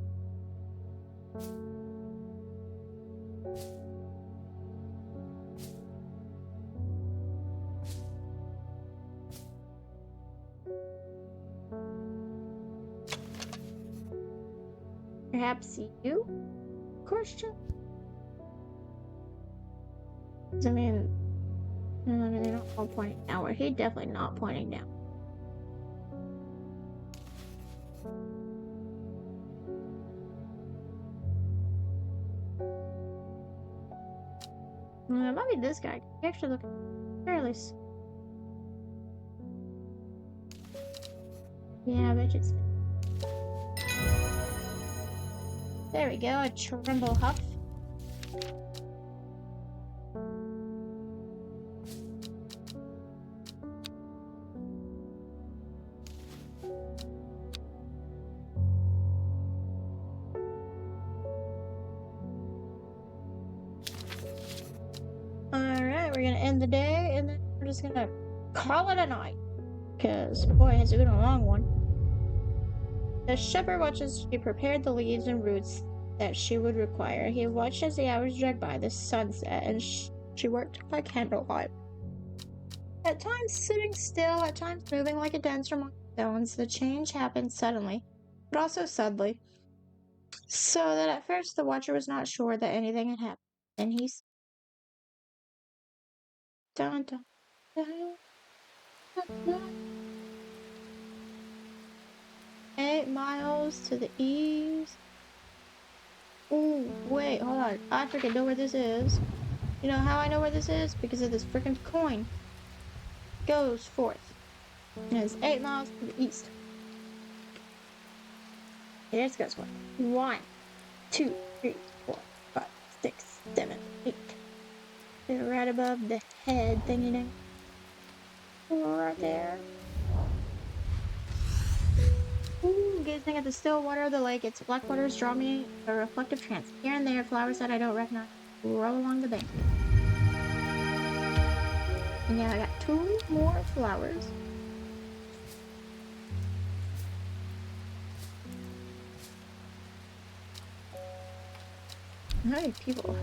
perhaps you? Question. I mean, they're not all pointing downward. He's definitely not pointing down. It might be this guy. He actually looks fairly. Yeah, I bet it's. There we go, a tremble huff. Alright, we're gonna end the day and then we're just gonna call it a night. Because, boy, has it been a long one. The shepherd watched as she prepared the leaves and roots that she would require. He watched as the hours dragged by, the sun set, and she worked by candlelight. At times sitting still, at times moving like a dancer among stones, the change happened suddenly, but also subtly, so that at first the watcher was not sure that anything had happened. And he dun, dun, dun, dun, dun. 8 miles to the east. Ooh, wait, hold on. I freaking know where this is. You know how I know where this is? Because of this freaking coin. Goes forth. And it's 8 miles to the east. Here's goes one. 1, 2, 3, 4, 5, 6, 7, 8. right above the head thingy thing. Right there. Ooh, gazing at the still water of the lake, its black waters draw me a reflective trance. Here and there, flowers that I don't recognize roll along the bank. And yeah, I got 2 more flowers. Alright, people.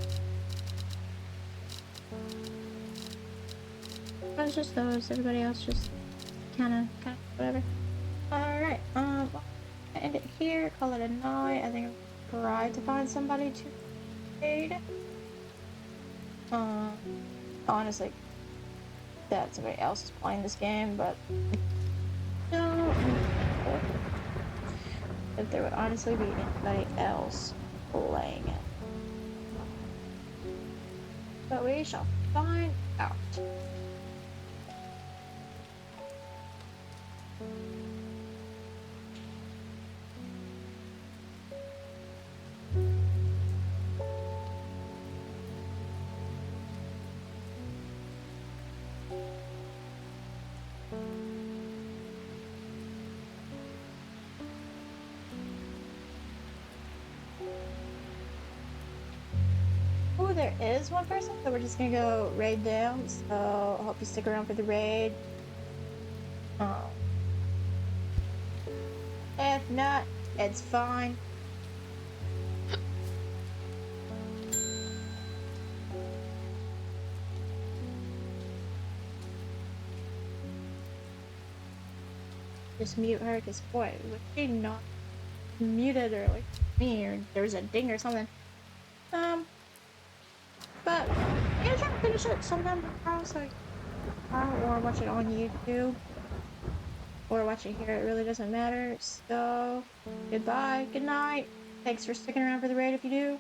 It's just those. Everybody else just kinda whatever. Alright, end it here. Call it a night. I think I'm gonna try to find somebody to raid. Honestly, that somebody else is playing this game, but no, if there would honestly be anybody else playing it. But we shall find out. Oh, there is one person, so we're just gonna go raid them. So I hope you stick around for the raid. If not, it's fine. Just mute her, because boy, was she not muted or like me, or there was a ding or something. But I'm gonna try to finish it sometime tomorrow, so or watch it on YouTube, or watch it here. It really doesn't matter. So goodbye, good night. Thanks for sticking around for the raid if you do.